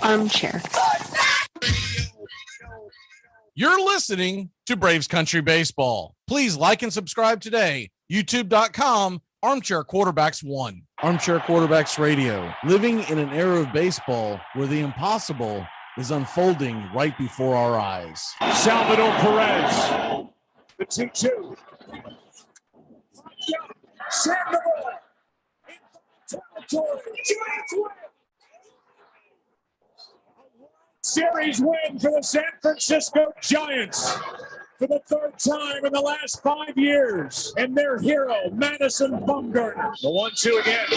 Armchair. You're listening to Braves Country Baseball. Please like and subscribe today. YouTube.com, Armchair Quarterbacks 1. Armchair Quarterbacks Radio, living in an era of baseball where the impossible is unfolding right before our eyes. Salvador Perez, the 2-2. Sandoval, in territory. Giants win. Series win for the San Francisco Giants for the third time in the last 5 years. And their hero, Madison Bumgarner. The 1-2 again.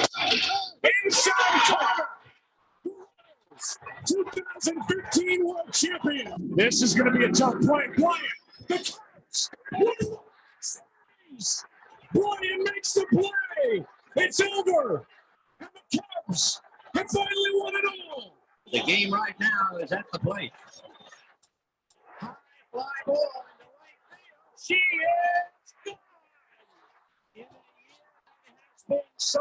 Inside corner. 2015 World Champion. This is going to be a tough play. Bryant, the Cubs. Bryant makes the play. It's over. And the Cubs have finally won it all. The game right now is at the plate. High fly ball in the right field. She is gone. In a year that has been so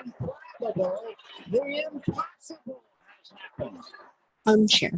improbable, the impossible has happened. Armchair.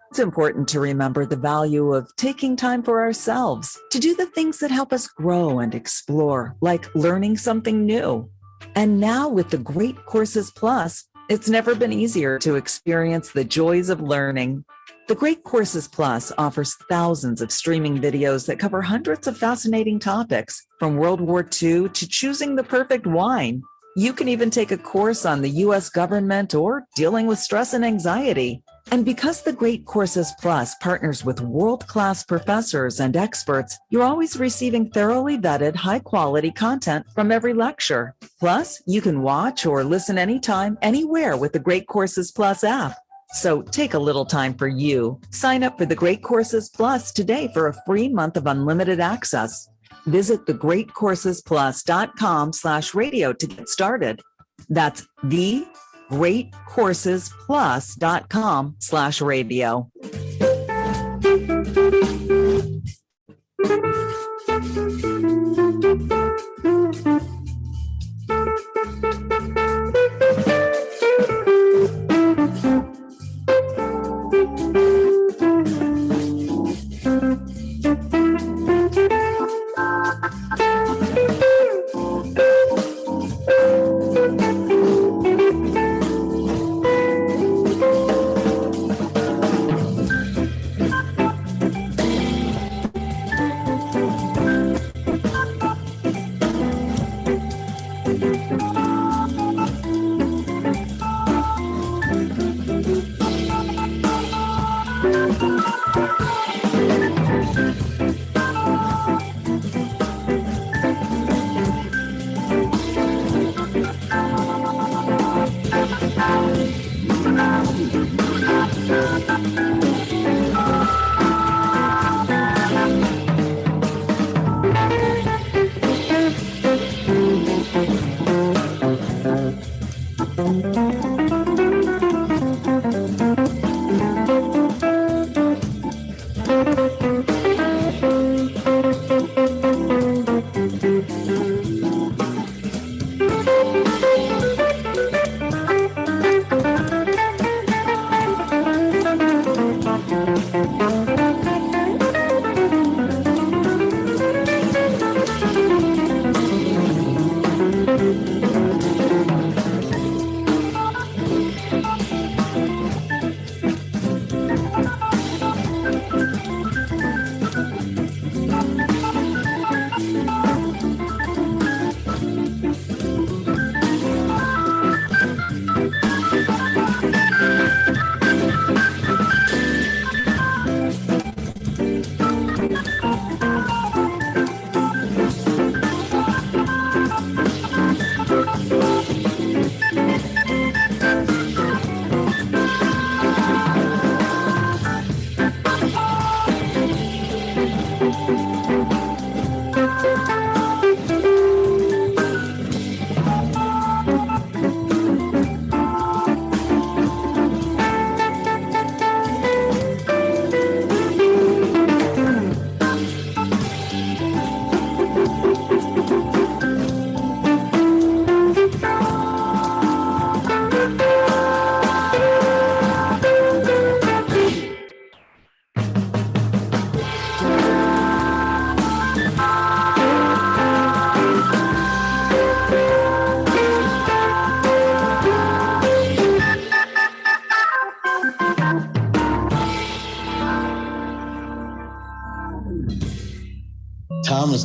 It's important to remember the value of taking time for ourselves to do the things that help us grow and explore, like learning something new. And now with the Great Courses Plus, it's never been easier to experience the joys of learning. The Great Courses Plus offers thousands of streaming videos that cover hundreds of fascinating topics, from World War II to choosing the perfect wine. You can even take a course on the U.S. government or dealing with stress and anxiety. And because the Great Courses Plus partners with world-class professors and experts, you're always receiving thoroughly vetted, high-quality content from every lecture. Plus, you can watch or listen anytime, anywhere with the Great Courses Plus app. So take a little time for you. Sign up for the Great Courses Plus today for a free month of unlimited access. Visit thegreatcoursesplus.com/radio to get started. That's thegreatcoursesplus.com/radio.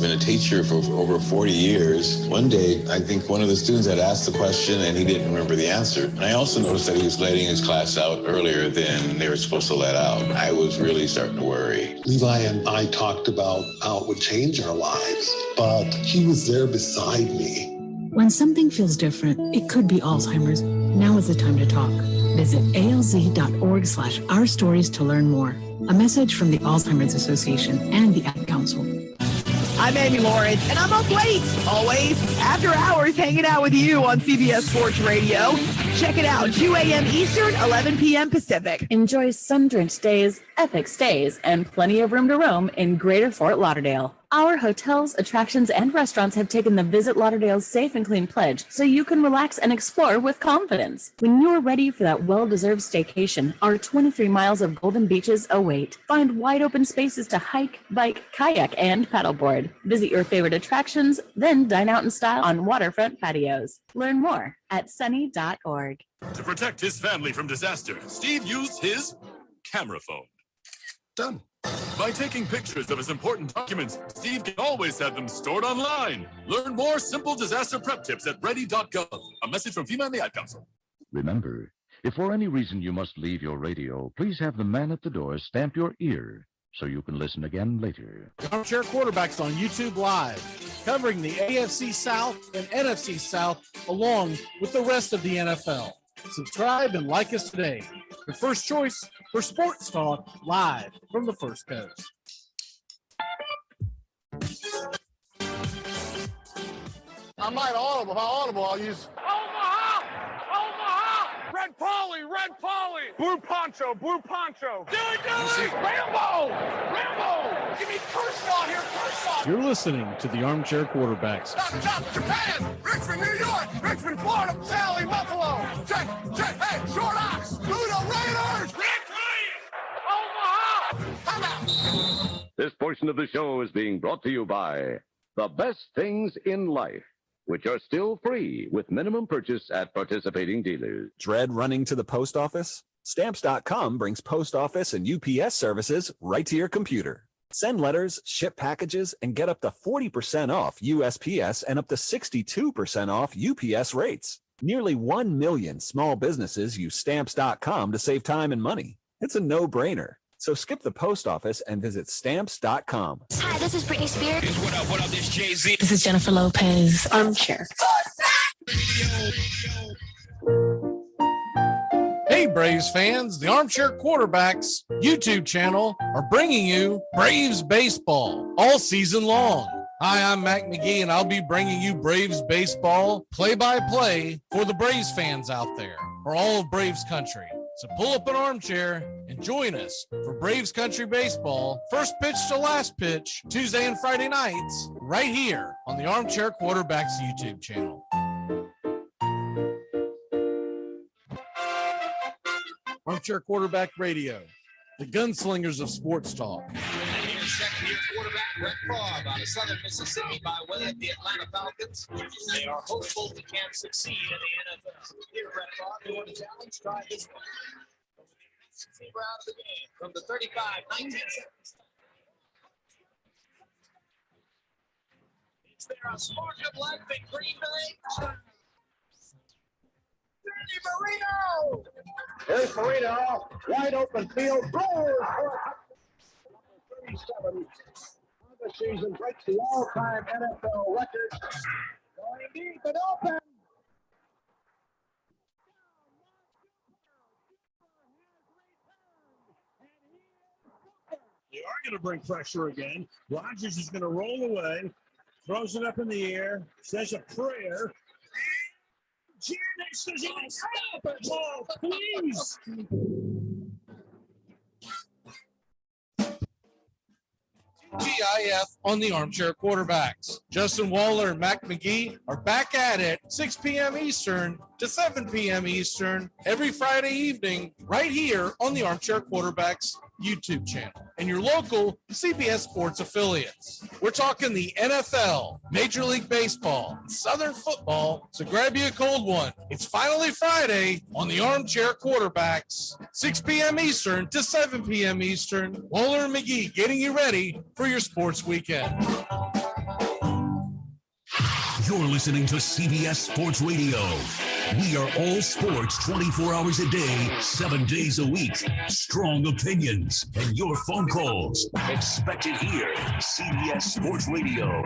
been a teacher for over 40 years. One day, I think one of the students had asked the question and he didn't remember the answer. And I also noticed that he was letting his class out earlier than they were supposed to let out. I was really starting to worry. Levi and I talked about how it would change our lives, but he was there beside me. When something feels different, it could be Alzheimer's. Now is the time to talk. Visit alz.org/ourstories to learn more. A message from the Alzheimer's Association and the Ad Council. I'm Amy Lawrence, and I'm up late, always, after hours, hanging out with you on CBS Sports Radio. Check it out, 2 a.m. Eastern, 11 p.m. Pacific. Enjoy sun-drenched days, epic stays, and plenty of room to roam in Greater Fort Lauderdale. Our hotels, attractions, and restaurants have taken the Visit Lauderdale's Safe and Clean pledge, so you can relax and explore with confidence. When you're ready for that well-deserved staycation, our 23 miles of golden beaches await. Find wide-open spaces to hike, bike, kayak, and paddleboard. Visit your favorite attractions, then dine out in style on waterfront patios. Learn more at sunny.org. To protect his family from disaster, Steve used his camera phone. Done. By taking pictures of his important documents, Steve can always have them stored online. Learn more simple disaster prep tips at ready.gov. A message from FEMA and the Ad Council. Remember, if for any reason you must leave your radio, please have the man at the door stamp your ear so you can listen again later. Armchair Quarterbacks on YouTube Live, covering the AFC South and NFC South along with the rest of the NFL. Subscribe and like us today. Your first choice for sports talk live from the First Coast. I'm not audible. If I'm audible, I'll use Omaha! Omaha! Red Polly! Red Polly! Blue Poncho! Blue Poncho! Dilly! Rambo! Rambo! Give me Kershaw here! Kershaw! You're listening to the Armchair Quarterbacks. Stop! Japan! Richmond, New York! Richmond, Florida! Sally, Buffalo! Check! Hey! Short Ox! Ludo Raiders! Red Lion! Omaha! Come out! This portion of the show is being brought to you by The Best Things in Life, which are still free with minimum purchase at participating dealers. Dread running to the post office? Stamps.com brings post office and UPS services right to your computer. Send letters, ship packages, and get up to 40% off USPS and up to 62% off UPS rates. Nearly 1 million small businesses use Stamps.com to save time and money. It's a no-brainer. So skip the post office and visit Stamps.com. Hi, this is Britney Spears. What up, this Jay-Z. This is Jennifer Lopez, Armchair. Hey, Braves fans, the Armchair Quarterbacks YouTube channel are bringing you Braves baseball all season long. Hi, I'm Mac McGee, and I'll be bringing you Braves baseball play-by-play for the Braves fans out there, for all of Braves country. So pull up an armchair and join us for Braves Country Baseball, first pitch to last pitch, Tuesday and Friday nights, right here on the Armchair Quarterbacks YouTube channel. Armchair Quarterback Radio, the gunslingers of sports talk. Second-year quarterback Brett Favre out of Southern Mississippi by way of the Atlanta Falcons. They are hopeful he can succeed in the NFL. Here, Brett Favre, you want to challenge? Try this one. Receiver out of the game from the 35, 19 seconds. Is there a spark of life in Green Bay? Marino! Here's Marino, wide open field, throws for 37. The season breaks the all-time NFL record. Going deep and open. They are going to bring pressure again. Rodgers is going to roll away, throws it up in the air, says a prayer. Janice says, stop it, ball, please. GIF on the Armchair Quarterbacks. Justin Waller and Mac McGee are back at it 6 p.m. Eastern to 7 p.m. Eastern every Friday evening right here on the Armchair Quarterbacks YouTube channel and your local CBS Sports affiliates. We're talking the NFL, Major League Baseball, Southern football, so grab you a cold one. It's finally Friday on the Armchair Quarterbacks, 6 p.m. Eastern to 7 p.m. Eastern. Waller and McGee getting you ready for your sports weekend. You're listening to CBS Sports Radio. We are all sports 24 hours a day, 7 days a week. Strong opinions and your phone calls. Expect it here. CBS Sports Radio.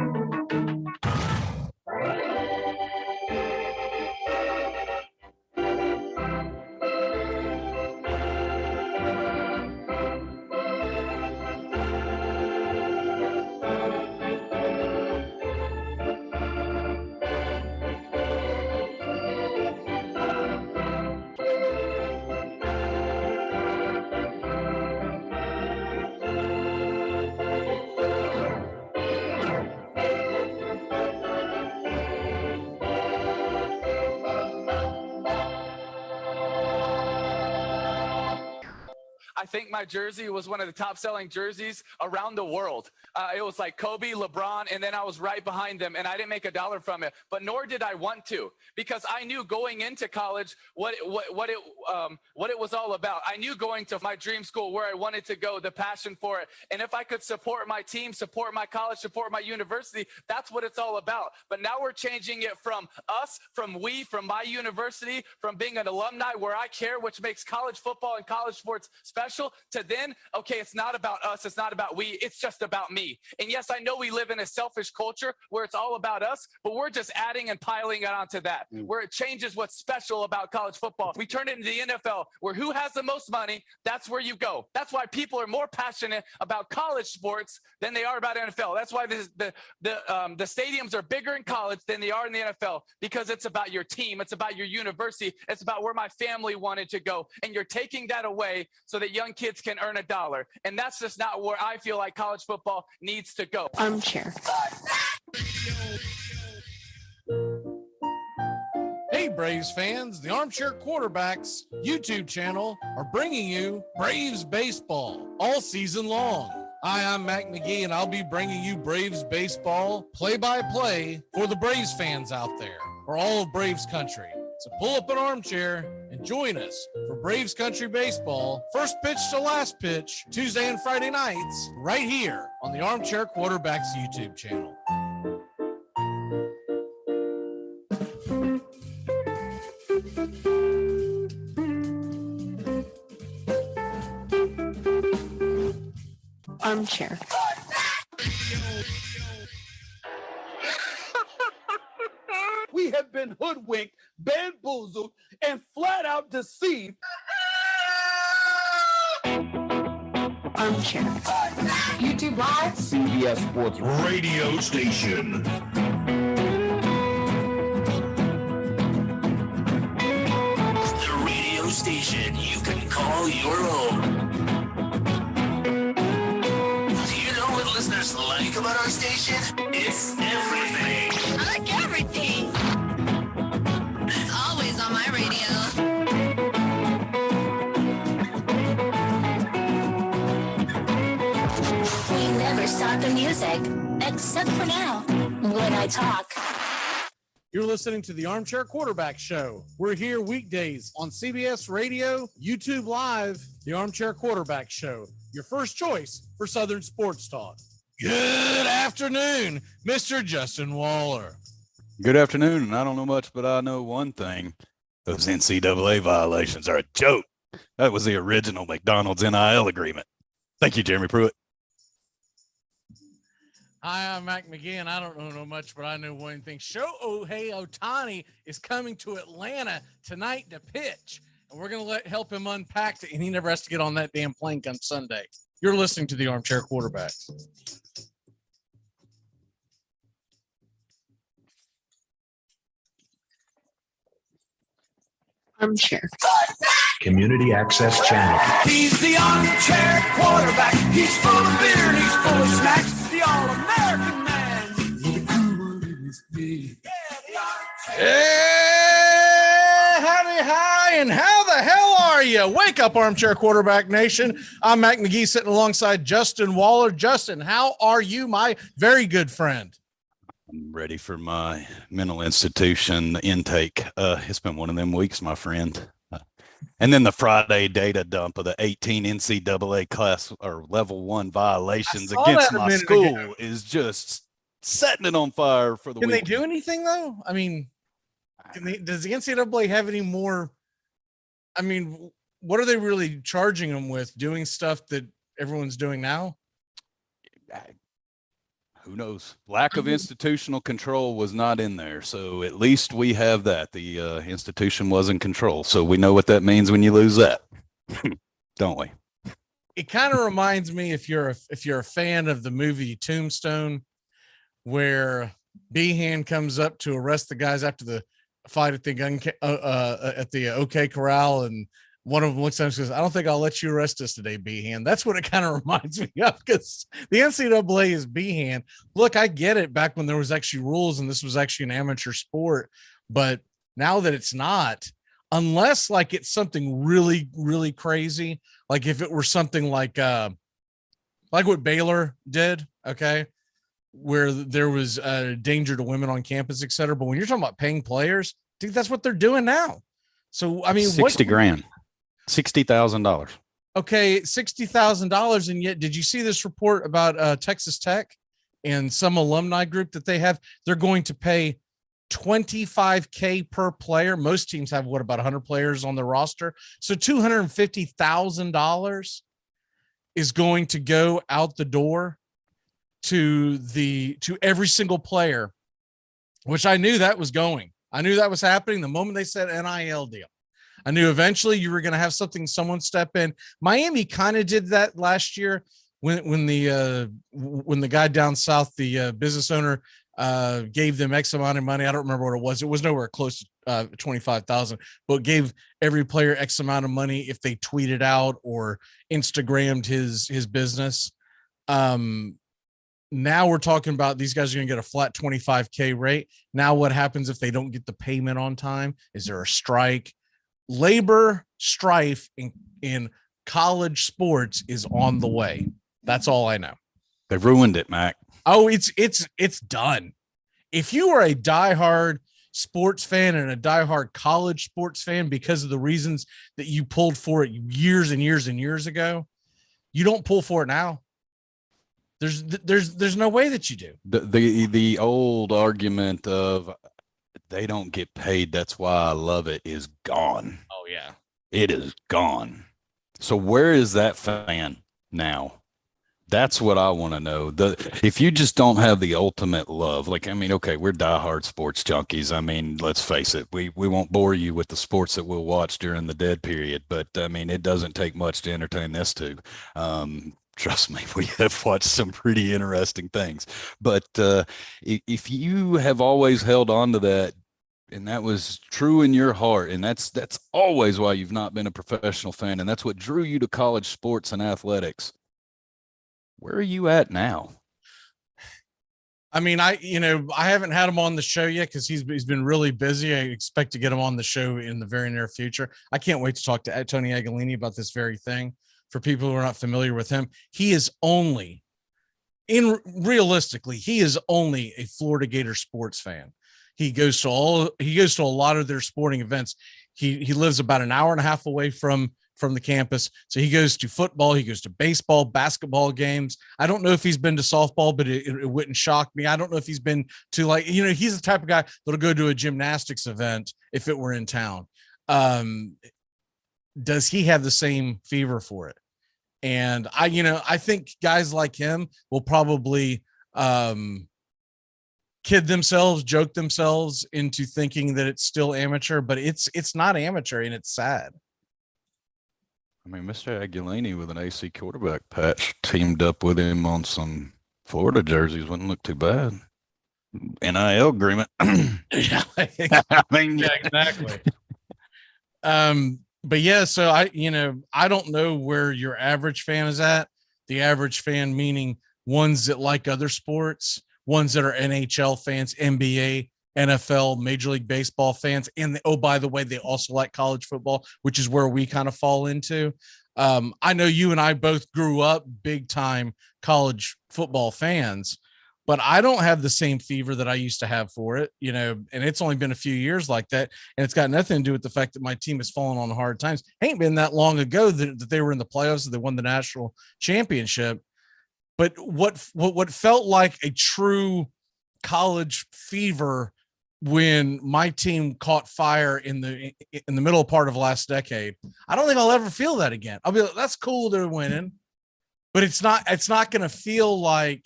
I think my jersey was one of the top selling jerseys around the world. It was like Kobe, LeBron, and then I was right behind them, and I didn't make a dollar from it, but nor did I want to, because I knew going into college what it was all about. I knew going to my dream school, where I wanted to go, the passion for it. And if I could support my team, support my college, support my university, that's what it's all about. But now we're changing it from us, from we, from my university, from being an alumni where I care, which makes college football and college sports special, to then, okay, it's not about us, it's not about we, it's just about me. And yes, I know we live in a selfish culture where it's all about us, but we're just adding and piling it onto that, where it changes what's special about college football. We turn it into the NFL, where who has the most money, that's where you go. That's why people are more passionate about college sports than they are about NFL. That's why the stadiums are bigger in college than they are in the NFL, because it's about your team, it's about your university, it's about where my family wanted to go. And you're taking that away so that young kids can earn $1. And that's just not where I feel like college football needs to go. Armchair. Hey, Braves fans, the Armchair Quarterbacks YouTube channel are bringing you Braves baseball all season long. Hi, I'm Mac McGee, and I'll be bringing you Braves baseball play-by-play for the Braves fans out there, or all of Braves country. So pull up an armchair and join us for Braves Country Baseball, first pitch to last pitch, Tuesday and Friday nights, right here on the Armchair Quarterbacks YouTube channel. Armchair. We have been hoodwinked, bamboozled, and flat out deceived. Armchair. YouTube Live. CBS Sports Radio Station. The radio station you can call your own. Do you know what listeners like about our station? It's everything. I like everything. It's always on my radio. We never stop the music, except for now, when I talk. You're listening to the Armchair Quarterback Show. We're here weekdays on CBS Radio, YouTube Live, the Armchair Quarterback Show, your first choice for Southern Sports Talk. Good afternoon, Mr. Justin Waller. Good afternoon, and I don't know much, but I know one thing. Those NCAA violations are a joke. That was the original McDonald's NIL agreement. Thank you, Jeremy Pruitt. Hi, I'm Mac McGee, and I don't know much, but I know one thing. Shohei Ohtani is coming to Atlanta tonight to pitch, and we're going to help him unpack it, and he never has to get on that damn plane come Sunday. You're listening to the Armchair Quarterbacks. Armchair. Community Access Channel. He's the armchair quarterback. He's full of beer and he's full of snacks. The all-American man. Hey, howdy, hi, and how the hell are you? Wake up, Armchair Quarterback Nation. I'm Mac McGee sitting alongside Justin Waller. Justin, how are you, my very good friend? I'm ready for my mental institution intake. It's been one of them weeks, my friend. And then the Friday data dump of the 18 NCAA class or level 1 violations against my school is just setting it on fire for the Can weekend. they do anything though? I mean, does the NCAA have any more? I mean, what are they really charging them with? Doing stuff that everyone's doing now? Who knows? Lack of institutional control was not in there. So at least we have that. The institution was in control. So we know what that means when you lose that, don't we? It kind of reminds me, if you're a fan of the movie Tombstone, where Behan comes up to arrest the guys after the fight at the gun at the OK Corral, and one of them looks at him and says, "I don't think I'll let you arrest us today, Behan." That's what it kind of reminds me of, because the NCAA is Behan. Look, I get it back when there was actually rules and this was actually an amateur sport, but now that it's not, unless like it's something really, really crazy, like if it were something like what Baylor did, okay, where there was danger to women on campus, et cetera. But when you're talking about paying players, I think that's what they're doing now. So, I mean, $60,000. $60,000. Okay, $60,000. And yet, did you see this report about Texas Tech and some alumni group that they have? They're going to pay $25,000 per player. Most teams have about 100 players on their roster. So $250,000 is going to go out the door to every single player, which I knew that was going. I knew that was happening the moment they said NIL deal. I knew eventually you were going to have someone step in. Miami kind of did that last year when the guy down south, the business owner, gave them X amount of money. I don't remember what it was. It was nowhere close to 25,000, but gave every player X amount of money if they tweeted out or Instagrammed his business. Now we're talking about these guys are going to get a flat $25,000 rate. Now what happens if they don't get the payment on time? Is there a strike? Labor strife in college sports is on the way. That's all I know. They've ruined it, Mac. Oh, it's done. If you are a diehard sports fan and a diehard college sports fan because of the reasons that you pulled for it years and years and years ago, you don't pull for it now. There's no way that you do. The old argument of they don't get paid, that's why I love it, is gone. Oh yeah. It is gone. So where is that fan now? That's what I want to know. If you just don't have the ultimate love, like, I mean, okay, we're diehard sports junkies. I mean, let's face it, we won't bore you with the sports that we'll watch during the dead period, but I mean, it doesn't take much to entertain this too. Trust me, we have watched some pretty interesting things. But if you have always held on to that, and that was true in your heart, and that's always why you've not been a professional fan, and that's what drew you to college sports and athletics, where are you at now? I mean, I haven't had him on the show yet because he's been really busy. I expect to get him on the show in the very near future. I can't wait to talk to Tony Agolini about this very thing. For people who are not familiar with him, he is only realistically a Florida Gator sports fan. He goes to a lot of their sporting events. He lives about an hour and a half away from the campus. So he goes to football, he goes to baseball, basketball games. I don't know if he's been to softball, but it wouldn't shock me. I don't know if he's been to, like, he's the type of guy that'll go to a gymnastics event if it were in town. Does he have the same fever for it? And I think guys like him will probably kid themselves, joke themselves into thinking that it's still amateur, but it's not amateur, and it's sad. I mean, Mr. Agolini with an AC quarterback patch teamed up with him on some Florida jerseys wouldn't look too bad. NIL agreement. Yeah, I mean, yeah, exactly. But yeah, so I don't know where your average fan is at. The average fan meaning ones that like other sports, ones that are NHL fans, NBA, NFL, Major League Baseball fans, and by the way, they also like college football, which is where we kind of fall into. I know you and I both grew up big time college football fans, but I don't have the same fever that I used to have for it, and it's only been a few years like that. And it's got nothing to do with the fact that my team has fallen on hard times. It ain't been that long ago that they were in the playoffs and they won the national championship. But what felt like a true college fever when my team caught fire in the middle part of last decade. I don't think I'll ever feel that again. I'll be like, that's cool, they're winning, but it's not going to feel like,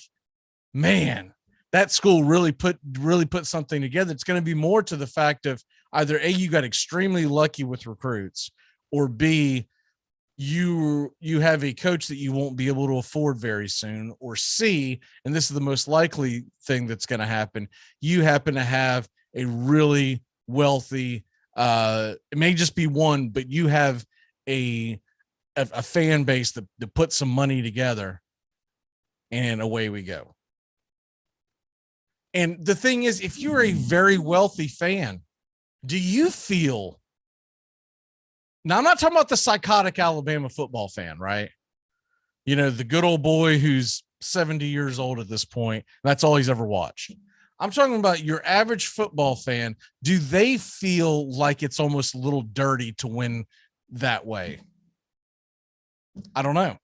man, that school really put something together. It's going to be more to the fact of either A, you got extremely lucky with recruits, or B, you have a coach that you won't be able to afford very soon, or C, and this is the most likely thing that's going to happen, you happen to have a really wealthy, it may just be one, but you have a fan base that put some money together, and away we go. And the thing is, if you're a very wealthy fan, do you feel, now I'm not talking about the psychotic Alabama football fan, right? You know, the good old boy who's 70 years old at this point, that's all he's ever watched. I'm talking about your average football fan. Do they feel like it's almost a little dirty to win that way? I don't know.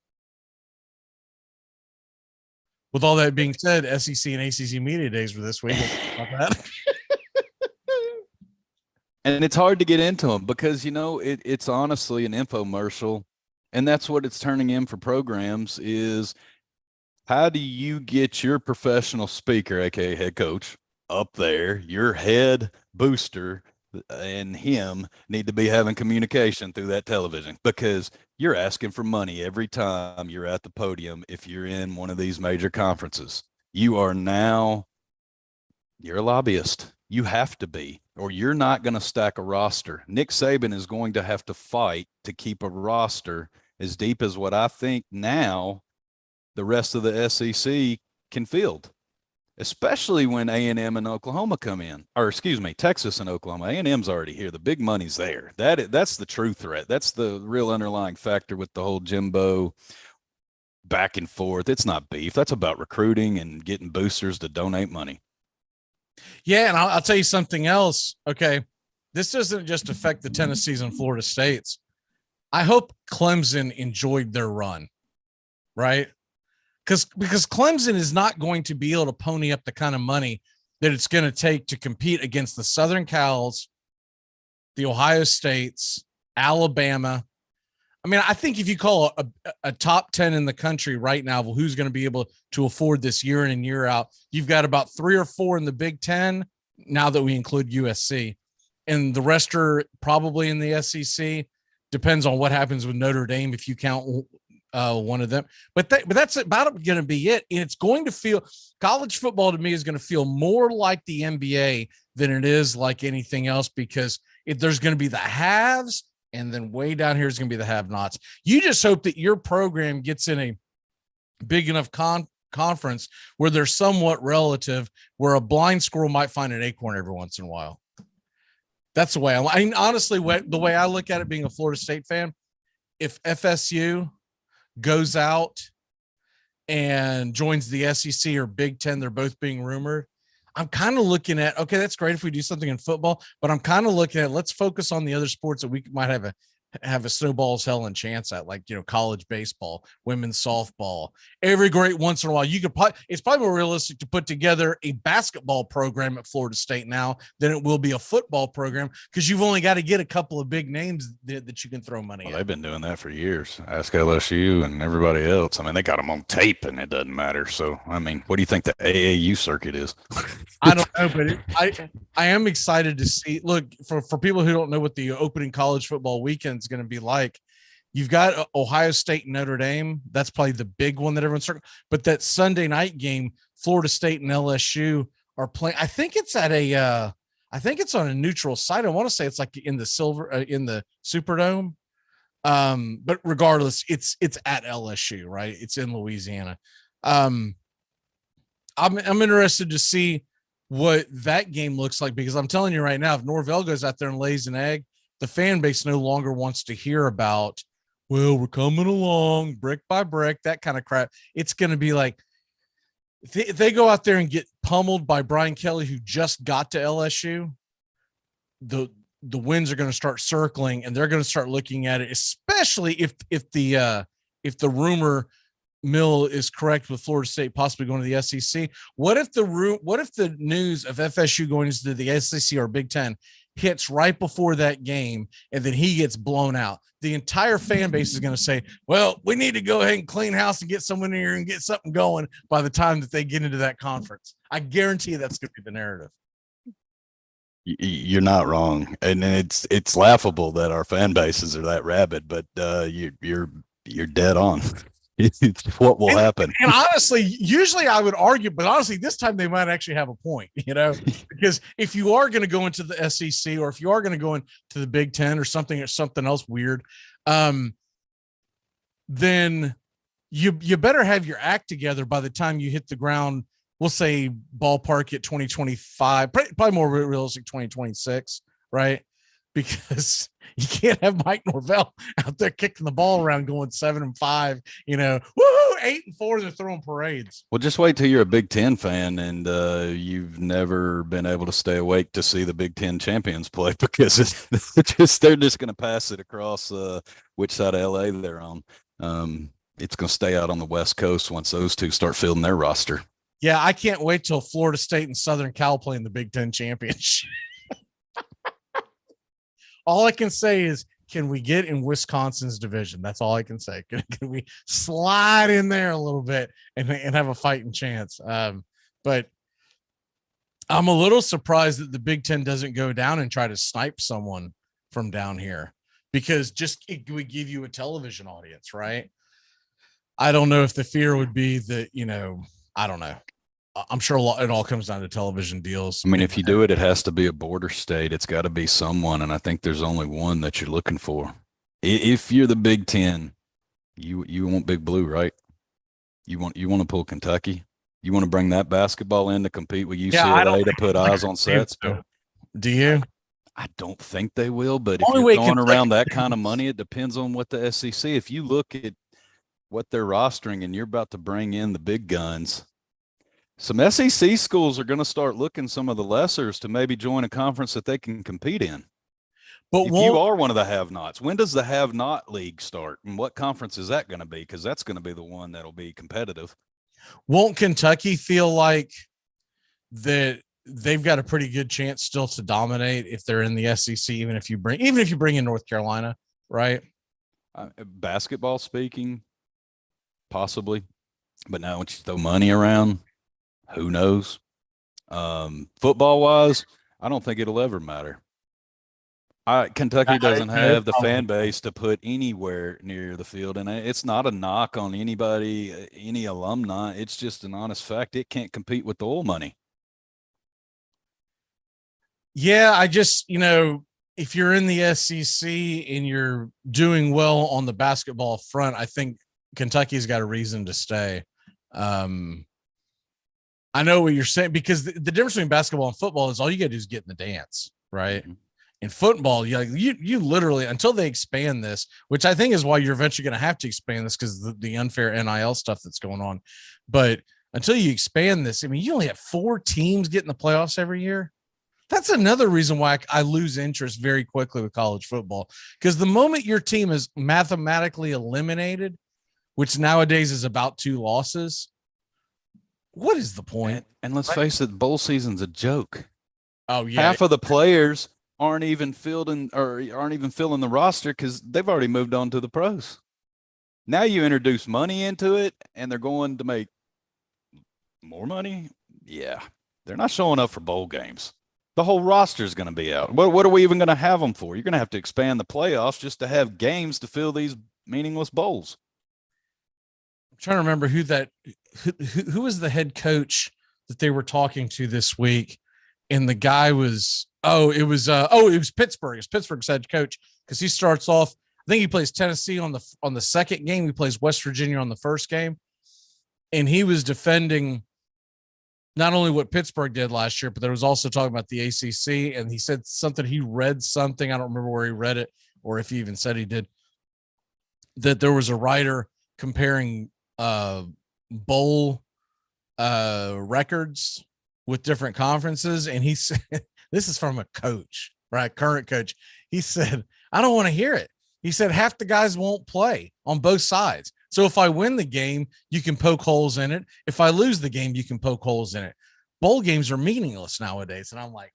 With all that being said, SEC and ACC media days for this week. And it's hard to get into them because, you know, it's honestly an infomercial, and that's what it's turning in for programs is, how do you get your professional speaker, aka head coach, up there? Your head booster and him need to be having communication through that television, because you're asking for money every time you're at the podium. If you're in one of these major conferences, you're a lobbyist. You have to be, or you're not going to stack a roster. Nick Saban is going to have to fight to keep a roster as deep as what I think now the rest of the SEC can field, especially when A&M and Oklahoma come in, or excuse me, Texas and Oklahoma. A&M's already here. The big money's there. That's the true threat. That's the real underlying factor with the whole Jimbo back and forth. It's not beef. That's about recruiting and getting boosters to donate money. Yeah, and I'll tell you something else. Okay, this doesn't just affect the Tennessees and Florida States. I hope Clemson enjoyed their run, right? Because Clemson is not going to be able to pony up the kind of money that it's going to take to compete against the Southern Cals, the Ohio States, Alabama. I mean, I think if you call a top 10 in the country right now, well, who's going to be able to afford this year in and year out, you've got about 3 or 4 in the Big Ten, now that we include USC. And the rest are probably in the SEC. Depends on what happens with Notre Dame if you count one of them. But that's about going to be it. And it's going to feel, college football to me is going to feel more like the NBA than it is like anything else, because there's going to be the haves, and then way down here is going to be the have-nots. You just hope that your program gets in a big enough conference where they're somewhat relative, where a blind squirrel might find an acorn every once in a while. That's the way I mean, honestly, the way I look at it, being a Florida State fan, if FSU goes out and joins the SEC or Big Ten, they're both being rumored, I'm kind of looking at, okay, that's great if we do something in football, but I'm kind of looking at, let's focus on the other sports that we might have a snowball's hell and chance at, like, you know, college baseball, women's softball. Every great once in a while, it's probably more realistic to put together a basketball program at Florida State now than it will be a football program, because you've only got to get a couple of big names that you can throw money at. They've been doing that for years. Ask LSU and everybody else. I mean, they got them on tape and it doesn't matter. So, I mean, what do you think the AAU circuit is? I don't know, but I am excited to see. Look, for people who don't know what the opening college football weekend is going to be like, you've got Ohio State and Notre Dame. That's probably the big one that everyone's circling. But that Sunday night game, Florida State and LSU are playing. I think it's at I think it's on a neutral site. I want to say it's like in the Superdome. But regardless, it's at LSU, right? It's in Louisiana. I'm interested to see what that game looks like, because I'm telling you right now, if Norvell goes out there and lays an egg, the fan base no longer wants to hear about, well, we're coming along brick by brick, that kind of crap. It's going to be like, if they go out there and get pummeled by Brian Kelly, who just got to LSU, the winds are going to start circling, and they're going to start looking at it, especially if the rumor Mill is correct with Florida State possibly going to the SEC. What if the news of FSU going to the SEC or Big Ten hits right before that game, and then he gets blown out? The entire fan base is going to say, well, we need to go ahead and clean house and get someone in here and get something going by the time that they get into that conference. I guarantee you that's going to be the narrative. You're not wrong. And it's laughable that our fan bases are that rabid, but you're dead on. It's what will happen. And honestly, usually I would argue, but honestly, this time they might actually have a point, because if you are going to go into the SEC, or if you are going to go into the Big Ten or something else weird, then you better have your act together by the time you hit the ground. We'll say ballpark at 2025, probably more realistic 2026, right? Because you can't have Mike Norvell out there kicking the ball around going 7-5, woohoo, 8-4, they're throwing parades. Well, just wait till you're a Big Ten fan and you've never been able to stay awake to see the Big Ten champions play, because they're just going to pass it across which side of LA they're on. It's going to stay out on the West Coast once those two start fielding their roster. Yeah, I can't wait till Florida State and Southern Cal play in the Big Ten championship. All I can say is, can we get in Wisconsin's division? That's all I can say. Can we slide in there a little bit and have a fighting chance? But I'm a little surprised that the Big Ten doesn't go down and try to snipe someone from down here, because it would give you a television audience, right? I don't know if the fear would be that, I don't know. I'm sure it all comes down to television deals. I mean, if you do it, it has to be a border state. It's got to be someone, and I think there's only one that you're looking for. If you're the Big Ten, you want Big Blue, right? You want to pull Kentucky. You want to bring that basketball in to compete with UCLA to put eyes on sets. Do you? I don't think they will, but if you're going around that kind of money, it depends on what the SEC. If you look at what they're rostering and you're about to bring in the big guns, some SEC schools are going to start looking some of the lessers to maybe join a conference that they can compete in. But if you are one of the have-nots, when does the have-not league start, and what conference is that going to be? Because that's going to be the one that'll be competitive. Won't Kentucky feel like that they've got a pretty good chance still to dominate if they're in the SEC, even if you bring in North Carolina, right? Basketball speaking, possibly, but now once you throw money around, who knows? Football wise, I don't think it'll ever matter. Kentucky doesn't have the fan base to put anywhere near the field, and it's not a knock on anybody, any alumni. It's just an honest fact. It can't compete with the oil money. Yeah, I just, if you're in the SEC and you're doing well on the basketball front, I think Kentucky's got a reason to stay. I know what you're saying, because the difference between basketball and football is all you got to do is get in the dance, right? Mm-hmm. In football, you literally, until they expand this, which I think is why you're eventually going to have to expand this because the unfair NIL stuff that's going on. But until you expand this, I mean, you only have 4 teams get in the playoffs every year. That's another reason why I lose interest very quickly with college football, because the moment your team is mathematically eliminated, which nowadays is about 2 losses, what is the point? And let's face it, bowl season's a joke. Oh yeah, half of the players aren't even filling the roster because they've already moved on to the pros. Now you introduce money into it, and they're going to make more money. Yeah, they're not showing up for bowl games. The whole roster is going to be out. What are we even going to have them for? You're going to have to expand the playoffs just to have games to fill these meaningless bowls. I'm trying to remember who was the head coach that they were talking to this week, and the guy was it was Pittsburgh. It's Pittsburgh's head coach, because he starts off. I think he plays Tennessee on the second game. He plays West Virginia on the first game, and he was defending not only what Pittsburgh did last year, but there was also talking about the ACC. And he said something. He read something. I don't remember where he read it or if he even said he did. That there was a writer comparing bowl records with different conferences, and he said, this is from a coach, right? Current coach. He said, I don't want to hear it. He said half the guys won't play on both sides. So if I win the game, you can poke holes in it. If I lose the game, you can poke holes in it. Bowl games are meaningless nowadays. And I'm like,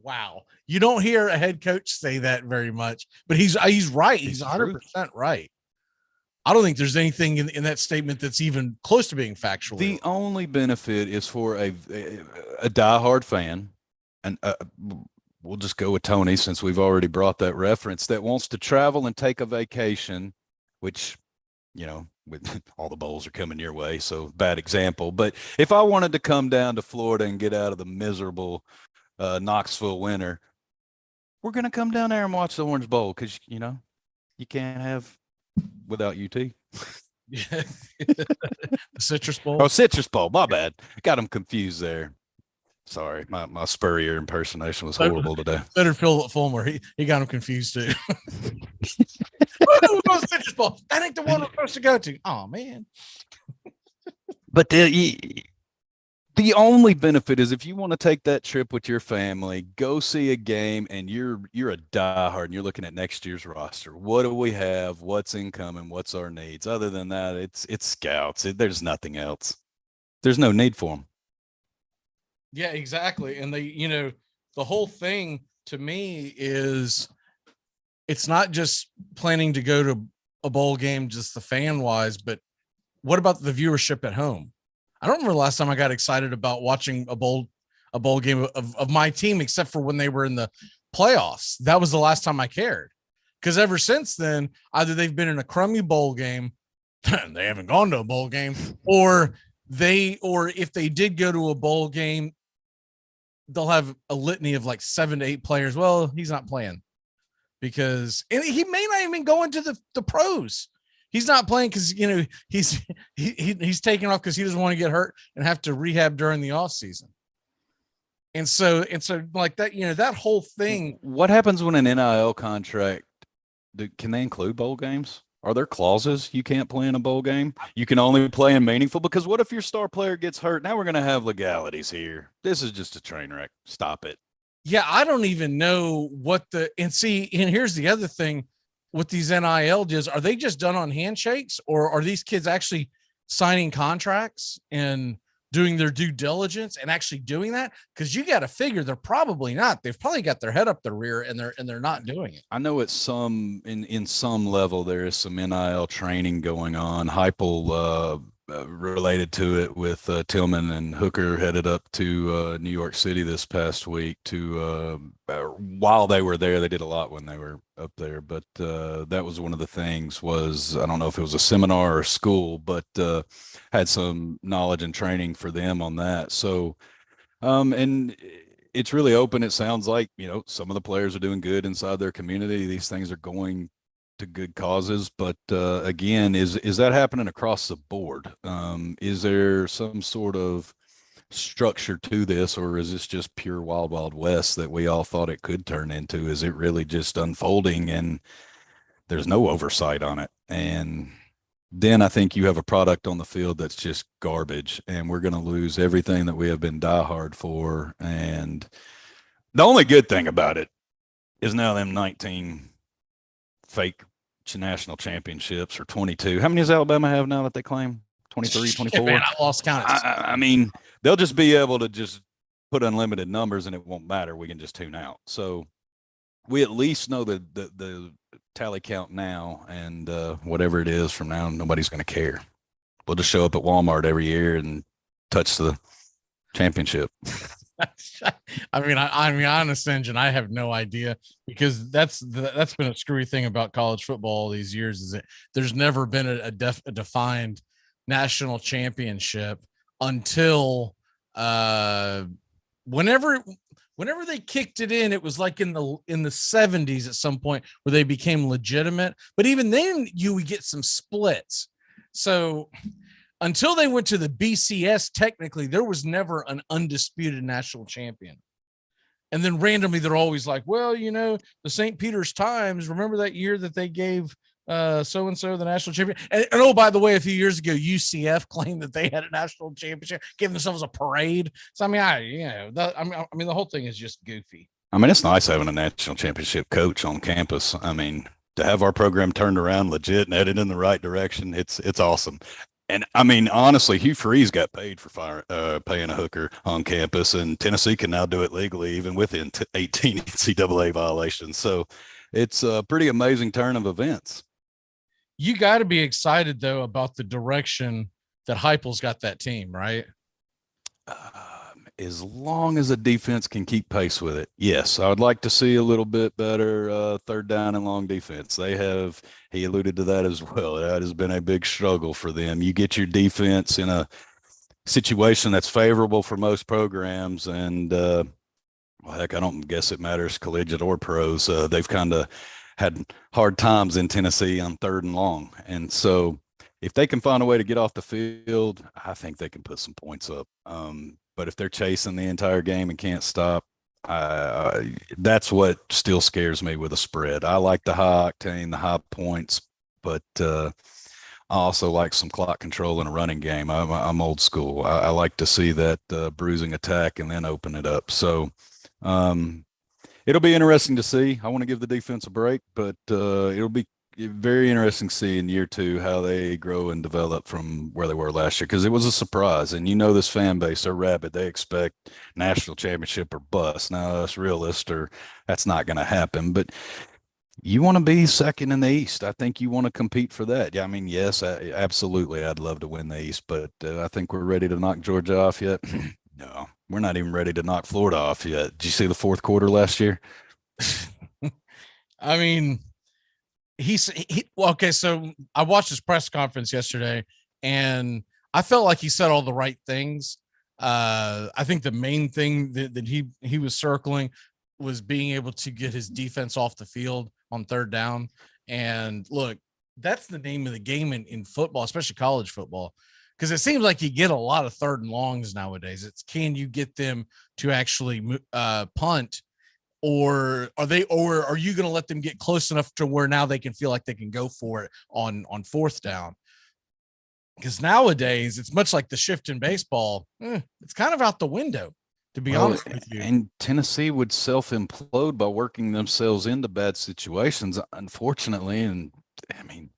wow, you don't hear a head coach say that very much, but he's right. He's 100% right. I don't think there's anything in that statement that's even close to being factual. The only benefit is for a diehard fan, and we'll just go with Tony since we've already brought that reference, that wants to travel and take a vacation, which, you know, with all the bowls are coming your way, so bad example. But if I wanted to come down to Florida and get out of the miserable Knoxville winter, we're going to come down there and watch the Orange Bowl because, you know, you can't have without UT. Yeah. Citrus Bowl. Oh, Citrus Bowl. My bad. Got them confused there. Sorry, my Spurrier impersonation was horrible today. Better Phil Fulmer. He got him confused too. Citrus Bowl. That ain't the one we're supposed to go to. Oh man. But the only benefit is if you want to take that trip with your family, go see a game, and you're a diehard and you're looking at next year's roster. What do we have? What's incoming? What's our needs? Other than that, it's scouts. There's nothing else. There's no need for them. Yeah, exactly. And the whole thing to me is it's not just planning to go to a bowl game, just the fan wise, but what about the viewership at home? I don't remember the last time I got excited about watching a bowl game of my team, except for when they were in the playoffs. That was the last time I cared. Because ever since then, either they've been in a crummy bowl game, they haven't gone to a bowl game, or if they did go to a bowl game, they'll have a litany of like 7 to 8 players. Well, he's not playing because, and he may not even go into the pros. He's not playing because, you know, he's taking off because he doesn't want to get hurt and have to rehab during the off season. And so like that, you know, that whole thing. What happens when an NIL contract, can they include bowl games? Are there clauses you can't play in a bowl game? You can only play in meaningful, because what if your star player gets hurt? Now we're going to have legalities here. This is just a train wreck. Stop it. Yeah, I don't even know and here's the other thing with these NIL deals. Are they just done on handshakes, or are these kids actually signing contracts and doing their due diligence and actually doing that? Because you got to figure they're probably not. They've probably got their head up their rear and they're not doing it. I know in some level there is some NIL training going on. Heupel related to it with Tillman and Hooker headed up to New York City this past week to while they were there. They did a lot when they were up there, but that was one of the things. Was, I don't know if it was a seminar or school, but had some knowledge and training for them on that. So and it's really open. It sounds like, you know, some of the players are doing good inside their community. These things are going to good causes, but again, is that happening across the board? Is there some sort of structure to this, or is this just pure wild west that we all thought it could turn into? Is it really just unfolding and there's no oversight on it? And then I think you have a product on the field that's just garbage, and we're going to lose everything that we have been diehard for. And the only good thing about it is now them 19 fake national championships, or 22. How many does Alabama have now that they claim? 23, 24? Man, I lost count. I mean, they'll just be able to just put unlimited numbers and it won't matter. We can just tune out. So we at least know the tally count now, and whatever it is from now, nobody's going to care. We'll just show up at Walmart every year and touch the championship. I mean, honest engine, I have no idea, because that's been a screwy thing about college football all these years, is that there's never been a defined national championship until whenever they kicked it in. It was like in the 70s at some point where they became legitimate, but even then you would get some splits. So until they went to the BCS, technically there was never an undisputed national champion. And then randomly they're always like, well, you know, the St. Peter's Times, remember that year that they gave so-and-so the national champion? And oh, by the way, a few years ago, UCF claimed that they had a national championship, gave themselves a parade. So, I mean, the whole thing is just goofy. I mean, it's nice having a national championship coach on campus. I mean, to have our program turned around legit and headed in the right direction, it's awesome. And I mean, honestly, Hugh Freeze got paid for paying a hooker on campus, and Tennessee can now do it legally, even within 18 NCAA violations. So it's a pretty amazing turn of events. You got to be excited though about the direction that Heupel's got that team, right? As long as the defense can keep pace with it, yes. I would like to see a little bit better third down and long defense. He alluded to that as well. That has been a big struggle for them. You get your defense in a situation that's favorable for most programs, and well, heck, I don't guess it matters collegiate or pros. They've kind of had hard times in Tennessee on third and long. And so if they can find a way to get off the field, I think they can put some points up. But if they're chasing the entire game and can't stop, that's what still scares me with a spread. I like the high octane, the high points, but I also like some clock control in a running game. I'm old school. I like to see that bruising attack and then open it up. So it'll be interesting to see. I want to give the defense a break, but it'll be very interesting to see in year two how they grow and develop from where they were last year, because it was a surprise. And you know, this fan base, they're rabid. They expect national championship or bust. Now, us realists, that's not going to happen. But you want to be second in the East. I think you want to compete for that. Yeah, I mean, yes, absolutely. I'd love to win the East, but I think we're ready to knock Georgia off yet. No, we're not even ready to knock Florida off yet. Did you see the fourth quarter last year? I mean, okay, so I watched his press conference yesterday, and I felt like he said all the right things. I think the main thing that he was circling was being able to get his defense off the field on third down. And look, that's the name of the game in football, especially college football, because it seems like you get a lot of third and longs nowadays. It's, can you get them to actually punt? Or are you going to let them get close enough to where now they can feel like they can go for it on fourth down? Because nowadays it's much like the shift in baseball. It's kind of out the window, to be honest with you. And Tennessee would self-implode by working themselves into bad situations, unfortunately. And I mean,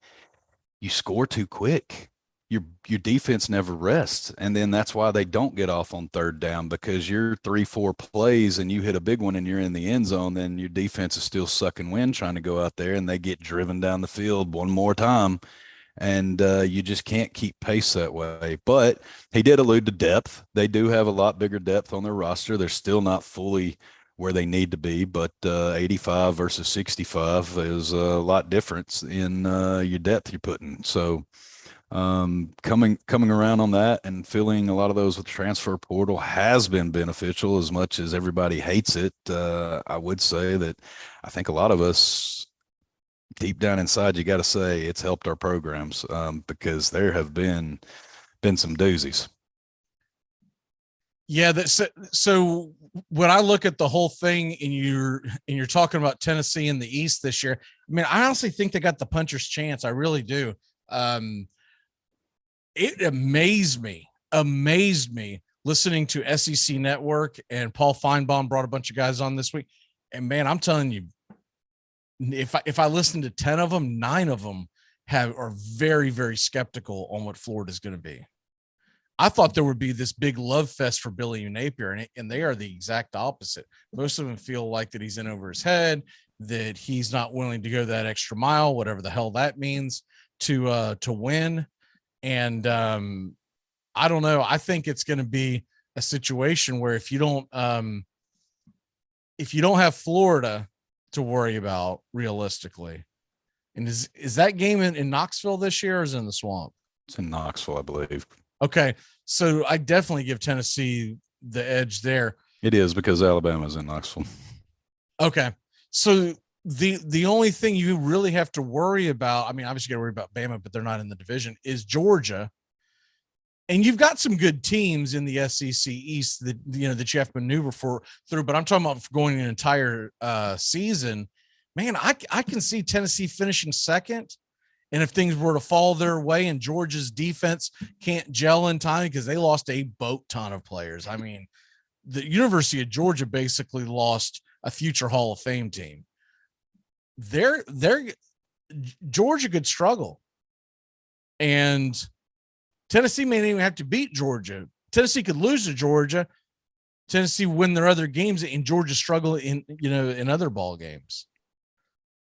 you score too quick. Your defense never rests. And then that's why they don't get off on third down, because you're 3-4 plays and you hit a big one and you're in the end zone, then your defense is still sucking wind trying to go out there, and they get driven down the field one more time. And you just can't keep pace that way. But he did allude to depth. They do have a lot bigger depth on their roster. They're still not fully where they need to be, but 85 versus 65 is a lot difference in your depth you're putting. So coming around on that and filling a lot of those with transfer portal has been beneficial. As much as everybody hates it, I would say that I think a lot of us deep down inside, you got to say it's helped our programs, because there have been some doozies. Yeah, so when I look at the whole thing and you're talking about Tennessee in the East this year, I mean, I honestly think they got the puncher's chance. I really do. It amazed me listening to SEC Network, and Paul Feinbaum brought a bunch of guys on this week. And man, I'm telling you, if I listen to 10 of them, 9 of them are very, very skeptical on what Florida is going to be. I thought there would be this big love fest for Billy Napier, and they are the exact opposite. Most of them feel like that he's in over his head, that he's not willing to go that extra mile, whatever the hell that means, to win. And I don't know. I think it's going to be a situation where if you don't have Florida to worry about realistically, and is that game in Knoxville this year, or is it in the Swamp? It's in Knoxville, I believe. Okay, so I definitely give Tennessee the edge there. It is, because Alabama's in Knoxville. Okay, so the only thing you really have to worry about, I mean, obviously you got to worry about Bama, but they're not in the division, is Georgia. And you've got some good teams in the SEC East that you have to maneuver through. But I'm talking about going an entire season. Man, I can see Tennessee finishing second. And if things were to fall their way and Georgia's defense can't gel in time, because they lost a boat ton of players. I mean, the University of Georgia basically lost a future Hall of Fame team. They're Georgia could struggle, and Tennessee may not even have to beat Georgia. Tennessee could lose to Georgia. Tennessee win their other games, and Georgia struggle in other ball games.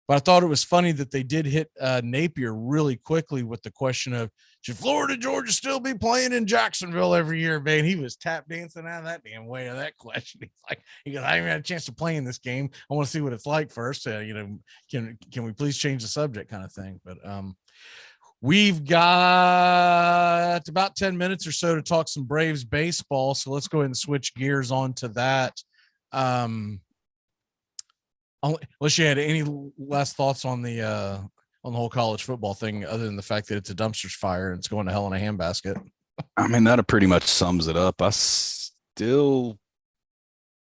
But I thought it was funny that they did hit Napier really quickly with the question of, should Florida Georgia still be playing in Jacksonville every year, man? He was tap dancing out of that damn way of that question. He goes, I haven't had a chance to play in this game. I want to see what it's like first. Can we please change the subject, kind of thing. But we've got about 10 minutes or so to talk some Braves baseball. So let's go ahead and switch gears on to that. Unless you had any last thoughts on the whole college football thing, other than the fact that it's a dumpster's fire and it's going to hell in a handbasket. I mean, that pretty much sums it up. I still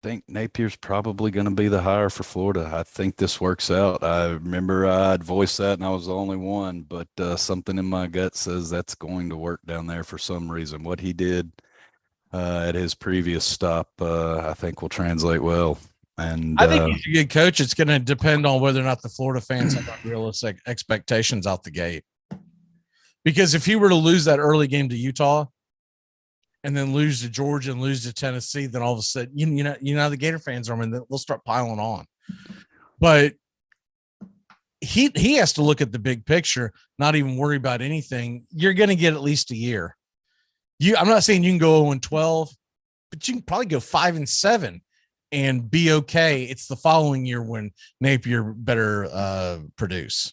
think Napier's probably going to be the hire for Florida. I think this works out. I remember I'd voiced that and I was the only one, but something in my gut says that's going to work down there for some reason. What he did at his previous stop, I think will translate well. And I think he's a good coach. It's going to depend on whether or not the Florida fans have unrealistic expectations out the gate. Because if he were to lose that early game to Utah and then lose to Georgia and lose to Tennessee, then all of a sudden, you know the Gator fans are, I mean, they'll start piling on. But he has to look at the big picture, not even worry about anything. You're going to get at least a year. I'm not saying you can go 0-12, but you can probably go 5-7. And be okay. It's the following year when Napier better produce.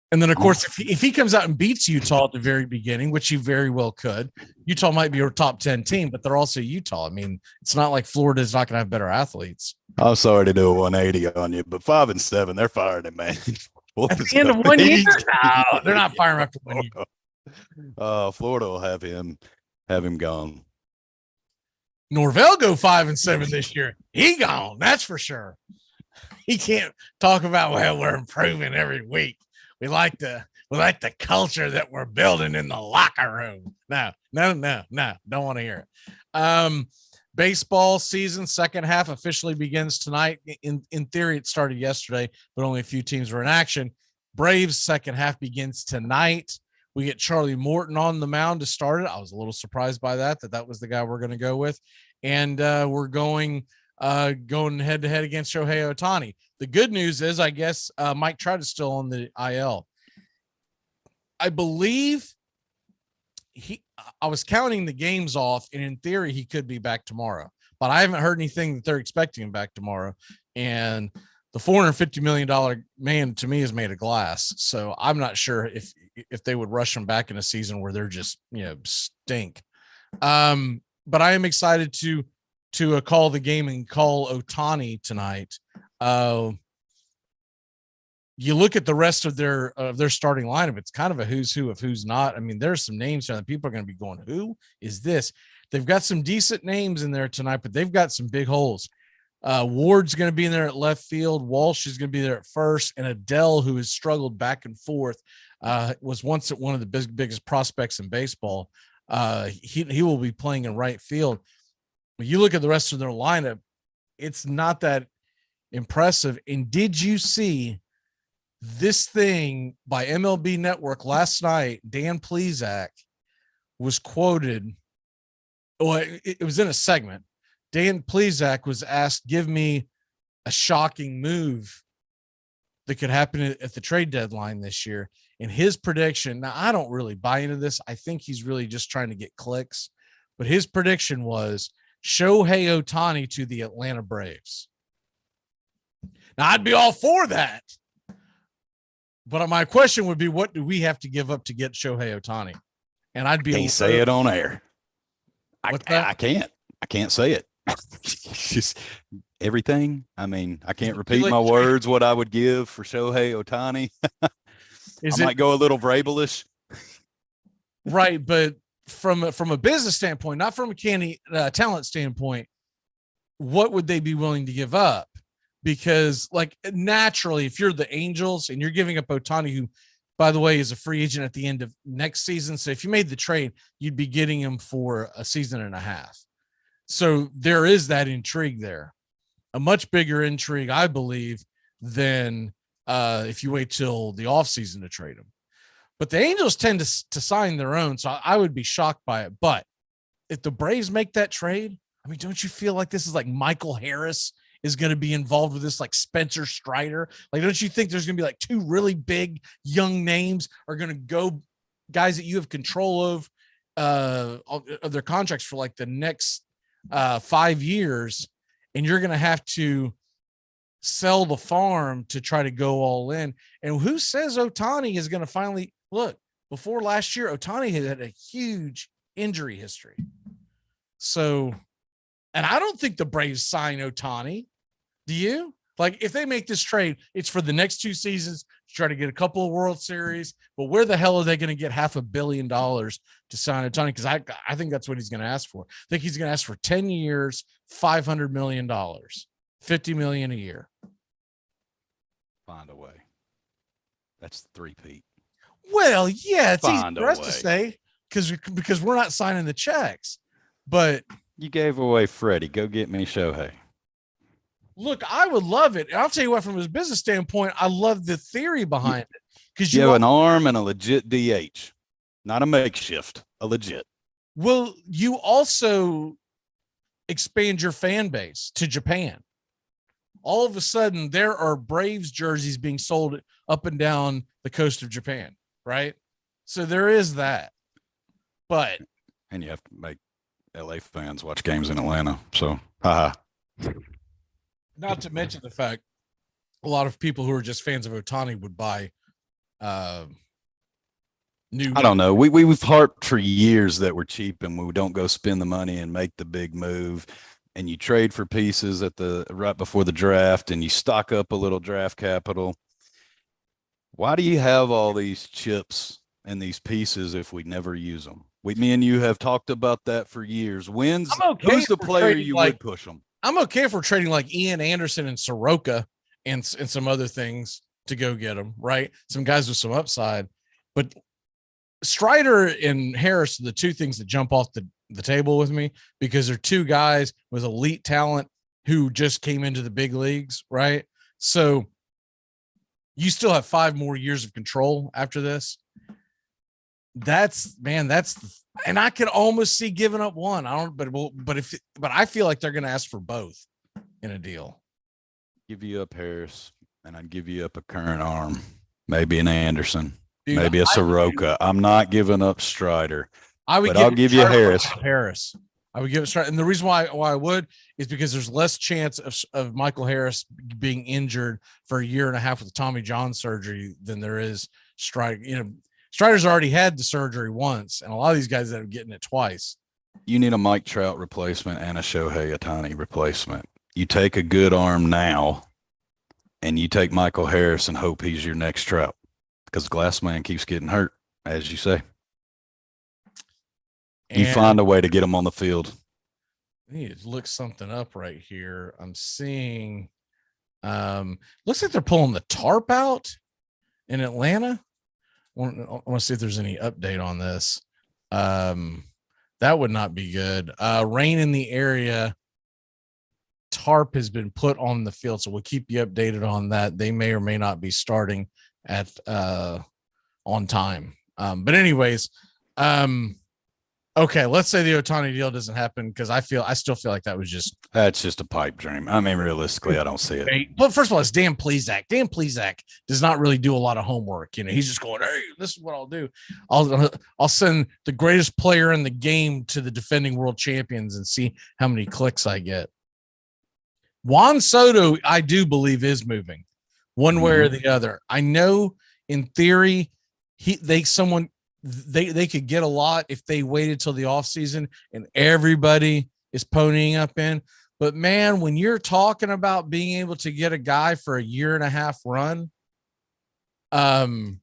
And then, of course, if he comes out and beats Utah at the very beginning, which he very well could, Utah might be a top 10 team, but they're also Utah. I mean, it's not like Florida is not going to have better athletes. I'm sorry to do a 180 on you, but 5-7, they're firing him, man. At the end of 1 year? No, they're not firing after 1 year. Florida will have him gone. Norvell go 5-7 this year. He gone. That's for sure. He can't talk about, well, we're improving every week. We like the culture that we're building in the locker room. No. Don't want to hear it. Baseball season second half officially begins tonight. In theory, it started yesterday, but only a few teams were in action. Braves second half begins tonight. We get Charlie Morton on the mound to start it. I was a little surprised by that was the guy we're going to go with. And we're going head to head against Shohei Ohtani. The good news is, I guess, Mike Trout is still on the IL. I believe I was counting the games off, and in theory, he could be back tomorrow. But I haven't heard anything that they're expecting him back tomorrow. And the $450 million man, to me, is made of glass. So I'm not sure if they would rush him back in a season where they're just, stink. But I am excited to call the game and call Ohtani tonight. You look at the rest of their starting lineup, it's kind of a who's who of who's not. I mean, there's some names here that people are going to be going, who is this? They've got some decent names in there tonight, but they've got some big holes. Ward's going to be in there at left field. Walsh is going to be there at first. And Adele, who has struggled back and forth, was once one of the biggest prospects in baseball. He will be playing in right field. When you look at the rest of their lineup, it's not that impressive. And did you see this thing by MLB Network last night? Dan Plesac was quoted. Well, it was in a segment. Dan Plesac was asked, give me a shocking move that could happen at the trade deadline this year. And his prediction, now I don't really buy into this. I think he's really just trying to get clicks. But his prediction was Shohei Ohtani to the Atlanta Braves. Now, I'd be all for that. But my question would be, what do we have to give up to get Shohei Ohtani? And I'd be can't say it on air. What's that? I can't say it. Just everything. I mean, I can't repeat my words, what I would give for Shohei Ohtani. I might go a little Vrabelish. Right, but from a business standpoint, not from a talent standpoint, what would they be willing to give up? Because, like, naturally, if you're the Angels and you're giving up Ohtani, who, by the way, is a free agent at the end of next season. So if you made the trade, you'd be getting him for a season and a half. So there is that intrigue there. A much bigger intrigue, I believe, than if you wait till the offseason to trade him. But the Angels tend to sign their own, so I would be shocked by it. But if the Braves make that trade, I mean, don't you feel like this is like Michael Harris is going to be involved with this, like Spencer Strider? Like, don't you think there's going to be like two really big young names are going to go, guys that you have control of their contracts for like the next 5 years, and you're going to have to sell the farm to try to go all in? And who says Ohtani is going to finally look? Before last year, Ohtani had a huge injury history. So, and I don't think the Braves sign Ohtani. Do you? Like, if they make this trade, it's for the next 2 seasons to try to get a couple of World Series. But where the hell are they going to get $500 million to sign Ohtani? Because I think that's what he's going to ask for. I think he's going to ask for 10 years, $500 million, $50 million a year. Find a way. That's the three-peat. Well, yeah, it's easy Find for a us to way. say because we're not signing the checks. But You gave away Freddie. Go get me Shohei. look, I would love it. And I'll tell you what, from a business standpoint, I love the theory behind it. Because You have an arm and a legit DH, not a makeshift, a legit. Well, you also expand your fan base to Japan. All of a sudden, there are Braves jerseys being sold up and down the coast of Japan, right? So there is that. But And you have to make LA fans watch games in Atlanta. So, haha. not to mention the fact a lot of people who are just fans of Ohtani would buy new. I don't know. We've harped for years that we're cheap and we don't go spend the money and make the big move. And you trade for pieces at the right before the draft, and you stock up a little draft capital. Why do you have all these chips and these pieces if we never use them? Me and you have talked about that for years. Who's the player you would push them? I'm okay if we're trading like Ian Anderson and Soroka and some other things to go get them, right? Some guys with some upside. But Strider and Harris are the two things that jump off the table with me, because they're two guys with elite talent who just came into the big leagues, right? So you still have 5 more years of control after this. And I could almost see giving up one. But I feel like they're going to ask for both in a deal. Give you up Harris, and I'd give you up a current arm, maybe an Anderson, Dude, maybe a Soroka. I'm not giving up Strider. I'll give you Harris. Harris. I would give it Strider. And the reason why I would is because there's less chance of Michael Harris being injured for a year and a half with Tommy John surgery than there is Strider. You know, Strider's already had the surgery once, and a lot of these guys that are getting it twice. You need a Mike Trout replacement and a Shohei Ohtani replacement. You take a good arm now, and you take Michael Harris and hope he's your next Trout, because Glassman keeps getting hurt, as you say. You find a way to get him on the field. I need to look something up right here. I'm seeing looks like they're pulling the tarp out in Atlanta. I want to see if there's any update on this. That would not be good. Rain in the area. Tarp has been put on the field, so we'll keep you updated on that. They may or may not be starting at on time. But anyways, okay, let's say the Ohtani deal doesn't happen, because I still feel like that's just a pipe dream. I mean, realistically, I don't see it. But first of all, it's Dan Plesac. Dan Plesac does not really do a lot of homework. You know, he's just going, hey, this is what I'll do. I'll send the greatest player in the game to the defending world champions and see how many clicks I get. Juan Soto, I do believe, is moving one way or the other. I know in theory they could get a lot if they waited till the offseason and everybody is ponying up in. But man, when you're talking about being able to get a guy for a year and a half run, another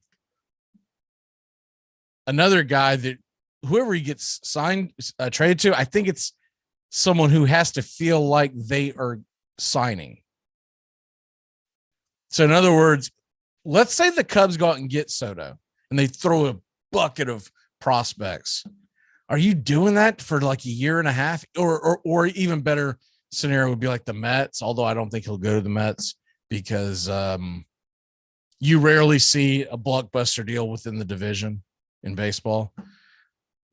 guy that whoever he gets signed, traded to, I think it's someone who has to feel like they are signing. So in other words, let's say the Cubs go out and get Soto and they throw a bucket of prospects. Are you doing that for like a year and a half? Or even better scenario would be like the Mets, although I don't think he'll go to the Mets because you rarely see a blockbuster deal within the division in baseball.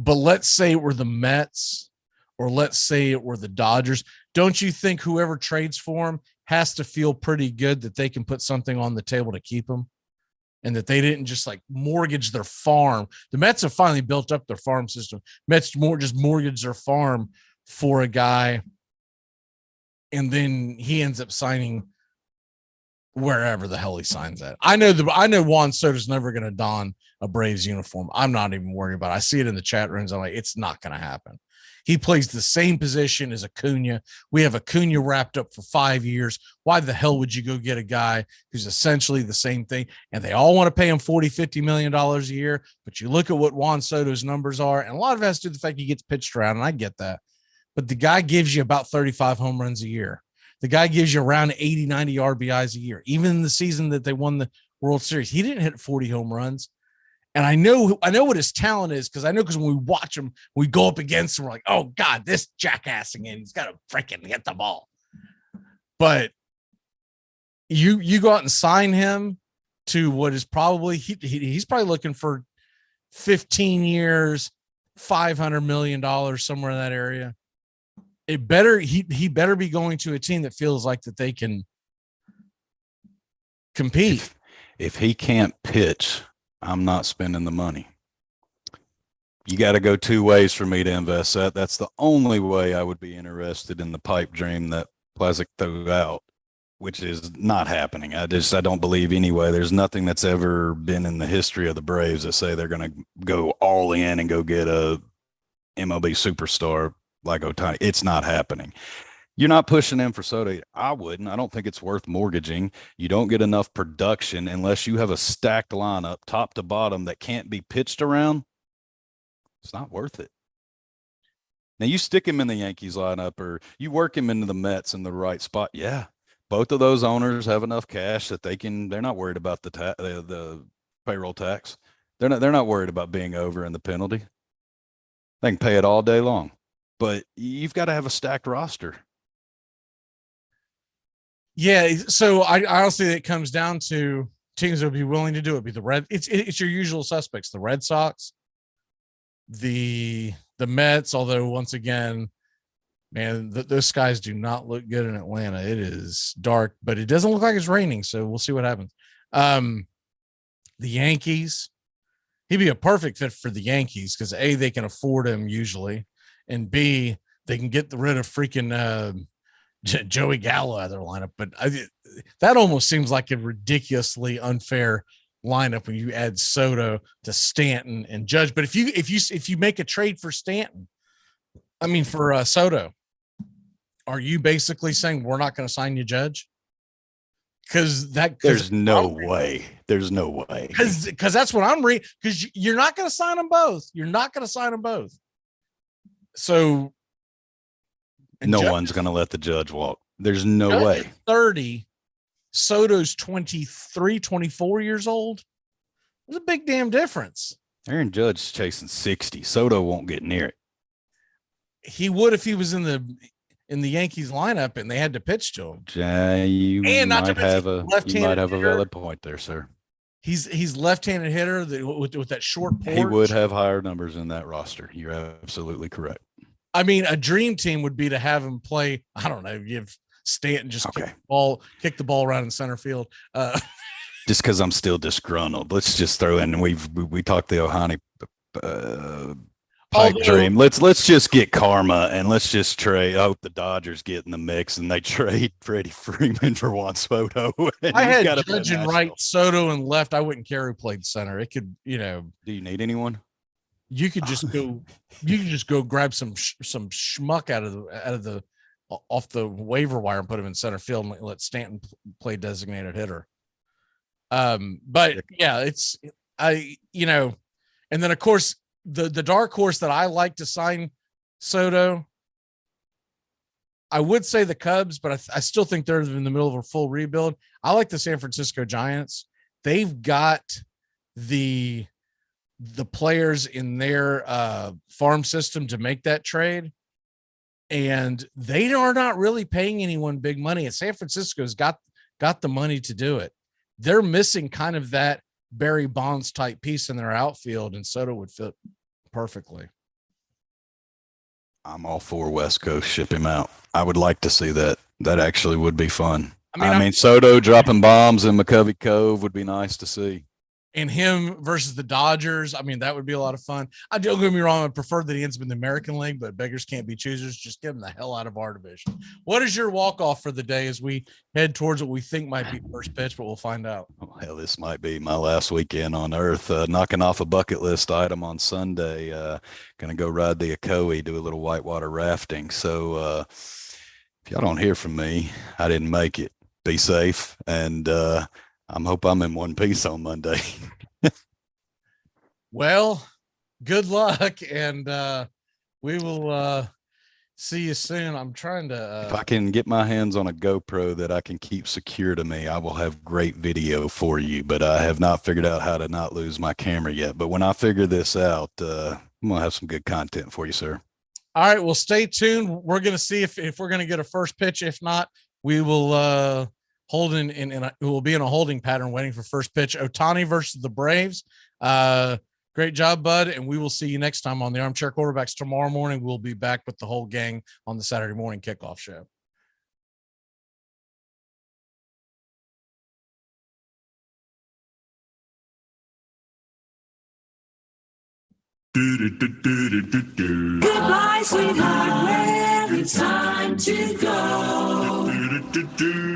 But let's say it were the Mets, or let's say it were the Dodgers. Don't you think whoever trades for him has to feel pretty good that they can put something on the table to keep him, and that they didn't just like mortgage their farm? The Mets have finally built up their farm system. Mets just mortgage their farm for a guy, and then he ends up signing wherever the hell he signs at. I know Juan Soto's never going to don a Braves uniform. I'm not even worried about it. I see it in the chat rooms. I'm like, it's not going to happen. He plays the same position as Acuna. We have Acuna wrapped up for 5 years. Why the hell would you go get a guy who's essentially the same thing? And they all want to pay him $40-50 million a year. But you look at what Juan Soto's numbers are, and a lot of it has to do with the fact he gets pitched around, and I get that. But the guy gives you about 35 home runs a year. The guy gives you around 80, 90 RBIs a year. Even in the season that they won the World Series, he didn't hit 40 home runs. And I know what his talent is, because when we watch him, we go up against him, we're like, oh God, this jackass again, he's got to freaking hit the ball. But you go out and sign him to what is probably he's probably looking for 15 years, $500 million, somewhere in that area. He better be going to a team that feels like that they can compete. If he can't pitch, I'm not spending the money. You got to go two ways for me to invest that. That's the only way I would be interested in the pipe dream that Plesak threw out, which is not happening. I don't believe anyway. There's nothing that's ever been in the history of the Braves that say they're going to go all in and go get a MLB superstar like Ohtani. It's not happening. You're not pushing in for Soto. I wouldn't. I don't think it's worth mortgaging. You don't get enough production unless you have a stacked lineup top to bottom that can't be pitched around. It's not worth it. Now you stick him in the Yankees lineup, or you work him into the Mets in the right spot. Yeah. Both of those owners have enough cash that they're not worried about the payroll tax. They're not worried about being over in the penalty. They can pay it all day long, but you've got to have a stacked roster. Yeah, so I honestly, it comes down to teams that would be willing to do it. Be the it's your usual suspects: the Red Sox, the Mets. Although once again, man, those skies do not look good in Atlanta. It is dark, but it doesn't look like it's raining. So we'll see what happens. The Yankees, he'd be a perfect fit for the Yankees because A, they can afford him usually, and B, they can get rid of freaking Joey Gallo out of their lineup. But that almost seems like a ridiculously unfair lineup when you add Soto to Stanton and Judge. But if you make a trade for Stanton, I mean for Soto, are you basically saying we're not going to sign you, Judge? Because there's no way. There's no way. Because that's what I'm reading. Because you're not going to sign them both. You're not going to sign them both. So. No one's going to let the Judge walk. There's no way. 30, Soto's 23, 24 years old. There's a big damn difference. Aaron Judge is chasing 60. Soto won't get near it. He would if he was in the Yankees lineup and they had to pitch to him. You might have a valid point there, sir. He's left-handed hitter with that short porch. He would have higher numbers in that roster. You're absolutely correct. I mean, a dream team would be to have him play. I don't know, give Stanton just kick the ball around in center field. Just because I'm still disgruntled, let's just throw in. We talked the Ohtani pipe dream. Let's just get karma and let's just trade. I hope the Dodgers get in the mix and they trade Freddie Freeman for Juan Soto. I had Judge and right, Soto and left. I wouldn't care who played center. It could, Do you need anyone? You could just go. You could just go grab some schmuck off the waiver wire and put him in center field and let Stanton play designated hitter. But yeah, and then of course the dark horse that I like to sign Soto. I would say the Cubs, but I still think they're in the middle of a full rebuild. I like the San Francisco Giants. They've got the players in their farm system to make that trade, and they are not really paying anyone big money. And San Francisco's got the money to do it. they're missing kind of that Barry Bonds type piece in their outfield, and Soto would fit perfectly. I'm all for West Coast, ship him out. I would like to see that. That actually would be fun. I mean Soto dropping bombs in McCovey Cove would be nice to see. And him versus the Dodgers, I mean, that would be a lot of fun. Don't get me wrong, I prefer that he ends up in the American League, but beggars can't be choosers. Just get him the hell out of our division. What is your walk-off for the day as we head towards what we think might be first pitch, but we'll find out? Oh, hell, this might be my last weekend on Earth. Knocking off a bucket list item on Sunday. Going to go ride the Ocoee, do a little whitewater rafting. So if y'all don't hear from me, I didn't make it. Be safe, and hope I'm in one piece on Monday. Well, good luck, and we will see you soon. I'm trying to if I can get my hands on a GoPro that I can keep secure to me, I will have great video for you, but I have not figured out how to not lose my camera yet. But when I figure this out, I'm gonna have some good content for you, sir. All right, well, stay tuned. We're gonna see if we're gonna get a first pitch. If not, we will hold in we'll be in a holding pattern waiting for first pitch. Ohtani versus the Braves. Great job, bud. And we will see you next time on the Armchair Quarterbacks. Tomorrow morning, we'll be back with the whole gang on the Saturday morning kickoff show. Goodbye, sweetheart, where it's time to go.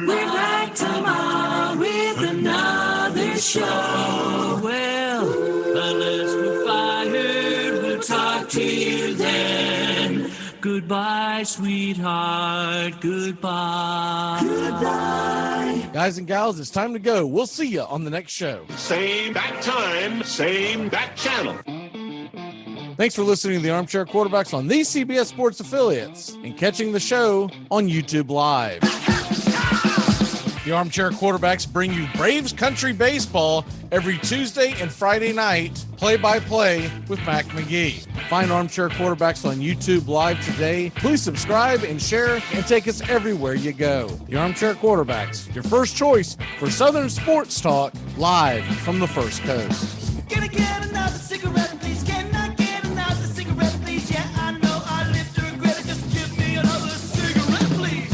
We're back tomorrow with another show. Well, unless we're fired, we'll talk to you then. Goodbye, sweetheart, goodbye. Goodbye. Guys and gals, it's time to go. We'll see you on the next show. Same bat time, same bat channel. Thanks for listening to the Armchair Quarterbacks on these CBS Sports affiliates and catching the show on YouTube Live. The Armchair Quarterbacks bring you Braves Country Baseball every Tuesday and Friday night, play-by-play with Mac McGee. Find Armchair Quarterbacks on YouTube Live today. Please subscribe and share and take us everywhere you go. The Armchair Quarterbacks, your first choice for Southern sports talk, live from the First Coast. Can I get another cigarette, please? Can I get another cigarette, please? Yeah, I know I live to regret it. Just give me another cigarette, please.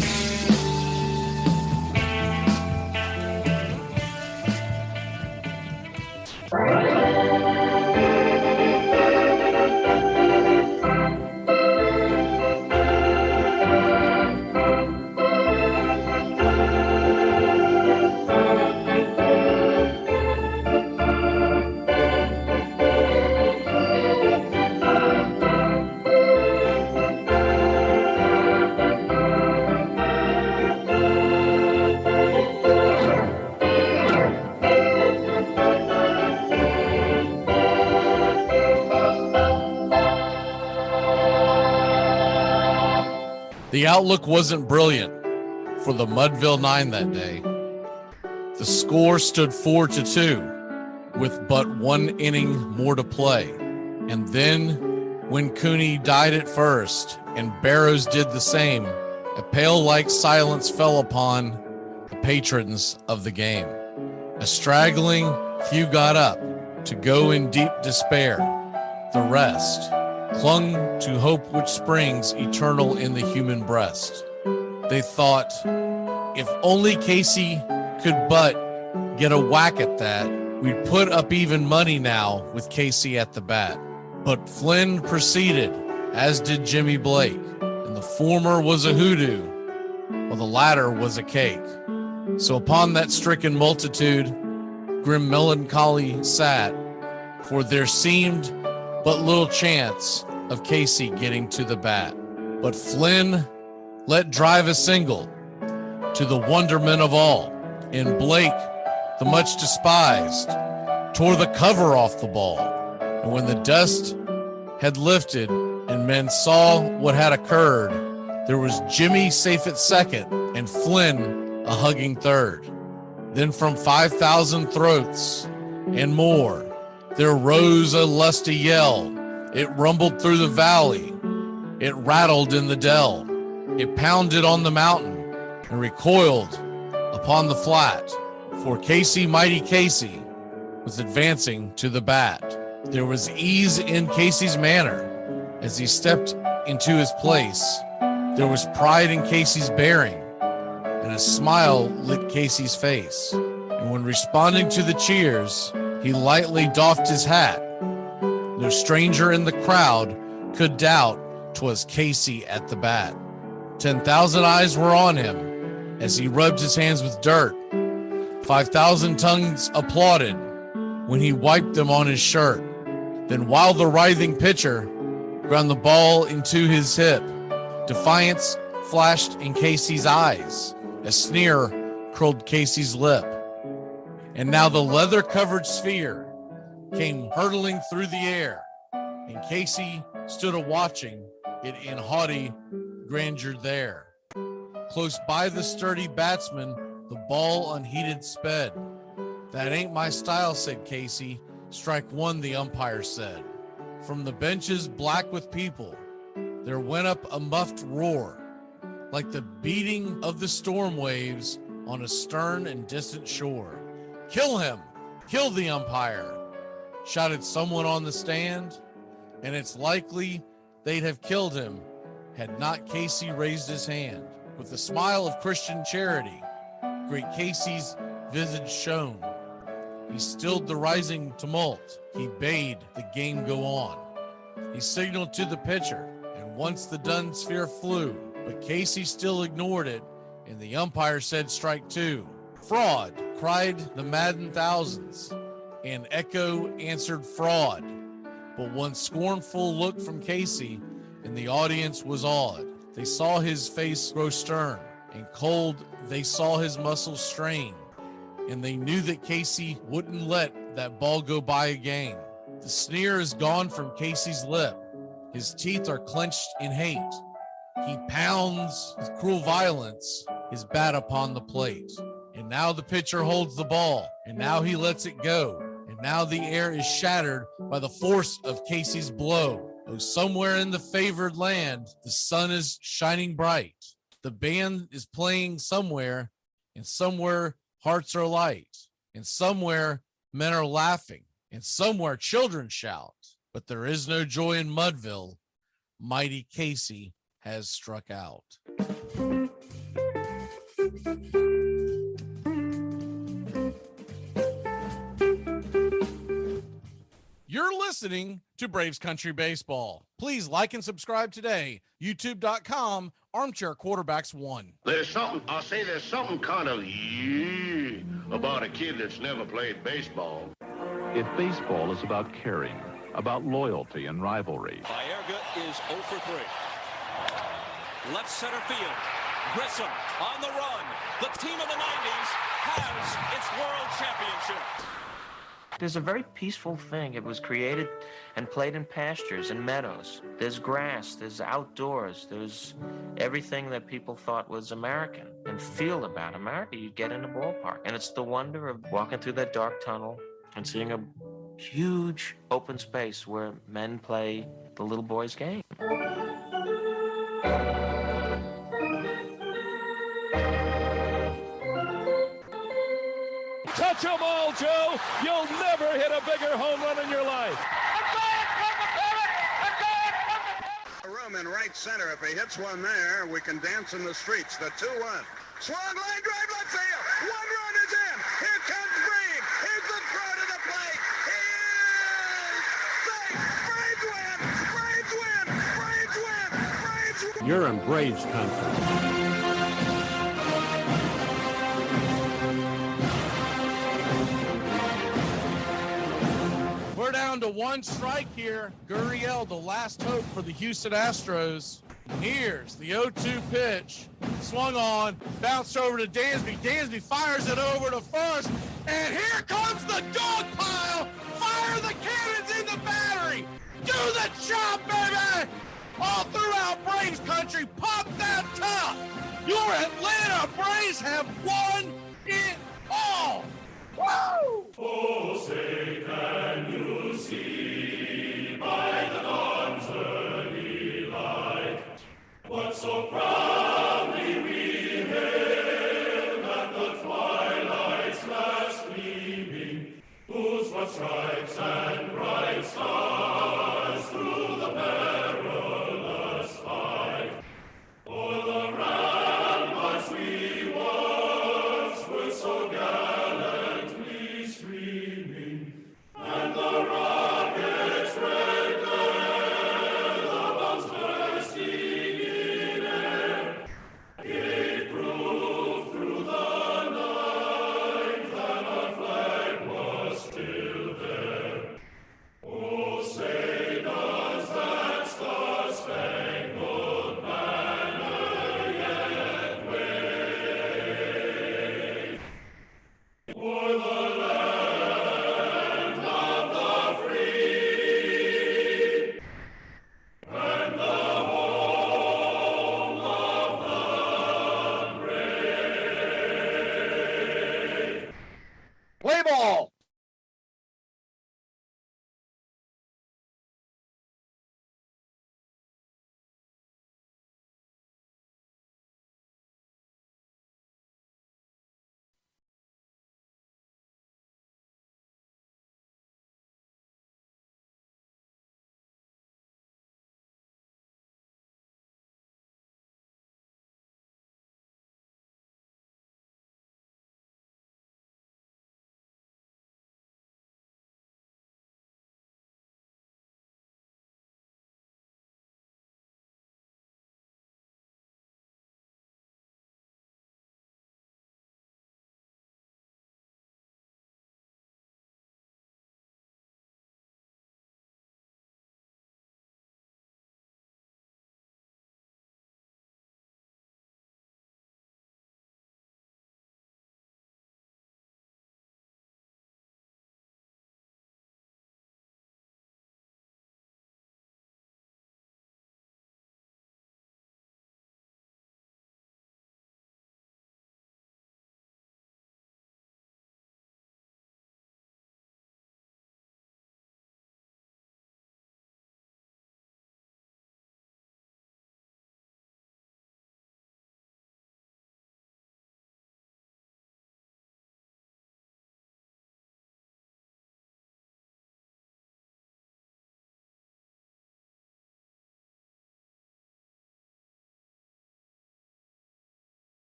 The outlook wasn't brilliant for the Mudville Nine that day. The score stood 4-2 with but one inning more to play. And then when Cooney died at first and Barrows did the same, a pale-like silence fell upon the patrons of the game. A straggling few got up to go in deep despair. The rest clung to hope which springs eternal in the human breast. They thought, if only Casey could but get a whack at that, we'd put up even money now with Casey at the bat. But Flynn proceeded, as did Jimmy Blake, and the former was a hoodoo, while the latter was a cake. So upon that stricken multitude, grim melancholy sat, for there seemed but little chance of Casey getting to the bat. But Flynn let drive a single to the wonderment of all, and Blake, the much despised, tore the cover off the ball. And when the dust had lifted and men saw what had occurred, there was Jimmy safe at second and Flynn a hugging third. Then from 5,000 throats and more, there rose a lusty yell. It rumbled through the valley. It rattled in the dell. It pounded on the mountain and recoiled upon the flat. for Casey Mighty Casey was advancing to the bat. There was ease in Casey's manner as he stepped into his place. There was pride in Casey's bearing, and a smile lit Casey's face. And when responding to the cheers, he lightly doffed his hat. No stranger in the crowd could doubt 'twas Casey at the bat. 10,000 eyes were on him as he rubbed his hands with dirt. 5,000 tongues applauded when he wiped them on his shirt. Then while the writhing pitcher ground the ball into his hip, defiance flashed in Casey's eyes. A sneer curled Casey's lip. And now the leather-covered sphere came hurtling through the air, and Casey stood a-watching it in haughty grandeur there. Close by the sturdy batsman, the ball unheeded sped. That ain't my style, said Casey. Strike one, the umpire said. From the benches black with people, there went up a muffled roar, like the beating of the storm waves on a stern and distant shore. Kill him! Kill the umpire! Shouted someone on the stand, and it's likely they'd have killed him had not Casey raised his hand. With a smile of Christian charity, great Casey's visage shone. He stilled the rising tumult. He bade the game go on. He signaled to the pitcher, and once the dun sphere flew, but Casey still ignored it, and the umpire said strike two. Fraud, cried the maddened thousands, and echo answered fraud. But one scornful look from Casey, and the audience was awed. They saw his face grow stern and cold. They saw his muscles strain, and they knew that Casey wouldn't let that ball go by again. The sneer is gone from Casey's lip. His teeth are clenched in hate. He pounds with cruel violence his bat upon the plate. And now the pitcher holds the ball, and now he lets it go. And now the air is shattered by the force of Casey's blow. Oh, somewhere in the favored land, the sun is shining bright. The band is playing somewhere, and somewhere hearts are light, and somewhere men are laughing, and somewhere children shout. But there is no joy in Mudville. Mighty Casey has struck out. You're listening to Braves Country Baseball. Please like and subscribe today. YouTube.com, Armchair Quarterbacks 1. There's something kind of about a kid that's never played baseball. If baseball is about caring, about loyalty and rivalry. Baerga is 0 for 3. Left center field. Grissom on the run. The team of the 90s has its world championship. There's a very peaceful thing. It was created and played in pastures and meadows. There's grass, there's outdoors, there's everything that people thought was American and feel about America. You get in a ballpark, and it's the wonder of walking through that dark tunnel and seeing a huge open space where men play the little boy's game. Touch them all, Joe. You'll never hit a bigger home run in your life. Room in right center. If he hits one there, we can dance in the streets. The 2-1. Swung line drive left field. One run is in. Here comes Brave. Here's the throw to the plate. He is safe. Braves win. Braves win. Braves win. Braves win. You're in Braves country. We're down to one strike here. Gurriel, the last hope for the Houston Astros. Here's the 0-2 pitch. Swung on, bounced over to Dansby. Dansby fires it over to first. And here comes the dog pile. Fire the cannons in the battery. Do the chop, baby. All throughout Braves country, pop that top. Your Atlanta Braves have won it all. Woo! Oh, say can you see by the dawn's early light what so proudly we hailed at the twilight's last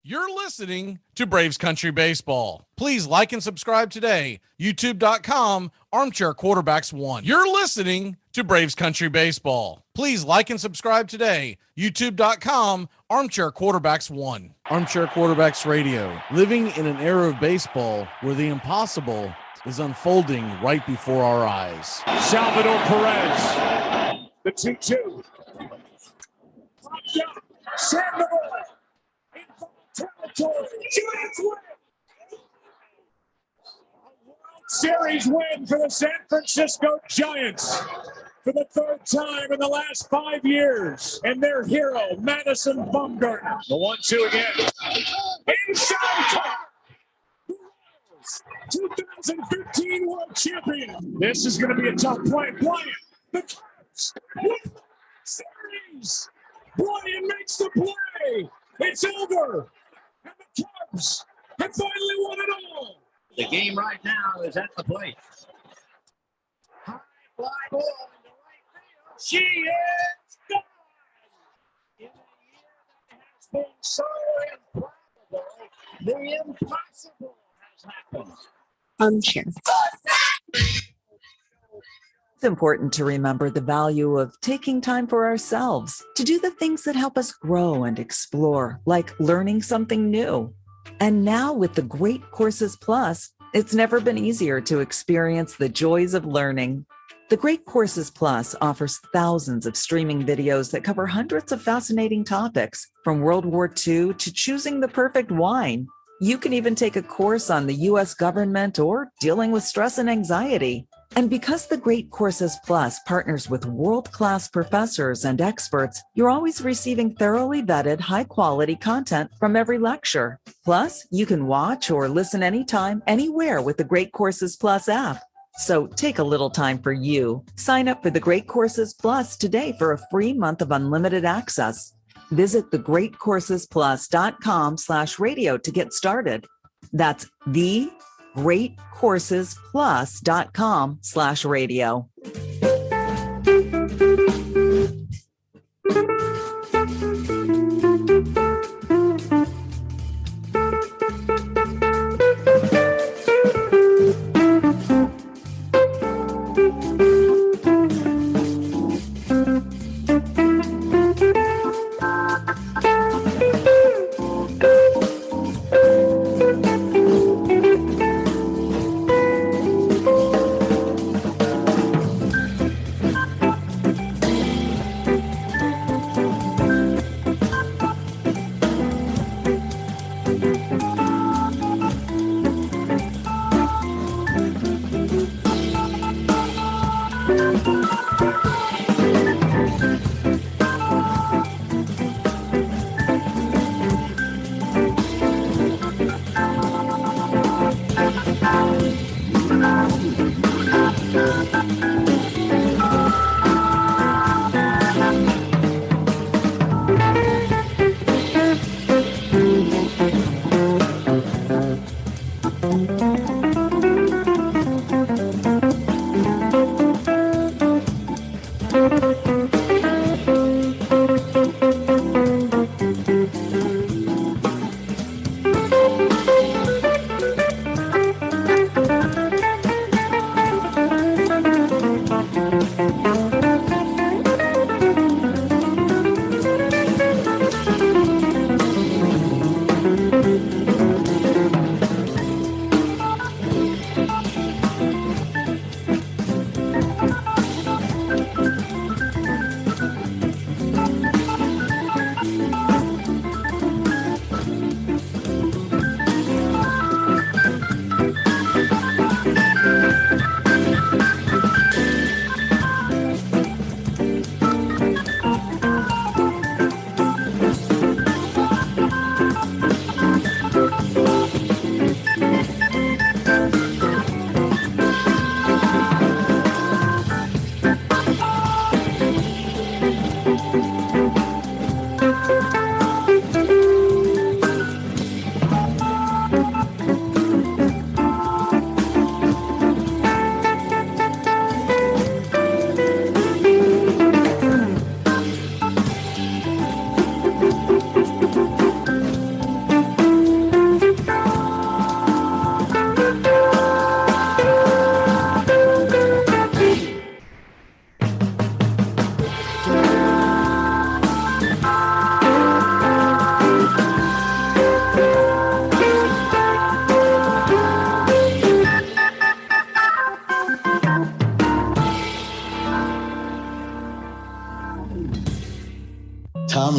You're listening to Braves Country Baseball. Please like and subscribe today. YouTube.com, Armchair Quarterbacks 1. You're listening to Braves Country Baseball. Please like and subscribe today. YouTube.com, Armchair Quarterbacks 1. Armchair Quarterbacks Radio. Living in an era of baseball where the impossible is unfolding right before our eyes. Salvador Perez. The 2-2. Popped up. Sandoval. Territory. Giants win. A World Series win for the San Francisco Giants for the third time in the last 5 years. And their hero, Madison Bumgarner. The 1-2 again. Inside. 2015 World Champion. This is going to be a tough play. Bryant, the Cubs, win series. Bryant makes the play. It's over. And the Cubs have finally won it all. The game right now is at the plate. High fly ball into right field. She is gone. In a year that has been so improbable, the impossible has happened. Armchair. It's important to remember the value of taking time for ourselves to do the things that help us grow and explore, like learning something new. And now with the Great Courses Plus, it's never been easier to experience the joys of learning. The Great Courses Plus offers thousands of streaming videos that cover hundreds of fascinating topics, from World War II to choosing the perfect wine. You can even take a course on the U.S. government or dealing with stress and anxiety. And because the Great Courses Plus partners with world-class professors and experts, you're always receiving thoroughly vetted, high-quality content from every lecture. Plus, you can watch or listen anytime, anywhere with the Great Courses Plus app. So take a little time for you. Sign up for the Great Courses Plus today for a free month of unlimited access. Visit thegreatcoursesplus.com/radio to get started. That's thegreatcoursesplus.com/radio.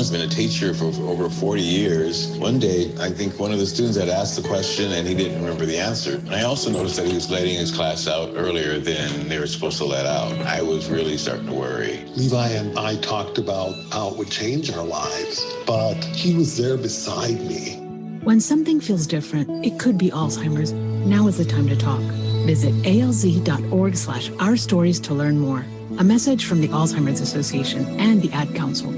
has been a teacher for over 40 years. One day, I think one of the students had asked the question and he didn't remember the answer. And I also noticed that he was letting his class out earlier than they were supposed to let out. I was really starting to worry. Levi and I talked about how it would change our lives, but he was there beside me. When something feels different, it could be Alzheimer's. Now is the time to talk. Visit alz.org/ourstories to learn more. A message from the Alzheimer's Association and the Ad Council.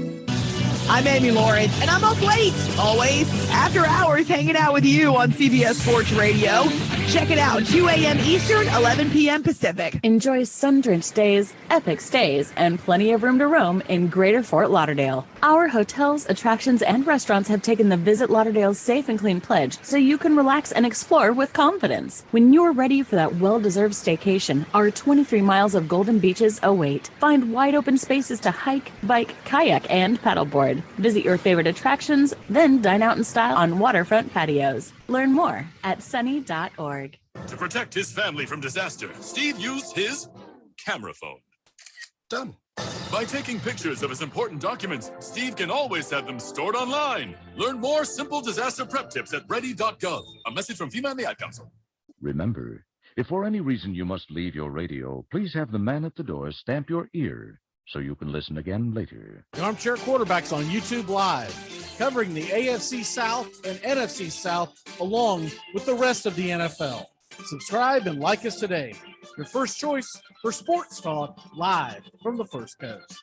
I'm Amy Lawrence, and I'm up late, always, after hours, hanging out with you on CBS Sports Radio. Check it out, 2 a.m. Eastern, 11 p.m. Pacific. Enjoy sun-drenched days, epic stays, and plenty of room to roam in Greater Fort Lauderdale. Our hotels, attractions, and restaurants have taken the Visit Lauderdale's Safe and Clean pledge, so you can relax and explore with confidence. When you're ready for that well-deserved staycation, our 23 miles of golden beaches await. Find wide-open spaces to hike, bike, kayak, and paddleboard. Visit your favorite attractions, then dine out in style on waterfront patios. Learn more at sunny.org. To protect his family from disaster, Steve used his camera phone. Done. By taking pictures of his important documents, Steve can always have them stored online. Learn more simple disaster prep tips at ready.gov. A message from FEMA and the Ad Council. Remember, if for any reason you must leave your radio, please have the man at the door stamp your ear so you can listen again later. The Armchair Quarterbacks on YouTube Live, covering the AFC South and NFC South along with the rest of the NFL. Subscribe and like us today. Your first choice for sports talk live from the First Coast.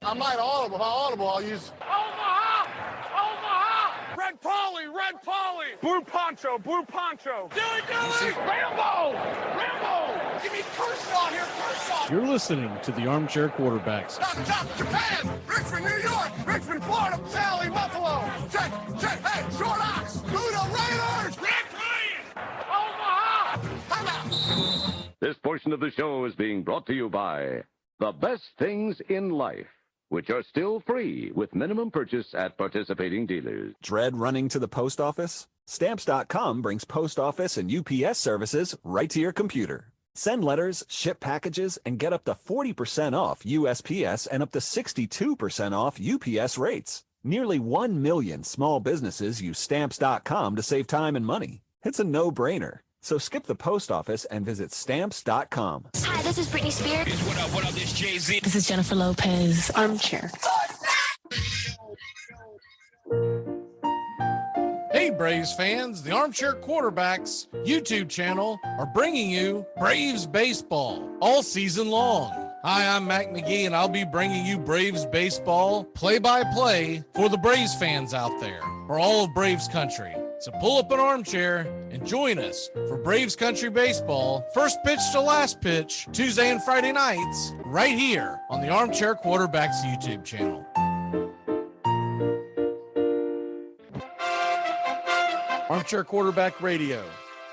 I'm not audible. How audible? I'll use Omaha! Omaha! Red Polly! Red Polly! Blue Poncho! Blue Poncho! Dilly Dilly! Rambo! Rambo! Give me Kershaw here! Kershaw! You're listening to the Armchair Quarterbacks. Stop! Japan! Richmond, New York! Richmond, Florida! Sally, Buffalo! Check! Hey! Short Ox! Luda Raiders! Red Lion! Omaha! Come out! This portion of the show is being brought to you by The Best Things in Life, which are still free with minimum purchase at participating dealers. Dread running to the post office? Stamps.com brings post office and UPS services right to your computer. Send letters, ship packages, and get up to 40% off USPS and up to 62% off UPS rates. Nearly 1 million small businesses use Stamps.com to save time and money. It's a no-brainer. So skip the post office and visit Stamps.com. Hi, this is Britney Spears. What up, this Jay-Z. This is Jennifer Lopez. Armchair. Hey, Braves fans, the Armchair Quarterbacks YouTube channel are bringing you Braves Baseball all season long. Hi, I'm Mac McGee, and I'll be bringing you Braves Baseball play-by-play for the Braves fans out there, for all of Braves country. So pull up an armchair and join us for Braves Country Baseball, first pitch to last pitch, Tuesday and Friday nights, right here on the Armchair Quarterbacks YouTube channel. Armchair Quarterback Radio,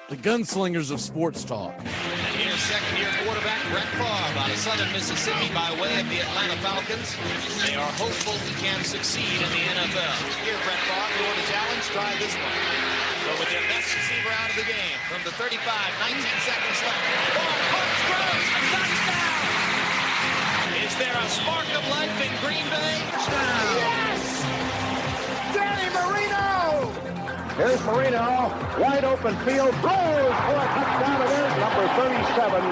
the gunslingers of sports talk. And here's second-year quarterback Brett Favre out of Southern Mississippi by way of the Atlanta Falcons. They are hopeful he can succeed in the NFL. Here, Brett Favre going to challenge, try this one. So with their best receiver out of the game from the 35, 19 seconds left. Ball pumps, throws, touchdown! Is there a spark of life in Green Bay? Touchdown! Yes! Danny Marino! Here's Marino, wide open field, throws for a touchdown. It is number 37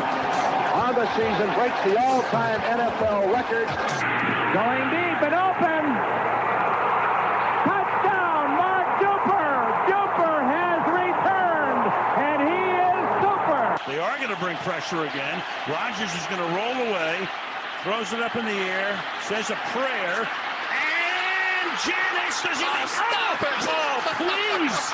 on the season, breaks the all-time NFL record. Going deep and open. Touchdown, Mark Duper. Duper has returned, and he is super. They are going to bring pressure again. Rodgers is going to roll away, throws it up in the air, says a prayer. Janice, does he stop it? Oh, please!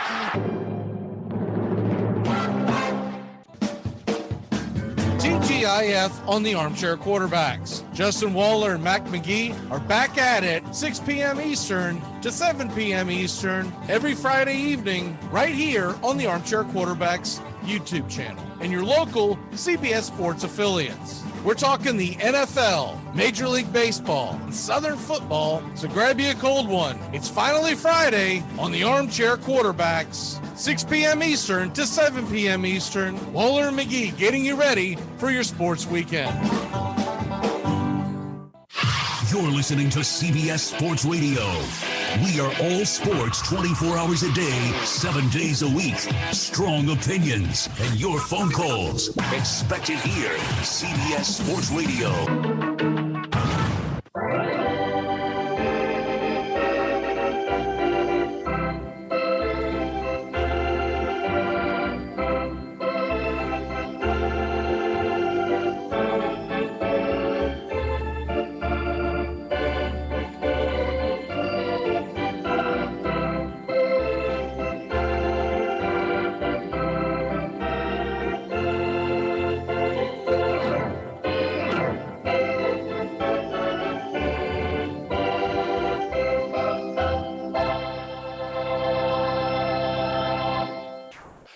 TGIF on the Armchair Quarterbacks. Justin Waller and Mac McGee are back at it 6 p.m. Eastern to 7 p.m. Eastern every Friday evening right here on the Armchair Quarterbacks YouTube channel and your local CBS Sports affiliates. We're talking the NFL, Major League Baseball, and Southern football, so grab you a cold one. It's finally Friday on the Armchair Quarterbacks, 6 p.m. Eastern to 7 p.m. Eastern. Waller and McGee getting you ready for your sports weekend. You're listening to CBS Sports Radio. We are all sports 24 hours a day, 7 days a week. Strong opinions and your phone calls. Expect it here. CBS Sports Radio.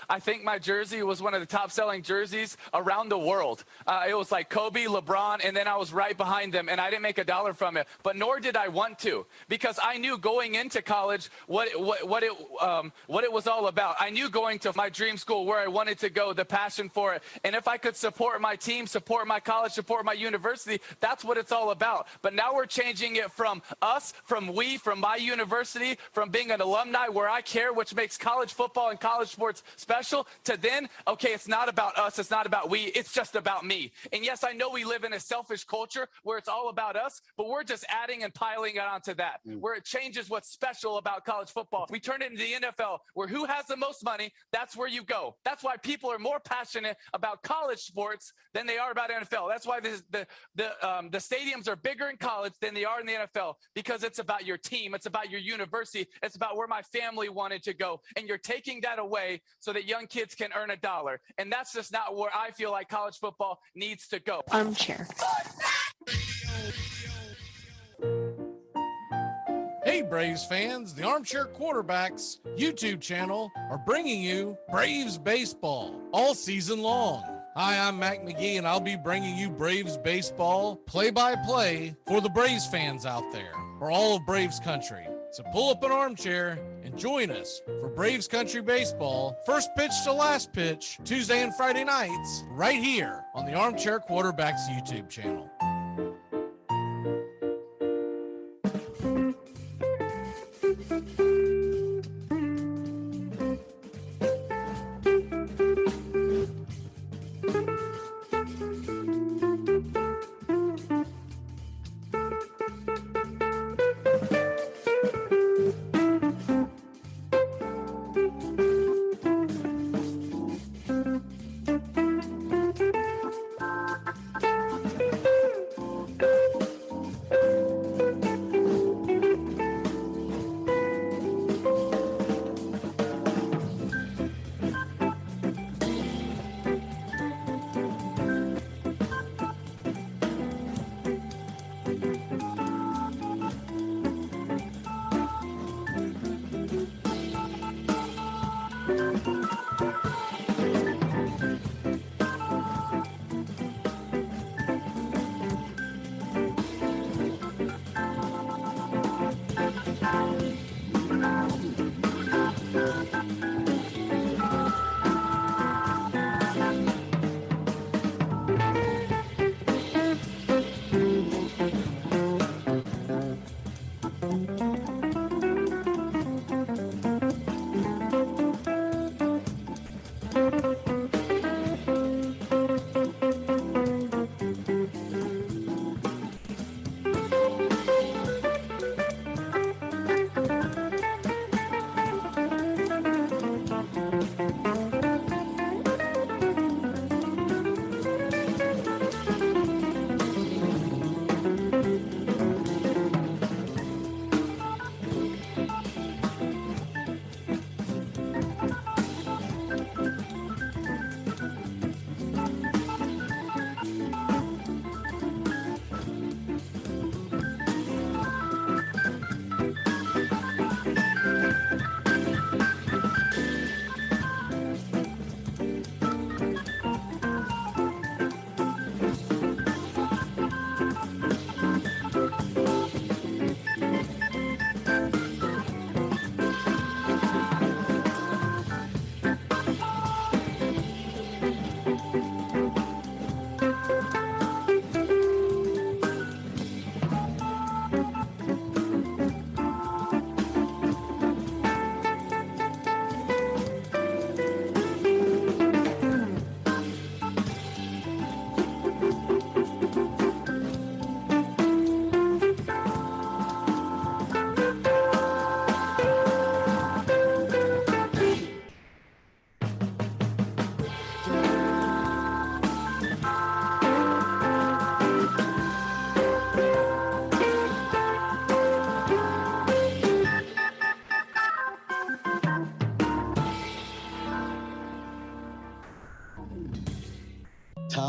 I think my jersey was one of the top-selling jerseys around the world. It was like Kobe, LeBron, and then I was right behind them, and I didn't make a dollar from it. But nor did I want to, because I knew going into college what it was all about. I knew going to my dream school, where I wanted to go, the passion for it. And if I could support my team, support my college, support my university, that's what it's all about. But now we're changing it from us, from we, from my university, from being an alumni where I care, which makes college football and college sports special, to then, okay, it's not about us, it's not about we, it's just about me. And yes, I know we live in a selfish culture where it's all about us, but we're just adding and piling it onto that, where it changes what's special about college football. We turn it into the NFL, where who has the most money, that's where you go. That's why people are more passionate about college sports than they are about NFL. That's why the stadiums are bigger in college than they are in the NFL, because it's about your team, it's about your university, it's about where my family wanted to go. And you're taking that away so that young kids can earn $1. And that's just not where I feel like college football needs to go. Armchair. Hey, Braves fans, the Armchair Quarterbacks YouTube channel are bringing you Braves baseball all season long. Hi, I'm Mac McGee, and I'll be bringing you Braves baseball play-by-play for the Braves fans out there, for all of Braves country. So pull up an armchair and join us for Braves Country Baseball, first pitch to last pitch, Tuesday and Friday nights, right here on the Armchair Quarterbacks YouTube channel.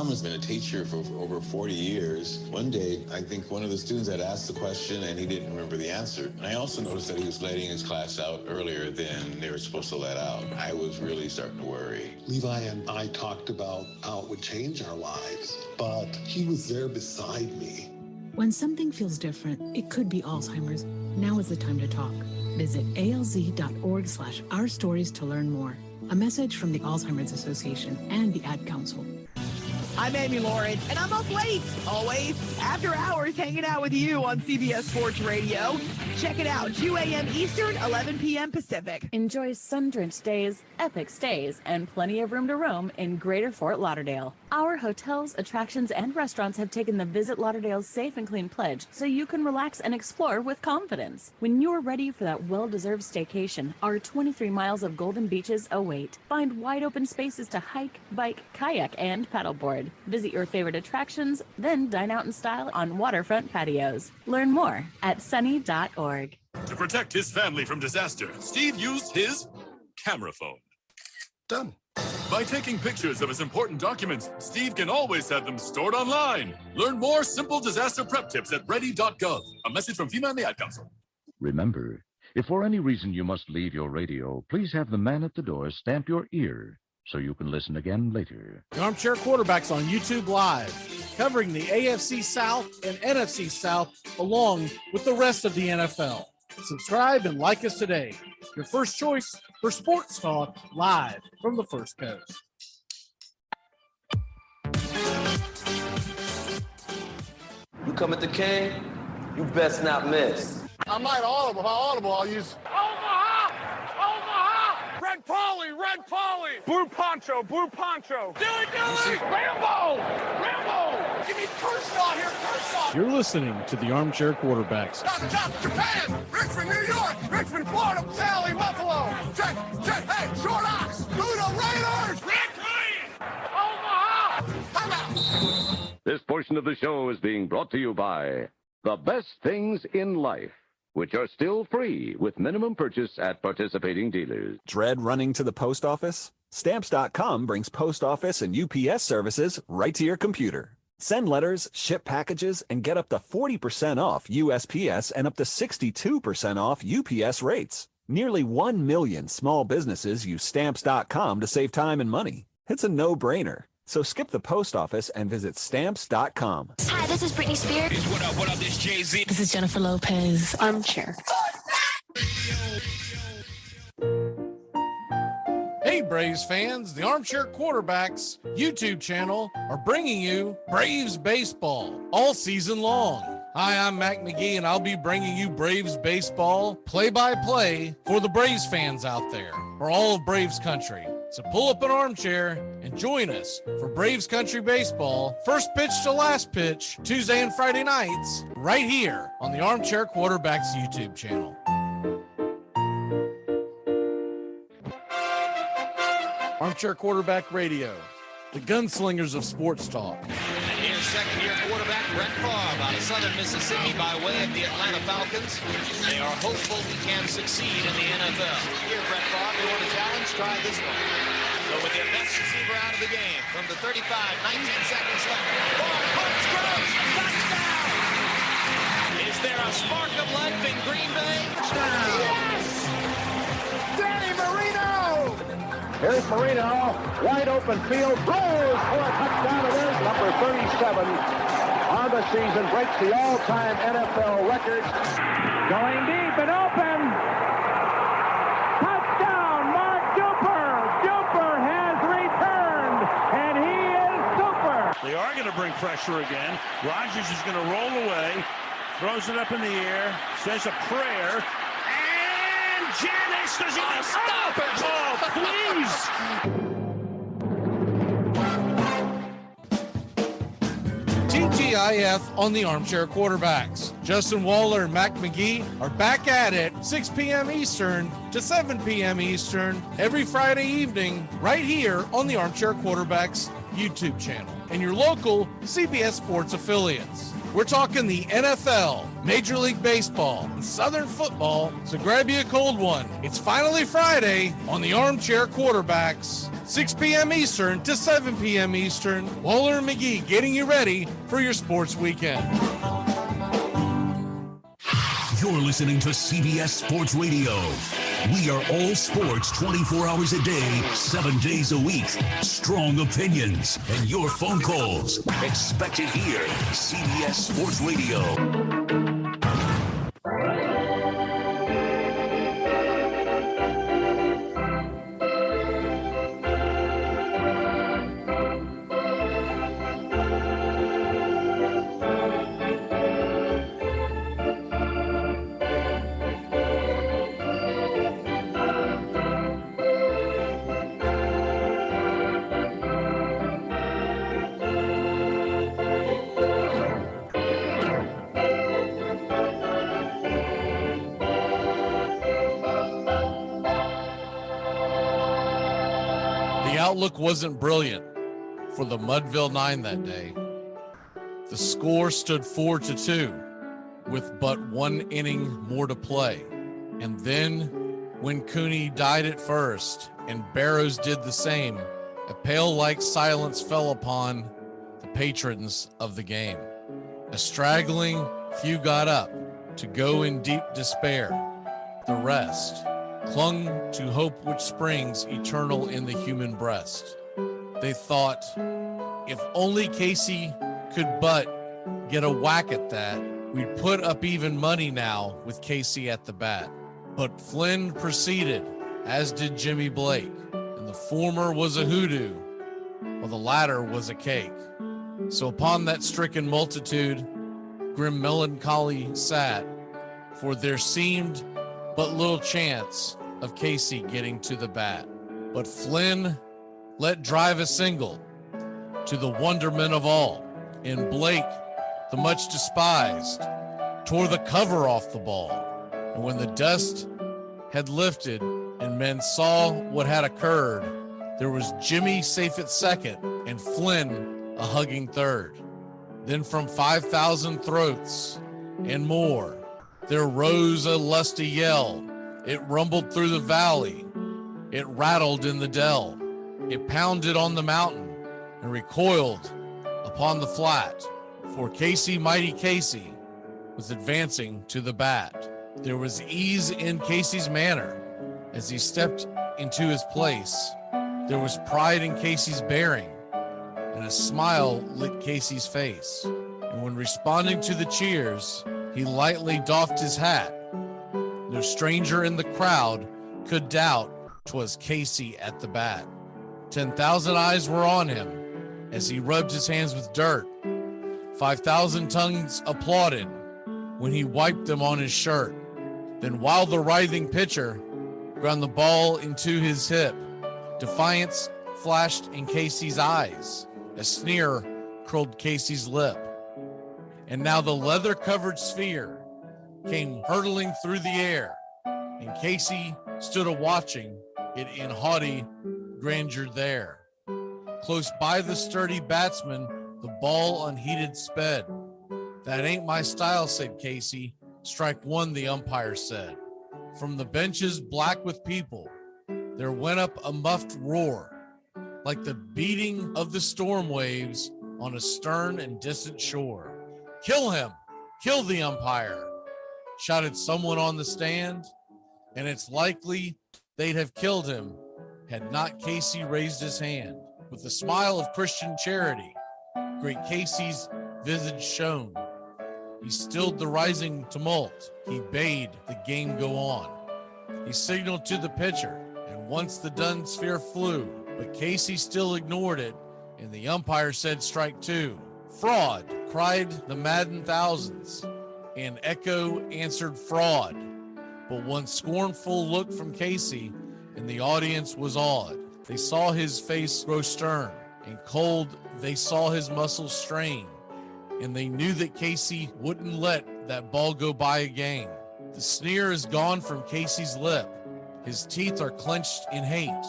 mom has been a teacher for over 40 years. One day, I think one of the students had asked the question and he didn't remember the answer. And I also noticed that he was letting his class out earlier than they were supposed to let out. I was really starting to worry. Levi and I talked about how it would change our lives, but he was there beside me. When something feels different, it could be Alzheimer's. Now is the time to talk. Visit alz.org/ourstories to learn more. A message from the Alzheimer's Association and the Ad Council. I'm Amy Lauren, and I'm up late, always, after hours, hanging out with you on CBS Sports Radio. Check it out, 2 a.m. Eastern, 11 p.m. Pacific. Enjoy sun-drenched days, epic stays, and plenty of room to roam in Greater Fort Lauderdale. Our hotels, attractions, and restaurants have taken the Visit Lauderdale's Safe and Clean pledge, so you can relax and explore with confidence. When you're ready for that well-deserved staycation, our 23 miles of golden beaches await. Find wide-open spaces to hike, bike, kayak, and paddleboard. Visit your favorite attractions, then dine out in style on waterfront patios. Learn more at sunny.org. To protect his family from disaster, Steve used his camera phone. Done. By taking pictures of his important documents, Steve can always have them stored online. Learn more simple disaster prep tips at ready.gov. A message from FEMA and the Ad Council. Remember, if for any reason you must leave your radio, please have the man at the door stamp your ear so you can listen again later. The Armchair Quarterbacks on YouTube Live, covering the AFC South and NFC South along with the rest of the NFL. Subscribe and like us today. Your first choice for sports talk live from the First Coast. You come at the King, you best not miss. I might audible. If I audible, I'll use Omaha! Omaha! Red Polly! Red Polly! Blue Poncho! Blue Poncho! Dilly Dilly! Rambo! Rambo! Give me Kershaw here, Kershaw! You're listening to the Armchair Quarterbacks. Chop, Japan! Richmond, New York! Richmond, Florida! Sally, Buffalo! Check! Hey, Short Ox! Luda Raiders! Red Lion! Omaha! Time out! This portion of the show is being brought to you by The Best Things in Life, which are still free with minimum purchase at participating dealers. Dread running to the post office? Stamps.com brings post office and UPS services right to your computer. Send letters, ship packages, and get up to 40% off USPS and up to 62% off UPS rates. Nearly 1 million small businesses use Stamps.com to save time and money. It's a no-brainer. So skip the post office and visit Stamps.com. Hi, this is Britney Spears. What up, this Jay-Z. This is Jennifer Lopez. Armchair. Hey, Braves fans, the Armchair Quarterbacks YouTube channel are bringing you Braves baseball all season long. Hi, I'm Mac McGee, and I'll be bringing you Braves baseball play-by-play for the Braves fans out there, for all of Braves country. So pull up an armchair and join us for Braves Country Baseball, first pitch to last pitch, Tuesday and Friday nights, right here on the Armchair Quarterbacks YouTube channel. Armchair Quarterback Radio, the gunslingers of sports talk. And here's second-year quarterback Brett Favre out of Southern Mississippi by way of the Atlanta Falcons. They are hopeful he can succeed in the NFL. Here, Brett Favre, you want a challenge? Try this one. So with their best receiver out of the game from the 35, 19 seconds left. Favre punch throws, touchdown! Is there a spark of life in Green Bay? Touchdown! Yes! Danny Marino! Here's Marino, wide open field, throws for a touchdown. It is number 37 on the season, breaks the all-time NFL record. Going deep and open. Touchdown, Mark Duper. Duper has returned, and he is super. They are going to bring pressure again. Rodgers is going to roll away, throws it up in the air, says a prayer. Janice does not stop it! Oh, please! TGIF on the Armchair Quarterbacks. Justin Waller and Mac McGee are back at it 6 p.m. Eastern to 7 p.m. Eastern every Friday evening right here on the Armchair Quarterbacks YouTube channel and your local CBS Sports affiliates. We're talking the NFL, Major League Baseball, and Southern football, so grab you a cold one. It's finally Friday on the Armchair Quarterbacks, 6 p.m. Eastern to 7 p.m. Eastern. Waller and McGee getting you ready for your sports weekend. You're listening to CBS Sports Radio. We are all sports 24 hours a day, 7 days a week. Strong opinions and your phone calls. Expect it here. CBS Sports Radio. Outlook wasn't brilliant for the Mudville Nine that day. The score stood 4-2 with but one inning more to play. And then when Cooney died at first and Barrows did the same, a pale-like silence fell upon the patrons of the game. A straggling few got up to go in deep despair. The rest clung to hope which springs eternal in the human breast. They thought, if only Casey could but get a whack at that, we'd put up even money now with Casey at the bat. But Flynn proceeded, as did Jimmy Blake, and the former was a hoodoo, while the latter was a cake. So upon that stricken multitude, grim melancholy sat, for there seemed but little chance of Casey getting to the bat. But Flynn let drive a single to the wonderment of all, and Blake, the much despised, tore the cover off the ball. And when the dust had lifted and men saw what had occurred, there was Jimmy safe at second and Flynn a hugging third. Then from 5,000 throats and more, there rose a lusty yell. It rumbled through the valley. It rattled in the dell. It pounded on the mountain and recoiled upon the flat. For Casey, mighty Casey, was advancing to the bat. There was ease in Casey's manner as he stepped into his place. There was pride in Casey's bearing, and a smile lit Casey's face. And when responding to the cheers, he lightly doffed his hat. No stranger in the crowd could doubt 'twas Casey at the bat. 10,000 eyes were on him as he rubbed his hands with dirt. 5,000 tongues applauded when he wiped them on his shirt. Then while the writhing pitcher ground the ball into his hip, defiance flashed in Casey's eyes. A sneer curled Casey's lip. And now the leather-covered sphere came hurtling through the air, and Casey stood a-watching it in haughty grandeur there. Close by the sturdy batsman, the ball unheeded sped. That ain't my style, said Casey. Strike one, the umpire said. From the benches black with people, there went up a muffled roar, like the beating of the storm waves on a stern and distant shore. Kill him! Kill the umpire! Shouted someone on the stand, and it's likely they'd have killed him had not Casey raised his hand. With a smile of Christian charity, great Casey's visage shone. He stilled the rising tumult. He bade the game go on. He signaled to the pitcher, and once the dun sphere flew, but Casey still ignored it, and the umpire said strike two. Fraud, cried the maddened thousands, and echo answered fraud. But one scornful look from Casey, and the audience was awed. They saw his face grow stern and cold. They saw his muscles strain, and they knew that Casey wouldn't let that ball go by again. The sneer is gone from Casey's lip. His teeth are clenched in hate.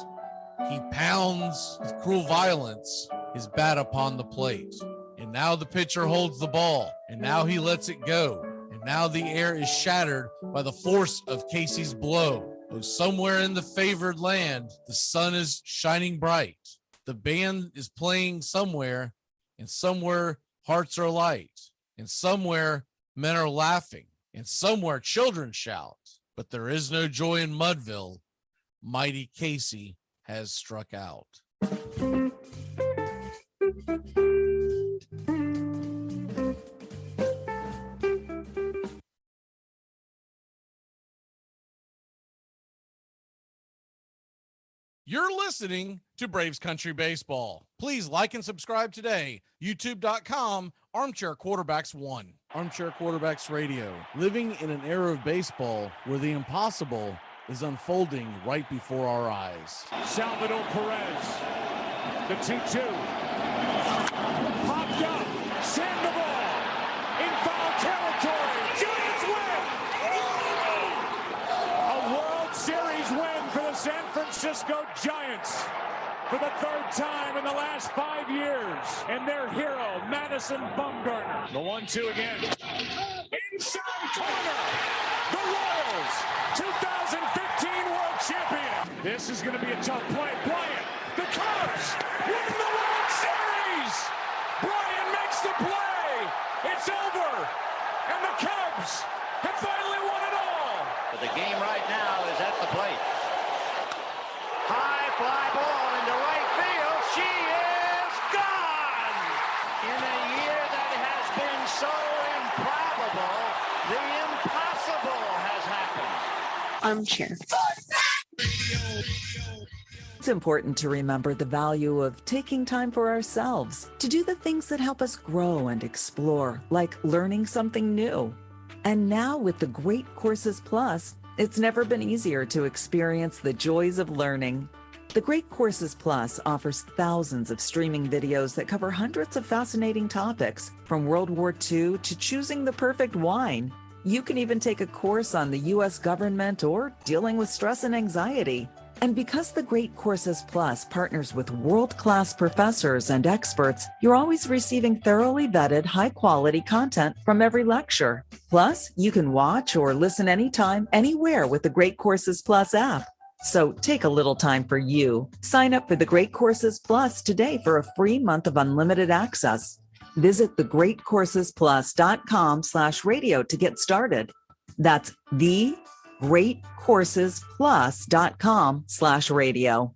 He pounds with cruel violence his bat upon the plate. And now the pitcher holds the ball, and now he lets it go. And now the air is shattered by the force of Casey's blow. Though somewhere in the favored land, the sun is shining bright. The band is playing somewhere, and somewhere hearts are light, and somewhere men are laughing, and somewhere children shout. But there is no joy in Mudville. Mighty Casey has struck out. You're listening to Braves Country Baseball. Please like and subscribe today. YouTube.com, Armchair Quarterbacks 1. Armchair Quarterbacks Radio. Living in an era of baseball where the impossible is unfolding right before our eyes. Salvador Perez, the 2-2. Popped up, Sandoval, in foul territory. Giants win! A World Series win for the San Francisco Giants for the third time in the last 5 years. And their hero, Madison Bumgarner. The 1-2 again. Inside corner. The Royals, 2015 World Champion. This is going to be a tough play. Bryant, the Cubs win the World Series. Bryant makes the play. It's over. And the Cubs have finally won it all. But the game right now is at the plate. High fly ball into right field. She is gone. In a year that has been so improbable, the impossible has happened. Armchair. It's important to remember the value of taking time for ourselves to do the things that help us grow and explore, like learning something new. And now with the Great Courses Plus, it's never been easier to experience the joys of learning. The Great Courses Plus offers thousands of streaming videos that cover hundreds of fascinating topics, from World War II to choosing the perfect wine. You can even take a course on the U.S. government or dealing with stress and anxiety. And because the Great Courses Plus partners with world-class professors and experts, you're always receiving thoroughly vetted, high-quality content from every lecture. Plus, you can watch or listen anytime, anywhere with the Great Courses Plus app. So take a little time for you. Sign up for the Great Courses Plus today for a free month of unlimited access. Visit thegreatcoursesplus.com/radio to get started. That's thegreatcoursesplus.com/radio.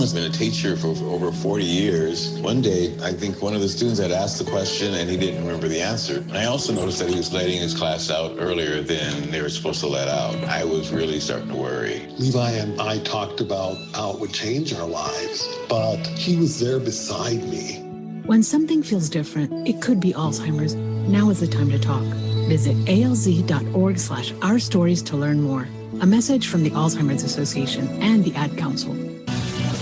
has been a teacher for over 40 years. One day, I think one of the students had asked the question and he didn't remember the answer. And I also noticed that he was letting his class out earlier than they were supposed to let out. I was really starting to worry. Levi and I talked about how it would change our lives, but he was there beside me. When something feels different, it could be Alzheimer's. Now is the time to talk. Visit alz.org/ourstories to learn more. A message from the Alzheimer's Association and the Ad Council.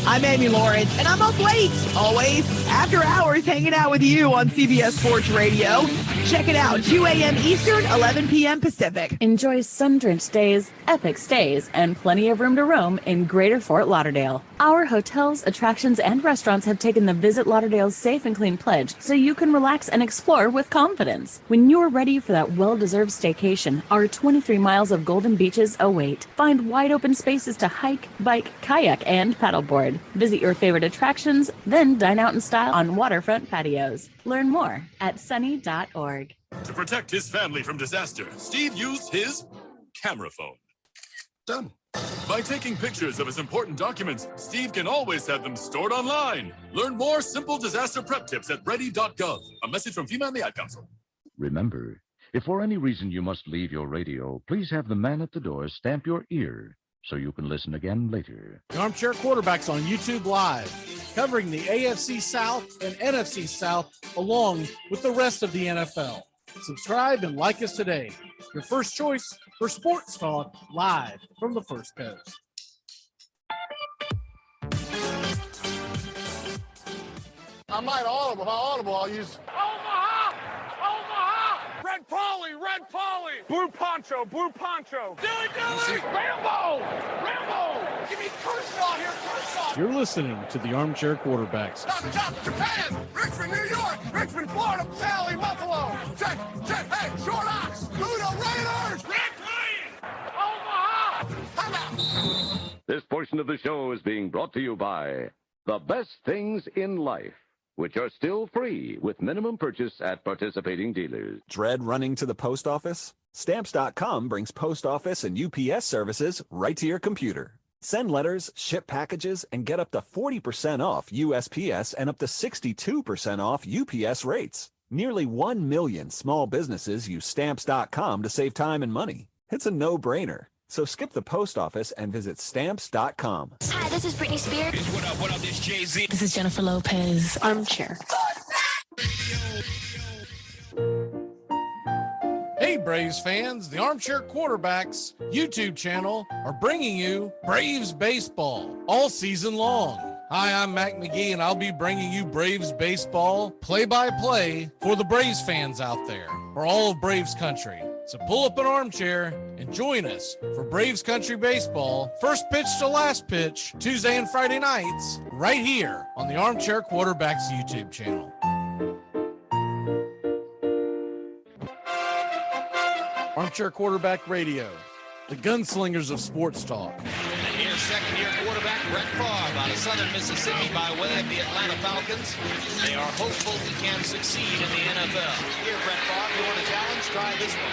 I'm Amy Lawrence, and I'm up late, always, after hours, hanging out with you on CBS Sports Radio. Check it out, 2 a.m. Eastern, 11 p.m. Pacific. Enjoy sun-drenched days, epic stays, and plenty of room to roam in Greater Fort Lauderdale. Our hotels, attractions, and restaurants have taken the Visit Lauderdale's Safe and Clean pledge so you can relax and explore with confidence. When you're ready for that well-deserved staycation, our 23 miles of golden beaches await. Find wide-open spaces to hike, bike, kayak, and paddleboard. Visit your favorite attractions, then dine out in style on waterfront patios. Learn more at sunny.org. To protect his family from disaster, Steve used his camera phone. Done. By taking pictures of his important documents, Steve can always have them stored online. Learn more simple disaster prep tips at ready.gov. A message from FEMA and the Ad Council. Remember, if for any reason you must leave your radio, please have the man at the door stamp your ear so you can listen again later. The Armchair Quarterbacks on YouTube Live, covering the AFC South and NFC South along with the rest of the NFL. Subscribe and like us today. Your first choice for sports talk live from the First Coast. I might audible. If I audible, I'll use Omaha! Omaha! Red Polly! Red Polly! Blue Poncho! Blue Poncho! Dilly! Rambo! Rambo! Give me Kershaw here, Kershaw! You're listening to the Armchair Quarterbacks. Stop, Japan! Richmond, New York! Richmond, Florida! Sally, Buffalo! Check! Hey, Short Ox! Luda Raiders! Red Lion! Omaha! How about? This portion of the show is being brought to you by The Best Things in Life, which are still free with minimum purchase at participating dealers. Dread running to the post office? Stamps.com brings post office and UPS services right to your computer. Send letters, ship packages, and get up to 40% off USPS and up to 62% off UPS rates. Nearly 1 million small businesses use Stamps.com to save time and money. It's a no-brainer. So skip the post office and visit Stamps.com. Hi, this is Britney Spears. What up, this Jay-Z. This is Jennifer Lopez. Armchair. Hey, Braves fans, the Armchair Quarterbacks YouTube channel are bringing you Braves Baseball all season long. Hi, I'm Mac McGee, and I'll be bringing you Braves Baseball play-by-play for the Braves fans out there, for all of Braves country. So pull up an armchair and join us for Braves Country Baseball, first pitch to last pitch, Tuesday and Friday nights, right here on the Armchair Quarterbacks YouTube channel. Armchair Quarterback Radio, the gunslingers of sports talk. And here's second-year quarterback Brett Favre out of Southern Mississippi by way of the Atlanta Falcons. They are hopeful he can succeed in the NFL. Here, Brett Favre, you want a challenge? Try this one.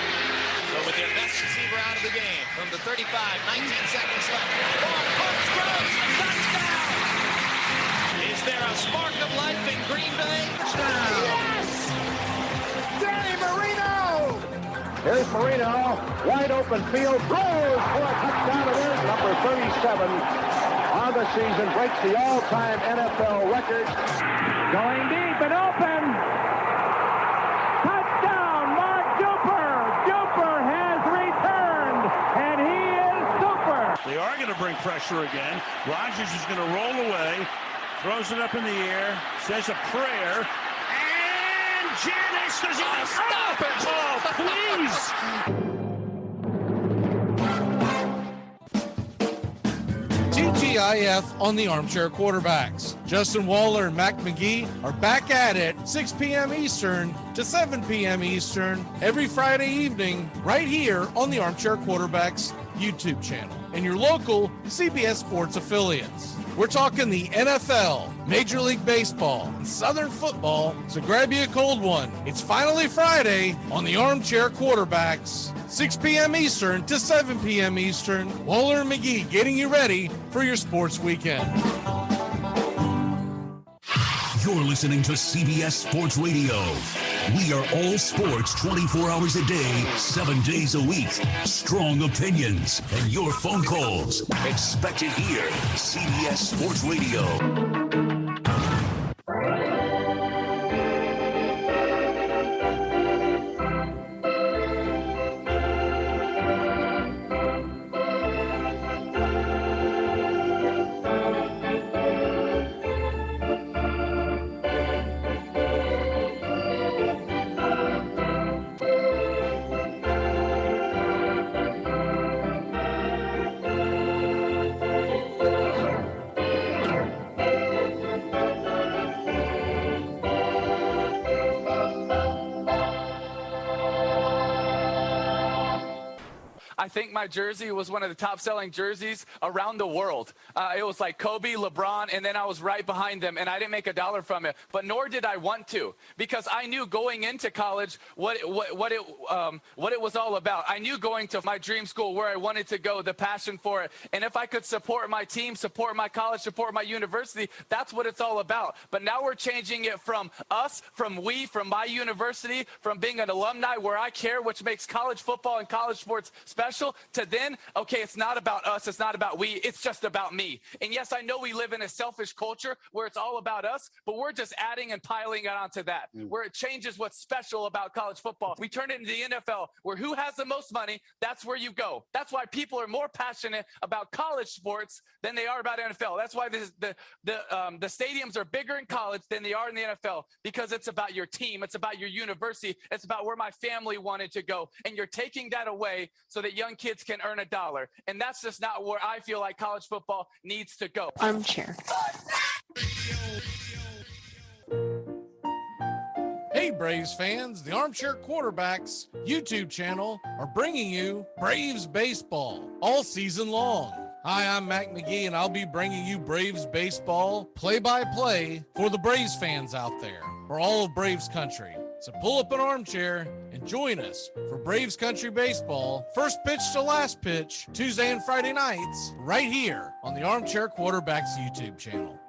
So with their best receiver out of the game from the 35, 19 seconds left. Ball pumps, throws, touchdown! Is there a spark of life in Green Bay? Yes! Danny Marino! Here's Marino, wide open field, throws for a touchdown. It is number 37 on the season, breaks the all-time NFL record. Going deep and open. Touchdown, Mark Duper. Duper has returned, and he is super. They are going to bring pressure again. Rodgers is going to roll away, throws it up in the air, says a prayer. Janice does it. Stop it! Oh, please! TGIF on the Armchair Quarterbacks. Justin Waller and Mac McGee are back at it 6 p.m. Eastern to 7 p.m. Eastern every Friday evening right here on the Armchair Quarterbacks YouTube channel and your local CBS Sports affiliates. We're talking the NFL, Major League Baseball, and Southern football, so grab you a cold one. It's finally Friday on the Armchair Quarterbacks, 6 p.m. Eastern to 7 p.m. Eastern. Waller and McGee getting you ready for your sports weekend. You're listening to CBS Sports Radio. We are all sports 24 hours a day, 7 days a week. Strong opinions and your phone calls. Expect it here. CBS Sports Radio. I think my jersey was one of the top-selling jerseys around the world. It was like Kobe, LeBron, and then I was right behind them, and I didn't make a dollar from it. But nor did I want to, because I knew going into college what it was all about. I knew going to my dream school where I wanted to go, the passion for it. And if I could support my team, support my college, support my university, that's what it's all about. But now we're changing it from us, from we, from my university, from being an alumni where I care, which makes college football and college sports special, to then, okay, it's not about us, it's not about we, it's just about me. And yes, I know we live in a selfish culture where it's all about us, but we're just adding and piling it onto that, where it changes what's special about college football. We turn it into the NFL, where who has the most money, that's where you go. That's why people are more passionate about college sports than they are about NFL. That's why the stadiums are bigger in college than they are in the NFL, because it's about your team, it's about your university, it's about where my family wanted to go. And you're taking that away so that young kids can earn $1. And that's just not where I feel like college football needs to go. Armchair. Hey, Braves fans, the Armchair Quarterbacks YouTube channel are bringing you Braves Baseball all season long. Hi, I'm Mac McGee, and I'll be bringing you Braves Baseball play-by-play for the Braves fans out there, for all of Braves country. So pull up an armchair and join us for Braves Country Baseball, first pitch to last pitch, Tuesday and Friday nights, right here on the Armchair Quarterbacks YouTube channel.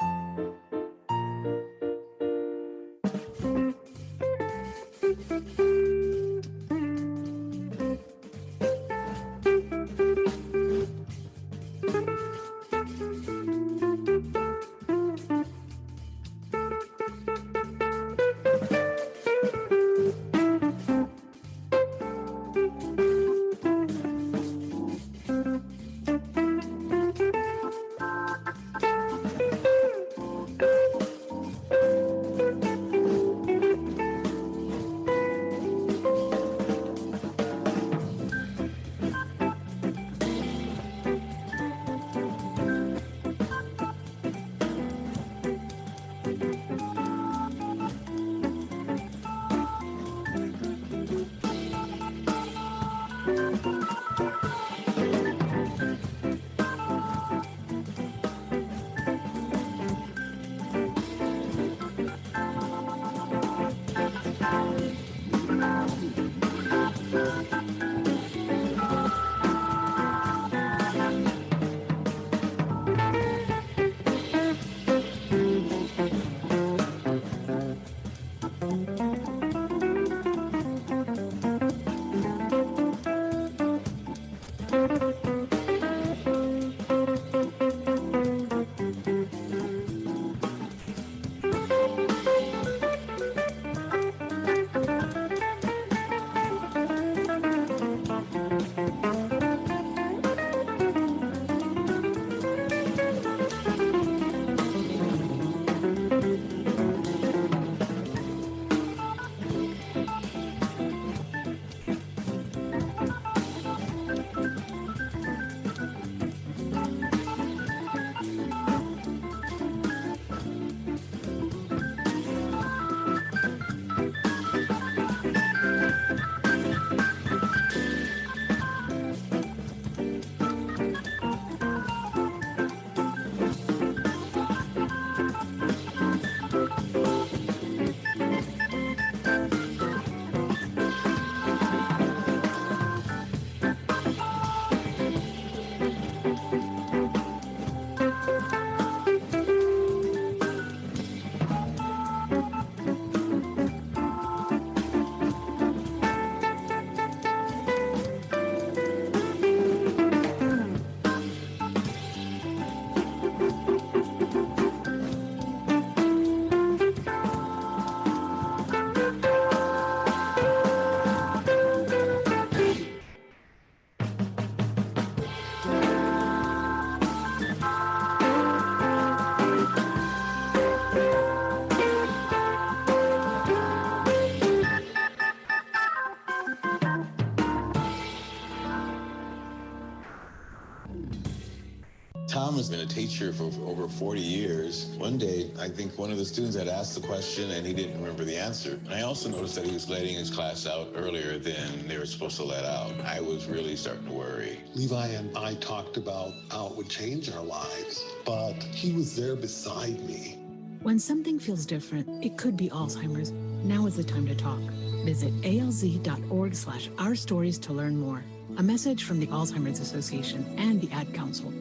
Tom has been a teacher for over 40 years. One day, I think one of the students had asked the question and he didn't remember the answer. And I also noticed that he was letting his class out earlier than they were supposed to let out. I was really starting to worry. Levi and I talked about how it would change our lives, but he was there beside me. When something feels different, it could be Alzheimer's. Now is the time to talk. Visit alz.org/ourstories to learn more. A message from the Alzheimer's Association and the Ad Council.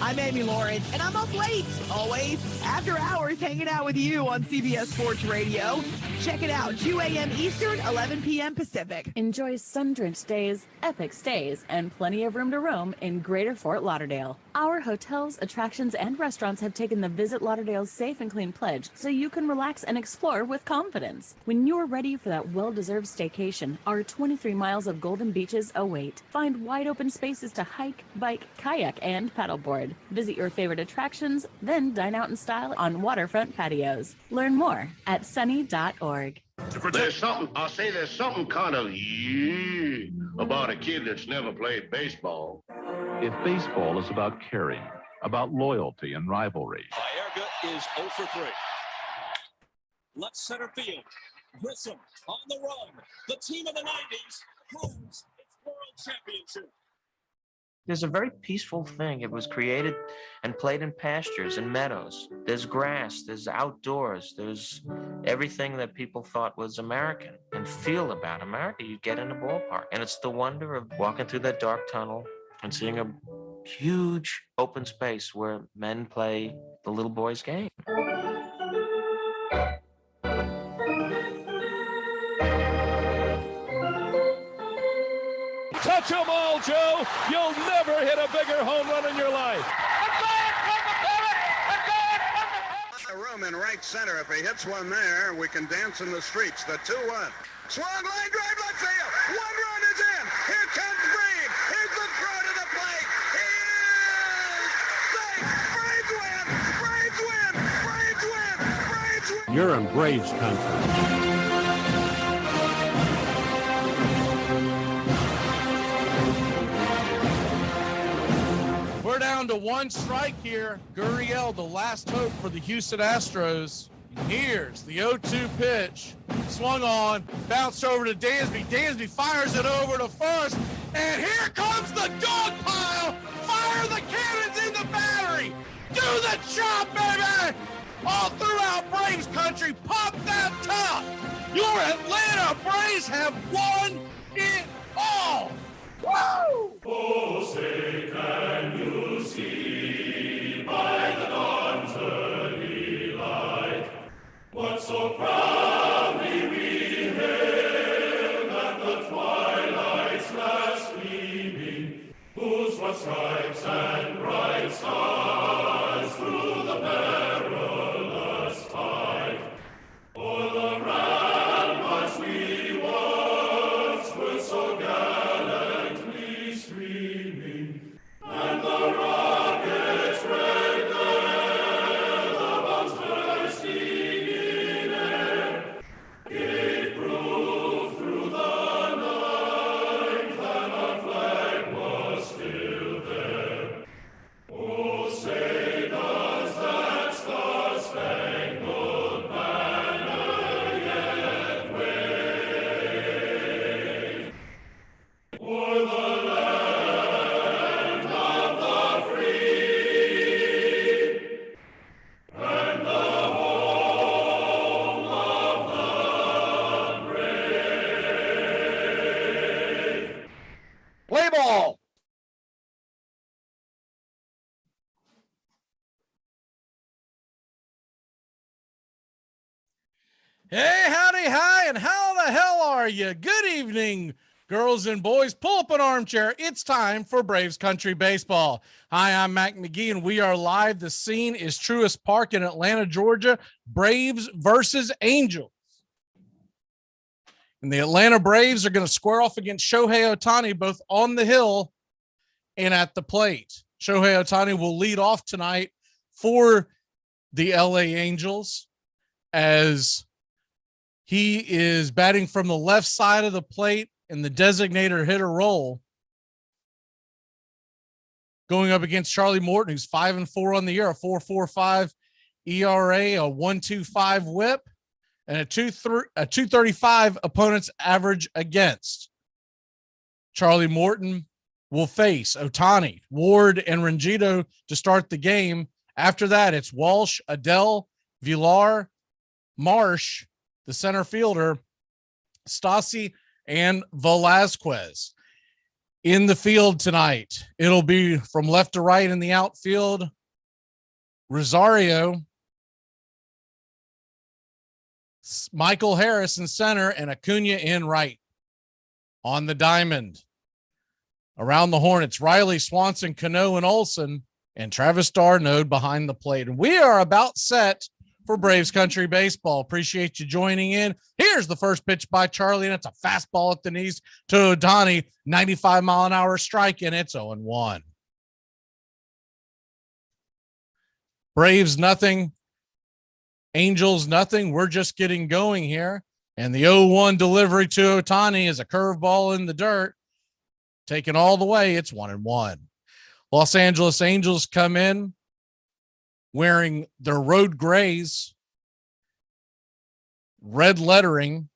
I'm Amy Lawrence, and I'm up late, always, after hours, hanging out with you on CBS Sports Radio. Check it out, 2 a.m. Eastern, 11 p.m. Pacific. Enjoy sun-drenched days, epic stays, and plenty of room to roam in Greater Fort Lauderdale. Our hotels, attractions, and restaurants have taken the Visit Lauderdale's Safe and Clean pledge so you can relax and explore with confidence. When you're ready for that well-deserved staycation, our 23 miles of golden beaches await. Find wide-open spaces to hike, bike, kayak, and paddleboard. Visit your favorite attractions, then dine out in style on waterfront patios. Learn more at sunny.org. There's something kind of about a kid that's never played baseball. If baseball is about caring, about loyalty and rivalry, Baerga is 0 for 3. Left center field. Grissom on the run. The team of the 90s has its world championship. There's a very peaceful thing. It was created and played in pastures and meadows. There's grass, there's outdoors, there's everything that people thought was American and feel about America. You get in a ballpark, and it's the wonder of walking through that dark tunnel and seeing a huge open space where men play the little boy's game. Touch them all, Joe. You'll never hit a bigger home run in your life. A room in right center. If he hits one there, we can dance in the streets. The 2-1. Swung line drive left field. One run is in. Here comes Brave. Here's the throw to the plate. He is safe. Braves win. Braves win. Braves win. Braves win. You're in Braves country. We're down to one strike here. Gurriel, the last hope for the Houston Astros. And here's the 0-2 pitch. Swung on, bounced over to Dansby. Dansby fires it over to first. And here comes the dog pile. Fire the cannons in the battery. Do the chop, baby. All throughout Braves country, pop that top. Your Atlanta Braves have won it all. Woo! Oh, say, can you see by the dawn's early light what so proudly we hailed at the twilight's last gleaming, whose what stripes and bright stars through the perilous fight o'er the ramparts we once were so gallantly streaming, and the rockets' red glare, the bombs bursting in air, gave proof through the night that our flag was still there. Oh, say does that star-spangled banner yet wave o'er the land of the free and the home of the brave? Play ball. Hey, howdy, hi, and how the hell are you? Good evening, girls and boys. Pull up an armchair. It's time for Braves Country Baseball. Hi, I'm Mac McGee, and we are live. The scene is Truist Park in Atlanta, Georgia. Braves versus Angels. And the Atlanta Braves are going to square off against Shohei Ohtani, both on the hill and at the plate. Shohei Ohtani will lead off tonight for the LA Angels as he is batting from the left side of the plate in the designated hitter role. going up against Charlie Morton, who's 5-4 on the year, a 4.45 ERA, a 1.25 WHIP, and a 2.35 opponent's average against. Charlie Morton will face Ohtani, Ward, and Ranjito to start the game. After that, it's Walsh, Adele, Villar, Marsh, the center fielder, Stassi, and Velasquez. In the field tonight, it'll be from left to right in the outfield, Rosario, Michael Harris in center, and Acuna in right. On the diamond, around the horn, it's Riley, Swanson, Cano, and Olson, and Travis d'Arnaud behind the plate. And we are about set for Braves Country Baseball. Appreciate you joining in. Here's the first pitch by Charlie, and it's a fastball at the knees to Ohtani, 95-mile-an-hour strike, and it's 0-1. Braves nothing, Angels nothing. We're just getting going here. And the 0-1 delivery to Ohtani is a curveball in the dirt. Taken all the way, it's 1-1. Los Angeles Angels come in wearing their road grays, red lettering,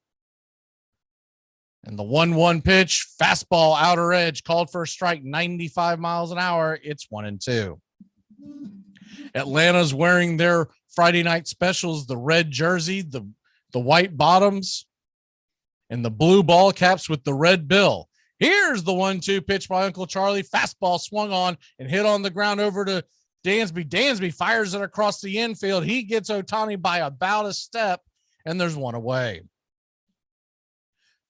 and the 1-1 pitch, fastball outer edge, called for a strike, 95 miles an hour. It's 1-2. Atlanta's wearing their Friday night specials, the red jersey, the white bottoms, and the blue ball caps with the red bill. Here's the 1-2 pitch by Uncle Charlie. Fastball swung on and hit on the ground over to Dansby. Dansby fires it across the infield. He gets Ohtani by about a step, and there's one away.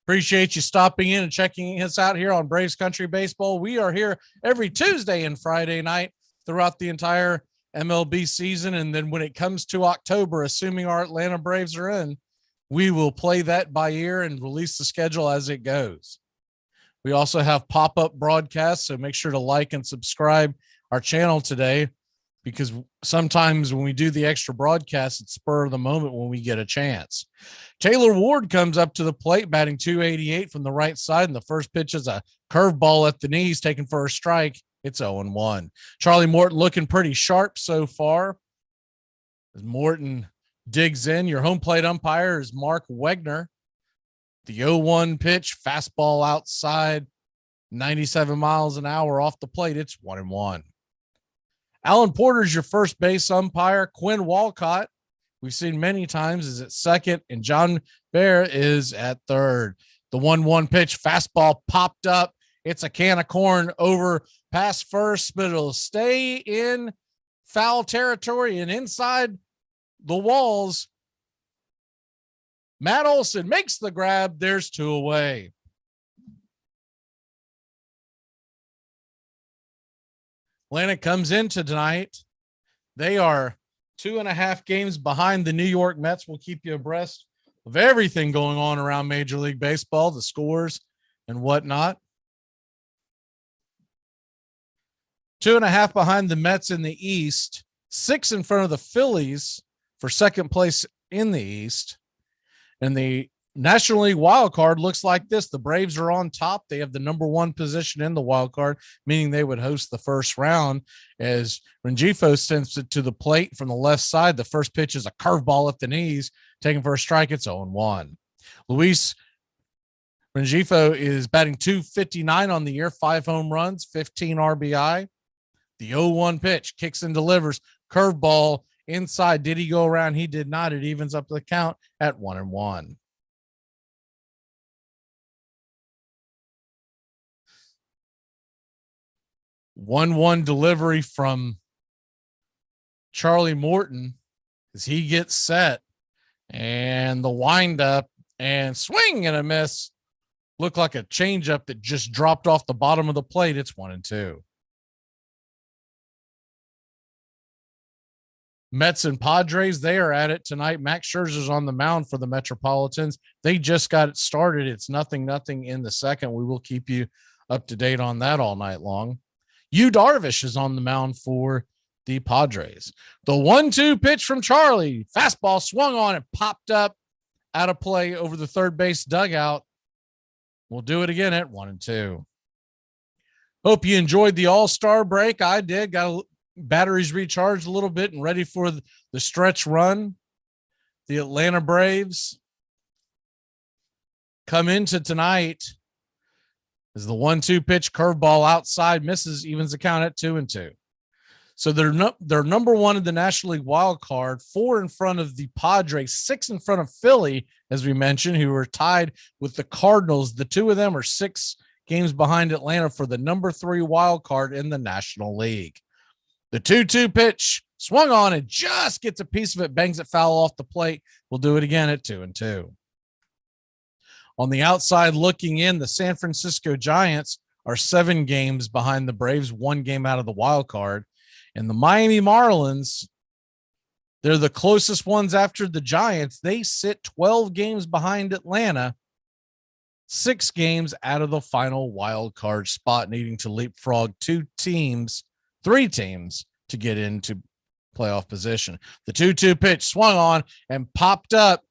Appreciate you stopping in and checking us out here on Braves Country Baseball. We are here every Tuesday and Friday night throughout the entire MLB season. And then when it comes to October, assuming our Atlanta Braves are in, we will play that by ear and release the schedule as it goes. We also have pop-up broadcasts, so make sure to like and subscribe our channel today, because sometimes when we do the extra broadcast, it's spur of the moment when we get a chance. Taylor Ward comes up to the plate, batting .288 from the right side, and the first pitch is a curveball at the knees, taken for a strike. It's 0-1. Charlie Morton looking pretty sharp so far. As Morton digs in, your home plate umpire is Mark Wegner. The 0-1 pitch, fastball outside, 97 miles an hour off the plate. It's 1-1. Alan Porter's your first base umpire. Quinn Walcott, we've seen many times, is at second, and John Bear is at third. The 1-1 pitch, fastball popped up. It's a can of corn over past first, but it'll stay in foul territory and inside the walls. Matt Olson makes the grab. There's two away. Atlanta comes into tonight. They are 2.5 games behind the New York Mets. We'll keep you abreast of everything going on around Major League Baseball, the scores and whatnot. 2.5 behind the Mets in the East, 6 in front of the Phillies for second place in the East. And the National League wild card looks like this. The Braves are on top. They have the number 1 position in the wild card, meaning they would host the first round, as Rengifo sends it to the plate from the left side. The first pitch is a curveball at the knees, taken for a strike. It's 0-1. Luis Rengifo is batting .259 on the year, 5 home runs, 15 RBI. The 0-1 pitch, kicks and delivers, curveball inside. Did he go around? He did not. It evens up the count at 1-1. One delivery from Charlie Morton as he gets set, and the windup and swing and a miss. Looked like a changeup that just dropped off the bottom of the plate. It's 1-2. Mets and Padres, they are at it tonight. Max Scherzer's on the mound for the Metropolitans. They just got it started. It's 0-0 in the second. We will keep you up to date on that all night long. Yu Darvish is on the mound for the Padres. The 1-2 pitch from Charlie. Fastball swung on and popped up out of play over the third base dugout. We'll do it again at 1-2. Hope you enjoyed the All-Star break. I did. Got batteries recharged a little bit and ready for the stretch run. The Atlanta Braves come into tonight as the 1-2 pitch curveball outside misses, evens the count at 2-2. So they're number one in the National League wild card, 4 in front of the Padres, 6 in front of Philly, as we mentioned, who are tied with the Cardinals. The two of them are 6 games behind Atlanta for the number 3 wild card in the National League. The 2-2 pitch swung on and just gets a piece of it, bangs it foul off the plate. We'll do it again at 2-2. On the outside looking in, the San Francisco Giants are 7 games behind the Braves, 1 game out of the wild card. And the Miami Marlins, they're the closest ones after the Giants. They sit 12 games behind Atlanta, 6 games out of the final wild card spot, needing to leapfrog 3 teams to get into playoff position. The 2-2 pitch swung on and popped up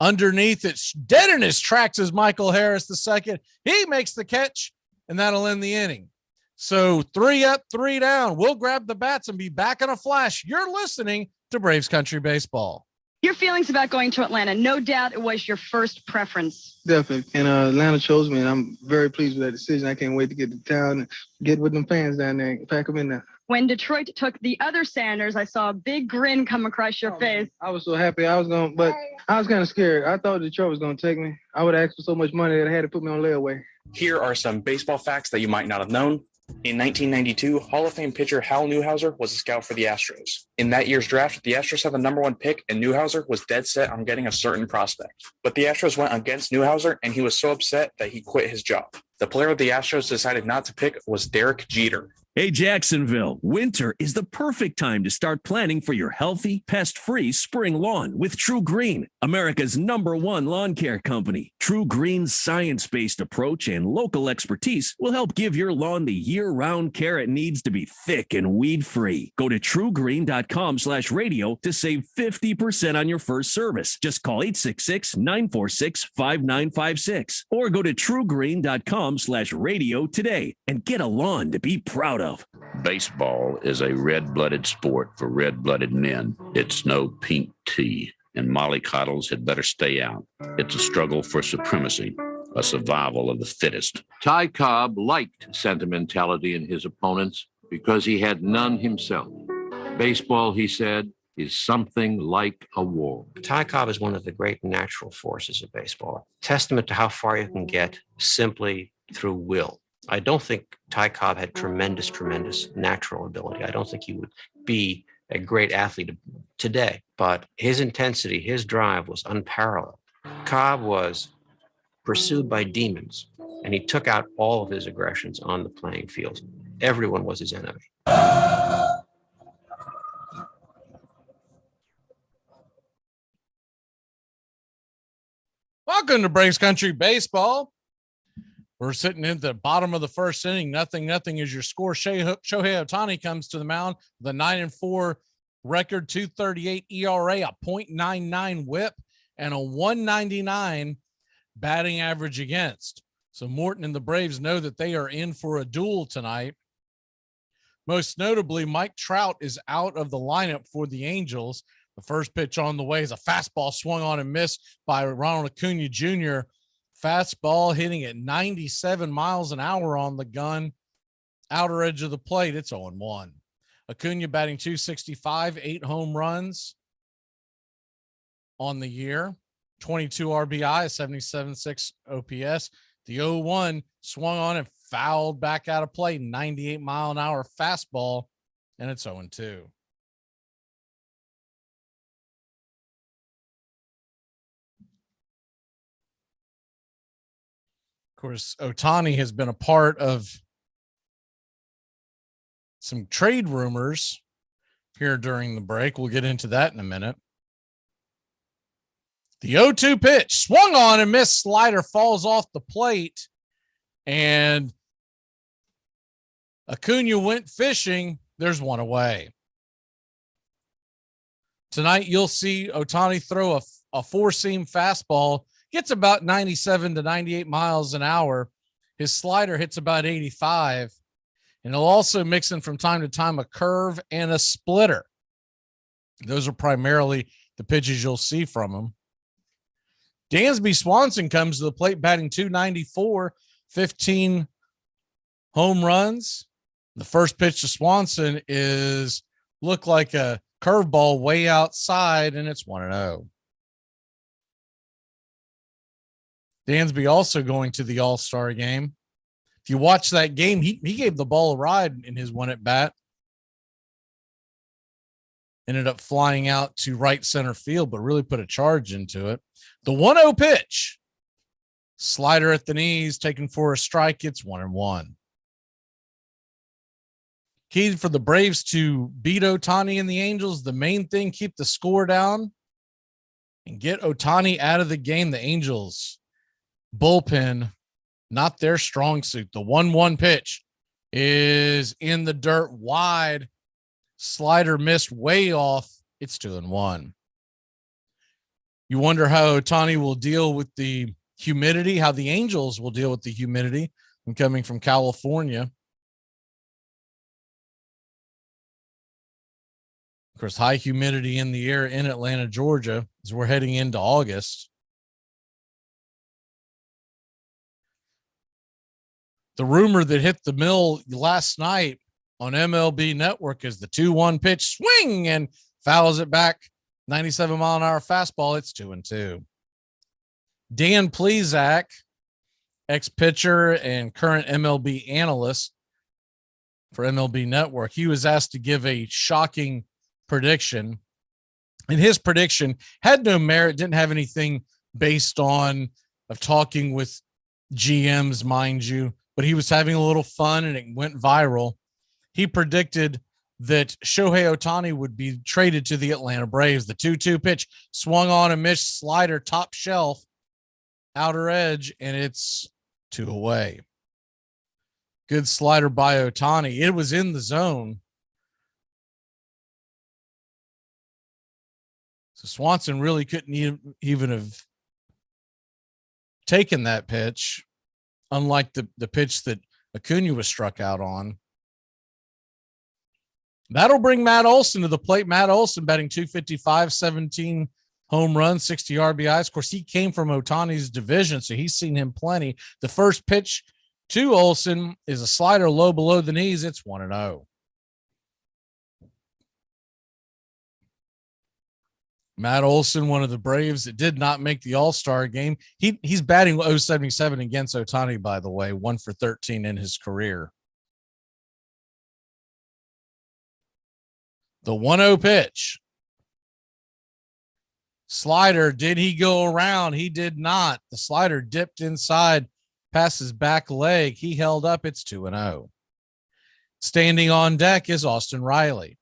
underneath it. Dead in his tracks is Michael Harris II. He makes the catch, and that'll end the inning. So 3 up, 3 down. We'll grab the bats and be back in a flash. You're listening to Braves Country Baseball. Your feelings about going to Atlanta, no doubt it was your first preference. Definitely. And Atlanta chose me, and I'm very pleased with that decision. I can't wait to get to town and get with them fans down there and pack them in there. When Detroit took the other Sanders, I saw a big grin come across your face. I was so happy but I was kind of scared. I thought Detroit was going to take me. I would have asked for so much money that I had to put me on layaway. Here are some baseball facts that you might not have known. In 1992, Hall of Fame pitcher Hal Newhouser was a scout for the Astros. In that year's draft, the Astros had the number 1 pick, and Newhouser was dead set on getting a certain prospect. But the Astros went against Newhouser, and he was so upset that he quit his job. The player the Astros decided not to pick was Derek Jeter. Hey, Jacksonville, winter is the perfect time to start planning for your healthy, pest-free spring lawn with True Green, America's #1 lawn care company. True Green's science-based approach and local expertise will help give your lawn the year-round care it needs to be thick and weed-free. Go to truegreen.com/radio to save 50% on your first service. Just call 866-946-5956 or go to truegreen.com/radio today and get a lawn to be proud of. Baseball is a red-blooded sport for red-blooded men. It's no pink tea, and mollycoddles had better stay out. It's a struggle for supremacy, a survival of the fittest. Ty Cobb liked sentimentality in his opponents because he had none himself. Baseball, he said, is something like a war. Ty Cobb is one of the great natural forces of baseball. Testament to how far you can get simply through will. I don't think Ty Cobb had tremendous natural ability. I don't think he would be a great athlete today, but his intensity, his drive was unparalleled. Cobb was pursued by demons, and he took out all of his aggressions on the playing field. Everyone was his enemy. Welcome to Braves Country Baseball. We're sitting in the bottom of the first inning. Nothing is your score. Shohei Ohtani comes to the mound with a 9-4 record, 2.38 ERA, a .99 whip, and a 199 batting average against. So Morton and the Braves know that they are in for a duel tonight. Most notably, Mike Trout is out of the lineup for the Angels. The first pitch on the way is a fastball swung on and missed by Ronald Acuna Jr., fastball hitting at 97 miles an hour on the gun, outer edge of the plate. It's 0-1. Acuna batting .265, 8 home runs on the year, 22 RBI, 77.6 OPS. The 0-1 swung on and fouled back out of play, 98 mile an hour fastball, and it's 0-2. Of course, Ohtani has been a part of some trade rumors here during the break. We'll get into that in a minute. The 0-2 pitch swung on and missed. Slider falls off the plate, and Acuna went fishing. There's one away. Tonight, you'll see Ohtani throw a four-seam fastball. Gets about 97 to 98 miles an hour. His slider hits about 85. And he'll also mix in from time to time a curve and a splitter. Those are primarily the pitches you'll see from him. Dansby Swanson comes to the plate batting .294, 15 home runs. The first pitch to Swanson look like a curveball way outside, and it's 1-0. Dansby also going to the All-Star game. If you watch that game, he gave the ball a ride in his one at bat. Ended up flying out to right center field, but really put a charge into it. The 1-0 pitch. Slider at the knees, taken for a strike. It's 1-1. Key for the Braves to beat Ohtani and the Angels. The main thing, keep the score down and get Ohtani out of the game. The Angels bullpen, not their strong suit. The 1-1 pitch is in the dirt wide. Slider missed way off. It's 2-1. You wonder how Ohtani will deal with the humidity, how the Angels will deal with the humidity when coming from California. Of course, high humidity in the air in Atlanta, Georgia, as we're heading into August. The rumor that hit the mill last night on MLB Network is the 2-1 pitch swing and fouls it back. 97-mile-an-hour fastball. It's 2-2. Dan Plesac, ex-pitcher and current MLB analyst for MLB Network, he was asked to give a shocking prediction, and his prediction had no merit, didn't have anything based on of talking with GMs, mind you, but he was having a little fun and it went viral. He predicted that Shohei Ohtani would be traded to the Atlanta Braves. The 2-2 pitch swung on and missed, slider top shelf, outer edge, and it's 2 away. Good slider by Ohtani. It was in the zone. So Swanson really couldn't even have taken that pitch, unlike the pitch that Acuna was struck out on. That'll bring Matt Olson to the plate. Matt Olson batting .255, 17 home runs, 60 RBIs. Of course, he came from Ohtani's division, so he's seen him plenty. The first pitch to Olson is a slider low below the knees. It's 1-0. Matt Olson, one of the Braves that did not make the All-Star game. He's batting .077 against Ohtani, by the way, 1 for 13 in his career. The 1-0 pitch. Slider, did he go around? He did not. The slider dipped inside past his back leg. He held up. It's 2-0. Standing on deck is Austin Riley.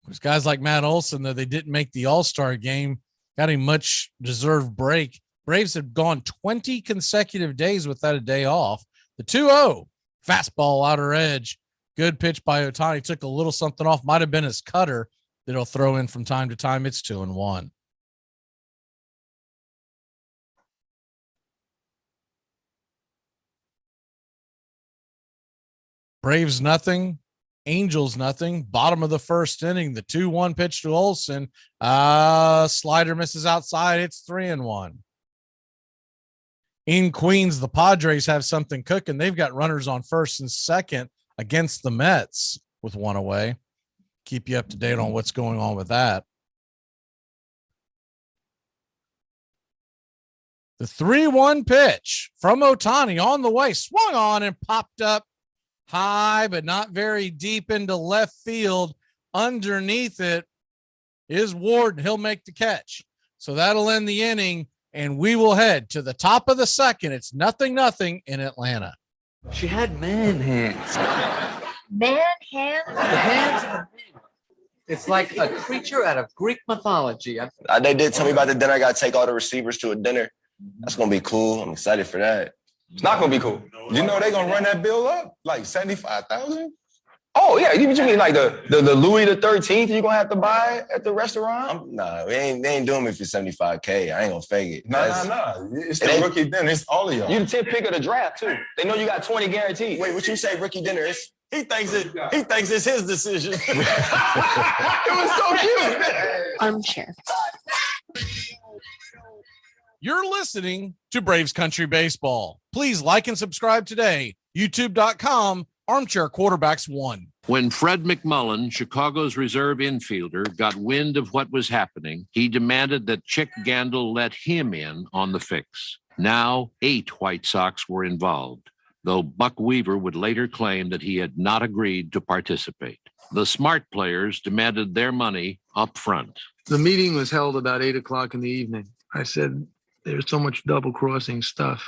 There's guys like Matt Olson, though they didn't make the All-Star game, got a much deserved break. Braves have gone 20 consecutive days without a day off. The 2-0 fastball outer edge. Good pitch by Ohtani. Took a little something off. Might have been his cutter that he'll throw in from time to time. It's 2-1. Braves nothing. Angels nothing. Bottom of the first inning. The 2-1 pitch to Olson. Slider misses outside. It's 3-1. In Queens, the Padres have something cooking. They've got runners on first and second against the Mets with 1 away. Keep you up to date on what's going on with that. The 3-1 pitch from Ohtani on the way, swung on and popped up high, but not very deep into left field. Underneath it is Ward. He'll make the catch. So that'll end the inning, and we will head to the top of the second. It's 0-0 in Atlanta. She had man hands. Man hands? The hands of a man. It's like a creature out of Greek mythology. They did tell me about the dinner. I got to take all the receivers to a dinner. That's going to be cool. I'm excited for that. It's not going to be cool. You know they're going to run that bill up like 75,000? Oh yeah, what you mean like the Louis the 13th you gonna have to buy at the restaurant? Nah, they ain't doing me for $75K. I ain't gonna fake it. Nah. It's the rookie dinner. It's all of y'all. You the 10th pick of the draft too. They know you got 20 guaranteed. Wait, what you say rookie dinner is? He thinks it's his decision. It was so cute. Armchair. You're listening to Braves Country Baseball. Please like and subscribe today. YouTube.com, Armchair Quarterbacks 1. When Fred McMullen, Chicago's reserve infielder, got wind of what was happening, he demanded that Chick Gandil let him in on the fix. Now, 8 White Sox were involved, though Buck Weaver would later claim that he had not agreed to participate. The smart players demanded their money up front. The meeting was held about 8 o'clock in the evening. I said, there's so much double-crossing stuff.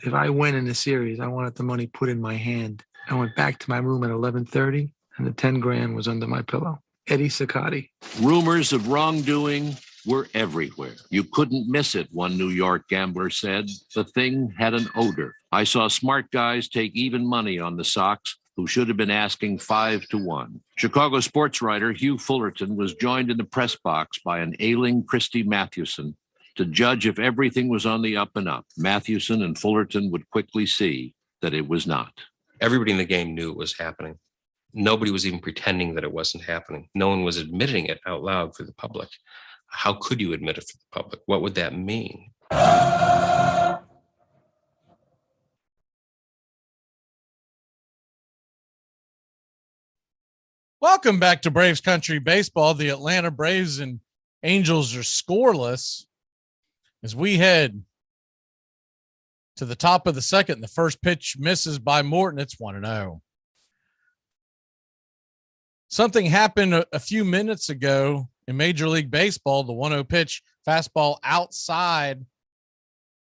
If I win in the series, I wanted the money put in my hand. I went back to my room at 11:30, and the 10 grand was under my pillow. Eddie Siccotti. Rumors of wrongdoing were everywhere. You couldn't miss it, one New York gambler said. The thing had an odor. I saw smart guys take even money on the Sox who should have been asking 5-1. Chicago sports writer Hugh Fullerton was joined in the press box by an ailing Christy Mathewson to judge if everything was on the up and up. Mathewson and Fullerton would quickly see that it was not. Everybody in the game knew it was happening. Nobody was even pretending that it wasn't happening. No one was admitting it out loud for the public. How could you admit it for the public? What would that mean? Welcome back to Braves Country Baseball. The Atlanta Braves and Angels are scoreless as we head to the top of the second. The first pitch misses by Morton. It's 1-0. Something happened a few minutes ago in Major League Baseball. The 1-0 pitch, fastball outside,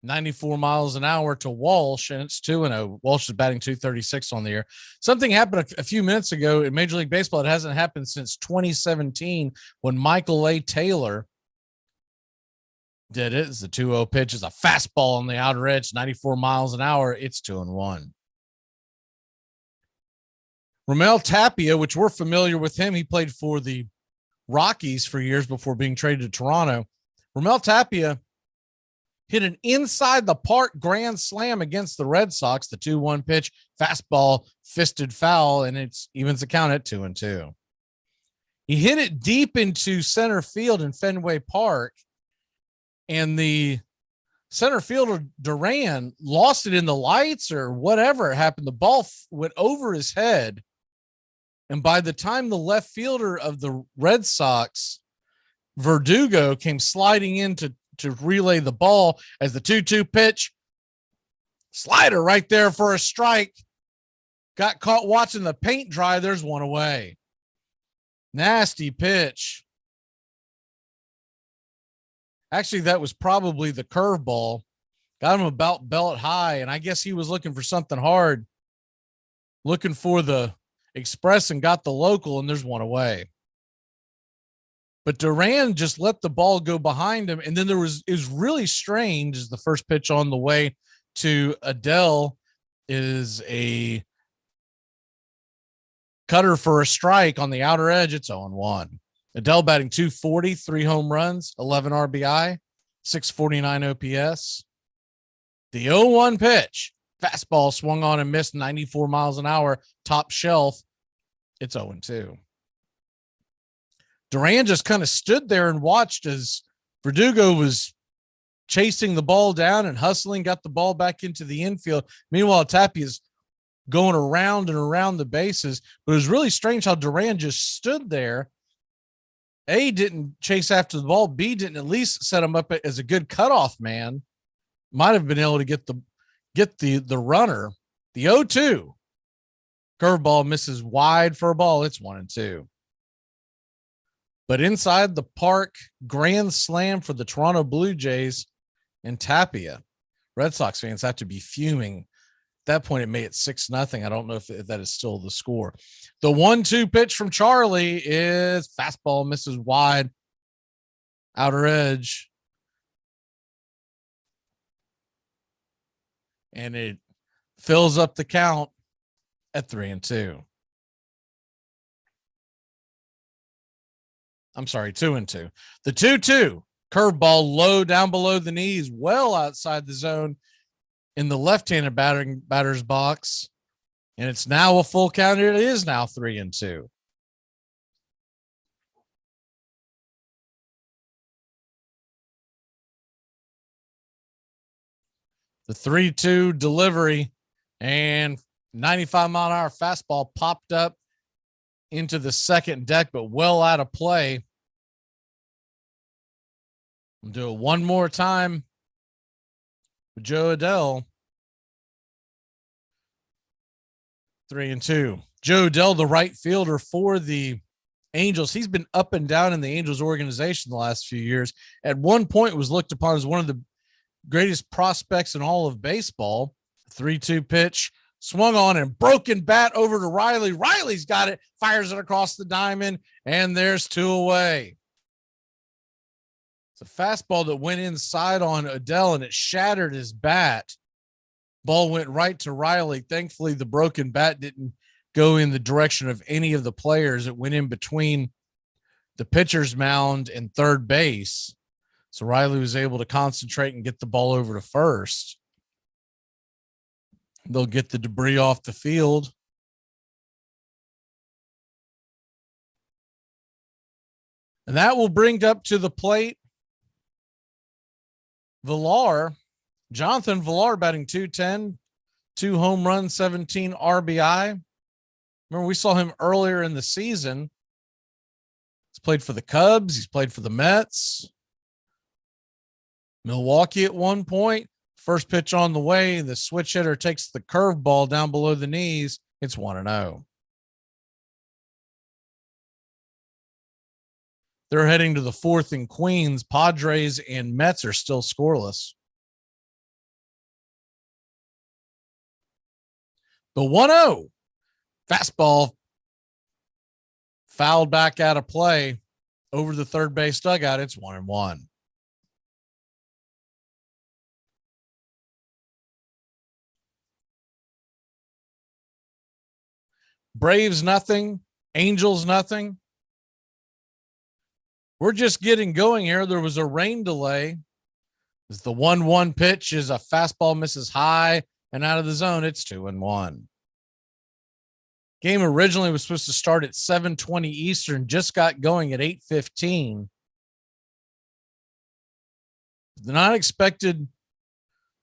94 miles an hour to Walsh, and it's 2-0. Walsh is batting .236 on the year. Something happened a few minutes ago in Major League Baseball. It hasn't happened since 2017 when Michael A. Taylor did it. It's the 2-0 pitch. Is a fastball on the outer edge, 94 miles an hour. It's 2-1. Ramel Tapia, which we're familiar with him. He played for the Rockies for years before being traded to Toronto. Ramel Tapia hit an inside the park grand slam against the Red Sox. The 2-1 pitch, fastball, fisted foul, and it's evens the count at 2-2. He hit it deep into center field in Fenway Park, and the center fielder Duran lost it in the lights or whatever happened. The ball went over his head. And by the time the left fielder of the Red Sox, Verdugo, came sliding in to relay the ball as the 2-2 pitch, slider right there for a strike, got caught watching the paint dry. There's one away. Nasty pitch. Actually, that was probably the curveball. Got him about belt high, and I guess he was looking for something hard, looking for the express, and got the local, and there's one away. But Duran just let the ball go behind him, and then it was really strange as the first pitch on the way to Adele is a cutter for a strike on the outer edge. It's 0-1. Adele batting .240, 3 home runs, 11 RBI, 649 OPS. The 0-1 pitch, fastball swung on and missed, 94 miles an hour, top shelf. It's 0-2. Duran just kind of stood there and watched as Verdugo was chasing the ball down and hustling, got the ball back into the infield. Meanwhile, Tapia's going around and around the bases. But it was really strange how Duran just stood there. A, didn't chase after the ball. B, didn't at least set him up as a good cutoff man. Might have been able to get the runner. The 0-2 curveball misses wide for a ball. It's 1-2. But inside the park, grand slam for the Toronto Blue Jays and Tapia. Red Sox fans have to be fuming. At that point, it made it 6-0. I don't know if that is still the score. The 1-2 pitch from Charlie is fastball, misses wide, outer edge. And it fills up the count at 3-2. 2-2. The 2-2 curveball low down below the knees, well outside the zone in the left-handed batter's box. And it's now a full count. It is now 3-2. The 3-2 delivery and 95-mile-an-hour fastball popped up into the second deck, but well out of play. We'll do it one more time with Joe Adell. 3-2. Joe Adell, the right fielder for the Angels. He's been up and down in the Angels organization the last few years. At one point was looked upon as one of the greatest prospects in all of baseball. 3-2 pitch swung on and broken bat over to Riley. Riley's got it, fires it across the diamond, and there's 2 away. It's a fastball that went inside on Adell and it shattered his bat. Ball went right to Riley. Thankfully, the broken bat didn't go in the direction of any of the players. It went in between the pitcher's mound and third base. So Riley was able to concentrate and get the ball over to first. They'll get the debris off the field. And that will bring up to the plate Villar, Jonathan Villar, batting .210, 2 home runs, 17 RBI. Remember, we saw him earlier in the season. He's played for the Cubs. He's played for the Mets. Milwaukee at one point. First pitch on the way. The switch hitter takes the curveball down below the knees. It's 1-0. They're heading to the 4th in Queens. Padres and Mets are still scoreless. The 1-0 fastball fouled back out of play over the third base dugout. It's 1-1. Braves nothing, Angels nothing. We're just getting going here. There was a rain delay. As the 1-1 pitch is a fastball misses high and out of the zone. It's 2-1. Game originally was supposed to start at 7:20 Eastern, just got going at 8:15. They're not expected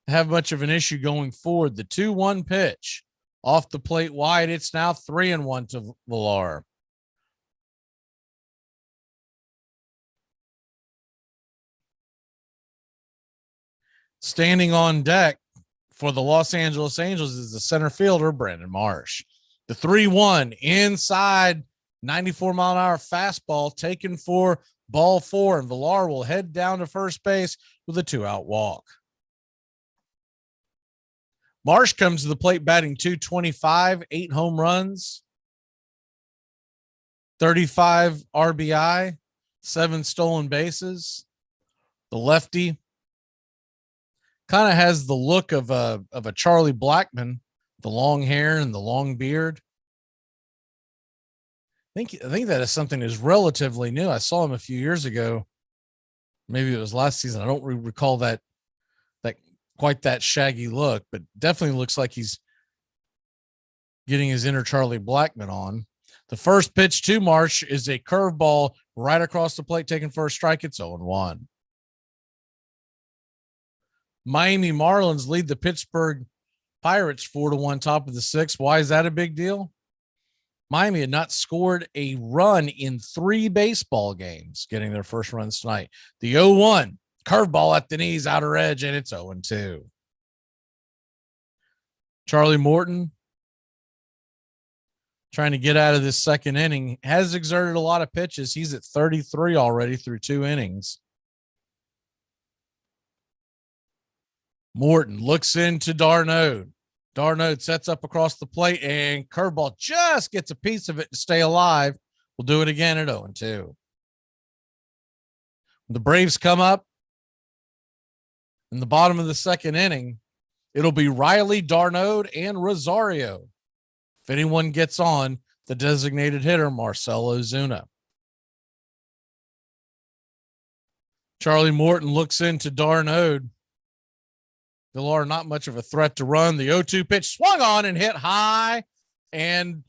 to have much of an issue going forward. The 2-1 pitch off the plate wide. It's now 3-1 to Villar. Standing on deck for the Los Angeles Angels is the center fielder, Brandon Marsh. The 3-1 inside 94-mile-an-hour fastball taken for ball 4, and Villar will head down to first base with a 2-out walk. Marsh comes to the plate batting .225, 8 home runs, 35 RBI, 7 stolen bases. The lefty kind of has the look of a Charlie Blackmon, the long hair and the long beard. I think that is something that is relatively new. I saw him a few years ago. Maybe it was last season. I don't recall that quite that shaggy look, but definitely looks like he's getting his inner Charlie Blackmon on. The first pitch to Marsh is a curveball right across the plate, taken for a strike. It's 0-1. Miami Marlins lead the Pittsburgh Pirates 4-1, top of the 6th. Why is that a big deal? Miami had not scored a run in 3 baseball games, getting their first runs tonight. The 0-1 curveball at the knees, outer edge, and it's 0-2. Charlie Morton, trying to get out of this second inning, has exerted a lot of pitches. He's at 33 already through 2 innings. Morton looks into Darno. Darno sets up across the plate, and curveball just gets a piece of it to stay alive. We'll do it again at 0-2. The Braves come up in the bottom of the second inning. It'll be Riley, Darno, and Rosario. If anyone gets on, the designated hitter, Marcell Ozuna. Charlie Morton looks into Darnode. Villar not much of a threat to run. The 0-2 pitch swung on and hit high and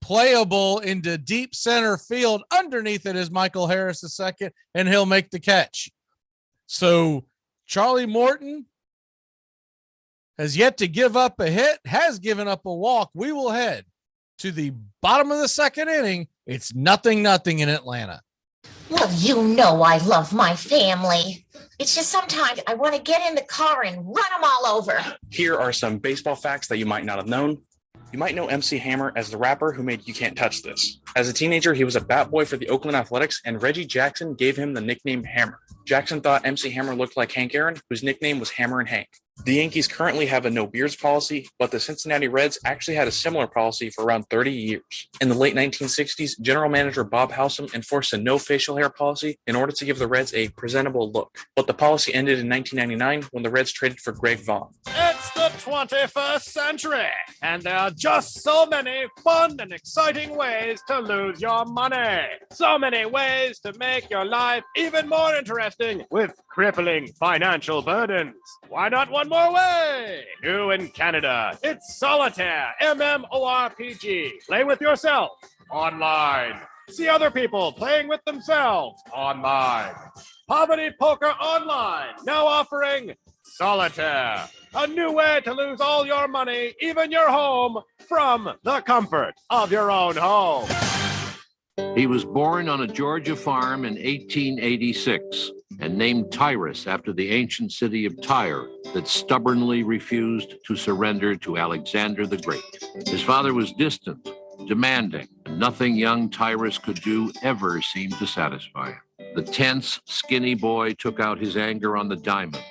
playable into deep center field. Underneath it is Michael Harris II, and he'll make the catch. So Charlie Morton has yet to give up a hit, has given up a walk. We will head to the bottom of the second inning. It's 0-0 in Atlanta. Well, you know I love my family. It's just sometimes I want to get in the car and run them all over. Here are some baseball facts that you might not have known. You might know MC Hammer as the rapper who made You Can't Touch This. As a teenager, he was a bat boy for the Oakland Athletics, and Reggie Jackson gave him the nickname Hammer. Jackson thought MC Hammer looked like Hank Aaron, whose nickname was Hammer and Hank. The Yankees currently have a no beards policy, but the Cincinnati Reds actually had a similar policy for around 30 years. In the late 1960s, general manager Bob Howsam enforced a no facial hair policy in order to give the Reds a presentable look. But the policy ended in 1999 when the Reds traded for Greg Vaughn. It's the 21st century, and there are just so many fun and exciting ways to lose your money. So many ways to make your life even more interesting with crippling financial burdens. Why not one more way? New in Canada, it's Solitaire, MMORPG. Play with yourself online. See other people playing with themselves online. Poverty Poker Online, now offering Solitaire, a new way to lose all your money, even your home, from the comfort of your own home. He was born on a Georgia farm in 1886 and named Tyrus after the ancient city of Tyre that stubbornly refused to surrender to Alexander the Great. His father was distant, demanding, and nothing young Tyrus could do ever seemed to satisfy him. The tense, skinny boy took out his anger on the diamond.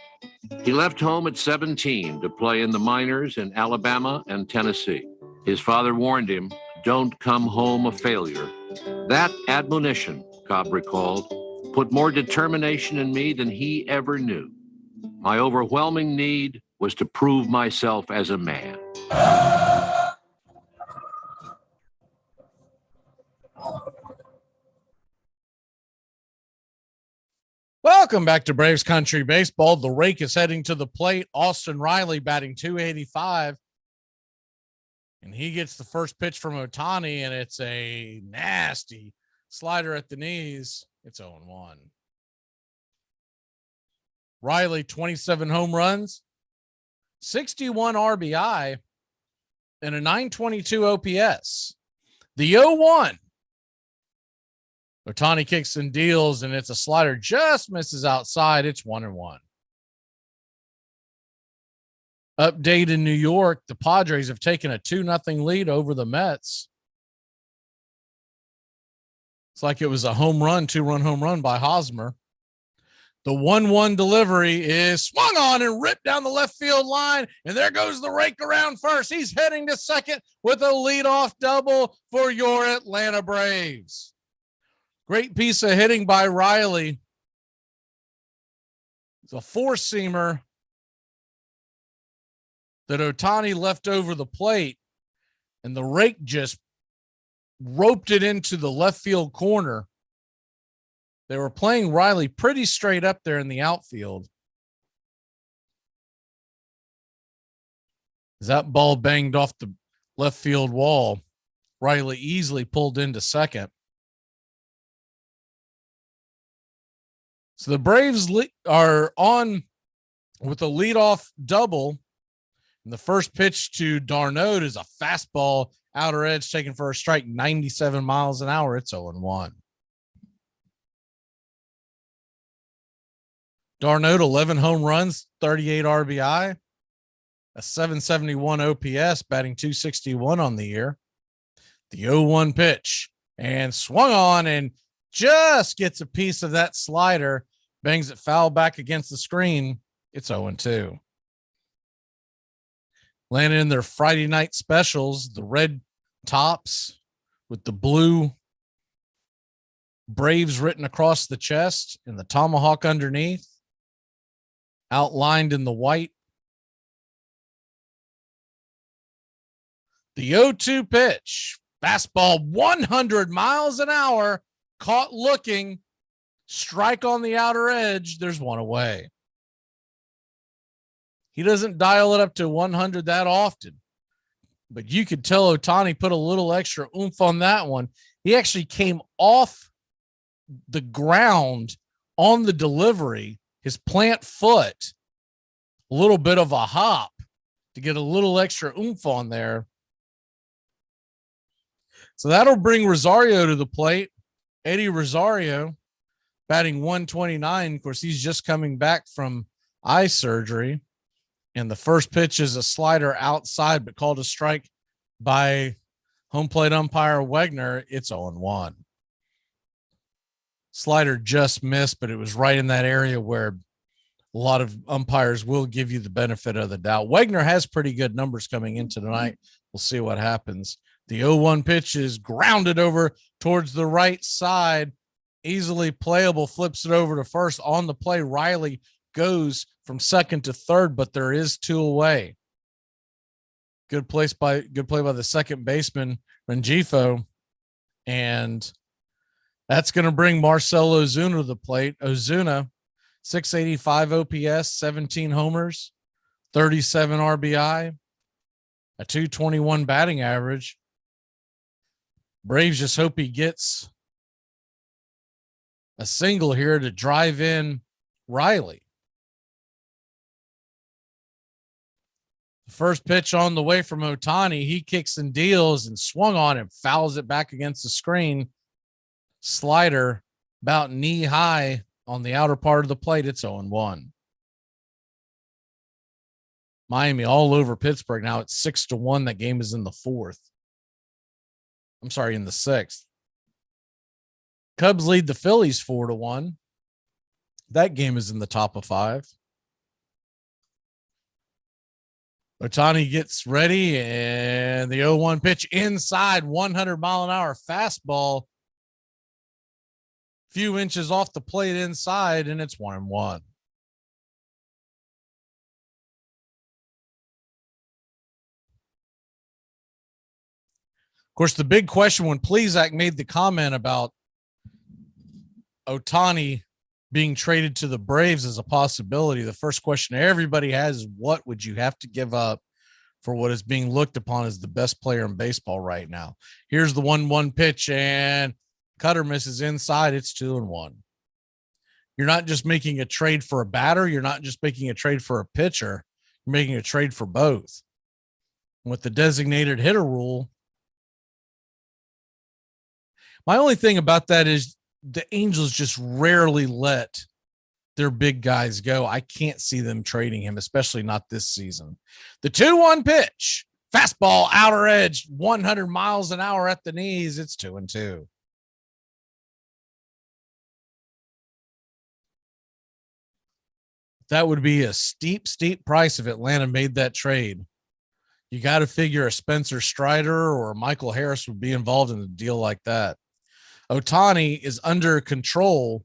He left home at 17 to play in the minors in Alabama and Tennessee. His father warned him, "Don't come home a failure." That admonition, Cobb recalled, put more determination in me than he ever knew. My overwhelming need was to prove myself as a man. Welcome back to Braves Country Baseball. The rake is heading to the plate. Austin Riley batting .285. And he gets the first pitch from Ohtani, and it's a nasty slider at the knees. It's 0-1. Riley, 27 home runs, 61 RBI, and a .922 OPS. The 0-1. Ohtani kicks and deals, and it's a slider, just misses outside. It's 1-1. Update in New York, the Padres have taken a 2-0 lead over the Mets. It's like it was a home run, 2-run home run by Hosmer. The 1-1 delivery is swung on and ripped down the left field line, and there goes the rake around first. He's heading to second with a leadoff double for your Atlanta Braves. Great piece of hitting by Riley. It's a four-seamer that Ohtani left over the plate, and the rake just roped it into the left field corner. They were playing Riley pretty straight up there in the outfield. As that ball banged off the left field wall, Riley easily pulled into second. So the Braves are on with a leadoff double. And the first pitch to Darnode is a fastball, outer edge, taken for a strike, 97 miles an hour. It's 0-1. Darnode, 11 home runs, 38 RBI, a 771 OPS, batting .261 on the year. The 0-1 pitch, and swung on and just gets a piece of that slider, bangs it foul back against the screen. It's 0-2. Landed in their Friday night specials, the red tops with the blue Braves written across the chest and the tomahawk underneath, outlined in the white. The 0-2 pitch, fastball 100 miles an hour, caught looking, Strike on the outer edge. There's one away. He doesn't dial it up to 100 that often, but you could tell Ohtani put a little extra oomph on that one. He actually came off the ground on the delivery, his plant foot, a little bit of a hop to get a little extra oomph on there. So that'll bring Rosario to the plate. Eddie Rosario batting 129. Of course, he's just coming back from eye surgery. And the first pitch is a slider outside, but called a strike by home plate umpire Wegner. It's 0-1. Slider just missed, but it was right in that area where a lot of umpires will give you the benefit of the doubt. Wegner has pretty good numbers coming into tonight. We'll see what happens. The 0-1 pitch is grounded over towards the right side. Easily playable, flips it over to first. On the play, Riley goes from second to third, but there is two away. Good play by the second baseman, Rengifo. And that's going to bring Marcell Ozuna to the plate. Ozuna, 685 OPS, 17 homers, 37 RBI, a 221 batting average. Braves just hope he gets a single here to drive in Riley. The first pitch on the way from Ohtani, he kicks and deals and swung on and fouls it back against the screen. Slider about knee high on the outer part of the plate. It's 0-1. Miami all over Pittsburgh. Now it's 6-1. That game is in the fourth. I'm sorry, in the sixth. Cubs lead the Phillies 4-1. That game is in the top of five. Ohtani gets ready, and the 0-1 pitch inside, 100-mile-an-hour fastball. Few inches off the plate inside, and it's 1-1. Of course, the big question when Plesac made the comment about Ohtani being traded to the Braves as a possibility, the first question everybody has is, what would you have to give up for what is being looked upon as the best player in baseball right now? Here's the 1-1 pitch, and cutter misses inside. It's 2-1. You're not just making a trade for a batter. You're not just making a trade for a pitcher. You're making a trade for both. With the designated hitter rule, my only thing about that is the Angels just rarely let their big guys go. I can't see them trading him, especially not this season. The 2-1 pitch, fastball, outer edge, 100 miles an hour at the knees. It's 2-2. That would be a steep, steep price if Atlanta made that trade. You got to figure a Spencer Strider or a Michael Harris would be involved in a deal like that. Ohtani is under control,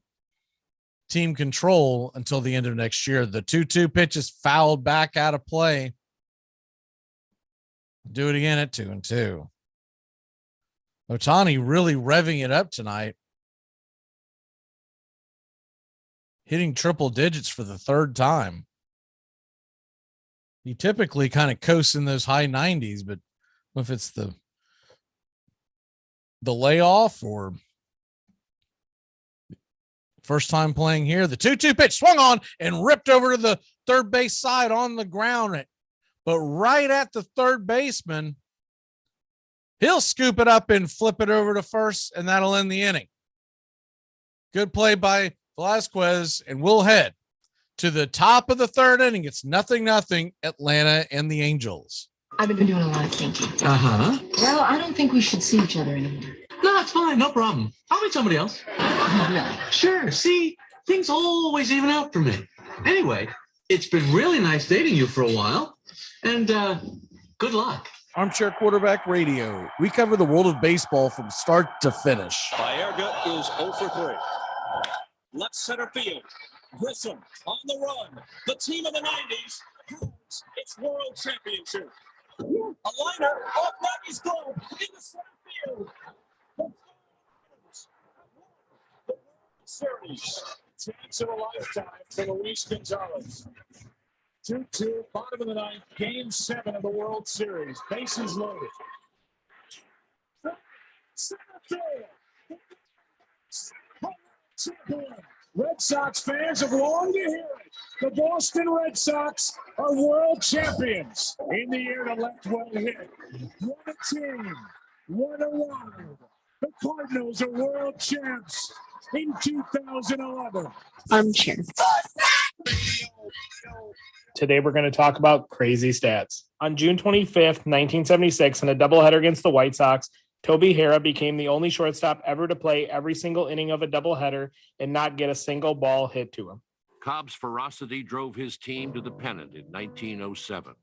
team control, until the end of next year. The 2-2 pitch is fouled back out of play. Do it again at 2-2. Ohtani really revving it up tonight. Hitting triple digits for the third time. He typically kind of coasts in those high 90s, but if it's the layoff or first time playing here, the 2-2 pitch swung on and ripped over to the third base side on the ground, but right at the third baseman. He'll scoop it up and flip it over to first, and that'll end the inning. Good play by Velasquez, and we'll head to the top of the third inning. It's 0-0, Atlanta and the Angels. I've been doing a lot of thinking. Uh-huh. Well, I don't think we should see each other anymore. No, it's fine. No problem. I'll meet somebody else. Really? Sure. See, things always even out for me. Anyway, it's been really nice dating you for a while, and good luck. Armchair Quarterback Radio. We cover the world of baseball from start to finish. Baerga is 0 for 3. Left center field. Grissom on the run. The team of the 90s has its world championship. A liner off Maggie's glove into center field. The World Series Yankees. Chance of a lifetime for Luis Gonzalez. 2-2, bottom of the ninth, game 7 of the World Series. Bases loaded. Red Sox fans have longed to hear it. The Boston Red Sox are world champions. In the air to left, well hit. What a team. What a ride. The Cardinals are world champs in 2011. Armchair. Today we're going to talk about crazy stats. On June 25th, 1976, in a doubleheader against the White Sox, Toby Harrah became the only shortstop ever to play every single inning of a doubleheader and not get a single ball hit to him. Cobb's ferocity drove his team to the pennant in 1907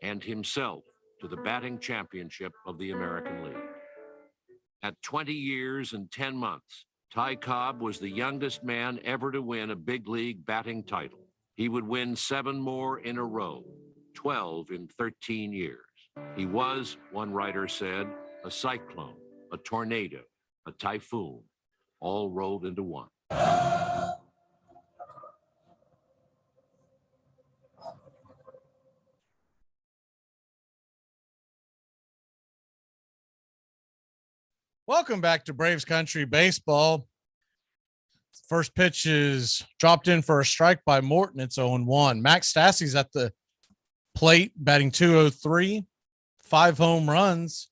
and himself to the batting championship of the American League. At 20 years and 10 months, Ty Cobb was the youngest man ever to win a big league batting title. He would win 7 more in a row, 12 in 13 years. He was, one writer said, a cyclone, a tornado, a typhoon, all rolled into one. Welcome back to Braves Country Baseball. First pitch is dropped in for a strike by Morton. It's 0-1. Max Stassi's at the plate, batting .203, 5 home runs.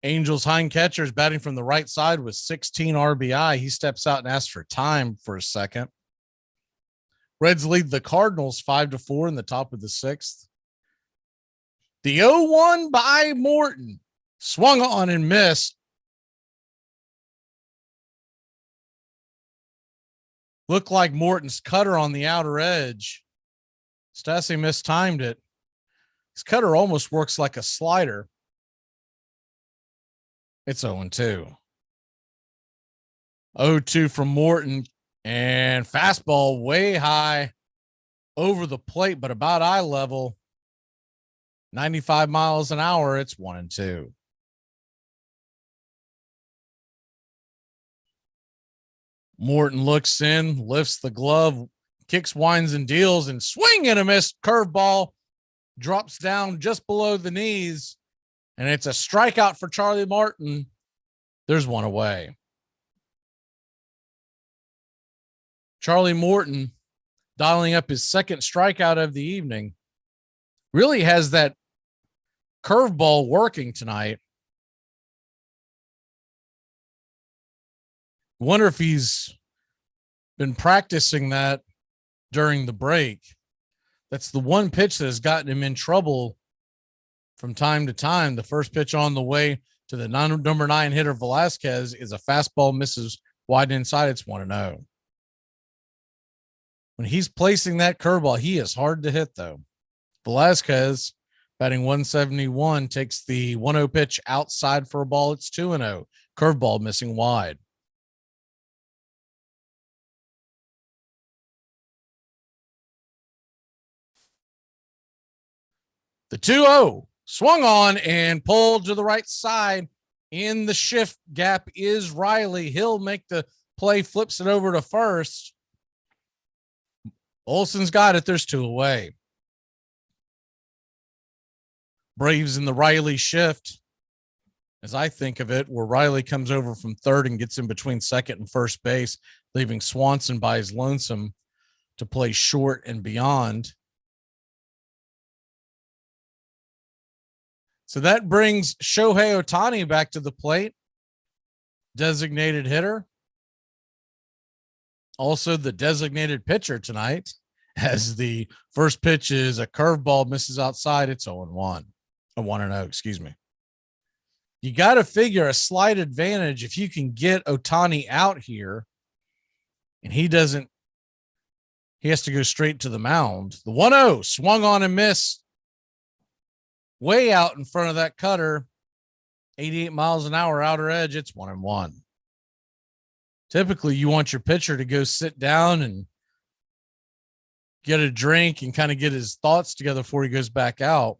Angels hind catcher's batting from the right side with 16 RBI. He steps out and asks for time for a second. Reds lead the Cardinals 5-4 in the top of the 6th. The 0-1 by Morton. Swung on and missed. Looked like Morton's cutter on the outer edge. Stassi mistimed it. His cutter almost works like a slider. It's 0-2. 0-2 from Morton, and fastball way high over the plate, but about eye level. 95 miles an hour. It's 1-2. Morton looks in, lifts the glove, kicks, winds, and deals, and swing and a miss. Curveball drops down just below the knees, and it's a strikeout for Charlie Martin. There's one away. Charlie Morton, dialing up his second strikeout of the evening, really has that curveball working tonight. Wonder if he's been practicing that during the break. That's the one pitch that has gotten him in trouble from time to time. The first pitch on the way to the number 9 hitter Velasquez is a fastball, misses wide inside. It's 1-0. When he's placing that curveball, he is hard to hit, though. Velasquez, batting 171, takes the 1-0 pitch outside for a ball. It's 2-0. Curveball missing wide. The 2-0 swung on and pulled to the right side. In the shift gap is Riley. He'll make the play, flips it over to first. Olson's got it. There's 2 away. Braves in the Riley shift, as I think of it, where Riley comes over from third and gets in between second and first base, leaving Swanson by his lonesome to play short and beyond. So that brings Shohei Ohtani back to the plate, designated hitter. Also the designated pitcher tonight, as the first pitch is a curveball, misses outside. It's 0-1. 1-0, excuse me. You got to figure a slight advantage if you can get Ohtani out here, and he has to go straight to the mound. The 1-0 swung on and missed. Way out in front of that cutter, 88 miles an hour outer edge. It's 1-1. Typically, you want your pitcher to go sit down and get a drink and kind of get his thoughts together before he goes back out.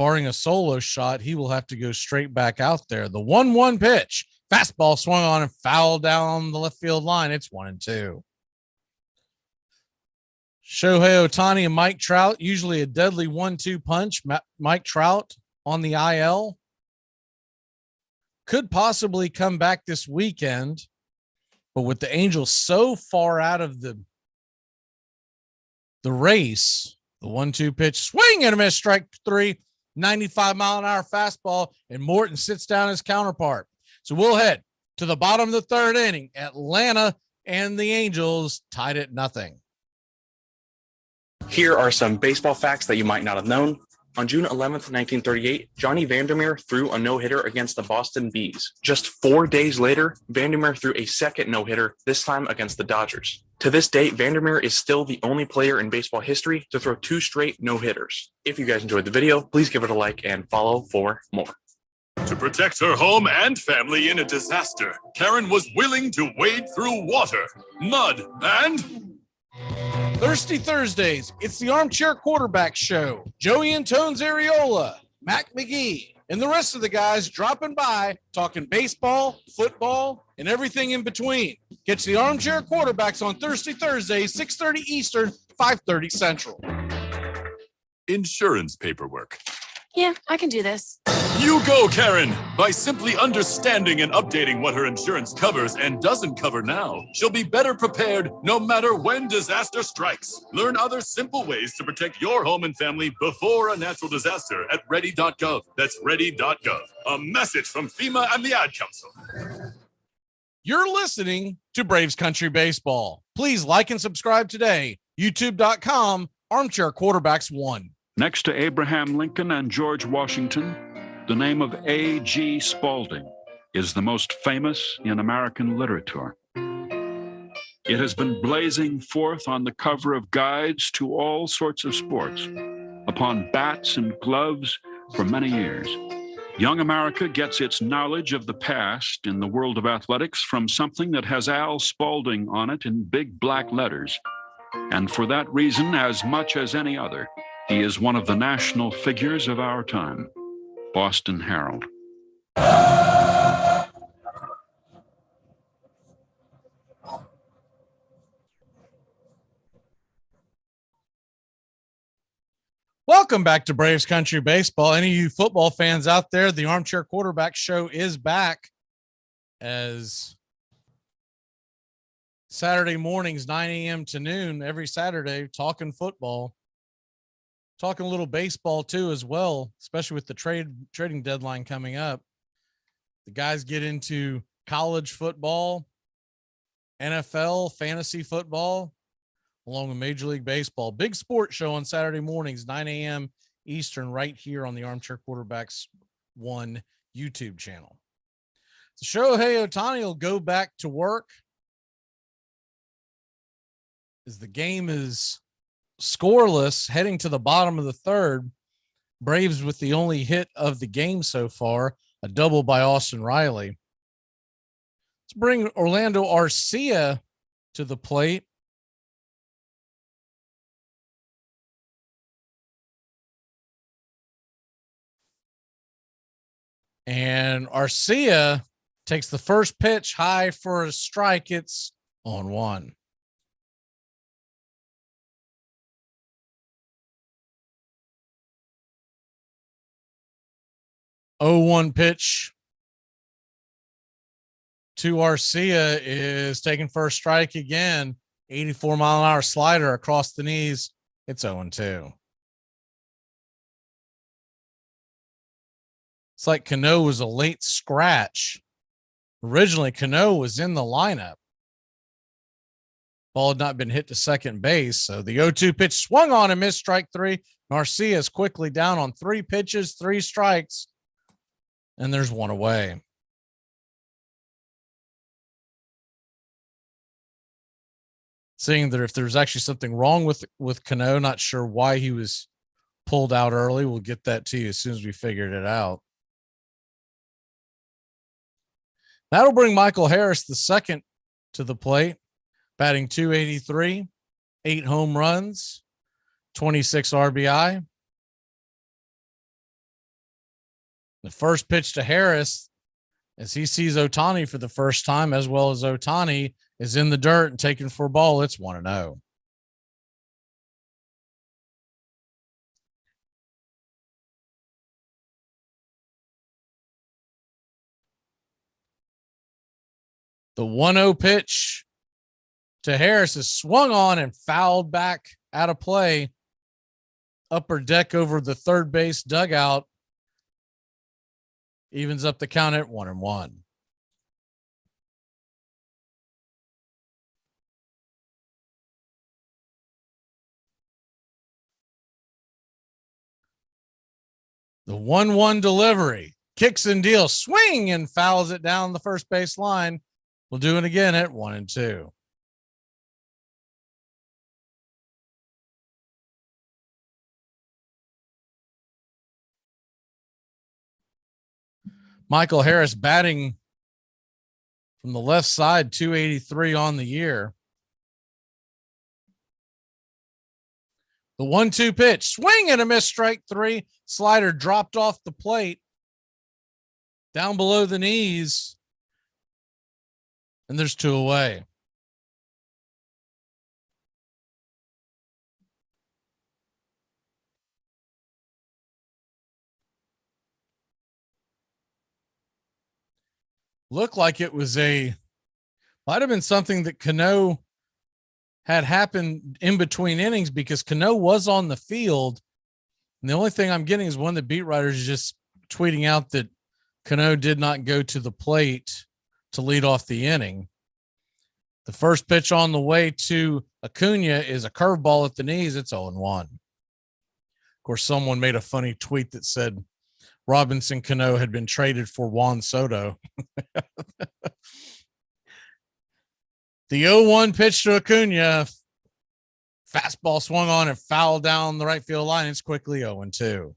barring a solo shot, he will have to go straight back out there. The 1-1 pitch. Fastball swung on and fouled down the left field line. It's 1-2. Shohei Ohtani and Mike Trout, usually a deadly 1-2 punch. Mike Trout on the IL. Could possibly come back this weekend, but with the Angels so far out of the race, the 1-2 pitch, swing and a miss, strike 3, 95-mile-an-hour fastball, and Morton sits down his counterpart. So we'll head to the bottom of the third inning. Atlanta and the Angels tied at 0. Here are some baseball facts that you might not have known. On June 11th, 1938, Johnny Vandermeer threw a no-hitter against the Boston Bees. Just 4 days later, Vandermeer threw a second no-hitter, this time against the Dodgers. To this date, Vandermeer is still the only player in baseball history to throw 2 straight no-hitters. If you guys enjoyed the video, please give it a like and follow for more. To protect her home and family in a disaster, Karen was willing to wade through water, mud, and Thirsty Thursdays. It's the Armchair Quarterback Show. Joey Antone's Areola, Mac McGee, and the rest of the guys dropping by, talking baseball, football, and everything in between. Catch the Armchair Quarterbacks on Thirsty Thursdays, 6:30 Eastern, 5:30 Central. insurance paperwork. Yeah, I can do this. You go, Karen! By simply understanding and updating what her insurance covers and doesn't cover now, she'll be better prepared no matter when disaster strikes. Learn other simple ways to protect your home and family before a natural disaster at ready.gov. That's ready.gov. A message from FEMA and the Ad Council. You're listening to Braves Country Baseball. Please like and subscribe today. YouTube.com, Armchair Quarterbacks 1. Next to Abraham Lincoln and George Washington, the name of A.G. Spaulding is the most famous in American literature. It has been blazing forth on the cover of guides to all sorts of sports, upon bats and gloves for many years. Young America gets its knowledge of the past in the world of athletics from something that has Al Spaulding on it in big black letters. And for that reason, as much as any other, he is one of the national figures of our time. Boston Herald. Welcome back to Braves Country Baseball. Any of you football fans out there, the Armchair Quarterback Show is back as Saturday mornings, 9 a.m. to noon, every Saturday, talking football. Talking a little baseball too as well, especially with the trading deadline coming up. The guys get into college football, NFL, fantasy football, along with Major League Baseball. Big sports show on Saturday mornings, 9 a.m. Eastern, right here on the Armchair Quarterbacks 1 YouTube channel. So Shohei Ohtani will go back to work as the game is scoreless, heading to the bottom of the third. Braves with the only hit of the game so far, a double by Austin Riley. Let's bring Orlando Arcia to the plate. And Arcia takes the first pitch high for a strike. It's on 1. Oh, 1 pitch to Arcia is taking first strike again. 84-mile-an-hour slider across the knees. It's 0-2. It's like Cano was a late scratch. Originally, Cano was in the lineup. Ball had not been hit to second base. So the 0-2 pitch swung on and missed, strike 3. Arcia is quickly down on 3 pitches, 3 strikes. And there's 1 away. Seeing that if there's actually something wrong with Cano, not sure why he was pulled out early. We'll get that to you as soon as we figured it out. That'll bring Michael Harris, the second, to the plate, batting .283, 8 home runs, 26 RBI. The first pitch to Harris, as he sees Ohtani for the first time, as well as Ohtani is in the dirt and taken for a ball. It's 1-0. The 1-0 pitch to Harris is swung on and fouled back out of play. Upper deck over the third base dugout. Evens up the count at 1-1. The 1-1 delivery. Kicks and deals. Swing and fouls it down the first base line. We'll do it again at 1-2. Michael Harris batting from the left side, 283 on the year. The 1-2 pitch, swing and a miss, strike three. Slider dropped off the plate, down below the knees, and there's 2 away. Looked like it was might have been something that Cano had happened in between innings, because Cano was on the field. And the only thing I'm getting is one of the beat writers just tweeting out that Cano did not go to the plate to lead off the inning. The first pitch on the way to Acuna is a curveball at the knees. It's 0-1. Of course, someone made a funny tweet that said Robinson Cano had been traded for Juan Soto. The 0-1 pitch to Acuna. Fastball swung on and fouled down the right field line. It's quickly 0-2.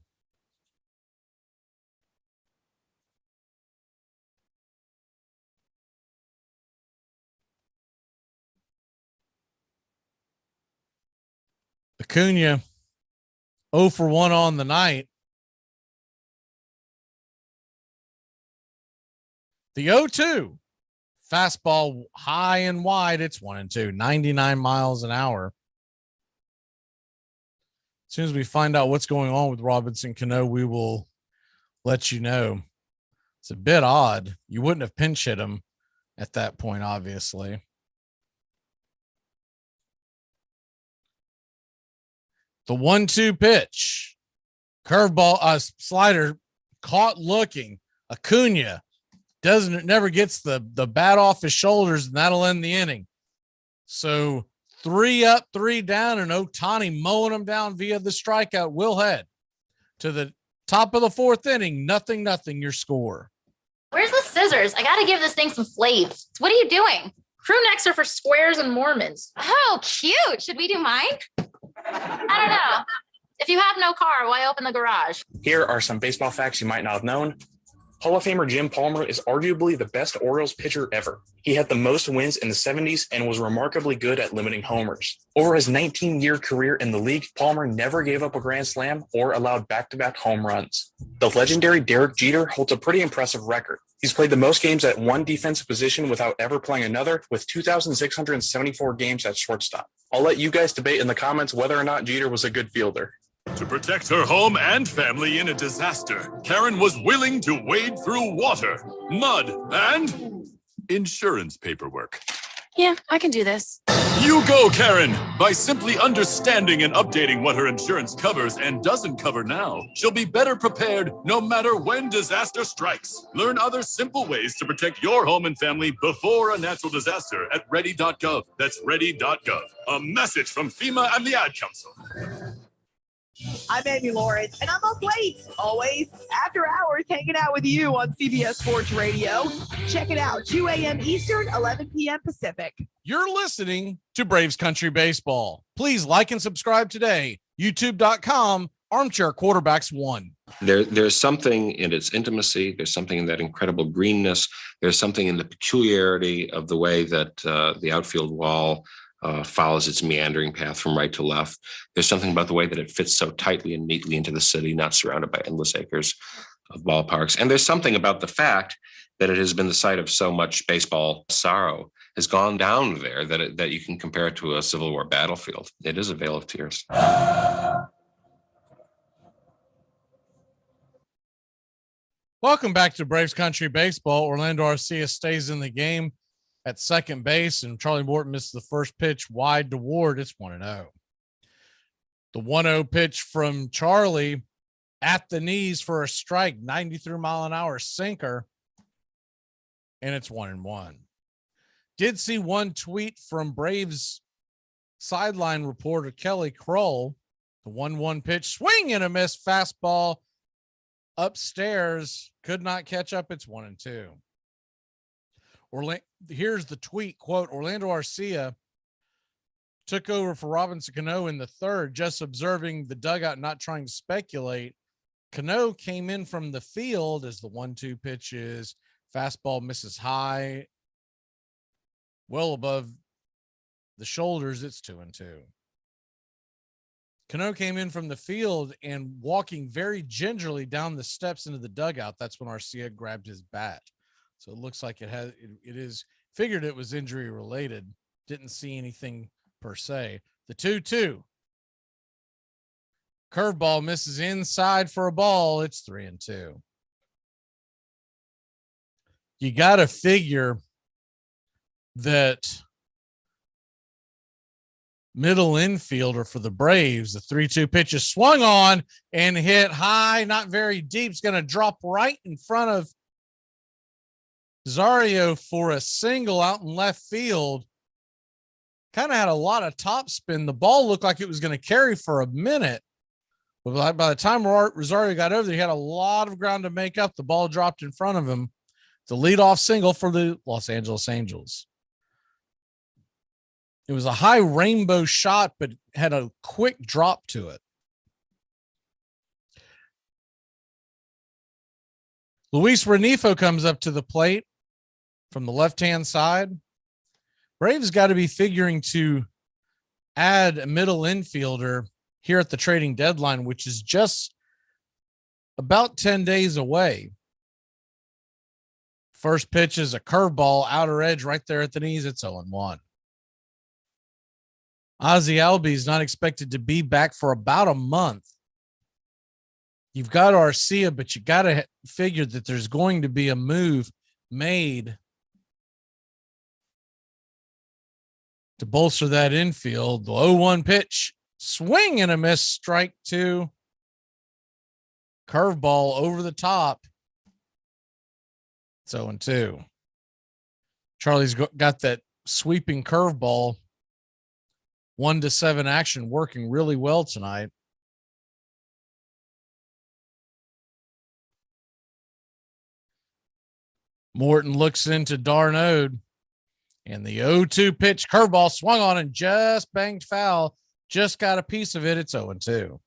Acuna 0 for 1 on the night. The 0-2 fastball high and wide. It's 1-2, 99 miles an hour. As soon as we find out what's going on with Robinson Cano, we will let you know. It's a bit odd. You wouldn't have pinch hit him at that point, obviously. The 1-2 pitch, curveball, slider caught looking. Acuna never gets the bat off his shoulders, and that'll end the inning. So 3 up, 3 down, and Ohtani mowing them down via the strikeout will head to the top of the 4th inning. 0-0 your score. Where's the scissors? I got to give this thing some flavors. What are you doing? Crew necks are for squares and Mormons. Oh, cute. Should we do mine? I don't know. If you have no car, why open the garage? Here are some baseball facts you might not have known. Hall of Famer Jim Palmer is arguably the best Orioles pitcher ever. He had the most wins in the 70s and was remarkably good at limiting homers. Over his 19-year career in the league, Palmer never gave up a grand slam or allowed back-to-back home runs. The legendary Derek Jeter holds a pretty impressive record. He's played the most games at one defensive position without ever playing another, with 2,674 games at shortstop. I'll let you guys debate in the comments whether or not Jeter was a good fielder. To protect her home and family in a disaster, Karen was willing to wade through water, mud, and insurance paperwork. Yeah, I can do this. You go, Karen! By simply understanding and updating what her insurance covers and doesn't cover now, she'll be better prepared no matter when disaster strikes. Learn other simple ways to protect your home and family before a natural disaster at ready.gov. That's ready.gov. A message from FEMA and the Ad Council. I'm Amy Lawrence, and I'm up late, always, after hours, hanging out with you on CBS Sports Radio. Check it out, 2 a.m. Eastern, 11 p.m. Pacific. You're listening to Braves Country Baseball. Please like and subscribe today. YouTube.com, Armchair Quarterbacks 1. There's something in its intimacy. There's something in that incredible greenness. There's something in the peculiarity of the way that the outfield wall follows its meandering path from right to left. There's something about the way that it fits so tightly and neatly into the city, not surrounded by endless acres. ballparks. And there's something about the fact that it has been the site of so much baseball sorrow has gone down there that you can compare it to a Civil War battlefield. It is a vale of tears. Welcome back to Braves Country Baseball. Orlando Arcia stays in the game at second base, and Charlie Morton misses the first pitch wide to Ward. It's 1-0. The 1-0 pitch from Charlie at the knees for a strike, 93-mile-an-hour sinker, and it's 1-1. Did see one tweet from Braves sideline reporter Kelly Kroll. The 1-1 pitch, swing and a miss, fastball upstairs, could not catch up. It's 1-2. Here's the tweet, quote, Orlando Arcia took over for Robinson Cano in the third, just observing the dugout, not trying to speculate. Cano came in from the field as the 1-2 pitch is fastball misses high, well above the shoulders. It's 2-2. Cano came in from the field and walking very gingerly down the steps into the dugout. That's when Arcia grabbed his bat. So it looks like it is figured it was injury related. Didn't see anything per se. The 2-2. Curveball misses inside for a ball. It's 3-2. You got to figure that middle infielder for the Braves, the 3-2 pitch is swung on and hit high, not very deep. It's going to drop right in front of Zario for a single out in left field. Kind of had a lot of top spin. The ball looked like it was going to carry for a minute. But by the time Rosario got over there, he had a lot of ground to make up. The ball dropped in front of him. The leadoff single for the Los Angeles Angels. It was a high rainbow shot, but had a quick drop to it. Luis Renifo comes up to the plate from the left-hand side. Braves got to be figuring to add a middle infielder here at the trading deadline, which is just about 10 days away. First pitch is a curveball, outer edge right there at the knees. It's 0-1. Ozzie Albies not expected to be back for about a month. You've got Arcia, but you got to figure that there's going to be a move made to bolster that infield. The 0-1 pitch, swing and a miss, strike two. Curveball over the top. It's 0-2. Charlie's got that sweeping curveball 1-7 action working really well tonight. Morton looks into Darnode, and the 0-2 pitch, curveball swung on and just banged foul. Just got a piece of it. It's 0-2.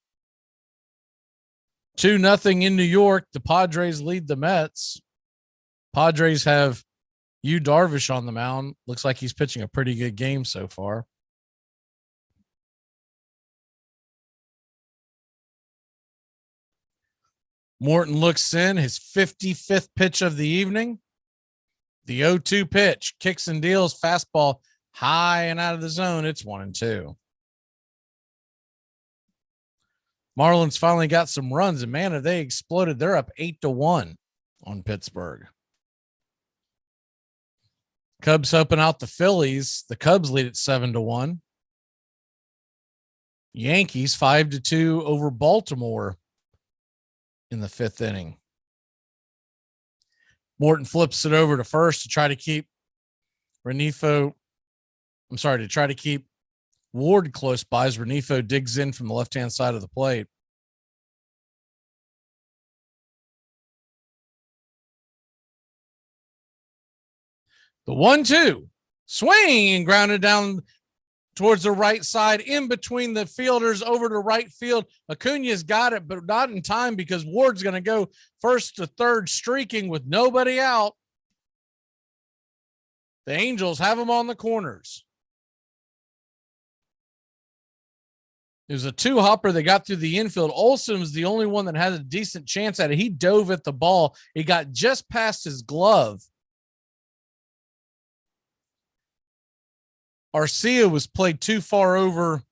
2-0 in New York. The Padres lead the Mets. Padres have Yu Darvish on the mound. Looks like he's pitching a pretty good game so far. Morton looks in, his 55th pitch of the evening. The 0-2 pitch, kicks and deals, fastball high and out of the zone. It's 1-2. Marlins finally got some runs, and man, have they exploded. They're up 8-1 on Pittsburgh. Cubs helping out the Phillies. The Cubs lead at 7-1. Yankees 5-2 over Baltimore in the fifth inning. Morton flips it over to first to try to keep to keep Ward close by as Renifo digs in from the left-hand side of the plate. The 1-2 swing and grounded down towards the right side, in between the fielders over to right field. Acuna's got it, but not in time because Ward's going to go first to third, streaking with nobody out. The Angels have him on the corners. It was a two-hopper that got through the infield. Olsen was the only one that had a decent chance at it. He dove at the ball. It got just past his glove. Arcia was played too far over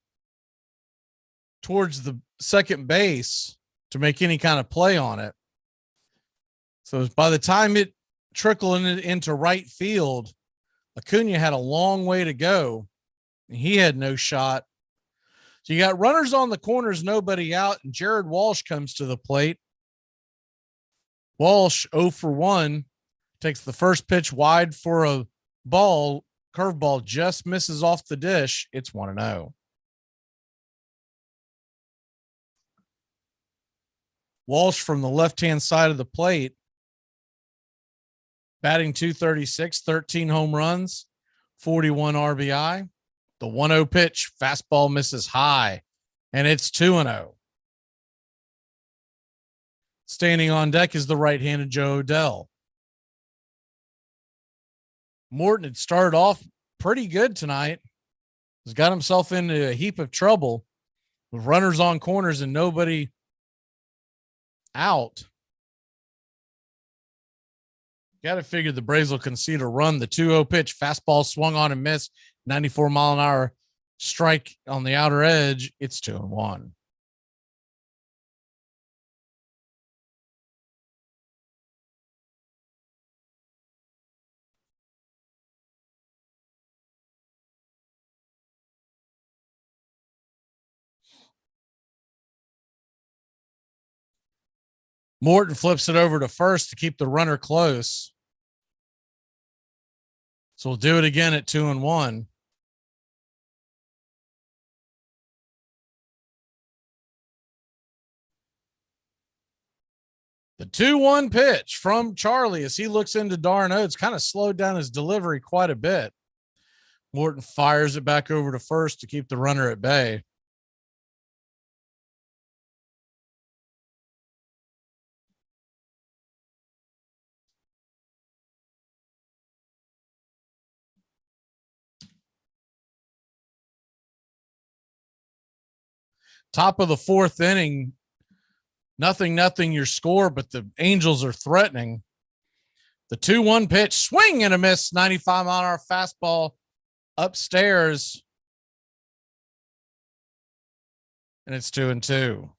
towards the second base to make any kind of play on it. So by the time it trickled into right field, Acuna had a long way to go. He had no shot. So you got runners on the corners, nobody out, and Jared Walsh comes to the plate. Walsh 0 for 1, takes the first pitch wide for a ball. Curveball just misses off the dish. It's 1-0. Walsh from the left-hand side of the plate, batting .236, 13 home runs, 41 RBI. The 1-0 pitch, fastball misses high, and it's 2-0. Standing on deck is the right-handed Joe Odell. Morton had started off pretty good tonight. He's got himself into a heap of trouble with runners on corners and nobody out. Got to figure the Braves will concede a run. The 2-0 pitch, fastball swung on and missed. 94-mile-an-hour strike on the outer edge. It's 2-1. Morton flips it over to first to keep the runner close. So we'll do it again at 2-1. The 2-1 pitch from Charlie as he looks into d'Arnaud. It's kind of slowed down his delivery quite a bit. Morton fires it back over to first to keep the runner at bay. Top of the fourth inning, 0-0 your score, but the Angels are threatening. The 2-1 pitch, swing and a miss, 95-mile-an-hour fastball upstairs. And it's 2-2.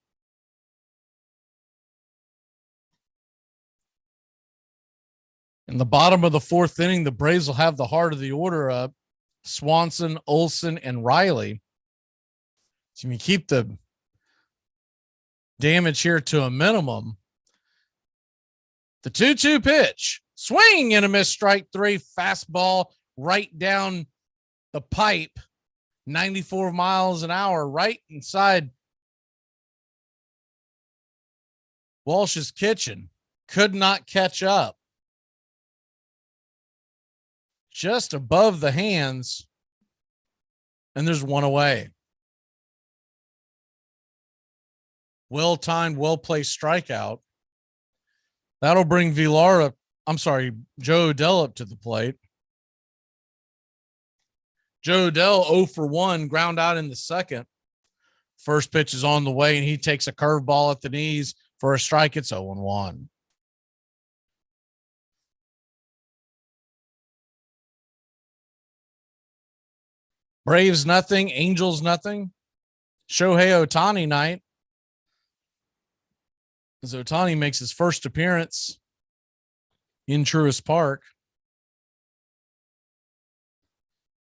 In the bottom of the fourth inning, the Braves will have the heart of the order up. Swanson, Olsen, and Riley. So you keep the damage here to a minimum. The 2-2 pitch, swing and a miss, strike three, fastball right down the pipe, 94 miles an hour, right inside Walsh's kitchen. Could not catch up. Just above the hands, and there's one away. Well-timed, well-placed strikeout. That'll bring Joe Odell up to the plate. Joe Odell 0 for 1, ground out in the second. First pitch is on the way, and he takes a curveball at the knees for a strike. It's 0-1. Braves nothing, Angels nothing. Shohei Ohtani night. As Ohtani makes his first appearance in Truist Park.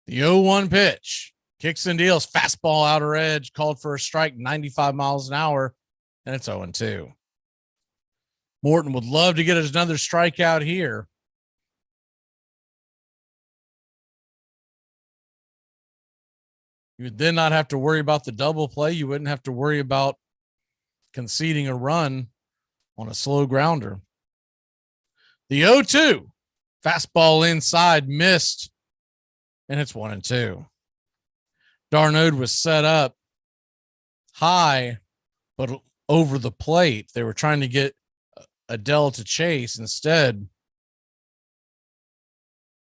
The 0-1 pitch, kicks and deals, fastball outer edge, called for a strike, 95 miles an hour, and it's 0-2. Morton would love to get another strikeout here. You would then not have to worry about the double play. You wouldn't have to worry about conceding a run on a slow grounder. The 0-2, fastball inside, missed, and it's 1-2. d'Arnaud was set up high, but over the plate. They were trying to get Adele to chase. Instead,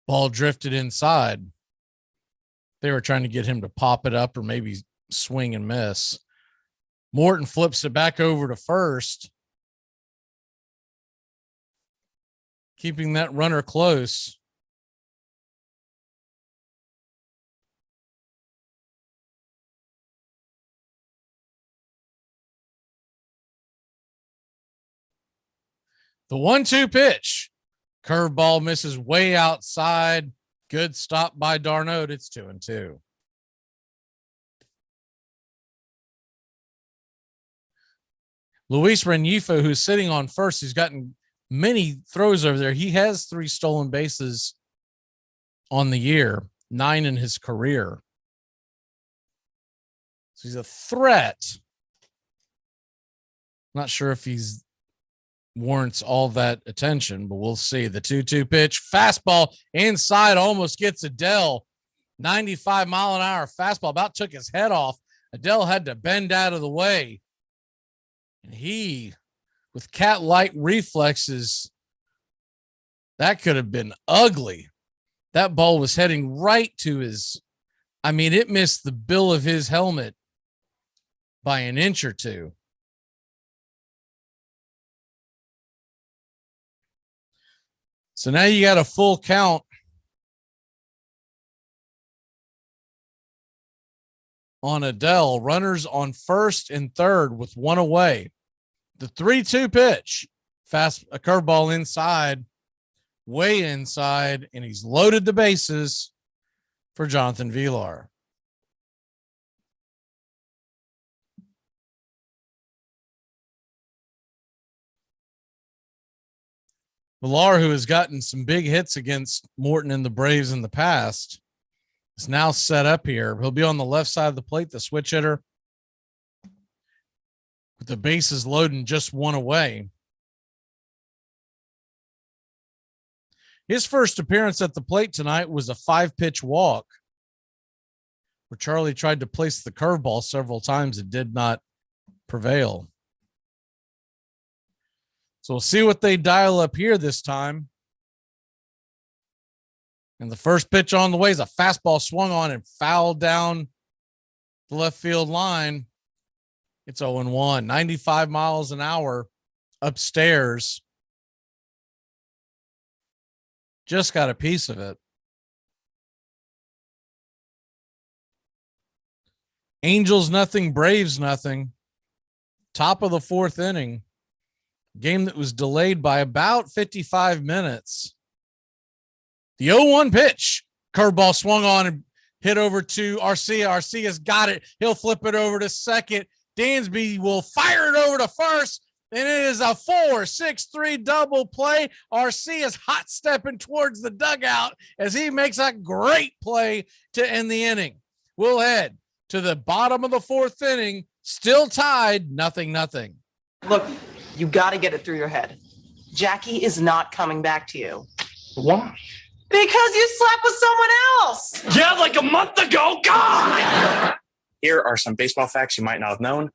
ball drifted inside. They were trying to get him to pop it up or maybe swing and miss. Morton flips it back over to first, keeping that runner close. The 1-2 pitch. Curveball misses way outside. Good stop by Darnold. It's 2-2. Luis Rengifo, who's sitting on first, he's gotten many throws over there. He has 3 stolen bases on the year, 9 in his career. So he's a threat. Not sure if he's warrants all that attention, but we'll see. The 2-2 pitch, fastball inside, almost gets Adele. 95-mile-an-hour fastball, about took his head off. Adele had to bend out of the way. And he, with cat-like reflexes, that could have been ugly. That ball was heading right to his, it missed the bill of his helmet by an inch or two. So now you got a full count on Adele. Runners on first and third with 1 away. The 3-2 pitch, a curveball inside, way inside, and he's loaded the bases for Jonathan Villar. Villar, who has gotten some big hits against Morton and the Braves in the past, is now set up here. He'll be on the left side of the plate, the switch hitter, with the bases loading just 1 away. His first appearance at the plate tonight was a 5-pitch walk, where Charlie tried to place the curveball several times. It did not prevail. So we'll see what they dial up here this time. And the first pitch on the way is a fastball swung on and fouled down the left field line. It's 0-1, 95 miles an hour upstairs. Just got a piece of it. Angels nothing, Braves nothing. Top of the 4th inning. Game that was delayed by about 55 minutes. The 0-1 pitch. Curveball swung on and hit over to Arcia. Arcia's got it. He'll flip it over to second. Dansby will fire it over to first. And it is a 4-6-3 double play. Arcia's hot stepping towards the dugout as he makes a great play to end the inning. We'll head to the bottom of the 4th inning. Still tied, 0-0. Look, you got to get it through your head. Jackie is not coming back to you. Why? Because you slept with someone else. Yeah, like a month ago. God! Here are some baseball facts you might not have known.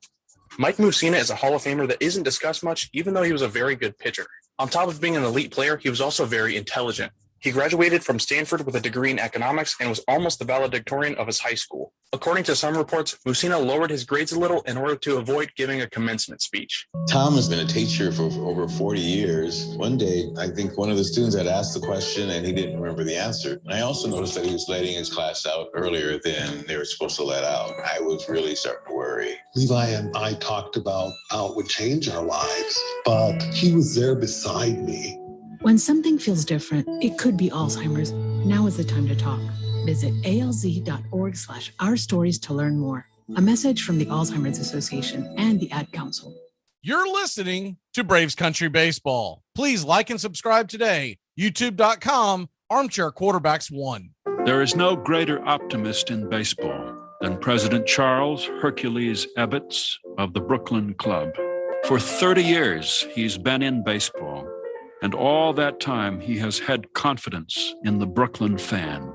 Mike Mussina is a Hall of Famer that isn't discussed much, even though he was a very good pitcher. On top of being an elite player, he was also very intelligent. He graduated from Stanford with a degree in economics and was almost the valedictorian of his high school. According to some reports, Mussina lowered his grades a little in order to avoid giving a commencement speech. Tom has been a teacher for over 40 years. One day, I think one of the students had asked the question and he didn't remember the answer. And I also noticed that he was letting his class out earlier than they were supposed to let out. I was really starting to worry. Levi and I talked about how it would change our lives, but he was there beside me. When something feels different, it could be Alzheimer's. Now is the time to talk. Visit alz.org/ourstories to learn more. A message from the Alzheimer's Association and the Ad Council. You're listening to Braves Country Baseball. Please like and subscribe today. YouTube.com, Armchair Quarterbacks 1. There is no greater optimist in baseball than President Charles Hercules Ebbets of the Brooklyn Club. For 30 years, he's been in baseball. And all that time, he has had confidence in the Brooklyn fan.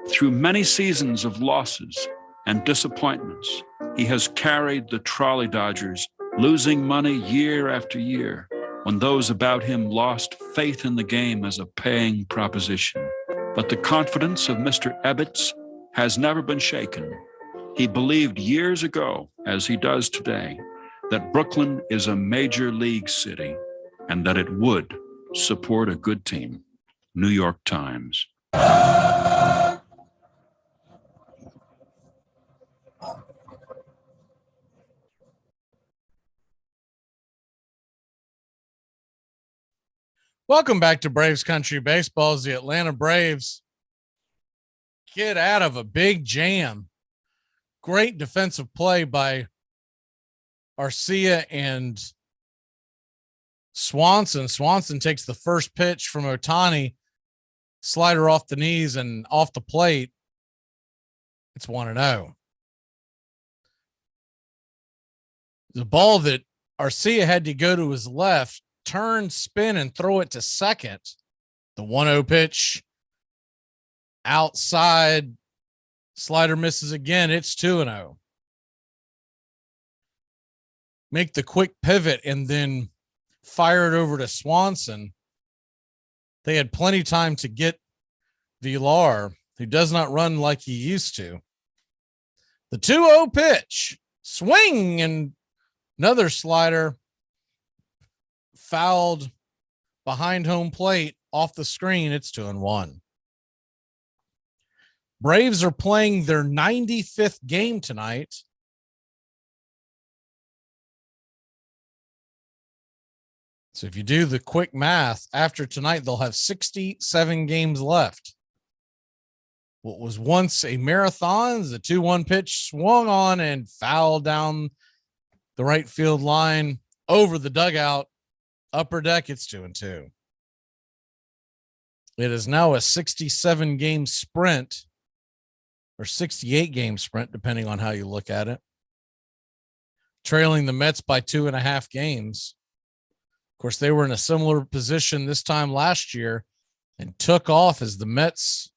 Through many seasons of losses and disappointments, he has carried the Trolley Dodgers, losing money year after year when those about him lost faith in the game as a paying proposition. But the confidence of Mr. Ebbets has never been shaken. He believed years ago, as he does today, that Brooklyn is a major league city and that it would support a good team. New York Times. Welcome back to Braves Country Baseball. As the Atlanta Braves get out of a big jam. Great defensive play by Arcia and Swanson. Swanson takes the first pitch from Ohtani, slider off the knees and off the plate. It's 1-0. The ball that Arcia had to go to his left, turn, spin, and throw it to second. The 1-0 pitch outside, slider misses again. It's 2-0. Make the quick pivot and then fire it over to Swanson. They had plenty of time to get Villar, who does not run like he used to. The 2-0 pitch, swing, and another slider fouled behind home plate off the screen. It's 2-1. Braves are playing their 95th game tonight. So if you do the quick math, after tonight, they'll have 67 games left. What was once a marathon, the 2-1 pitch swung on and fouled down the right field line over the dugout. Upper deck, it's 2-2. It is now a 67 game sprint or 68 game sprint, depending on how you look at it. Trailing the Mets by 2.5 games. Of course, they were in a similar position this time last year and took off as the Mets,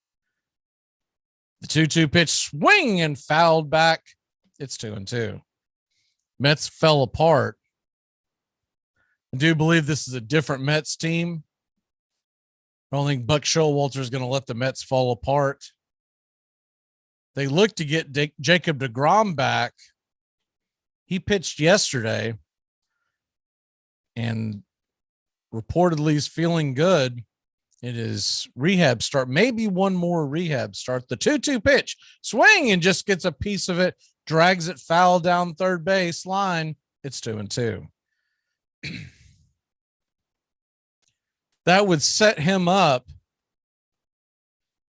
the 2-2 pitch swing and fouled back. It's 2-2. Mets fell apart. I do believe this is a different Mets team. I don't think Buck Showalter is going to let the Mets fall apart. They look to get Jacob deGrom back. He pitched yesterday and reportedly is feeling good. It is rehab start, maybe one more rehab start. The 2-2 pitch, swing, and just gets a piece of it, drags it foul down third base line. It's 2-2. That would set him up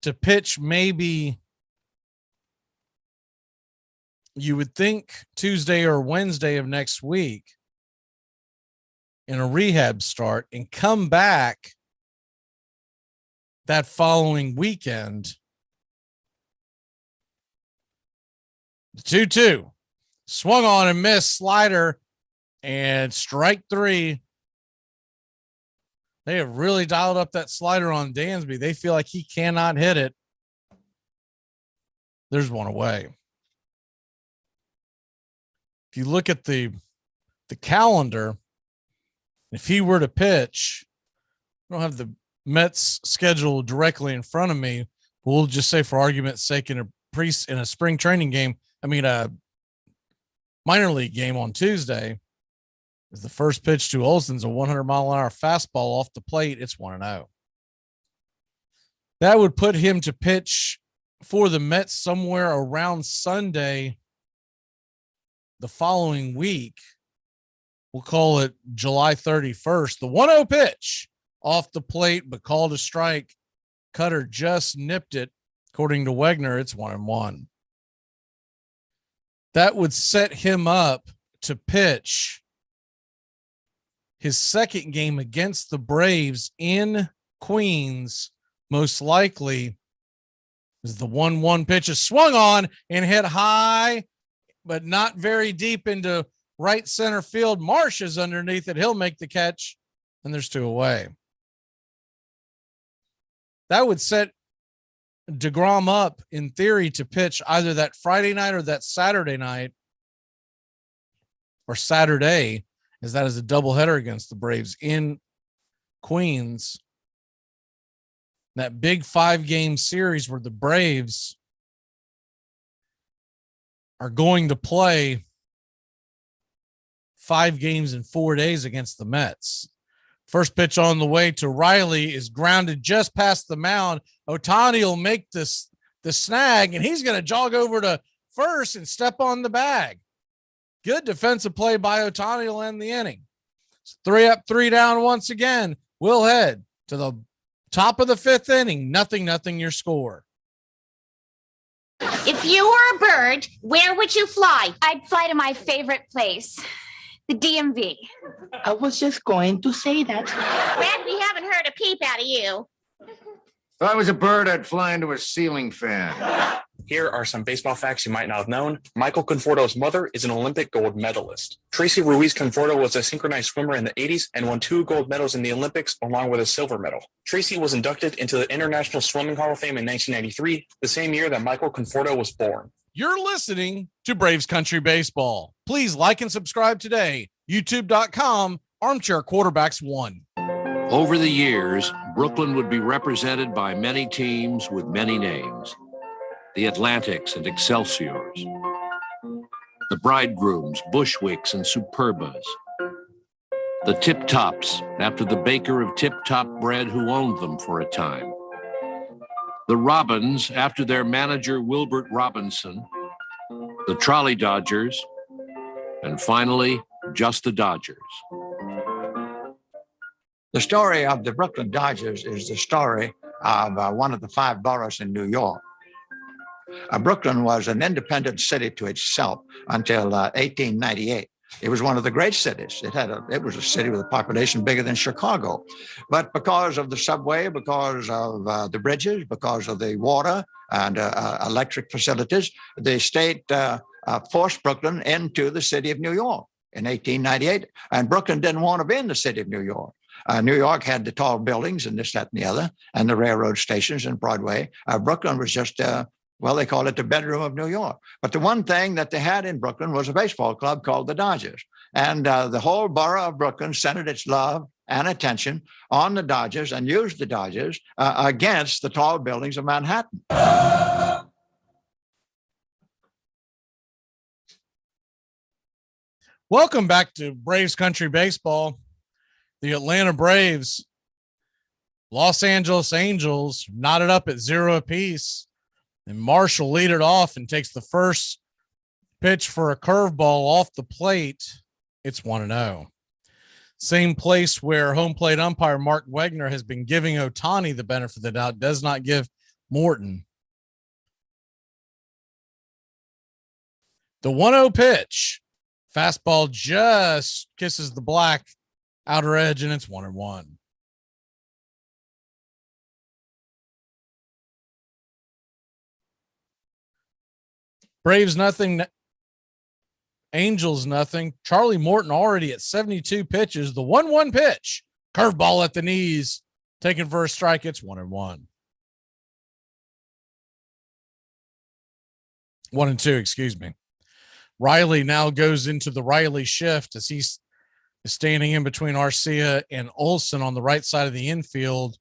to pitch maybe, you would think, Tuesday or Wednesday of next week in a rehab start and come back that following weekend. The 2-2 swung on and missed, slider, and strike three. They have really dialed up that slider on Dansby. They feel like he cannot hit it. There's one away. If you look at the calendar, if he were to pitch, I don't have the Mets schedule directly in front of me. We'll just say, for argument's sake, in a spring training game, a minor league game on Tuesday, is the first pitch to Olson's a 100-mile-an-hour fastball off the plate. It's 1-0. That would put him to pitch for the Mets somewhere around Sunday the following week. We'll call it July 31st. The 1-0 pitch off the plate, but called a strike. Cutter just nipped it. According to Wegner, it's 1-1. That would set him up to pitch his second game against the Braves in Queens. Most likely is the 1-1 pitch is swung on and hit high, but not very deep into right center field. Marsh is underneath it. He'll make the catch, and there's 2 away. That would set deGrom up, in theory, to pitch either that Friday night or that Saturday night, or Saturday, as that is a doubleheader against the Braves in Queens. That big 5-game series where the Braves are going to play 5 games in 4 days against the Mets. First pitch on the way to Riley is grounded just past the mound. Ohtani will make the snag, and he's going to jog over to first and step on the bag. Good defensive play by Ohtani will end the inning. 3 up, 3 down once again. We'll head to the top of the 5th inning. 0-0 your score. If you were a bird, where would you fly? I'd fly to my favorite place, the DMV. I was just going to say that. Glad we haven't heard a peep out of you. If I was a bird, I'd fly into a ceiling fan. Here are some baseball facts you might not have known. Michael Conforto's mother is an Olympic gold medalist. Tracy Ruiz Conforto was a synchronized swimmer in the 80s and won 2 gold medals in the Olympics along with a silver medal. Tracy was inducted into the International Swimming Hall of Fame in 1993, the same year that Michael Conforto was born. You're listening to Braves Country Baseball. Please like and subscribe today. YouTube.com, Armchair Quarterbacks 1. Over the years, Brooklyn would be represented by many teams with many names. The Atlantics and Excelsiors, the Bridegrooms, Bushwicks and Superbas, the Tip Tops, after the baker of Tip Top bread who owned them for a time, the Robins, after their manager Wilbert Robinson, the Trolley Dodgers, and finally, just the Dodgers. The story of the Brooklyn Dodgers is the story of one of the 5 boroughs in New York. Brooklyn was an independent city to itself until 1898. It was one of the great cities. It was a city with a population bigger than Chicago. But because of the subway, because of the bridges, because of the water and electric facilities, the state forced Brooklyn into the city of New York in 1898. And Brooklyn didn't want to be in the city of New York. New York had the tall buildings and this, that, and the other, and the railroad stations and Broadway. Brooklyn was just they call it the bedroom of New York. But the one thing that they had in Brooklyn was a baseball club called the Dodgers. And the whole borough of Brooklyn centered its love and attention on the Dodgers and used the Dodgers against the tall buildings of Manhattan. Welcome back to Braves Country Baseball. The Atlanta Braves, Los Angeles Angels knotted up at 0 apiece. And Marshall lead it off and takes the first pitch for a curveball off the plate. It's 1-0. Same place where home plate umpire Mark Wegner has been giving Ohtani the benefit of the doubt, does not give Morton. The 1-0 pitch. Fastball just kisses the black outer edge, and it's 1-1. Braves nothing, Angels nothing. Charlie Morton already at 72 pitches. The 1-1 pitch, curveball at the knees, taken for a strike. It's 1-1. 1-2, excuse me. Riley now goes into the Riley shift as he's standing in between Arcia and Olsen on the right side of the infield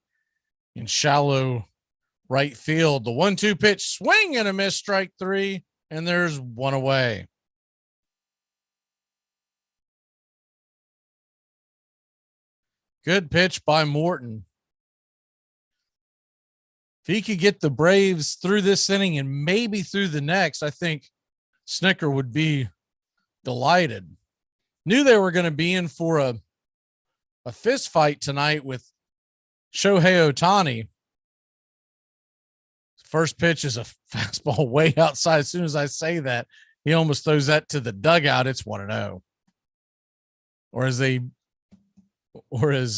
in shallow right field. The 1-2 pitch, swing and a miss, strike 3. And there's 1 away. Good pitch by Morton. If he could get the Braves through this inning and maybe through the next, I think Snicker would be delighted. Knew they were going to be in for a fist fight tonight with Shohei Ohtani. First pitch is a fastball way outside. As soon as I say that, he almost throws that to the dugout. It's 1-0. Or as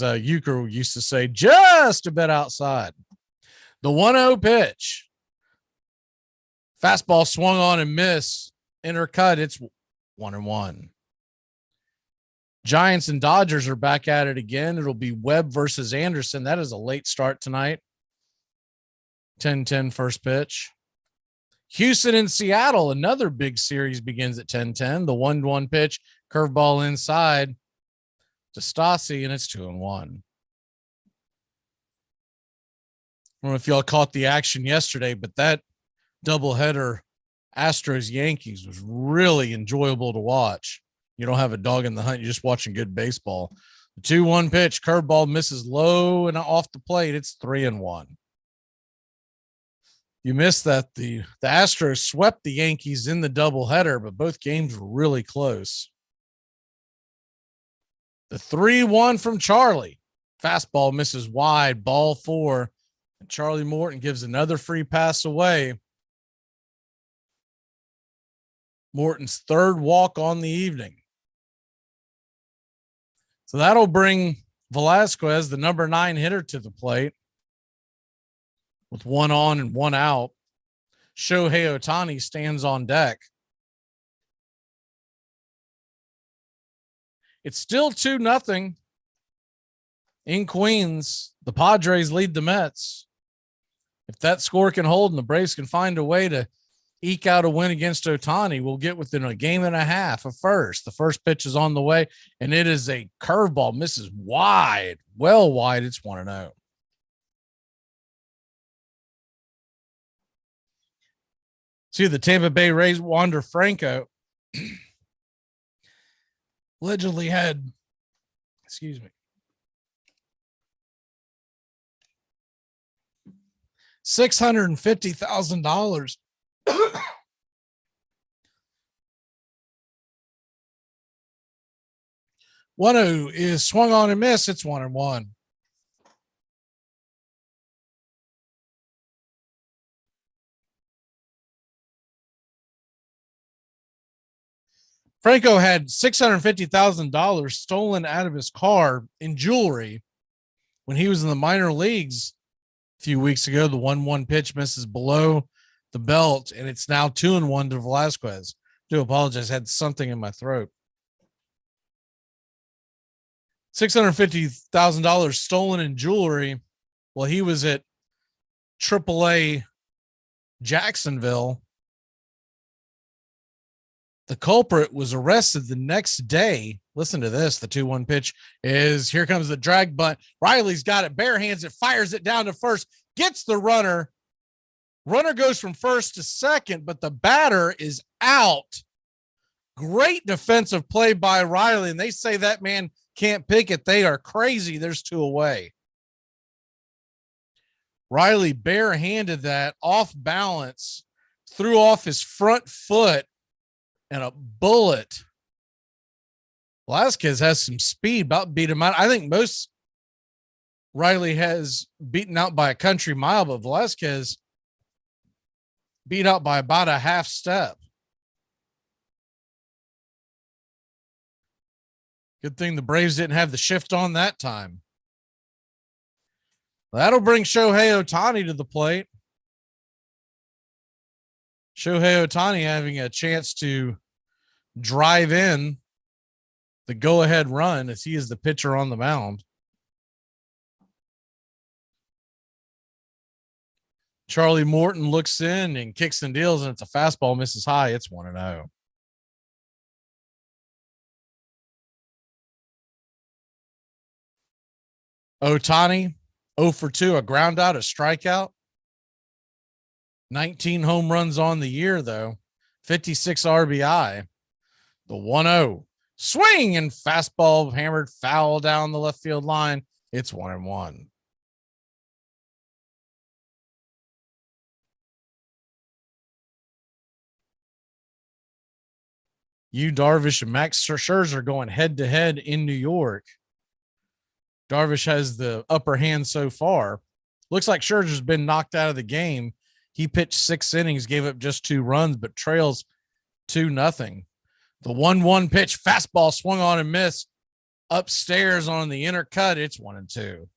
Euchre used to say, just a bit outside. The 1-0 pitch. Fastball swung on and missed. Intercut. It's 1-1. Giants and Dodgers are back at it again. It'll be Webb versus Anderson. That is a late start tonight. 10-10 first pitch. Houston and Seattle, another big series begins at 10-10. The 1-1 pitch, curveball inside to Stassi, and it's 2-1. I don't know if y'all caught the action yesterday, but that doubleheader Astros Yankees was really enjoyable to watch. You don't have a dog in the hunt. You're just watching good baseball. The 2-1 pitch, curveball misses low and off the plate. It's 3-1. You missed that. The Astros swept the Yankees in the doubleheader, but both games were really close. The 3-1 from Charlie. Fastball misses wide, ball 4. And Charlie Morton gives another free pass away. Morton's third walk on the evening. So that'll bring Velasquez, the number 9 hitter, to the plate with 1 on and 1 out. Shohei Ohtani stands on deck. It's still 2-0 in Queens. The Padres lead the Mets. If that score can hold and the Braves can find a way to eke out a win against Ohtani, we'll get within a game and a half of first. The first pitch is on the way, and it is a curveball. Misses wide, well wide. It's 1-0. See, the Tampa Bay Rays, Wander Franco, allegedly had, $650,000 1-0 is swung on and missed. It's 1-1. Franco had $650,000 stolen out of his car in jewelry when he was in the minor leagues a few weeks ago. The 1-1 pitch misses below the belt, and it's now 2-1 to Velasquez. Do apologize. I had something in my throat. $650,000 stolen in jewelry while he was at AAA Jacksonville. The culprit was arrested the next day. Listen to this. The 2-1 pitch is, here comes the drag bunt. Riley's got it, bare hands it, fires it down to first, gets the runner. Runner goes from first to second, but the batter is out. Great defensive play by Riley, and they say that man can't pick it. They are crazy. There's 2 away. Riley barehanded that off balance, threw off his front foot, and a bullet. Velasquez has some speed, about beat him out. I think most Riley has beaten out by a country mile, but Velasquez beat out by about a half step. Good thing the Braves didn't have the shift on that time. That'll bring Shohei Ohtani to the plate. Shohei Ohtani having a chance to drive in the go-ahead run as he is the pitcher on the mound. Charlie Morton looks in and kicks and deals, and it's a fastball, misses high. It's 1-0. Ohtani, 0 for 2, a ground out, a strikeout. 19 home runs on the year, though. 56 RBI. The 1-0. Swing and fastball hammered foul down the left field line. It's 1-1. Yu Darvish and Max Scherzer going head to head in New York. Darvish has the upper hand so far. Looks like Scherzer's been knocked out of the game. He pitched 6 innings, gave up just 2 runs, but trails 2-0. The 1-1 pitch, fastball swung on and missed upstairs on the inner cut. It's 1-2.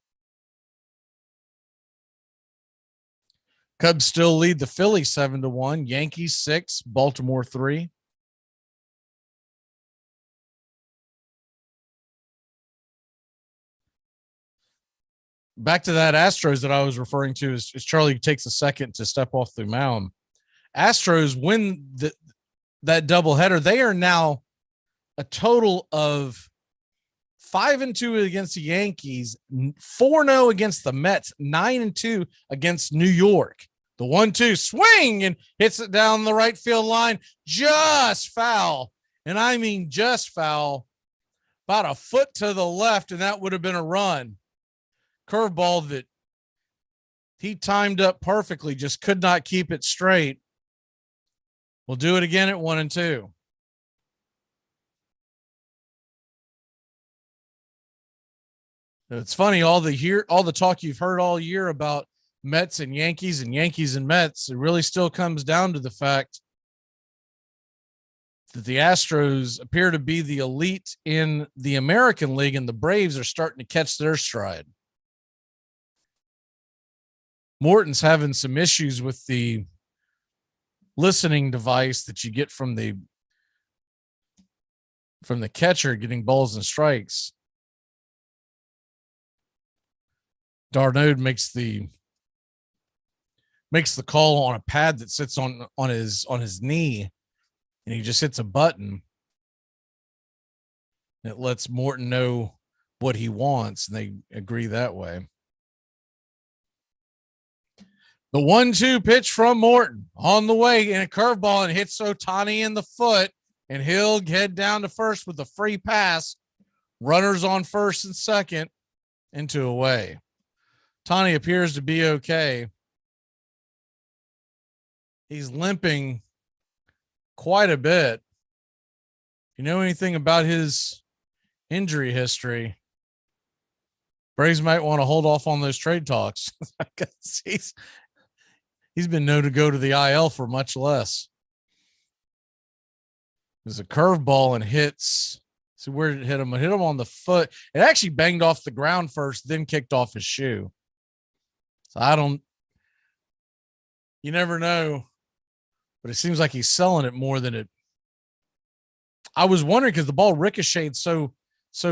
Cubs still lead the Phillies 7-1. Yankees 6, Baltimore 3. Back to that Astros that I was referring to as Charlie takes a second to step off the mound. Astros win that doubleheader. They are now a total of 5-2 against the Yankees, 4-0 against the Mets, 9-2 against New York. The 1-2 swing and hits it down the right field line. Just foul. And I mean just foul. About a foot to the left, and that would have been a run. Curveball that he timed up perfectly, just could not keep it straight. We'll do it again at 1-2. It's funny, all the talk you've heard all year about Mets and Yankees and Mets, it really still comes down to the fact that the Astros appear to be the elite in the American League, and the Braves are starting to catch their stride. Morton's having some issues with the listening device that you get from the catcher getting balls and strikes. Darnode makes the call on a pad that sits on his knee, and he just hits a button. It lets Morton know what he wants, and they agree that way. The 1-2 pitch from Morton on the way, and a curveball, and hits Ohtani in the foot, and he'll head down to first with a free pass. Runners on first and second, and 2 away. Ohtani appears to be okay. He's limping quite a bit. You know anything about his injury history? Braves might want to hold off on those trade talks. He's been known to go to the IL for much less. There's a curveball and hits. See where did it hit him? It hit him on the foot. It actually banged off the ground first, then kicked off his shoe. So you never know, but it seems like he's selling it more than it. I was wondering because the ball ricocheted so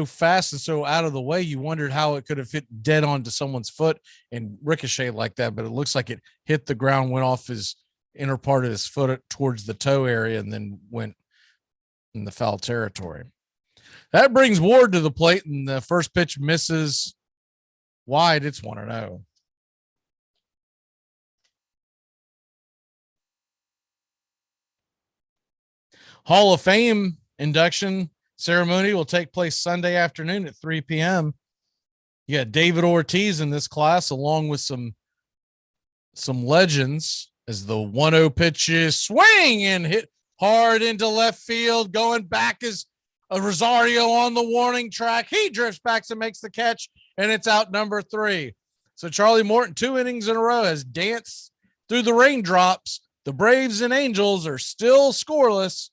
fast and so out of the way, you wondered how it could have hit dead onto someone's foot and ricocheted like that. But it looks like it hit the ground, went off his inner part of his foot towards the toe area, and then went in the foul territory. That brings Ward to the plate, and the first pitch misses wide. It's 1-0. Hall of Fame induction ceremony will take place Sunday afternoon at 3 p.m. You got David Ortiz in this class, along with some legends, as the 1-0 pitch is swing and hit hard into left field. Going back is a Rosario on the warning track. He drifts back and makes the catch, and it's out number 3. So Charlie Morton, 2 innings in a row, has danced through the raindrops. The Braves and Angels are still scoreless,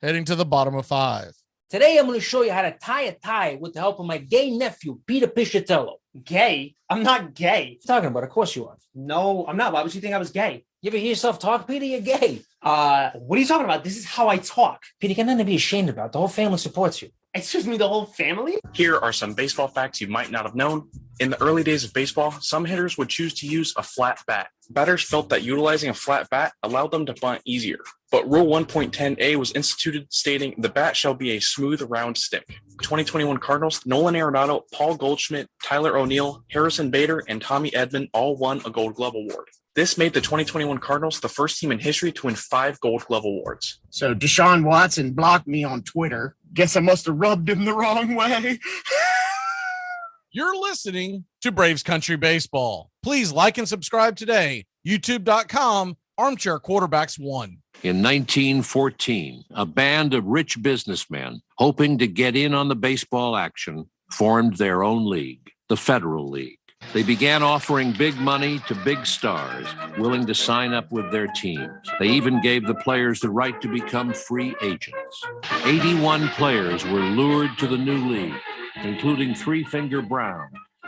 heading to the bottom of 5. Today, I'm going to show you how to tie a tie with the help of my gay nephew, Peter Piscitello. Gay? I'm not gay. What are you talking about? Of course you are. No, I'm not. Why would you think I was gay? You ever hear yourself talk, Peter? You're gay. What are you talking about? This is how I talk. Peter, you got nothing to be ashamed about. The whole family supports you. Excuse me, the whole family? Here are some baseball facts you might not have known. In the early days of baseball, some hitters would choose to use a flat bat. Batters felt that utilizing a flat bat allowed them to bunt easier. But Rule 1.10a was instituted, stating the bat shall be a smooth, round stick. 2021 Cardinals, Nolan Arenado, Paul Goldschmidt, Tyler O'Neill, Harrison Bader, and Tommy Edman all won a Gold Glove Award. This made the 2021 Cardinals the first team in history to win 5 Gold Glove Awards. So Deshaun Watson blocked me on Twitter. Guess I must have rubbed him the wrong way. You're listening to Braves Country Baseball. Please like and subscribe today. YouTube.com, Armchair Quarterbacks 1. In 1914, a band of rich businessmen hoping to get in on the baseball action formed their own league, the Federal League. They began offering big money to big stars willing to sign up with their teams. They even gave the players the right to become free agents. 81 players were lured to the new league, including Three Finger Brown,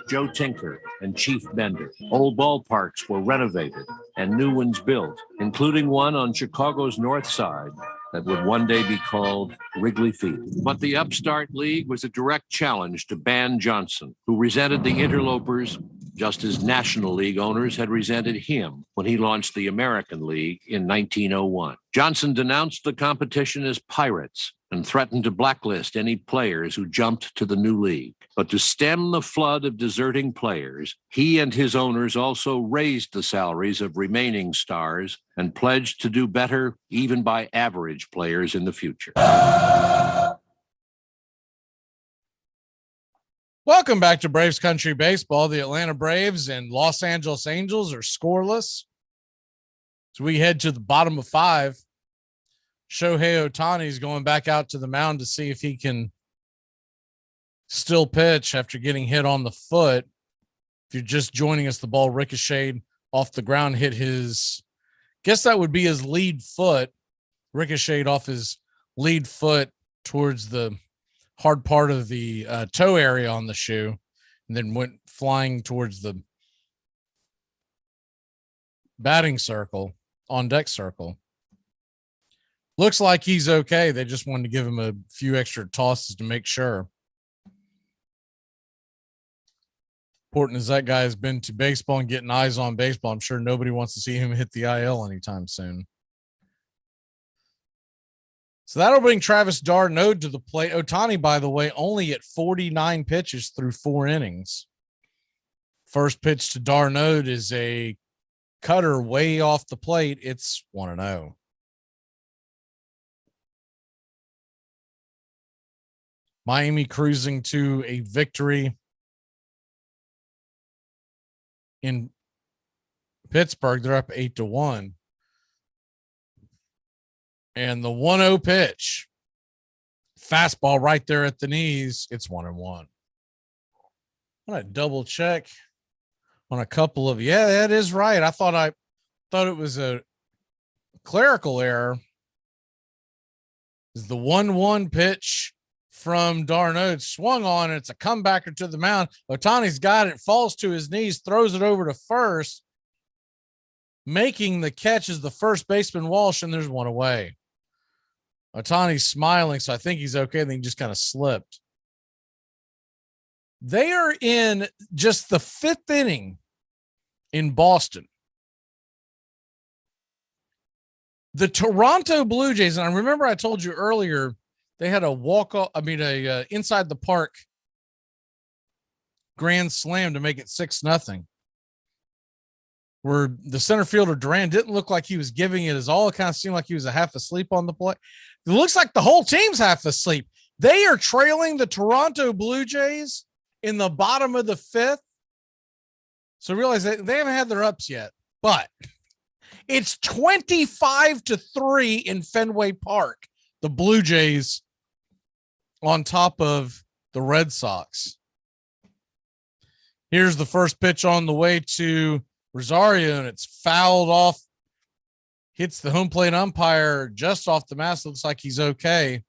Joe Tinker, and Chief Bender. Old ballparks were renovated and new ones built, including one on Chicago's North Side that would one day be called Wrigley Field. But the upstart league was a direct challenge to Ban Johnson, who resented the interlopers just as National League owners had resented him when he launched the American League in 1901. Johnson denounced the competition as pirates and threatened to blacklist any players who jumped to the new league. But to stem the flood of deserting players, he and his owners also raised the salaries of remaining stars and pledged to do better even by average players in the future. Welcome back to Braves Country Baseball. The Atlanta Braves and Los Angeles Angels are scoreless. So we head to the bottom of 5. Shohei Ohtani is going back out to the mound to see if he can still pitch after getting hit on the foot. If you're just joining us, the ball ricocheted off the ground, hit his, guess that would be his lead foot, ricocheted off his lead foot towards the hard part of the toe area on the shoe, and then went flying towards the batting circle, on deck circle. Looks like he's okay. They just wanted to give him a few extra tosses to make sure. Important as that guy has been to baseball and getting eyes on baseball, I'm sure nobody wants to see him hit the IL anytime soon. So that'll bring Travis d'Arnaud to the plate. Ohtani, by the way, only at 49 pitches through 4 innings. First pitch to d'Arnaud is a cutter way off the plate. It's 1-0. Miami cruising to a victory in Pittsburgh. They're up 8-1. And the 1-0 pitch, fastball right there at the knees. It's 1-1. I'm going to double check on a couple of, yeah, that is right. I thought it was a clerical error. Is the 1-1 pitch from d'Arnaud swung on, and it's a comebacker to the mound. Ohtani's got it, falls to his knees, throws it over to first. Making the catch is the first baseman Walsh, and there's one away. Ohtani's smiling, so I think he's okay. Then he just kind of slipped. They are in just the 5th inning in Boston. The Toronto Blue Jays, and I remember I told you earlier, they had a inside the park grand slam to make it 6-0. Where the center fielder Duran didn't look like he was giving it his all. It kind of seemed like he was half asleep on the play. It looks like the whole team's half asleep. They are trailing the Toronto Blue Jays in the bottom of the 5th. So realize that they haven't had their ups yet, but it's 25-3 in Fenway Park. The Blue Jays on top of the Red Sox. Here's the first pitch on the way to Rosario, and it's fouled off, hits the home plate umpire just off the mask. Looks like he's okay.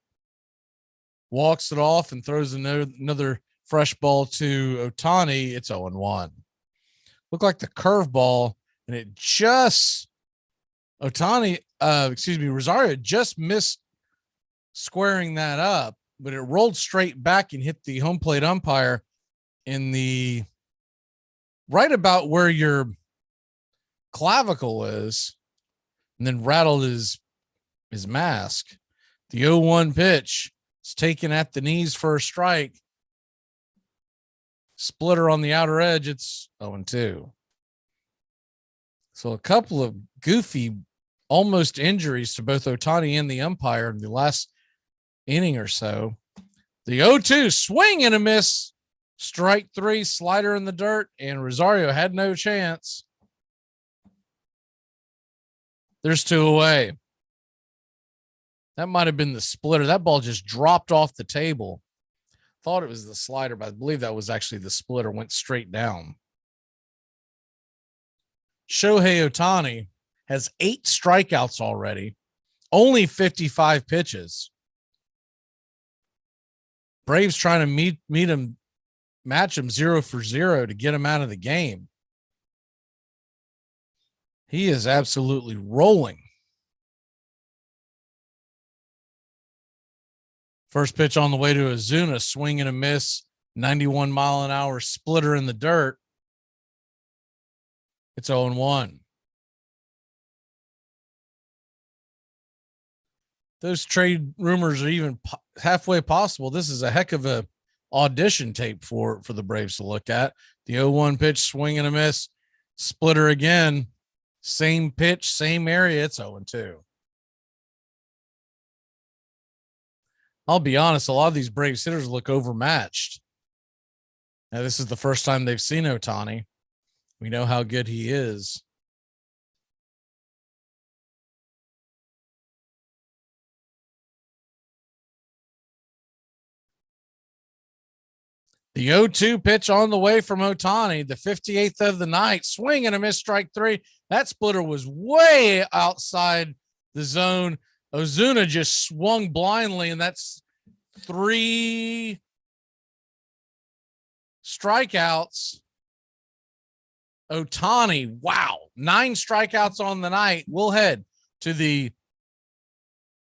Walks it off and throws another fresh ball to Ohtani. It's 0-1. Looked like the curveball, and it just Rosario just missed squaring that up, but it rolled straight back and hit the home plate umpire in the right about where your clavicle is, and then rattled his mask. The 0-1 pitch is taken at the knees for a strike. Splitter on the outer edge. It's 0-2. So a couple of goofy, almost injuries to both Ohtani and the umpire in the last inning or so. The 0-2 swing and a miss. Strike 3, slider in the dirt, and Rosario had no chance. There's 2 away. That might have been the splitter. That ball just dropped off the table. Thought it was the slider, but I believe that was actually the splitter. Went straight down. Shohei Ohtani has 8 strikeouts already, only 55 pitches. Braves trying to meet him, match him 0 for 0 to get him out of the game. He is absolutely rolling. First pitch on the way to Ozuna, swing and a miss, 91-mile-an-hour splitter in the dirt. It's 0-1. those trade rumors are even halfway possible, this is a heck of a audition tape for the Braves to look at. The 0-1 pitch, swing and a miss, splitter again, same pitch, same area. It's 0-2. I'll be honest, a lot of these Braves hitters look overmatched. Now, this is the first time they've seen Ohtani. We know how good he is. The 0-2 pitch on the way from Ohtani, the 58th of the night, swing and a miss, strike three. That splitter was way outside the zone. Ozuna just swung blindly, and that's 3 strikeouts. Ohtani, wow, 9 strikeouts on the night. We'll head to the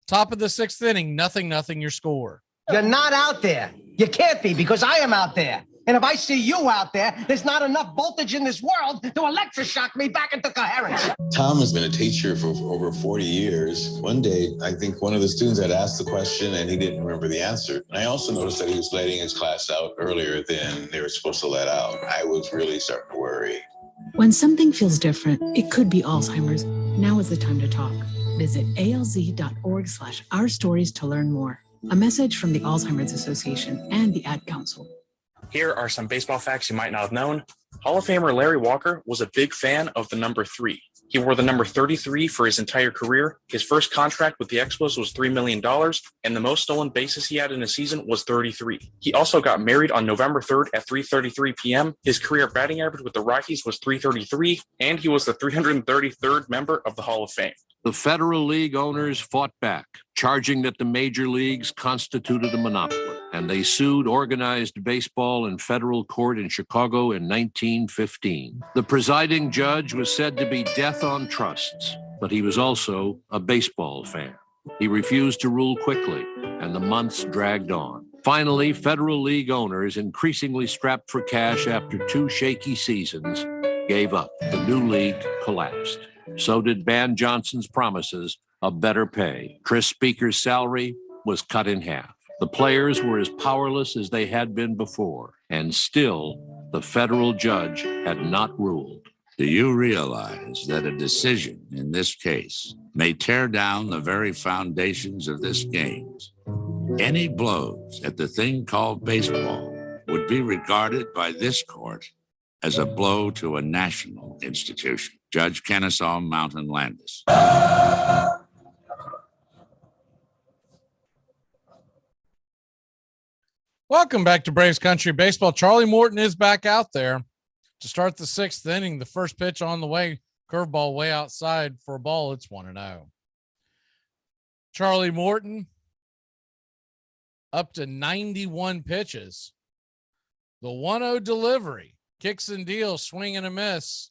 top of the 6th inning. 0-0 your score. You're not out there. You can't be, because I am out there. And if I see you out there, there's not enough voltage in this world to electroshock me back into coherence. Tom has been a teacher for over 40 years. One day, I think one of the students had asked the question and he didn't remember the answer. And I also noticed that he was letting his class out earlier than they were supposed to let out. I was really starting to worry. When something feels different, it could be Alzheimer's. Now is the time to talk. Visit alz.org/ourstories to learn more. A message from the Alzheimer's Association and the Ad Council. Here are some baseball facts you might not have known. Hall of Famer Larry Walker was a big fan of the number 3. He wore the number 33 for his entire career. His first contract with the Expos was $3 million, and the most stolen bases he had in a season was 33. He also got married on November 3rd at 3:33 p.m. His career batting average with the Rockies was .333, and he was the 333rd member of the Hall of Fame. The Federal League owners fought back, charging that the major leagues constituted a monopoly, and they sued organized baseball in federal court in Chicago in 1915. The presiding judge was said to be death on trusts, but he was also a baseball fan. He refused to rule quickly, and the months dragged on. Finally, Federal League owners, increasingly strapped for cash after 2 shaky seasons, gave up. The new league collapsed. So did Ban Johnson's promises of better pay. Chris Speaker's salary was cut in half. The players were as powerless as they had been before, and still the federal judge had not ruled. Do you realize that a decision in this case may tear down the very foundations of this game? Any blows at the thing called baseball would be regarded by this court as a blow to a national institution. Judge Kennesaw Mountain Landis. Welcome back to Braves Country Baseball. Charlie Morton is back out there to start the 6th inning. The first pitch on the way, curveball way outside for a ball. It's 1-0. Charlie Morton up to 91 pitches. The 1-0 delivery, kicks and deals, swing and a miss.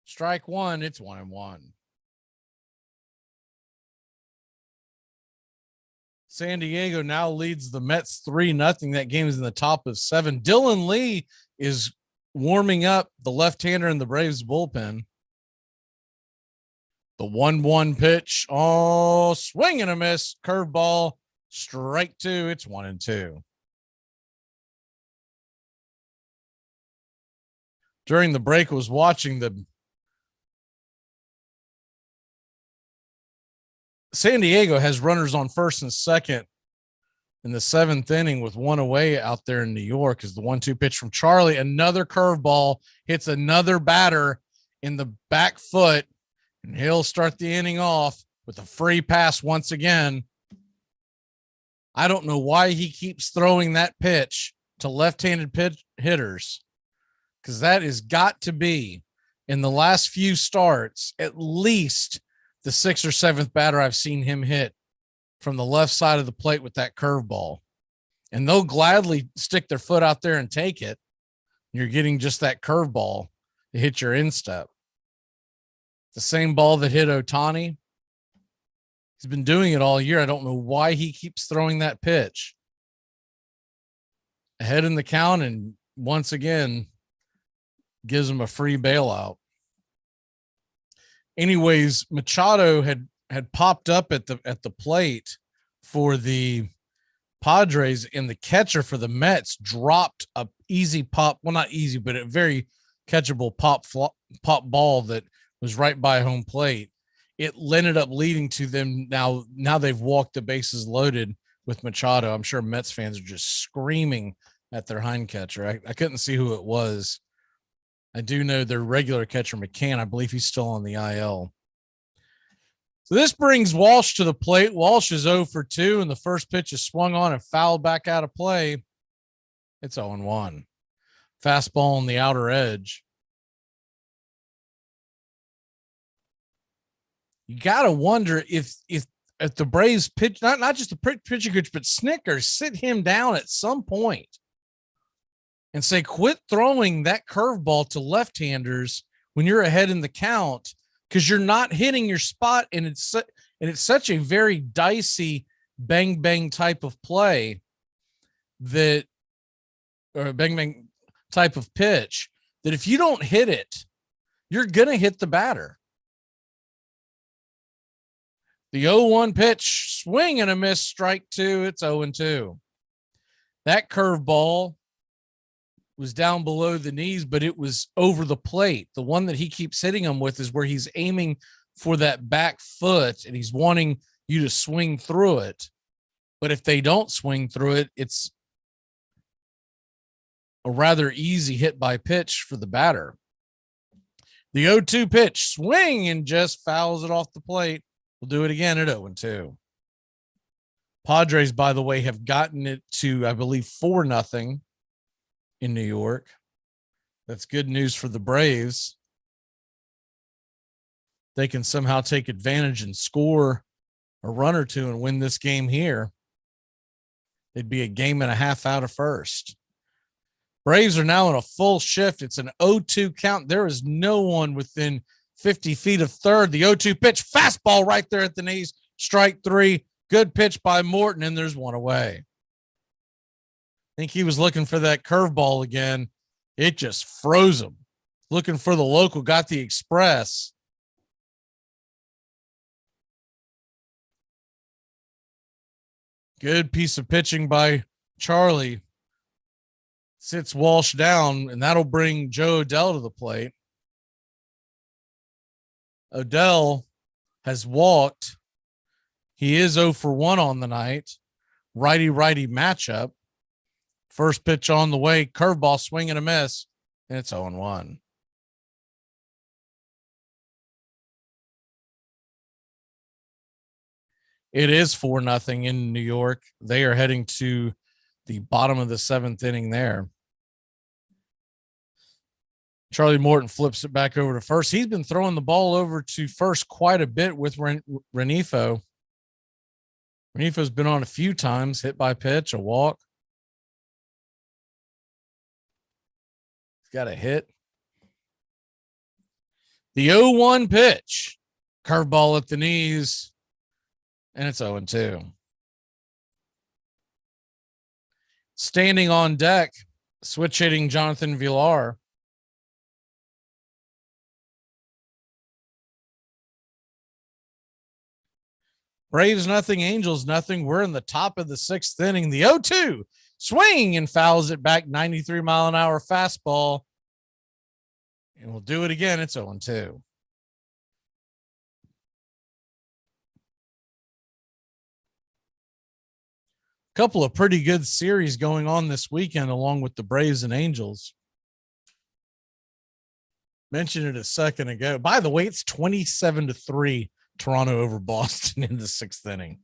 Strike one, it's 1-1. San Diego now leads the Mets 3-0. That game is in the top of 7. Dylan Lee is warming up, the left-hander in the Braves bullpen. The 1-1 pitch. Oh, swing and a miss. Curveball. Strike 2. It's 1-2. During the break, I was watching the San Diego has runners on first and second in the 7th inning with 1 away out there in New York. Is the 1-2 pitch from Charlie. Another curveball hits another batter in the back foot, and he'll start the inning off with a free pass once again. I don't know why he keeps throwing that pitch to left-handed hitters, because that has got to be, in the last few starts, at least the 6th or 7th batter I've seen him hit from the left side of the plate with that curveball. And they'll gladly stick their foot out there and take it. You're getting just that curveball to hit your instep. The same ball that hit Ohtani. He's been doing it all year. I don't know why he keeps throwing that pitch. Ahead in the count, and once again gives him a free bailout. Anyways, Machado had popped up at the plate for the Padres, and the catcher for the Mets dropped a easy pop. Well, not easy, but a very catchable pop ball that was right by home plate. It ended up leading to them. Now they've walked the bases loaded with Machado. I'm sure Mets fans are just screaming at their hind catcher. I couldn't see who it was. I do know their regular catcher, McCann. I believe he's still on the IL. So this brings Walsh to the plate. Walsh is 0 for 2, and the first pitch is swung on and fouled back out of play. It's 0-1. Fastball on the outer edge. You got to wonder if the Braves pitch, not just the pitching coach, but Snickers sit him down at some point and say, quit throwing that curveball to left-handers when you're ahead in the count, because you're not hitting your spot, and it's such a very dicey bang type of play that, or a bang type of pitch, that if you don't hit it, you're gonna hit the batter. The 0-1 pitch, swing and a miss, strike 2. It's 0-2. That curveball was down below the knees, but it was over the plate. The one that he keeps hitting him with is where he's aiming for that back foot, and he's wanting you to swing through it. But if they don't swing through it, it's a rather easy hit by pitch for the batter. The 0-2 pitch, swing and just fouls it off the plate. We'll do it again at 0-2. Padres, by the way, have gotten it to, I believe, 4-0 in New York. That's good news for the Braves. They can somehow take advantage and score a run or two and win this game here. It'd be a game and a half out of first. Braves are now in a full shift. It's an 0-2 count. There is no one within 50 feet of third. The 0-2 pitch, fastball right there at the knees, strike 3. Good pitch by Morton, and there's one away. I think he was looking for that curveball again. It just froze him. Looking for the local, got the express. Good piece of pitching by Charlie. Sits Walsh down, and that'll bring Joe Odell to the plate. Odell has walked. He is 0 for 1 on the night. Righty-righty matchup. First pitch on the way, curveball, swing and a miss, and it's 0-1. It is 4-0 in New York. They are heading to the bottom of the 7th inning there. Charlie Morton flips it back over to first. He's been throwing the ball over to first quite a bit with Renifo. Renifo's been on a few times, hit by pitch, a walk. He's got a hit. The 0-1 pitch, curveball at the knees, and it's 0-2. Standing on deck, switch hitting Jonathan Villar. Braves nothing, Angels nothing. We're in the top of the 6th inning. The 0-2 swing and fouls it back, 93-mile-an-hour fastball. And we'll do it again. It's 0-2. Couple of pretty good series going on this weekend along with the Braves and Angels. Mentioned it a second ago. By the way, it's 27-3 Toronto over Boston in the 6th inning.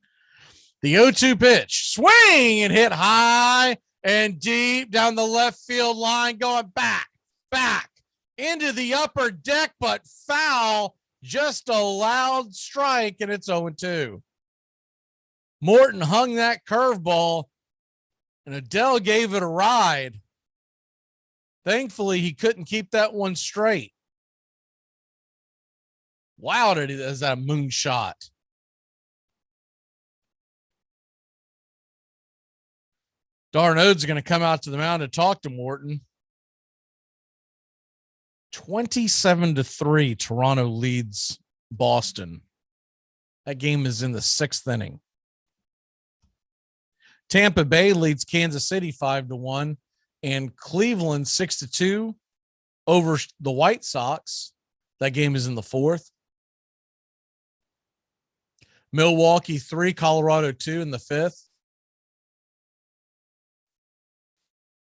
The 0-2 pitch, swing and hit high and deep down the left field line, going back into the upper deck, but foul, just a loud strike, and it's 0-2. Morton hung that curveball, and Adele gave it a ride. Thankfully, he couldn't keep that one straight. Wow, is that a moonshot? Darnold's going to come out to the mound to talk to Morton. 27-3, Toronto leads Boston. That game is in the 6th inning. Tampa Bay leads Kansas City 5-1, and Cleveland 6-2 over the White Sox. That game is in the fourth. Milwaukee 3, Colorado 2 in the fifth.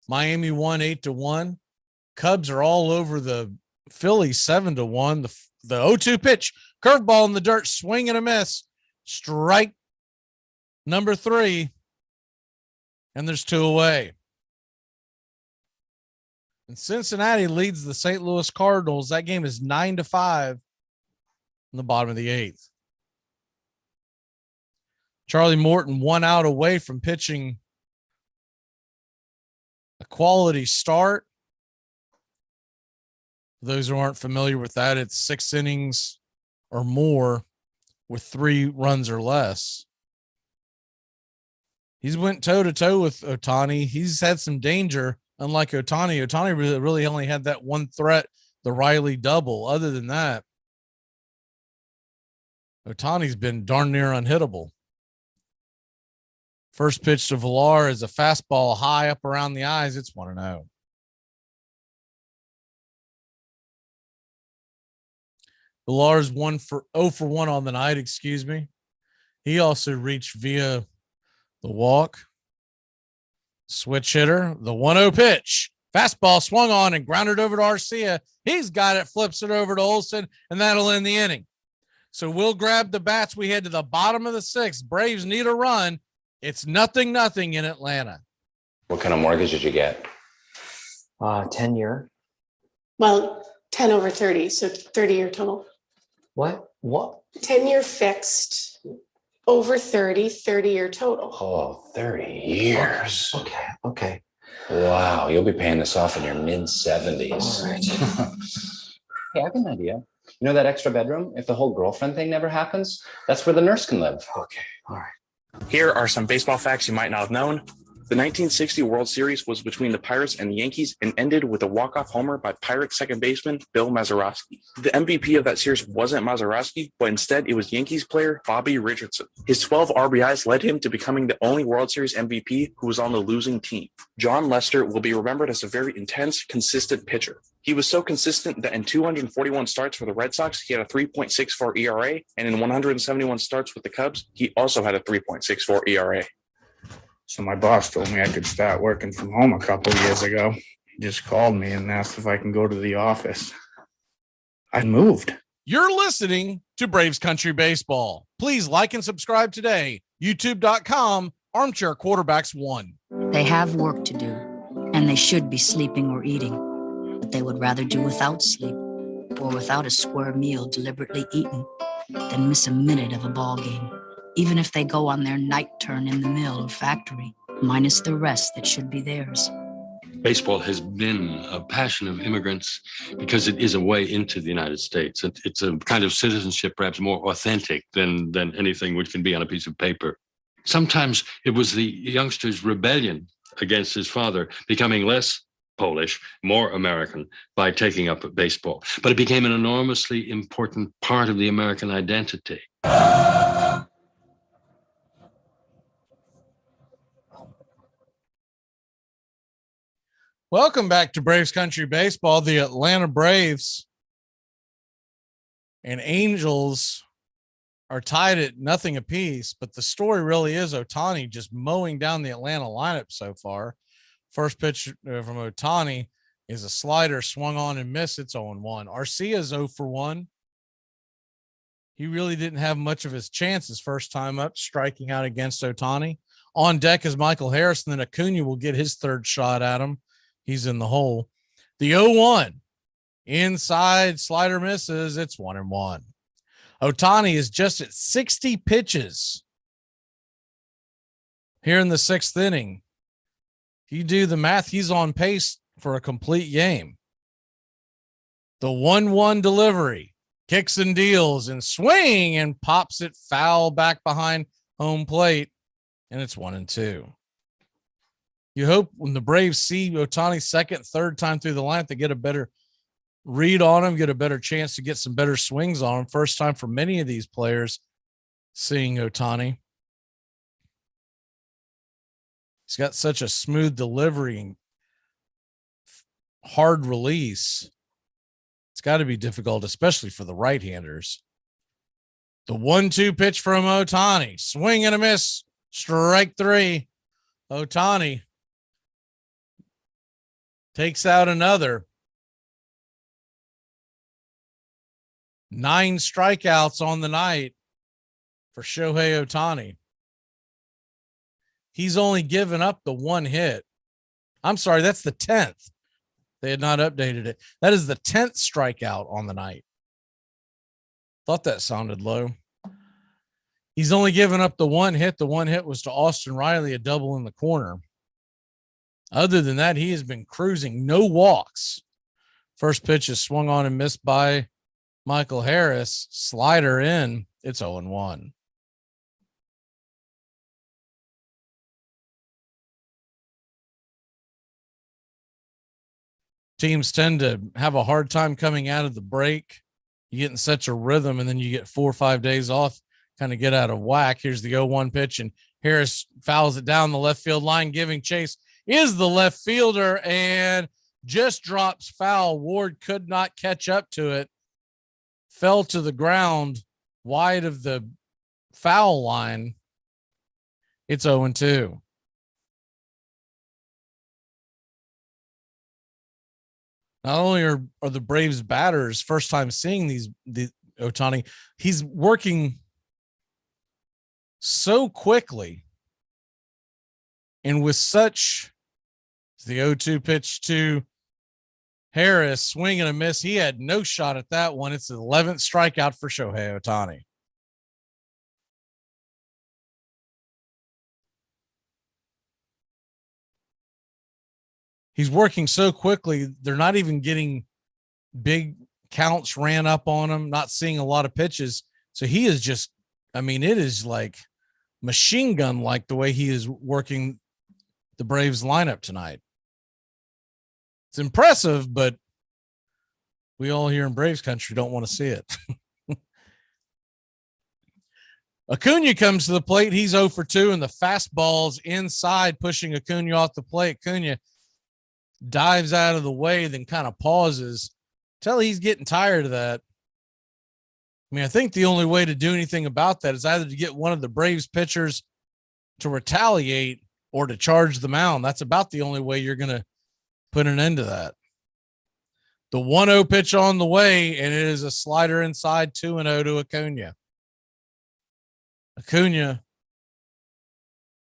Miami won 8-1. Cubs are all over the Phillies 7-1. The 0-2 pitch, curveball in the dirt, swing and a miss. Strike number 3, and there's 2 away. And Cincinnati leads the St. Louis Cardinals. That game is 9-5 in the bottom of the 8th. Charlie Morton 1 out away from pitching a quality start. For those who aren't familiar with that, it's 6 innings or more with 3 runs or less. He's went toe-to-toe with Ohtani. He's had some danger. Unlike Ohtani really only had that one threat, the Riley double. Other than that, Ohtani's been darn near unhittable. First pitch to Villar is a fastball high up around the eyes. It's 1-0. Villar's 0 for 1 on the night, excuse me. He also reached via the walk. Switch hitter, the 1-0 pitch. Fastball swung on and grounded over to Arcia. He's got it, flips it over to Olsen, and that'll end the inning. So we'll grab the bats. We head to the bottom of the 6th. Braves need a run. It's 0-0 in Atlanta. What kind of mortgage did you get? 10-year. Well, 10 over 30, so 30-year total. What? 10-year fixed, over 30, 30-year total. Oh, 30 years. Okay. Wow, you'll be paying this off in your mid-70s. All right. Hey, I have an idea. You know that extra bedroom? If the whole girlfriend thing never happens, that's where the nurse can live. Okay, all right. Here are some baseball facts you might not have known. The 1960 World Series was between the Pirates and the Yankees and ended with a walk-off homer by Pirates second baseman Bill Mazeroski. The MVP of that series wasn't Mazeroski, but instead it was Yankees player Bobby Richardson. His 12 RBIs led him to becoming the only World Series MVP who was on the losing team. John Lester will be remembered as a very intense, consistent pitcher. He was so consistent that in 241 starts for the Red Sox, he had a 3.64 ERA, and in 171 starts with the Cubs, he also had a 3.64 ERA. So my boss told me I could start working from home a couple of years ago. He just called me and asked if I can go to the office. I moved. You're listening to Braves Country Baseball. Please like and subscribe today. YouTube.com, Armchair Quarterbacks 1. They have work to do, and they should be sleeping or eating, but they would rather do without sleep or without a square meal deliberately eaten than miss a minute of a ball game. Even if they go on their night turn in the mill or factory, minus the rest that should be theirs. Baseball has been a passion of immigrants because it is a way into the United States. It's a kind of citizenship perhaps more authentic than anything which can be on a piece of paper. Sometimes it was the youngster's rebellion against his father becoming less Polish, more American by taking up baseball. But it became an enormously important part of the American identity. Welcome back to Braves Country Baseball. The Atlanta Braves and Angels are tied at 0 apiece, but the story really is Ohtani just mowing down the Atlanta lineup so far. First pitch from Ohtani is a slider swung on and missed. It's 0-1. Arcia's 0 for 1. He really didn't have much of his chances first time up, striking out against Ohtani. On deck is Michael Harris, and then Acuna will get his third shot at him. He's in the hole. The 0-1 inside slider misses. It's 1-1. Ohtani is just at 60 pitches here in the 6th inning. If you do the math, he's on pace for a complete game. The 1-1 delivery, kicks and deals and swing and pops it foul back behind home plate. And it's 1-2. You hope when the Braves see Ohtani's second, third time through the lineup, they get a better read on him, get a better chance to get some better swings on him. First time for many of these players seeing Ohtani. He's got such a smooth delivery and hard release. It's got to be difficult, especially for the right-handers. The 1-2 pitch from Ohtani. Swing and a miss. Strike 3. Ohtani takes out another. 9 strikeouts on the night for Shohei Ohtani. He's only given up the 1 hit. I'm sorry, that's the 10th. They had not updated it. That is the 10th strikeout on the night. Thought that sounded low. He's only given up the 1 hit. The 1 hit was to Austin Riley, a double in the corner. Other than that, he has been cruising. No walks. First pitch is swung on and missed by Michael Harris. Slider in. It's 0-1. Teams tend to have a hard time coming out of the break. You get in such a rhythm, and then you get 4 or 5 days off, kind of get out of whack. Here's the 0-1 pitch, and Harris fouls it down the left field line. Giving chase is the left fielder, and just drops foul. Ward could not catch up to it. Fell to the ground wide of the foul line. It's 0-2. Not only are the Braves batters first time seeing the Ohtani, he's working so quickly and with such the 0-2 pitch to Harris, swing and a miss. He had no shot at that one. It's the 11th strikeout for Shohei Ohtani. He's working so quickly. They're not even getting big counts ran up on him, not seeing a lot of pitches. So he is just, I mean, it is like machine gun like the way he is working the Braves lineup tonight. It's impressive, but we all here in Braves country don't want to see it. Acuna comes to the plate. He's 0 for 2, and the fastball's inside, pushing Acuna off the plate. Acuna dives out of the way, then kind of pauses. Tell he's getting tired of that. I mean, I think the only way to do anything about that is either to get one of the Braves pitchers to retaliate or to charge the mound. That's about the only way you're going to put an end to that. The 1-0 pitch on the way, and it is a slider inside, 2-0 to Acuna. Acuna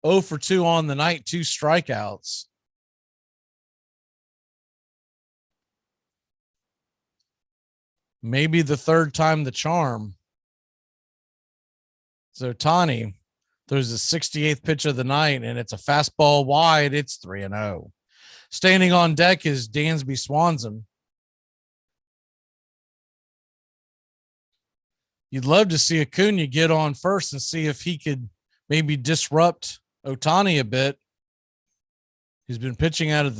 0 for 2 on the night, 2 strikeouts. Maybe the third time the charm. So Ohtani throws the 68th pitch of the night, and it's a fastball wide. It's 3-0. Standing on deck is Dansby Swanson. You'd love to see Acuna get on first and see if he could maybe disrupt Ohtani a bit. He's been pitches out of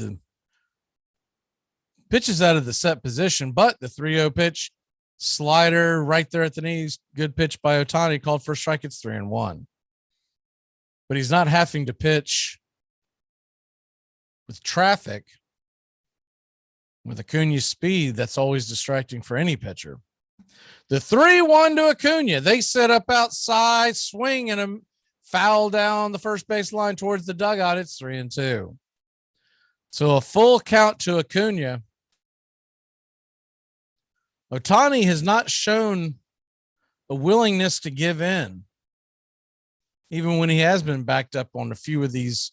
the set position, but the 3-0 pitch, slider right there at the knees, good pitch by Ohtani, called for a strike. It's 3-1. But he's not having to pitch with traffic. With Acuna's speed, that's always distracting for any pitcher. The 3-1 to Acuna. They set up outside, swing and a foul down the first base line towards the dugout. It's 3-2. So a full count to Acuna. Ohtani has not shown a willingness to give in, even when he has been backed up on a few of these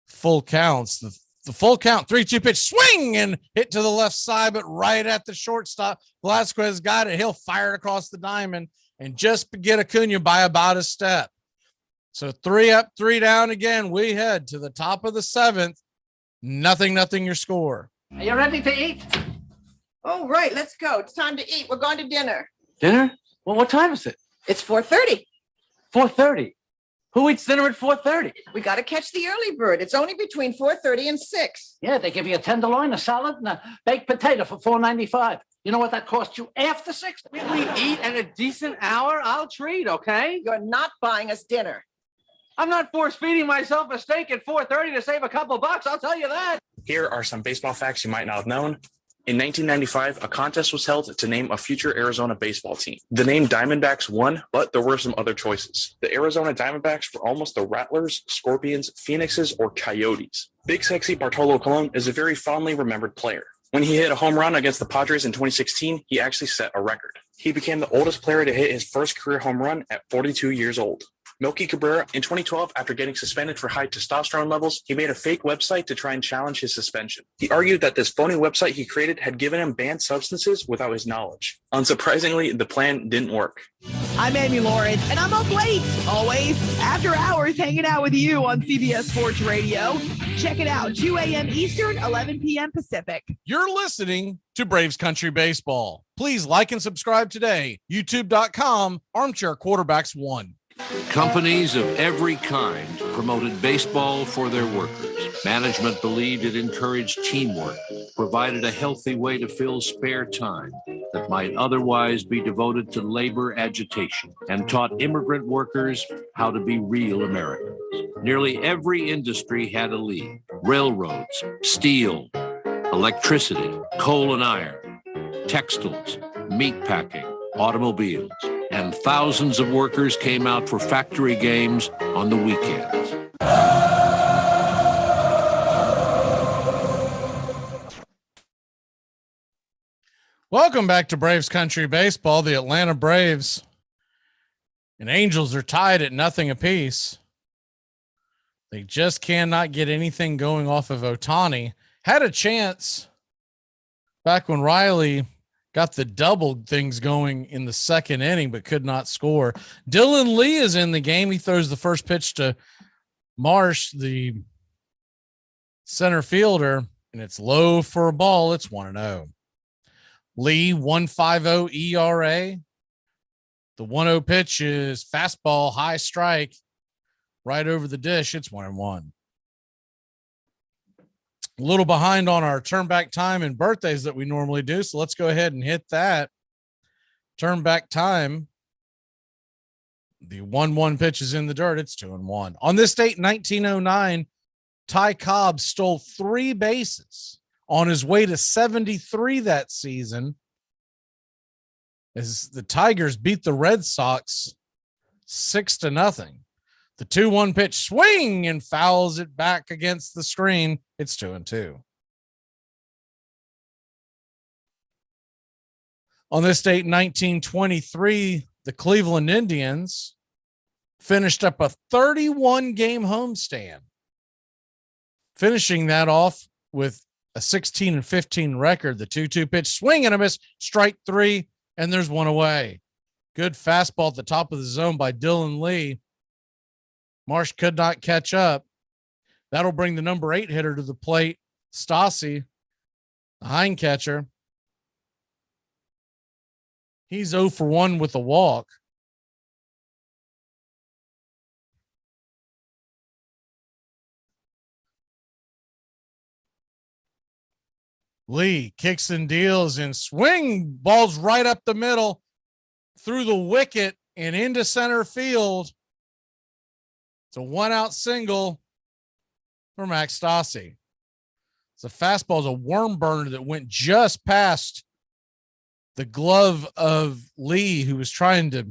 full counts. The full count, 3-2 pitch, swing and hit to the left side, but right at the shortstop. Velasquez got it. He'll fire it across the diamond and just get Acuna by about a step. So 3 up, 3 down again. We head to the top of the 7th. 0-0 your score. Are you ready to eat? Oh, right. Let's go. It's time to eat. We're going to dinner. Dinner? Well, what time is it? It's 4:30. 4:30. Who eats dinner at 4:30? We got to catch the early bird. It's only between 4:30 and 6. Yeah, they give you a tenderloin, a salad, and a baked potato for $4.95. You know what that cost you after 6? We eat at a decent hour. I'll treat, okay? You're not buying us dinner. I'm not force feeding myself a steak at 4:30 to save a couple bucks. I'll tell you that. Here are some baseball facts you might not have known. In 1995, a contest was held to name a future Arizona baseball team. The name Diamondbacks won, but there were some other choices. The Arizona Diamondbacks were almost the Rattlers, Scorpions, Phoenixes, or Coyotes. Big Sexy Bartolo Colon is a very fondly remembered player. When he hit a home run against the Padres in 2016, he actually set a record. He became the oldest player to hit his first career home run at 42 years old. Melky Cabrera, in 2012, after getting suspended for high testosterone levels, he made a fake website to try and challenge his suspension. He argued that this phony website he created had given him banned substances without his knowledge. Unsurprisingly, the plan didn't work. I'm Amy Lawrence, and I'm up late, always, after hours, hanging out with you on CBS Sports Radio. Check it out, 2 a.m. Eastern, 11 p.m. Pacific. You're listening to Braves Country Baseball. Please like and subscribe today. YouTube.com, Armchair Quarterbacks 1. Companies of every kind promoted baseball for their workers. Management believed it encouraged teamwork, provided a healthy way to fill spare time that might otherwise be devoted to labor agitation, and taught immigrant workers how to be real Americans. Nearly every industry had a league: railroads, steel, electricity, coal and iron, textiles, meat packing, automobiles. And thousands of workers came out for factory games on the weekends. Welcome back to Braves Country Baseball. The Atlanta Braves and Angels are tied at nothing apiece. They just cannot get anything going off of Ohtani. Had a chance back when Riley got the double things going in the second inning, but could not score. Dylan Lee is in the game. He throws the first pitch to Marsh, the center fielder, and it's low for a ball. It's 1-0. Lee, 1.50 ERA. The 1-0 pitch is fastball, high strike, right over the dish. It's 1-1. A little behind on our turn back time and birthdays that we normally do. So let's go ahead and hit that. Turn back time. The 1-1 pitch is in the dirt. It's 2-1. On this date, 1909, Ty Cobb stole 3 bases on his way to 73 that season as the Tigers beat the Red Sox 6-0. The 2-1 pitch swing and fouls it back against the screen. It's 2-2. On this date, 1923, the Cleveland Indians finished up a 31-game homestand, finishing that off with a 16-15 record. The 2-2 pitch swing and a miss, strike 3, and there's one away. Good fastball at the top of the zone by Dylan Lee. Marsh could not catch up. That'll bring the number 8 hitter to the plate, Stassi, the hind catcher. He's 0 for 1 with a walk. Lee kicks and deals and swing, balls right up the middle through the wicket and into center field. It's a 1-out single for Max Stassi. It's a fastball, is a worm burner that went just past the glove of Lee, who was trying to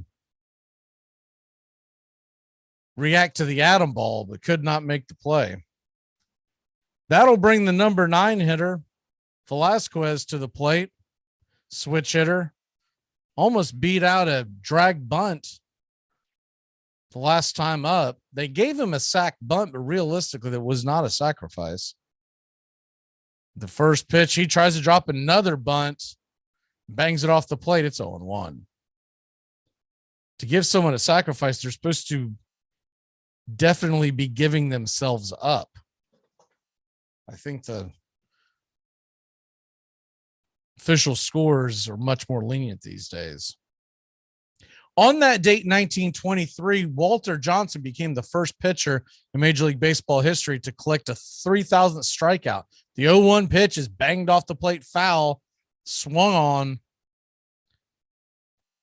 react to the atom ball, but could not make the play. That'll bring the number 9 hitter, Velasquez, to the plate. Switch hitter. Almost beat out a drag bunt the last time up. They gave him a sack bunt, but realistically, that was not a sacrifice. The first pitch, he tries to drop another bunt, bangs it off the plate. It's 0-1. To give someone a sacrifice, they're supposed to definitely be giving themselves up. I think the official scores are much more lenient these days. On that date, 1923, Walter Johnson became the first pitcher in Major League Baseball history to collect a 3,000th strikeout. The 0-1 pitch is banged off the plate foul. swung on.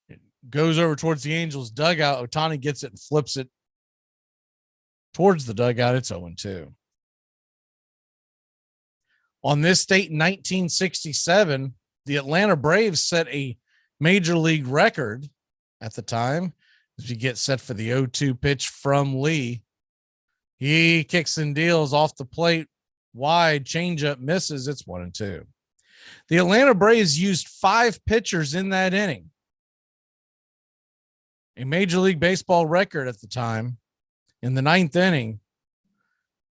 It goes over towards the Angels dugout. Ohtani gets it and flips it towards the dugout. It's 0-2. On this date in 1967, the Atlanta Braves set a major league record at the time. As you get set for the 0-2 pitch from Lee, he kicks and deals off the plate, wide, changeup, misses. It's 1-2. The Atlanta Braves used 5 pitchers in that inning, a Major League Baseball record at the time. In the 9th inning,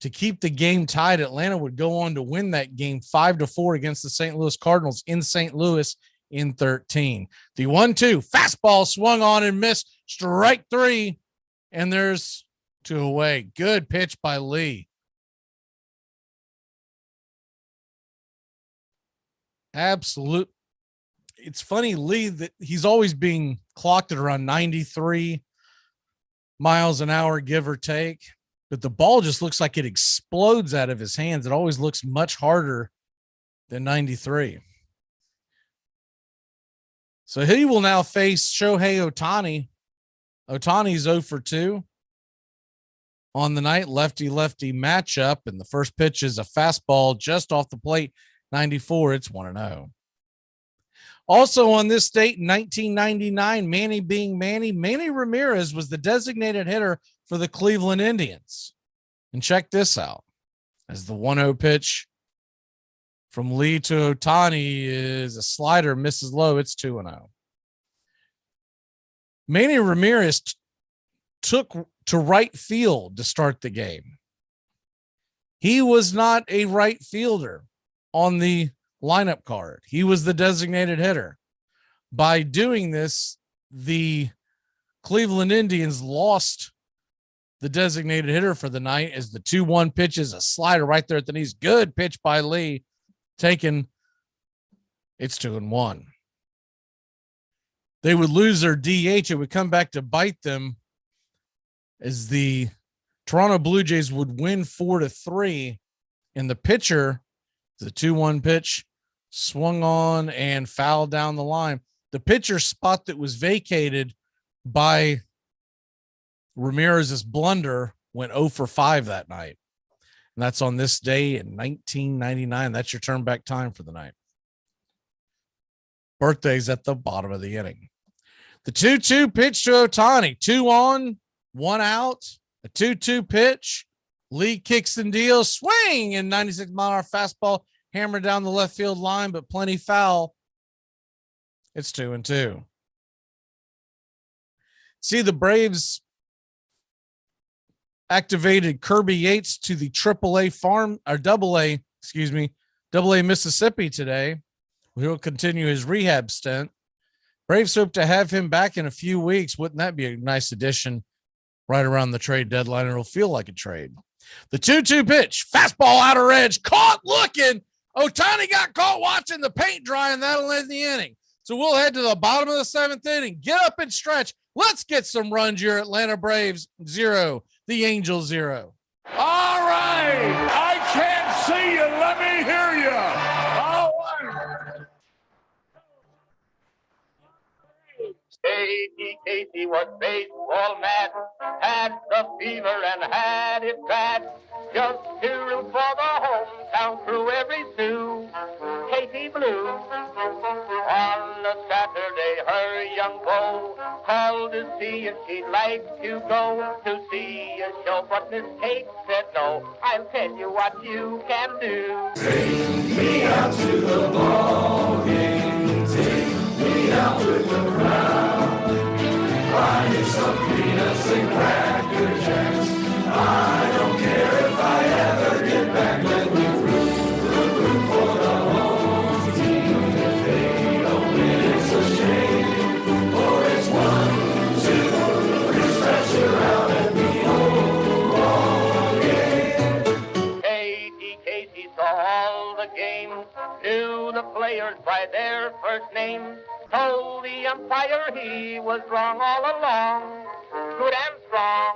to keep the game tied, Atlanta would go on to win that game 5-4 against the St. Louis Cardinals in St. Louis in 13. The 1-2 fastball swung on and missed, strike 3, and there's 2 away. Good pitch by Lee. Absolute. It's funny, Lee, that he's always being clocked at around 93 miles an hour, give or take, but the ball just looks like it explodes out of his hands. It always looks much harder than 93. So he will now face Shohei Ohtani. Ohtani's 0-2 on the night, lefty-lefty matchup, and the first pitch is a fastball just off the plate, 94. It's 1-0. Also on this date in 1999, Manny being Manny, Manny Ramirez was the designated hitter for the Cleveland Indians. And check this out. As the 1-0 pitch from Lee to Ohtani is a slider, misses low. It's 2-0. Manny Ramirez took to right field to start the game. He was not a right fielder on the lineup card. He was the designated hitter. By doing this, the Cleveland Indians lost the designated hitter for the night as the 2-1 pitch is a slider right there at the knees. Good pitch by Lee. Taken. It's 2-1. They would lose their DH. It would come back to bite them as the Toronto Blue Jays would win 4-3. And the pitcher, the 2-1 pitch, swung on and fouled down the line. The pitcher spot that was vacated by Ramirez's blunder went 0-5 that night. And that's on this day in 1999. That's your turn back time for the night. Birthday's at the bottom of the inning. The 2-2 pitch to Ohtani. 2 on, 1 out. A 2-2 pitch. Lee kicks and deals. Swing and 96-mile-an-hour fastball. Hammered down the left field line, but plenty foul. It's 2-2. See, the Braves activated Kirby Yates to the AA Mississippi today. He'll continue his rehab stint. Braves hope to have him back in a few weeks. Wouldn't that be a nice addition right around the trade deadline? It'll feel like a trade. The 2-2 pitch, fastball outer edge, caught looking. Ohtani got caught watching the paint dry, and that'll end the inning. So we'll head to the bottom of the 7th inning. Get up and stretch. Let's get some runs here. Atlanta Braves 0, the Angels 0. All right. I can't see you. Let me hear you. All right. Casey was baseball mad, had the fever and had it bad. Just to root for the hometown crew every Sue. Casey Blue. On a Saturday, her young beau called to see if she'd like to go to see a show, but Miss Kate said no. I'll tell you what you can do. Take me out to the ball game. Take me out with the crowd. Buy me some peanuts and Cracker Jacks. I don't care if I ever get back. Let me root for the home team. If they don't win, it's a shame. For it's 1, 2, 3, stretch her out at the old ball game. Casey saw all the games, knew the players by their first names. Told the umpire he was wrong all along, good and strong.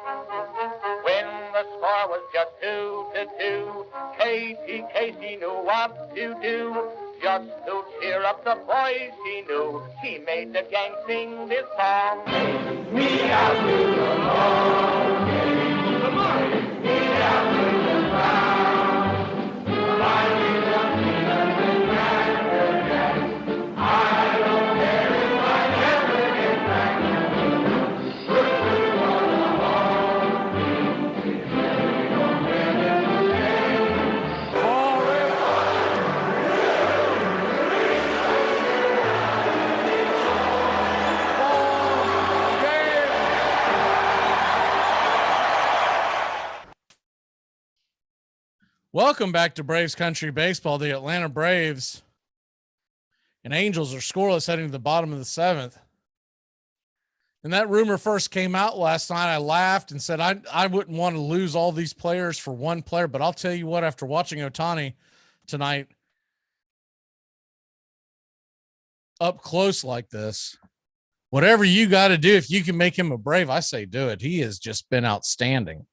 When the score was just 2-2, Casey knew what to do, just to cheer up the boys he knew. He made the gang sing this song. Me out with the ball game. Come on. Me out with the crowd. Buy me the peanuts and cracker jacks. I don't care if I never get back. We're good on the ball game. If we don't win this game, Welcome back to Braves Country Baseball. The Atlanta Braves and Angels are scoreless heading to the bottom of the seventh. And that rumor first came out last night. I laughed and said I wouldn't want to lose all these players for one player. But I'll tell you what, after watching Ohtani tonight up close like this, whatever you got to do, if you can make him a Brave, I say do it. He has just been outstanding.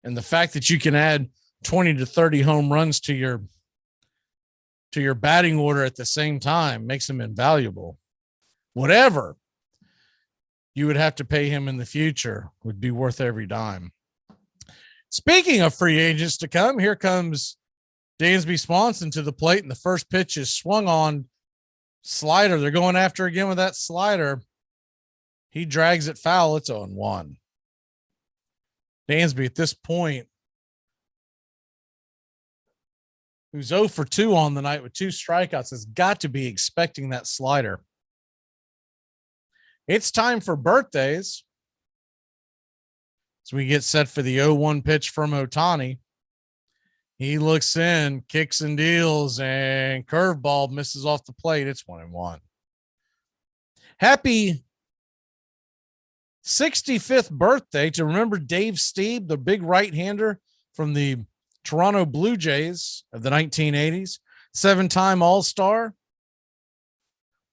And the fact that you can add 20 to 30 home runs to your batting order at the same time makes him invaluable. Whatever you would have to pay him in the future would be worth every dime. Speaking of free agents to come, here comes Dansby Swanson to the plate, and the first pitch is swung on. Slider. They're going after again with that slider. He drags it foul. It's 0-1. Dansby at this point, who's 0 for 2 on the night with 2 strikeouts, has got to be expecting that slider. It's time for birthdays. So we get set for the 0-1 pitch from Ohtani. He looks in, kicks and deals, and curveball misses off the plate. It's 1-1. Happy 65th birthday to remember Dave Stieb, the big right-hander from the Toronto Blue Jays of the 1980s, 7-time All-Star,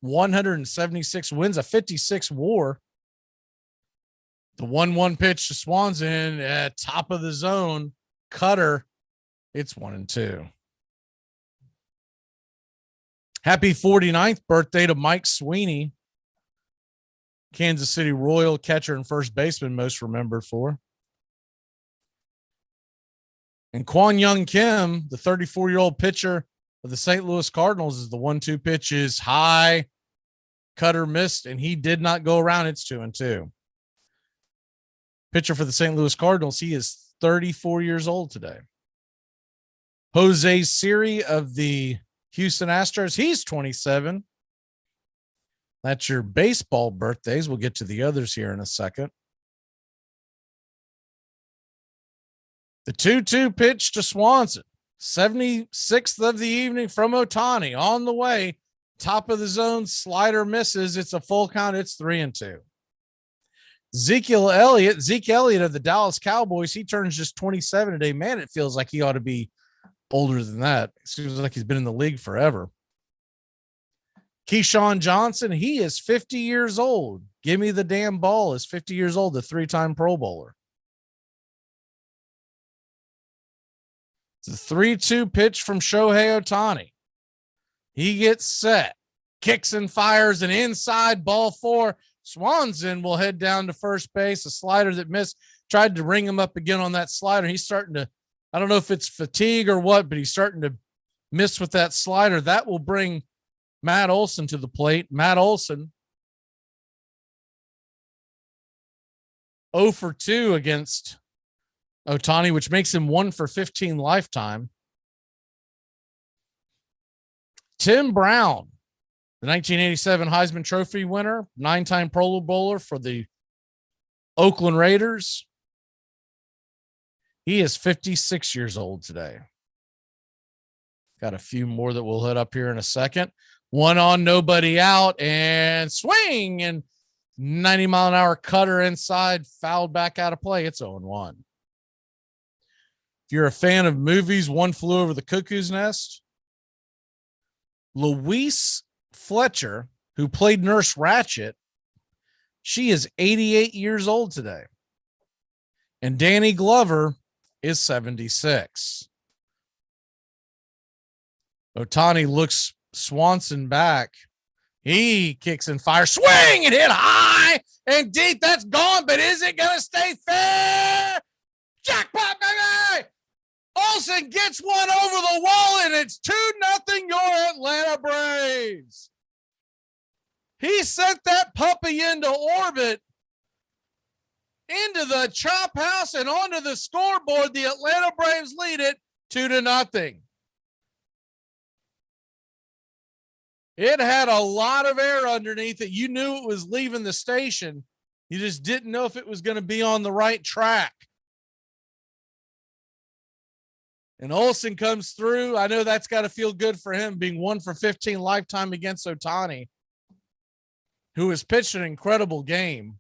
176 wins, a 56 WAR. The 1-1 pitch to Swanson at top of the zone, cutter. It's 1-2. Happy 49th birthday to Mike Sweeney, Kansas City Royal catcher and first baseman, most remembered for. And Kwon Young Kim, the 34-year-old pitcher of the St. Louis Cardinals, is the 1-2 pitch is high, cutter missed, and he did not go around. It's 2-2. Pitcher for the St. Louis Cardinals, he is 34 years old today. Jose Siri of the Houston Astros, he's 27. That's your baseball birthdays. We'll get to the others here in a second. The 2-2 pitch to Swanson, 76th of the evening from Ohtani, on the way, top of the zone, slider misses. It's a full count. It's 3-2. Zeke Elliott of the Dallas Cowboys, he turns just 27 today. Man, it feels like he ought to be older than that. It seems like he's been in the league forever. Keyshawn Johnson, he is 50 years old. Give me the damn ball, is 50 years old, the 3-time Pro Bowler. It's a 3-2 pitch from Shohei Ohtani. He gets set, kicks and fires an inside ball 4. Swanson will head down to first base. A slider that missed, tried to ring him up again on that slider. He's starting to, I don't know if it's fatigue or what, but he's starting to miss with that slider. That will bring Matt Olson to the plate. Matt Olson, 0 for 2 against Ohtani, which makes him 1 for 15 lifetime. Tim Brown, the 1987 Heisman Trophy winner, 9-time Pro Bowler for the Oakland Raiders. He is 56 years old today. Got a few more that we'll hit up here in a second. 1 on, nobody out, and swing, and 90-mile-an-hour cutter inside, fouled back out of play. It's 0-1. If you're a fan of movies, One Flew Over the Cuckoo's Nest, Louise Fletcher, who played Nurse Ratched, she is 88 years old today. And Danny Glover is 76. Ohtani looks Swanson back. He kicks and fires. Swing and hit high and deep. That's gone, but is it going to stay fair? Jackpot, baby! Olsen gets one over the wall, and it's 2-0 your Atlanta Braves. He sent that puppy into orbit, into the chop house, and onto the scoreboard. The Atlanta Braves lead it 2-0. It had a lot of air underneath it. You knew it was leaving the station. You just didn't know if it was going to be on the right track. And Olsen comes through. I know that's got to feel good for him, being 1 for 15 lifetime against Ohtani, who has pitched an incredible game.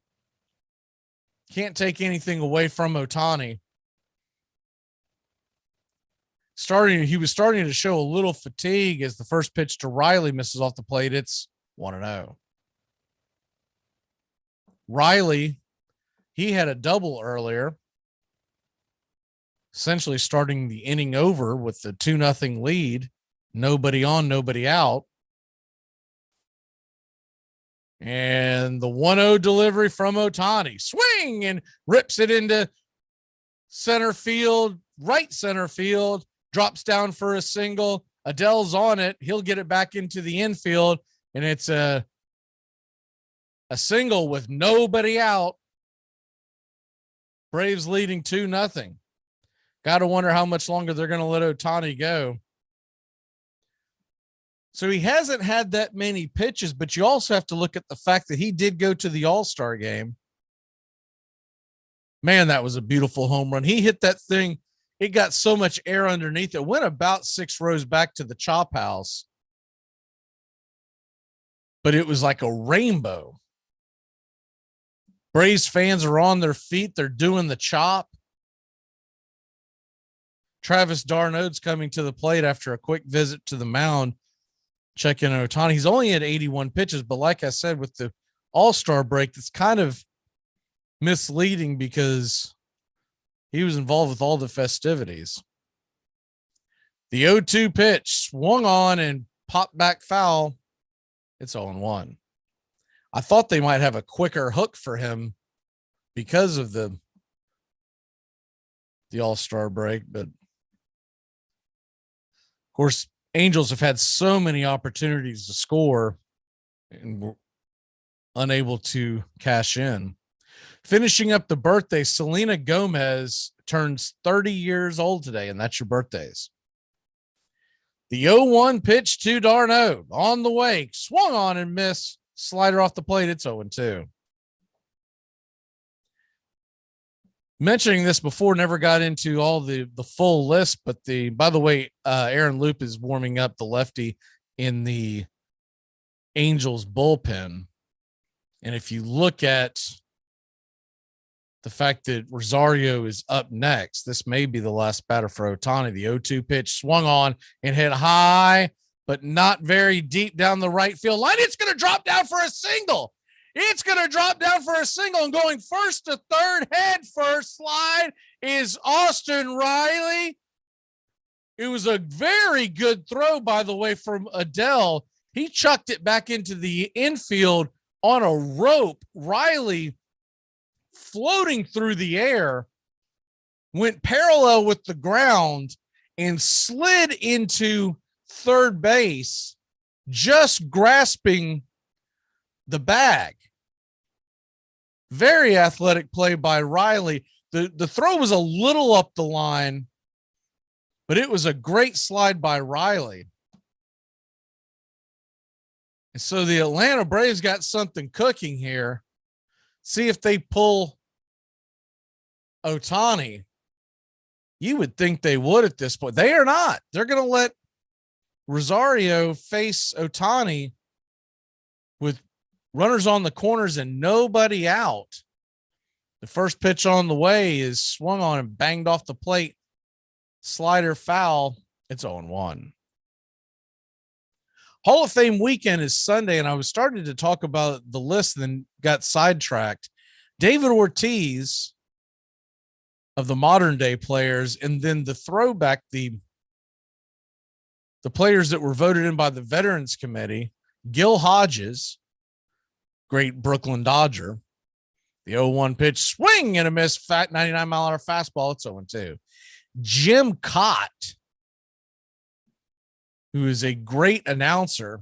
Can't take anything away from Ohtani. He was starting to show a little fatigue as the first pitch to Riley misses off the plate. It's 1-0. Riley, he had a double earlier, essentially starting the inning over with the 2-0 lead. Nobody on, nobody out. And the 1-0 delivery from Ohtani. Swing and rips it into center field, right center field, drops down for a single. Adele's on it. He'll get it back into the infield, and it's a single with nobody out. Braves leading 2-0. Got to wonder how much longer they're going to let Ohtani go. So he hasn't had that many pitches, but you also have to look at the fact that he did go to the All-Star game. Man, that was a beautiful home run. He hit that thing. It got so much air underneath it. Went about 6 rows back to the chop house. But it was like a rainbow. Braves fans are on their feet. They're doing the chop. Travis d'Arnaud's coming to the plate after a quick visit to the mound. Check in on Ohtani. He's only at 81 pitches, but like I said, with the All-Star break, that's kind of misleading because he was involved with all the festivities. The 0-2 pitch swung on and popped back foul. It's 0-1. I thought they might have a quicker hook for him because of the All-Star break, but of course, Angels have had so many opportunities to score and were unable to cash in. Finishing up the birthday, Selena Gomez turns 30 years old today, and that's your birthdays. The 0-1 pitch to d'Arnaud on the way, swung on and missed. Slider off the plate. It's 0-2. Mentioning this before, never got into all the full list, but by the way, Aaron Loop is warming up, the lefty, in the Angels bullpen. And if you look at the fact that Rosario is up next, this may be the last batter for Ohtani. The 0-2 pitch swung on and hit high, but not very deep down the right field line. It's going to drop down for a single. It's going to drop down for a single, and going first to third, head first slide is Austin Riley. It was a very good throw, by the way, from Adele. He chucked it back into the infield on a rope. Riley, floating through the air, went parallel with the ground and slid into third base, just grasping the bag. Very athletic play by Riley. The throw was a little up the line, but it was a great slide by Riley. And so the Atlanta Braves got something cooking here. See if they pull Ohtani. You would think they would at this point. They are not. They're going to let Rosario face Ohtani with runners on the corners and nobody out. The first pitch on the way is swung on and banged off the plate. Slider foul. It's 0-1. Hall of Fame weekend is Sunday, and I was starting to talk about the list and then got sidetracked. David Ortiz of the modern day players, and then the throwback, the the players that were voted in by the Veterans Committee: Gil Hodges, great Brooklyn Dodger. The 0-1 pitch, swing and a miss, fat 99-mile-an-hour fastball. It's 0-2. Jim Cott, who is a great announcer,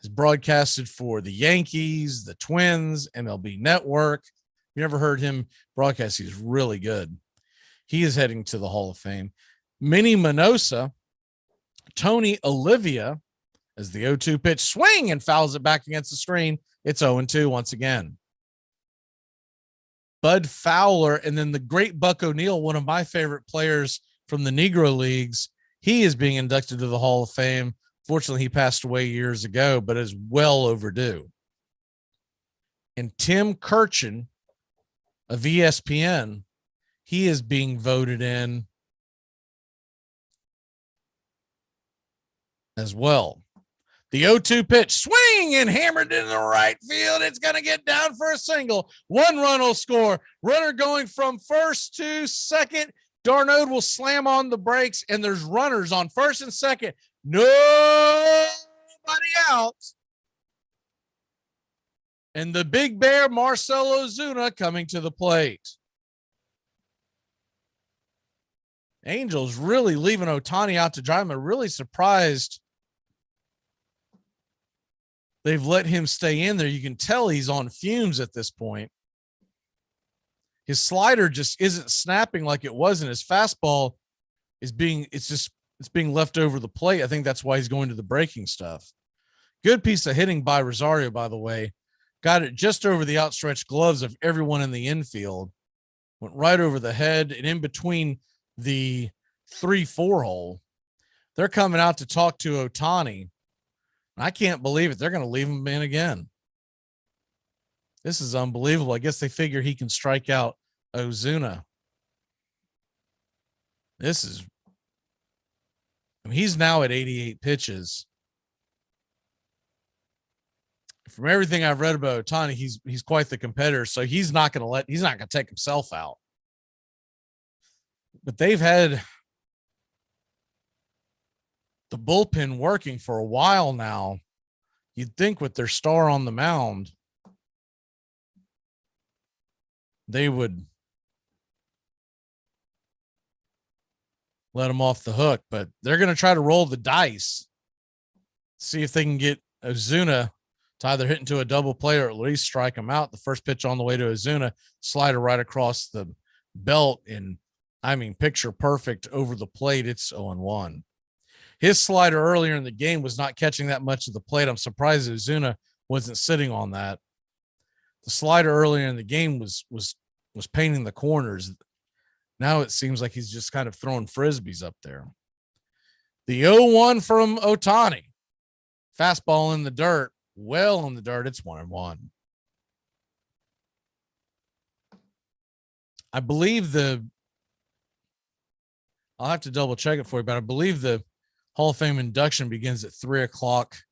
has broadcasted for the Yankees, the Twins, MLB Network. You never heard him broadcast. He's really good. He is heading to the Hall of Fame. Minnie Minosa, Tony Olivia, as the 0-2 pitch, swing and fouls it back against the screen. It's 0-2 once again. Bud Fowler, and then the great Buck O'Neil, one of my favorite players from the Negro Leagues. He is being inducted to the Hall of Fame. Fortunately, he passed away years ago, but is well overdue. And Tim Kirchin of ESPN, he is being voted in as well. The 0-2 pitch, swing and hammered into the right field. It's going to get down for a single. 1 run will score. Runner going from first to second. Darnode will slam on the brakes, and there's runners on first and second. Nobody out. And the big bear, Marcell Ozuna, coming to the plate. Angels really leaving Ohtani out to dry. I'm really surprised they've let him stay in there. You can tell he's on fumes at this point. His slider just isn't snapping like it was, and his fastball is being left over the plate. I think that's why he's going to the breaking stuff. Good piece of hitting by Rosario, by the way. Got it just over the outstretched gloves of everyone in the infield. Went right over the head and in between the 3-4 hole. They're coming out to talk to Ohtani. I can't believe it. They're going to leave him in again. This is unbelievable. I guess they figure he can strike out Ozuna. He's now at 88 pitches. From everything I've read about Ohtani, he's quite the competitor, so he's not going to take himself out. But they've had the bullpen working for a while now. You'd think with their star on the mound, they would let him off the hook, but they're going to try to roll the dice, see if they can get Ozuna to either hit into a double play or at least strike him out. The first pitch on the way to Ozuna, slider right across the belt, and picture perfect over the plate. It's 0-1. His slider earlier in the game was not catching that much of the plate. I'm surprised Ozuna wasn't sitting on that. The slider earlier in the game was painting the corners. Now it seems like he's just kind of throwing frisbees up there. The 0-1 from Ohtani. Fastball in the dirt. Well in the dirt. It's 1-1. I believe I'll have to double check it for you, but I believe the Hall of Fame induction begins at 3:00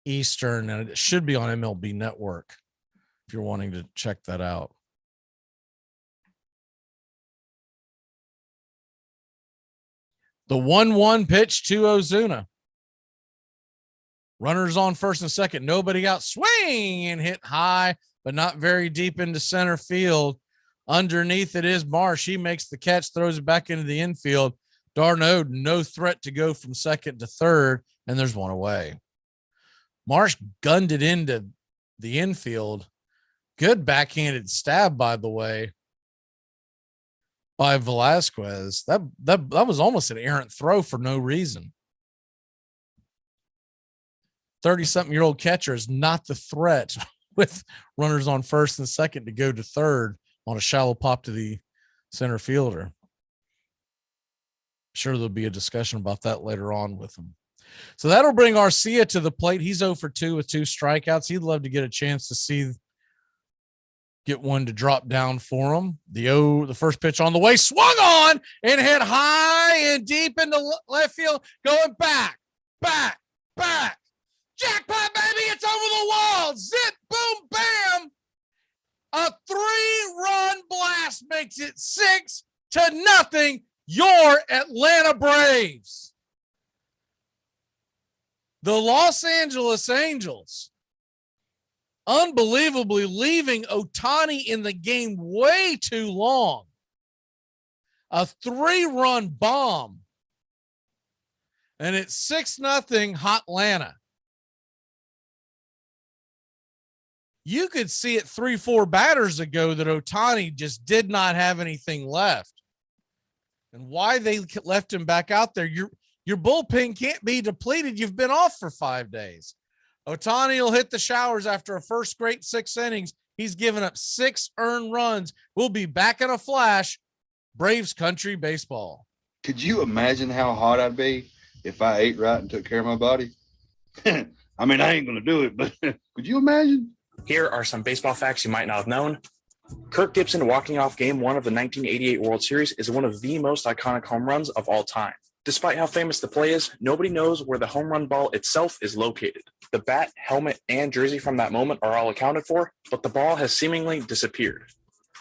Eastern, and it should be on MLB Network if you're wanting to check that out. The 1-1 pitch to Ozuna. Runners on first and second. Nobody out. Swing and hit high, but not very deep into center field. Underneath it is Marsh. He makes the catch, throws it back into the infield. Darnode, no threat to go from second to third, and there's one away. Marsh gunned it into the infield. Good backhanded stab, by the way, by Velasquez. That was almost an errant throw for no reason. 30-something-year-old catcher is not the threat with runners on first and second to go to third on a shallow pop to the center fielder. Sure, there'll be a discussion about that later on with him. So that'll bring Arcia to the plate. He's 0 for 2 with 2 strikeouts. He'd love to get a chance to get one to drop down for him. The first pitch on the way, swung on and hit high and deep into left field, going back. Jackpot, baby, it's over the wall. Zip, boom, bam. A 3-run blast makes it 6-0. Your Atlanta Braves. The Los Angeles Angels unbelievably leaving Ohtani in the game way too long. A 3-run bomb. And it's 6-0 Hotlanta. You could see it 3-4 batters ago that Ohtani just did not have anything left. And why they left him back out there, your bullpen can't be depleted. You've been off for 5 days. Ohtani will hit the showers after a first straight 6 innings. He's given up 6 earned runs. We'll be back in a flash. Braves country baseball. Could you imagine how hot I'd be if I ate right and took care of my body? I mean, I ain't going to do it, but could you imagine? Here are some baseball facts you might not have known. Kirk Gibson walking off Game 1 of the 1988 World Series is one of the most iconic home runs of all time. Despite how famous the play is, nobody knows where the home run ball itself is located. The bat, helmet, and jersey from that moment are all accounted for, but the ball has seemingly disappeared.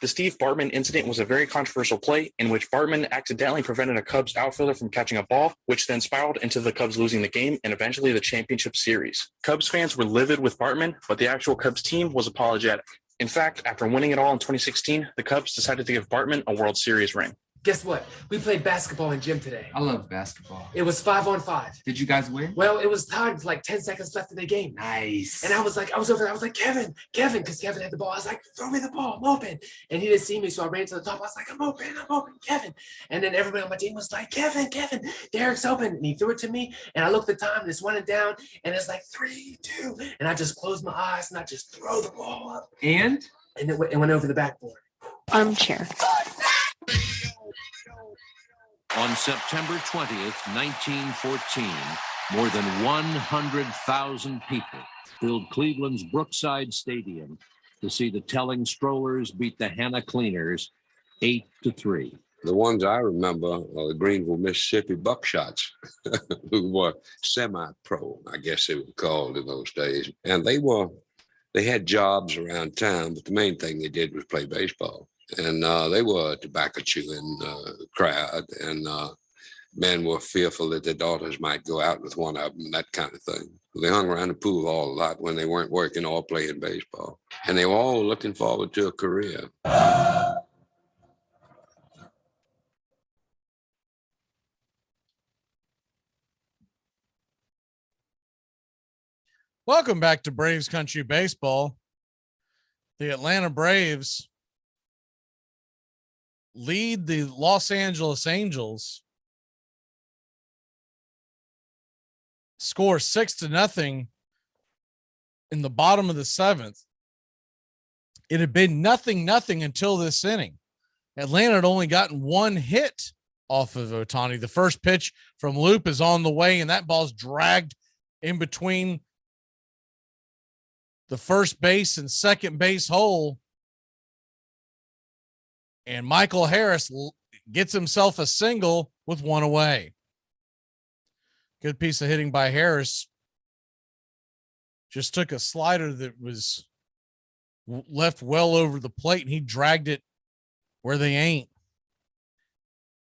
The Steve Bartman incident was a very controversial play in which Bartman accidentally prevented a Cubs outfielder from catching a ball, which then spiraled into the Cubs losing the game and eventually the championship series. Cubs fans were livid with Bartman, but the actual Cubs team was apologetic. In fact, after winning it all in 2016, the Cubs decided to give Bartman a World Series ring. Guess what? We played basketball in gym today. I love basketball. It was 5-on-5. Did you guys win? Well, it was tied with like 10 seconds left in the game. Nice. And I was over there. I was like, Kevin, because Kevin had the ball. I was like, throw me the ball. I'm open. And he didn't see me, so I ran to the top. I was like, I'm open, Kevin. And then everybody on my team was like, Kevin, Derek's open. And he threw it to me. And I looked at the time, and it's 1 and down. And it's like 3-2. And I just closed my eyes, and I just throw the ball up. And it went over the backboard. Armchair. On September 20th, 1914, more than 100,000 people filled Cleveland's Brookside Stadium to see the Telling Strollers beat the Hannah Cleaners 8-3. The ones I remember are the Greenville, Mississippi Buckshots, who were semi-pro, I guess they were called in those days. And they had jobs around town, but the main thing they did was play baseball. And they were a tobacco chewing crowd, and men were fearful that their daughters might go out with one of them, that kind of thing. They hung around the pool hall a lot when they weren't working or playing baseball. And they were all looking forward to a career. Welcome back to Braves Country Baseball. The Atlanta Braves lead the Los Angeles Angels, score 6-0 in the bottom of the 7th. It had been 0-0 until this inning. Atlanta had only gotten 1 hit off of Ohtani. The first pitch from Loop is on the way, and that ball's dragged in between the first base and second base hole. And Michael Harris gets himself a single with 1 away. Good piece of hitting by Harris. Just took a slider that was left well over the plate, and he dragged it where they ain't.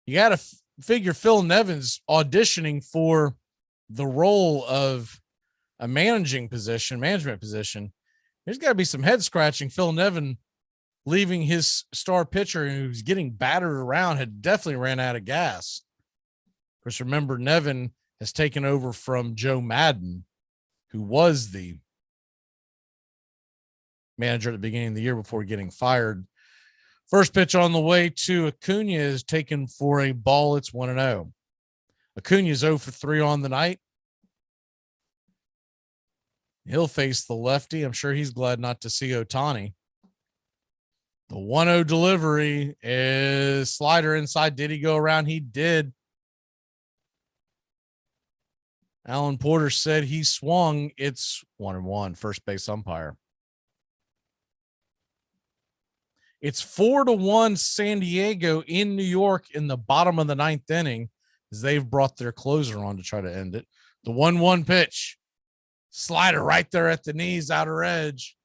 You got to figure Phil Nevin's auditioning for the role of a management position. There's got to be some head scratching. Phil Nevin leaving his star pitcher who's getting battered around had definitely ran out of gas. Of course, remember, Nevin has taken over from Joe Madden, who was the manager at the beginning of the year before getting fired. First pitch on the way to Acuna is taken for a ball. It's 1-0. Acuna is 0 for 3 on the night. He'll face the lefty. I'm sure he's glad not to see Ohtani. The 1-0 delivery is slider inside. Did he go around? He did. Alan Porter said he swung. It's 1-1. First base umpire. It's 4-1 San Diego in New York in the bottom of the 9th inning as they've brought their closer on to try to end it. The 1-1 pitch. Slider right there at the knees, outer edge.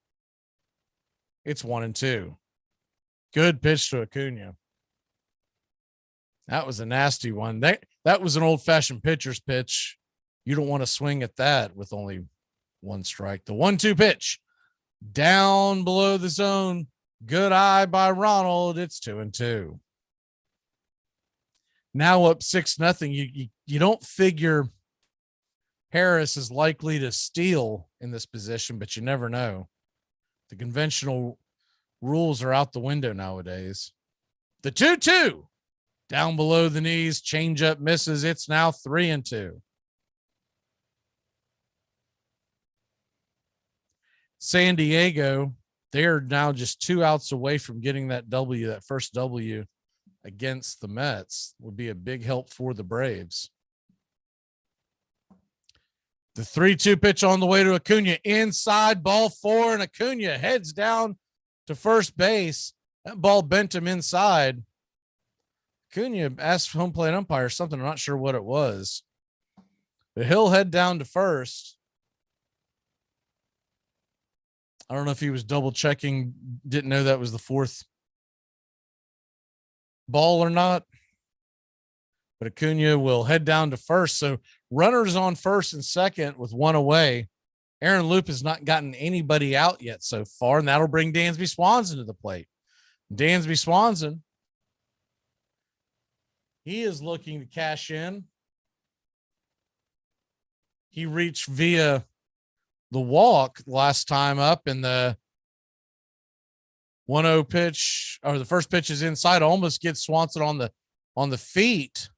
It's 1-2. Good pitch to Acuna. That was a nasty one. That was an old-fashioned pitcher's pitch You don't want to swing at that with only one strike. The 1-2 pitch down below the zone. Good eye by Ronald. It's 2-2. Now up 6-0. You don't figure Harris is likely to steal in this position, but you never know. The conventional rules are out the window nowadays. The 2-2 down below the knees, changeup misses. It's now 3-2. San Diego, they're now just 2 outs away from getting that W, that first W against the Mets. Would be a big help for the Braves. The 3-2 pitch on the way to Acuna, inside, ball 4, and Acuna heads down to first base. That ball bent him inside. Acuna asked home plate umpire something. I'm not sure what it was, but he'll head down to first. I don't know if he was double checking, didn't know that was the 4th ball or not, but Acuna will head down to first. So runners on first and second with 1 away. Aaron Loop has not gotten anybody out yet so far, and that'll bring Dansby Swanson to the plate. Dansby Swanson, he is looking to cash in. He reached via the walk last time up, in the 1-0 pitch, or the first pitch is inside, almost gets Swanson on the feet.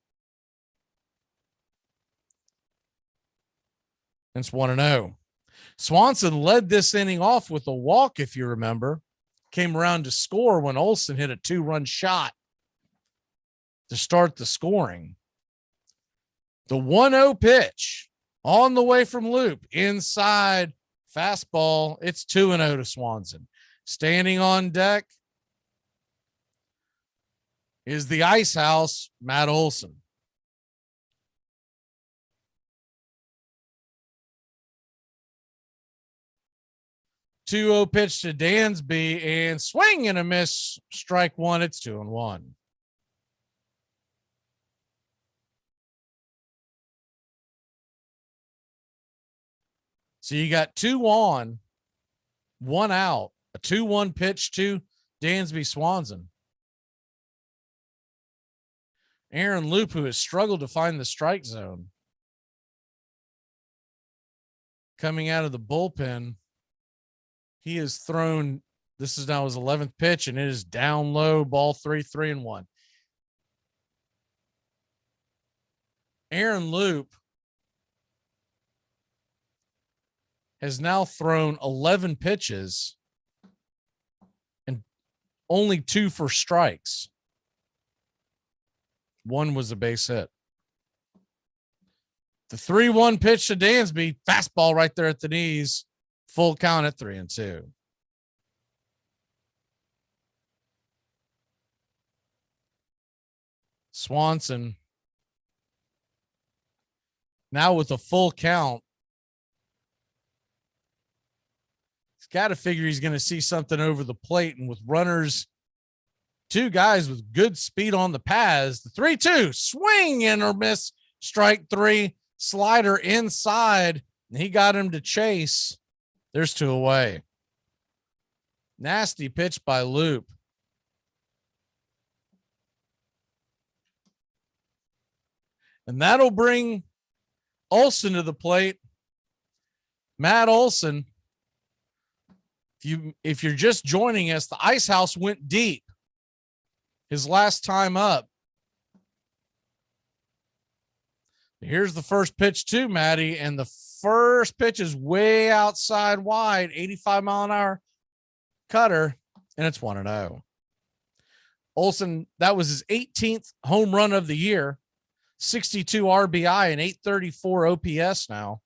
It's 1-0. Swanson led this inning off with a walk, if you remember. Came around to score when Olsen hit a 2-run shot to start the scoring. The 1-0 pitch on the way from Loop, inside, fastball. It's 2-0 to Swanson. Standing on deck is the Ice House, Matt Olson. Two-0 pitch to Dansby, and swing and a miss. Strike 1. It's 2-1. So you got 2 on, 1 out, a 2-1 pitch to Dansby Swanson. Aaron Loop, who has struggled to find the strike zone, coming out of the bullpen. He has thrown, this is now his 11th pitch, and it is down low, ball 3, 3-1. Aaron Loop has now thrown 11 pitches and only 2 for strikes. 1 was a base hit. The 3-1 pitch to Dansby, fastball right there at the knees. Full count at 3-2. Swanson now with a full count. He's got to figure he's going to see something over the plate, and with runners, 2 guys with good speed on the paths. The 3-2 swing and or miss. Strike 3, slider inside, and he got him to chase. There's 2 away. Nasty pitch by Loop. And that'll bring Olsen to the plate. Matt Olsen, if you're just joining us, the Ice House went deep his last time up. Here's the first pitch to Matty, and the first pitch is way outside wide, 85-mile-an-hour cutter, and it's 1-0. Olsen, that was his 18th home run of the year, 62 RBI and 834 OPS now.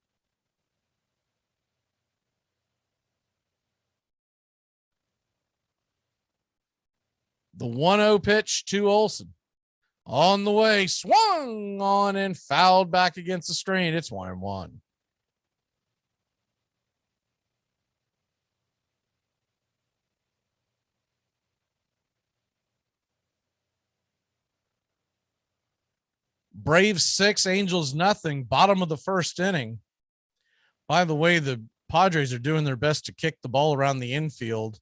The 1-0 pitch to Olsen. On the way, swung on and fouled back against the screen. It's 1-1. Braves 6, Angels nothing, bottom of the first inning. By the way, the Padres are doing their best to kick the ball around the infield.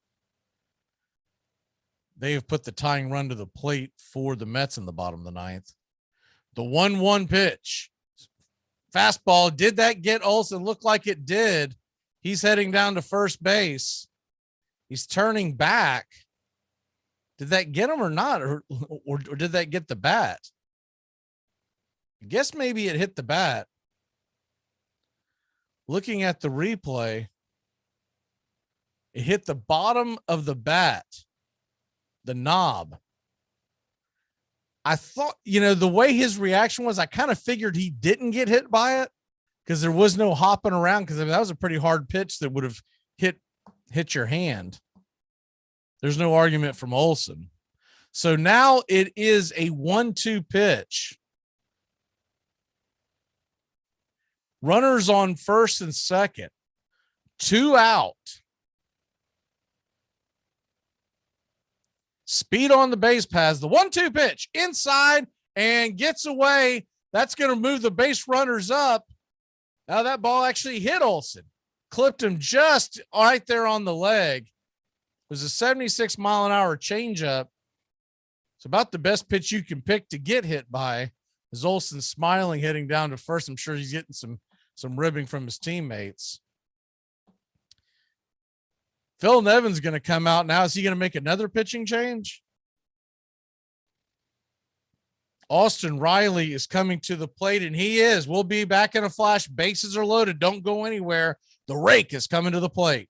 They have put the tying run to the plate for the Mets in the bottom of the ninth. The 1-1 pitch. Fastball. Did that get Olsen? Looked like it did. He's heading down to first base. He's turning back. Did that get him or not? Or did that get the bat? I guess maybe it hit the bat. Looking at the replay, it hit the bottom of the bat, the knob. I thought, the way his reaction was, I kind of figured he didn't get hit by it because there was no hopping around, because that was a pretty hard pitch that would have hit your hand. There's no argument from Olsen. So now it is a 1-2 pitch. Runners on first and second, 2 out. Speed on the base paths. The 1-2 pitch inside and gets away. That's going to move the base runners up. Now that ball actually hit Olsen, clipped him just right there on the leg. It was a 76-mile-an-hour changeup. It's about the best pitch you can pick to get hit by. As Olsen smiling, heading down to first. I'm sure he's getting some ribbing from his teammates. Phil Nevin's going to come out now. Is he going to make another pitching change? Austin Riley is coming to the plate, and he is. We'll be back in a flash. Bases are loaded. Don't go anywhere. The rake is coming to the plate.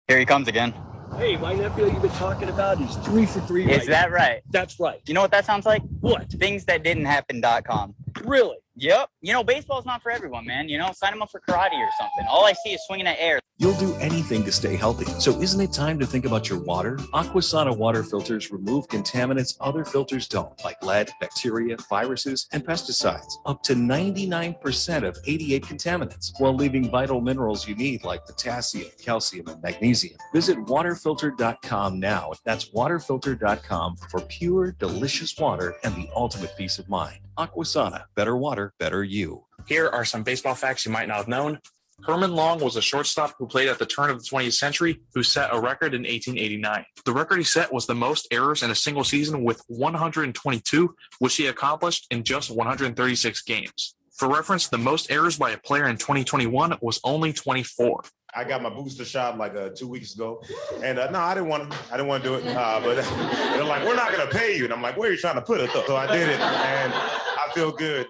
Here he comes again. Hey, my nephew you've been talking about is 3 for 3. Is that right? That's right. You know what that sounds like? What? Thingsthatdidn'thappen.com. Really? Yep. Baseball's not for everyone, man. Sign them up for karate or something. All I see is swinging at air. You'll do anything to stay healthy. So isn't it time to think about your water? Aquasana water filters remove contaminants other filters don't, like lead, bacteria, viruses, and pesticides. Up to 99% of 88 contaminants, while leaving vital minerals you need like potassium, calcium, and magnesium. Visit waterfilter.com now. That's waterfilter.com for pure, delicious water and the ultimate peace of mind. Aquasana, better water, better you. Here are some baseball facts you might not have known. Herman Long was a shortstop who played at the turn of the 20th century who set a record in 1889. The record he set was the most errors in a single season with 122, which he accomplished in just 136 games. For reference, the most errors by a player in 2021 was only 24. I got my booster shot like 2 weeks ago, and no, I didn't want to do it. But they're like, "We're not gonna pay you," and I'm like, "Where are you trying to put it?" So I did it, and I feel good.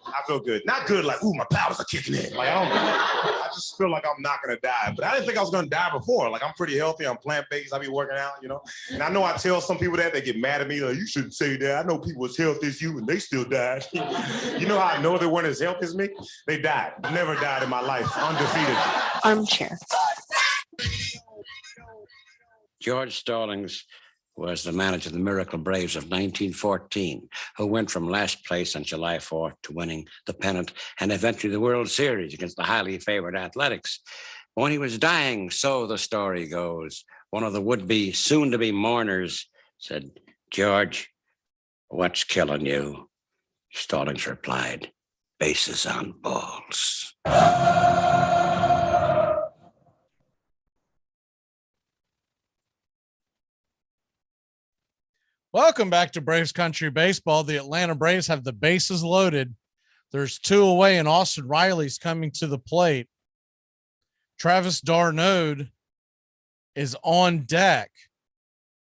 Not good like, "Ooh, my powers are kicking in." Like I just feel like I'm not gonna die. But I didn't think I was gonna die before. Like I'm pretty healthy. I'm plant-based. I be working out, And I know I tell some people that they get mad at me. Like, you shouldn't say that. I know people as healthy as you, and they still died. You know how I know they weren't as healthy as me? They died. Never died in my life. Undefeated. Armchair. George Stallings was the manager of the Miracle Braves of 1914, who went from last place on July 4th to winning the pennant and eventually the World Series against the highly favored Athletics. When he was dying, so the story goes, one of the would-be, soon-to-be mourners said, "George, what's killing you?" Stallings replied, "Bases on balls." Welcome back to Braves Country Baseball. The Atlanta Braves have the bases loaded. There's 2 away, and Austin Riley's coming to the plate. Travis d'Arnaud is on deck,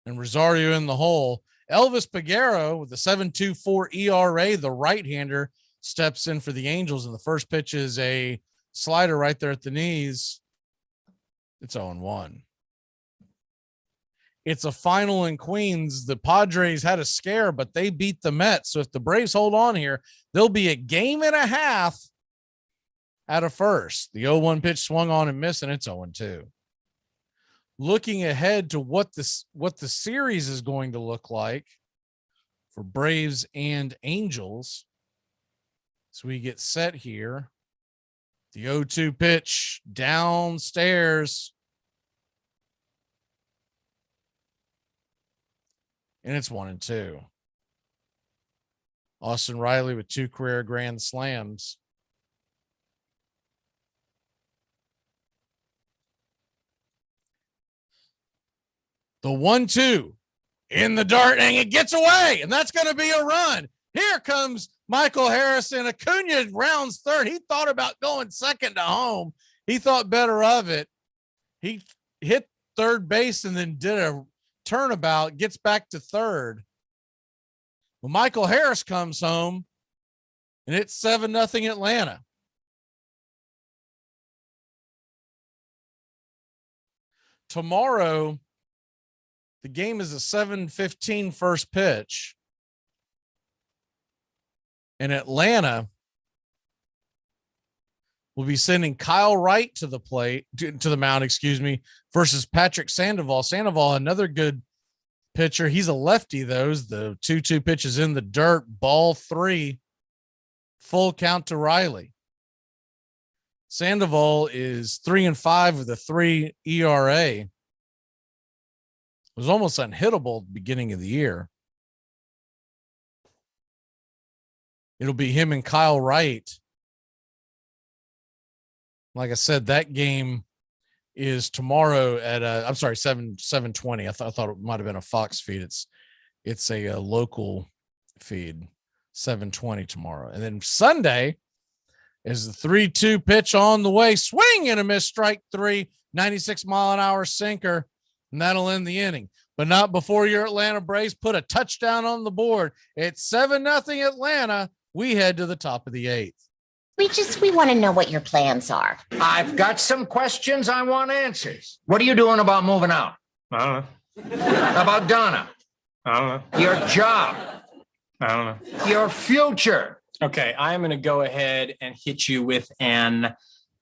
and Rosario in the hole. Elvis Peguero with a 7.24 ERA, the right-hander, steps in for the Angels, and the first pitch is a slider right there at the knees. It's 0-1. It's a final in Queens. The Padres had a scare, but they beat the Mets. So if the Braves hold on here, there'll be a game and a half out of first. The 0-1 pitch swung on and missed, and it's 0-2. Looking ahead to what the series is going to look like for Braves and Angels. So we get set here. The 0-2 pitch downstairs. And it's 1-2. Austin Riley with 2 career grand slams. The 1-2 in the dirt, and it gets away, and that's going to be a run. Here comes Michael Harrison. Acuna rounds third. He thought about going second to home. He thought better of it. He hit third base and then did a turnabout, gets back to third. Well, Michael Harris comes home, and it's 7-0 Atlanta. Tomorrow, the game is a 7:15 first pitch. And Atlanta will be sending Kyle Wright to the plate, to the mound, versus Patrick Sandoval. Sandoval, another good pitcher. He's a lefty, those. The 2-2 pitches in the dirt, ball 3, full count to Riley. Sandoval is 3-5 with a 3 ERA. Was almost unhittable at the beginning of the year. It'll be him and Kyle Wright. Like I said, that game is tomorrow at 7:20. I thought it might have been a Fox feed. It's a local feed. 7:20 tomorrow. And then Sunday is the 3-2 pitch on the way. Swing and a miss, strike 3, 96-mile-an-hour sinker. And that'll end the inning, but not before your Atlanta Braves put a touchdown on the board. It's 7-0 Atlanta. We head to the top of the 8th. We want to know what your plans are. I've got some questions I want answers. What are you doing about moving out? I don't know. About Donna? I don't know. Your job? I don't know. Your future? Okay, I'm going to go ahead and hit you with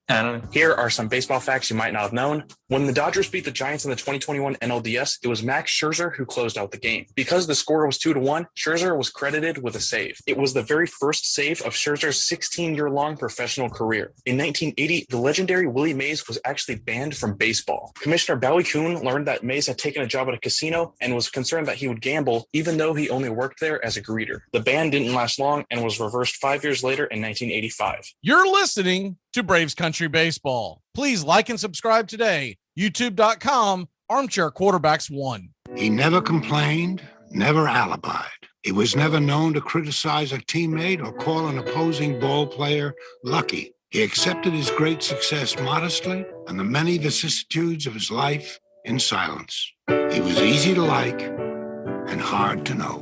I don't know. Here are some baseball facts you might not have known. When the Dodgers beat the Giants in the 2021 NLDS, it was Max Scherzer who closed out the game. Because the score was 2-1, Scherzer was credited with a save. It was the very first save of Scherzer's 16-year-long professional career. In 1980, the legendary Willie Mays was actually banned from baseball. Commissioner Bowie Kuhn learned that Mays had taken a job at a casino and was concerned that he would gamble, even though he only worked there as a greeter. The ban didn't last long and was reversed 5 years later in 1985. You're listening to Braves Country Baseball. Please like and subscribe today. YouTube.com, Armchair Quarterbacks 1. He never complained, never alibied. He was never known to criticize a teammate or call an opposing ball player lucky. He accepted his great success modestly and the many vicissitudes of his life in silence. He was easy to like and hard to know.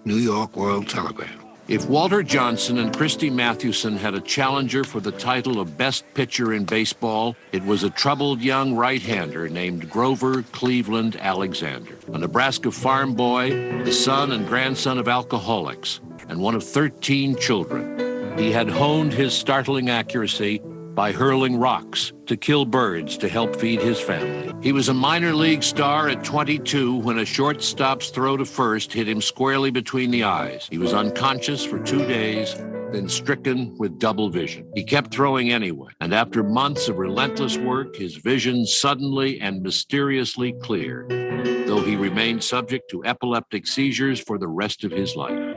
New York World Telegram. If Walter Johnson and Christy Mathewson had a challenger for the title of best pitcher in baseball, it was a troubled young right-hander named Grover Cleveland Alexander, a Nebraska farm boy, the son and grandson of alcoholics, and one of 13 children. He had honed his startling accuracy by hurling rocks to kill birds to help feed his family. He was a minor league star at 22 when a shortstop's throw to first hit him squarely between the eyes. He was unconscious for 2 days, then stricken with double vision. He kept throwing anyway, and after months of relentless work, his vision suddenly and mysteriously cleared, though he remained subject to epileptic seizures for the rest of his life.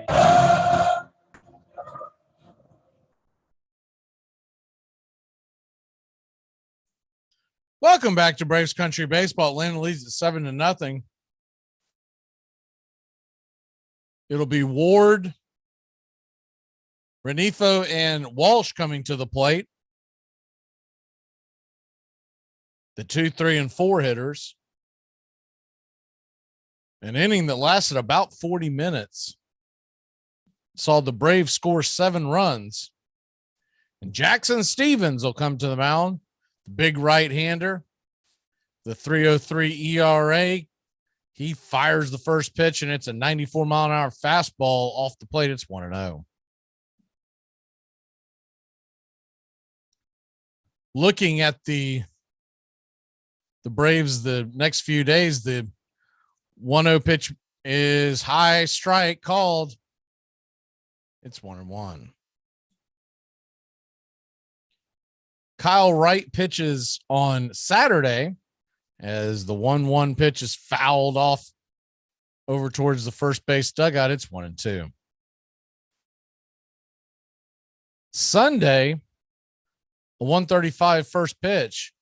Welcome back to Braves Country Baseball. Atlanta leads at 7-0. It'll be Ward, Renifo, and Walsh coming to the plate. The 2, 3, and 4 hitters. An inning that lasted about 40 minutes. Saw the Braves score 7 runs. And Jackson Stevens will come to the mound. The big right-hander, the 3.03 ERA. He fires the first pitch, and it's a 94-mile-an-hour fastball off the plate. It's 1-0. Looking at the Braves the next few days, the 1-0 pitch is high strike called. It's 1-1. Kyle Wright pitches on Saturday as the 1-1 pitch is fouled off over towards the first base dugout. It's 1-2. Sunday, a 1:35 first pitch,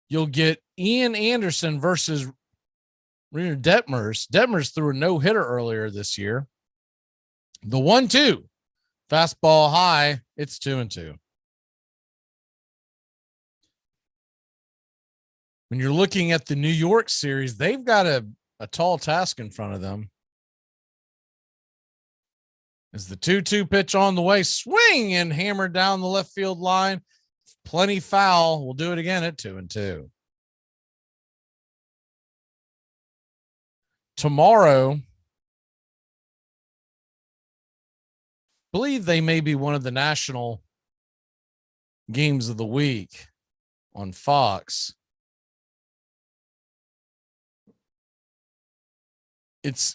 you'll get Ian Anderson versus Reiner Detmers. Detmers threw a no-hitter earlier this year. The 1-2, fastball high, it's 2-2. When you're looking at the New York series, they've got a tall task in front of them. As the 2-2 pitch on the way, swing and hammer down the left field line. Plenty foul. We'll do it again at 2-2. Tomorrow, I believe they may be one of the national games of the week on Fox. It's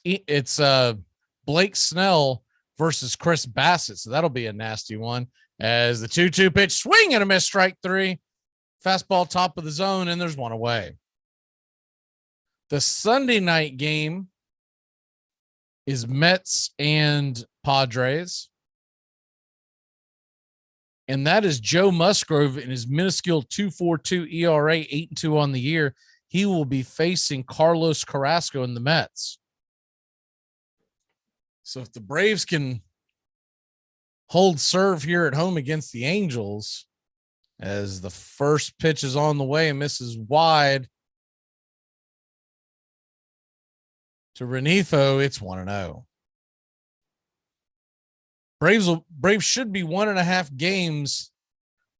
Blake Snell versus Chris Bassett. So that'll be a nasty one as the 2-2 pitch, swing and a miss, strike three, fastball top of the zone, and there's one away. The Sunday night game is Mets and Padres. And that is Joe Musgrove in his minuscule 2.42 ERA, 8-2 on the year. He will be facing Carlos Carrasco in the Mets. So if the Braves can hold serve here at home against the Angels, as the first pitch is on the way and misses wide to Renifo, it's 1-0. Braves should be 1.5 games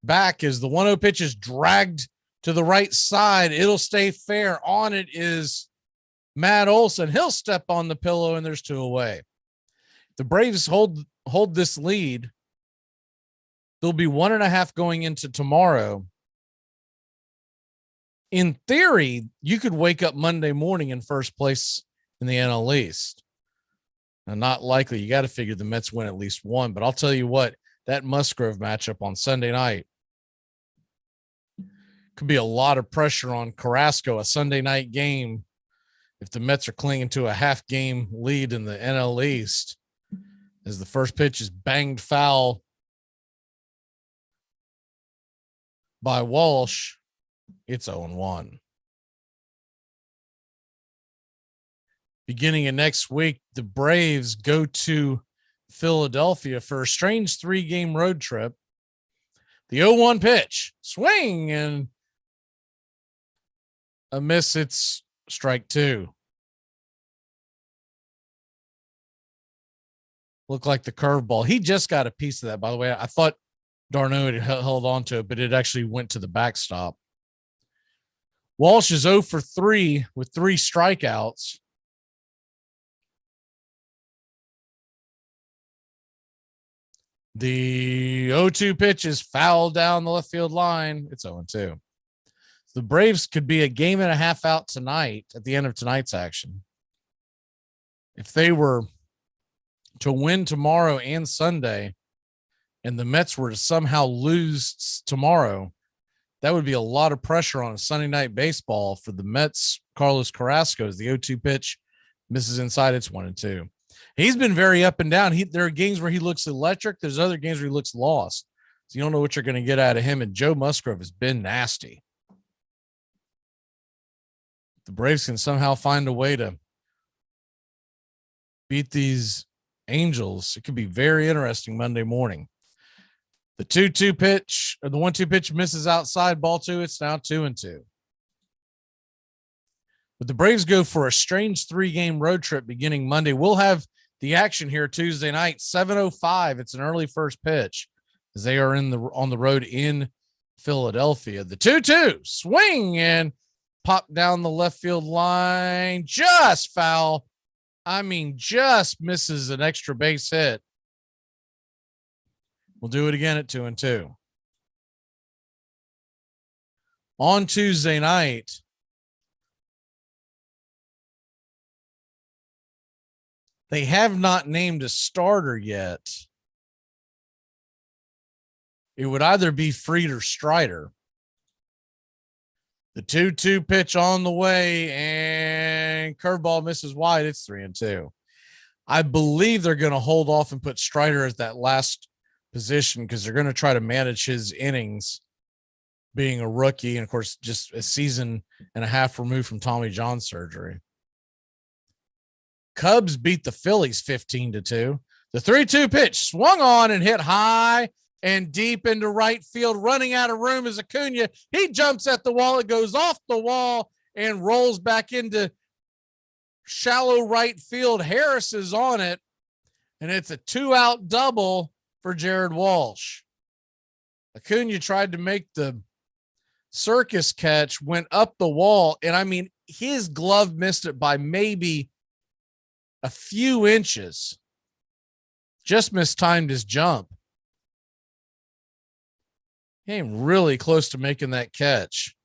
back as the 1-0 pitch is dragged to the right side. It'll stay fair. On it is Matt Olson. He'll step on the pillow and there's 2 away. The Braves hold this lead. There'll be 1.5 going into tomorrow. In theory, you could wake up Monday morning in first place in the NL East. Now, not likely. You got to figure the Mets win at least one, but I'll tell you what, that Musgrove matchup on Sunday night could be a lot of pressure on Carrasco, a Sunday night game. If the Mets are clinging to a half game lead in the NL East, as the first pitch is banged foul by Walsh, it's 0-1. Beginning of next week, the Braves go to Philadelphia for a strange 3-game road trip. The 0-1 pitch, swing and a miss. It's strike 2. Looked like the curveball. He just got a piece of that, by the way. I thought d'Arnaud had held on to it, but it actually went to the backstop. Walsh is 0 for 3 with 3 strikeouts. The 0-2 pitch is fouled down the left field line. It's 0-2. The Braves could be a game and a half out tonight at the end of tonight's action. If they were to win tomorrow and Sunday, and the Mets were to somehow lose tomorrow, that would be a lot of pressure on a Sunday night baseball for the Mets. Carlos Carrasco, as the 0-2 pitch misses inside, it's 1-2. He's been very up and down. There are games where he looks electric. There's other games where he looks lost. So you don't know what you're going to get out of him. And Joe Musgrove has been nasty. The Braves can somehow find a way to beat these Angels. It could be very interesting Monday morning. The 2-2 pitch, or the 1-2 pitch misses outside, ball 2. It's now 2-2. But the Braves go for a strange 3-game road trip beginning Monday. We'll have the action here Tuesday night, 7:05. It's an early first pitch as they are on the road in Philadelphia. The 2-2 swing and pop down the left field line, just foul. I mean, just misses an extra base hit. We'll do it again at 2-2. On Tuesday night, they have not named a starter yet. It would either be Fried or Strider. The 2-2 pitch on the way and curveball misses wide. It's 3-2. I believe they're going to hold off and put Strider as that last position because they're going to try to manage his innings being a rookie. And of course, just a season and a half removed from Tommy John surgery. Cubs beat the Phillies 15-2. The 3-2 pitch swung on and hit high and deep into right field. Running out of room is Acuna. He jumps at the wall. It goes off the wall and rolls back into shallow right field. Harris is on it, and it's a 2-out double for Jared Walsh. Acuna tried to make the circus catch, went up the wall, and I mean, his glove missed it by maybe a few inches. Just mistimed his jump. He came really close to making that catch.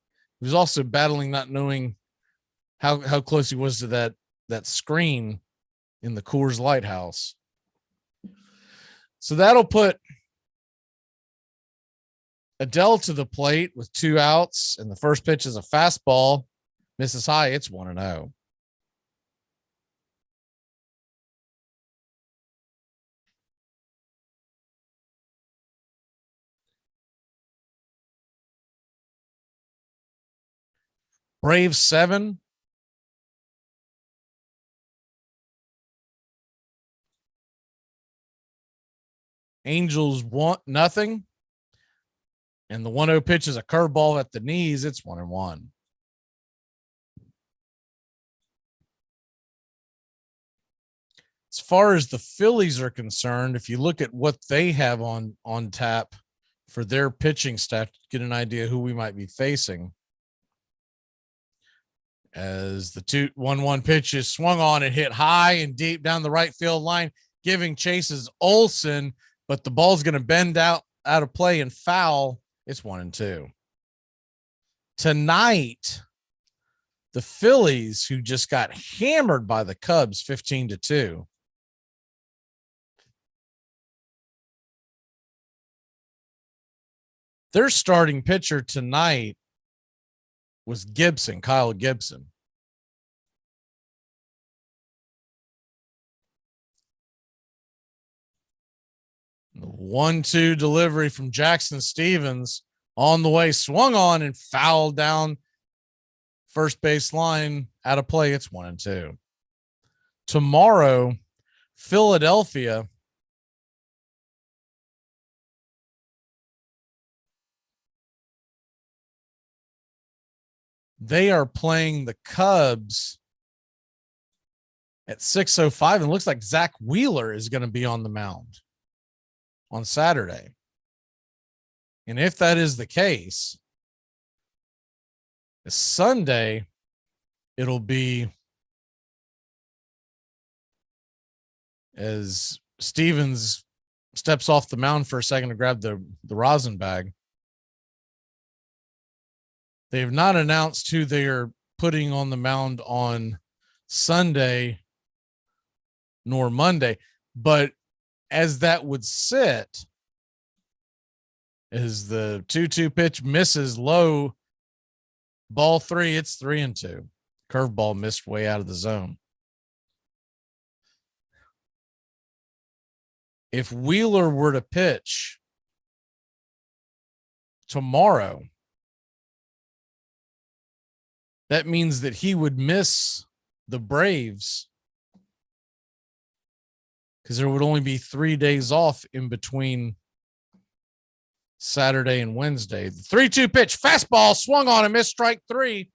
He was also battling not knowing how close he was to that screen in the Coors Lighthouse. So that'll put Adele to the plate with 2 outs, and the first pitch is a fastball. Misses high. It's 1-0. Braves 7. Angels 1-0. And the 1-0 pitch is a curveball at the knees. It's 1-1. As far as the Phillies are concerned, if you look at what they have on tap for their pitching staff, to get an idea who we might be facing. As the 2-1-1 pitch is swung on and hit high and deep down the right field line, giving chases Olsen, but the ball's going to bend out of play and foul. It's 1-2. Tonight, the Phillies, who just got hammered by the Cubs 15-2. Their starting pitcher tonight was Kyle Gibson. The 1-2 delivery from Jackson Stevens on the way, swung on and fouled down first base line out of play. It's 1-2. Tomorrow, Philadelphia they are playing the Cubs at 6:05, and it looks like Zach Wheeler is going to be on the mound on Saturday. And if that is the case, Sunday, it'll be as Stevens steps off the mound for a second to grab the rosin bag. They have not announced who they are putting on the mound on Sunday nor Monday, but as that would sit, as the 2-2 pitch misses low, ball 3, it's 3-2. Curveball missed way out of the zone. If Wheeler were to pitch tomorrow, that means that he would miss the Braves because there would only be 3 days off in between Saturday and Wednesday. The 3-2 pitch, fastball swung on and missed, strike 3.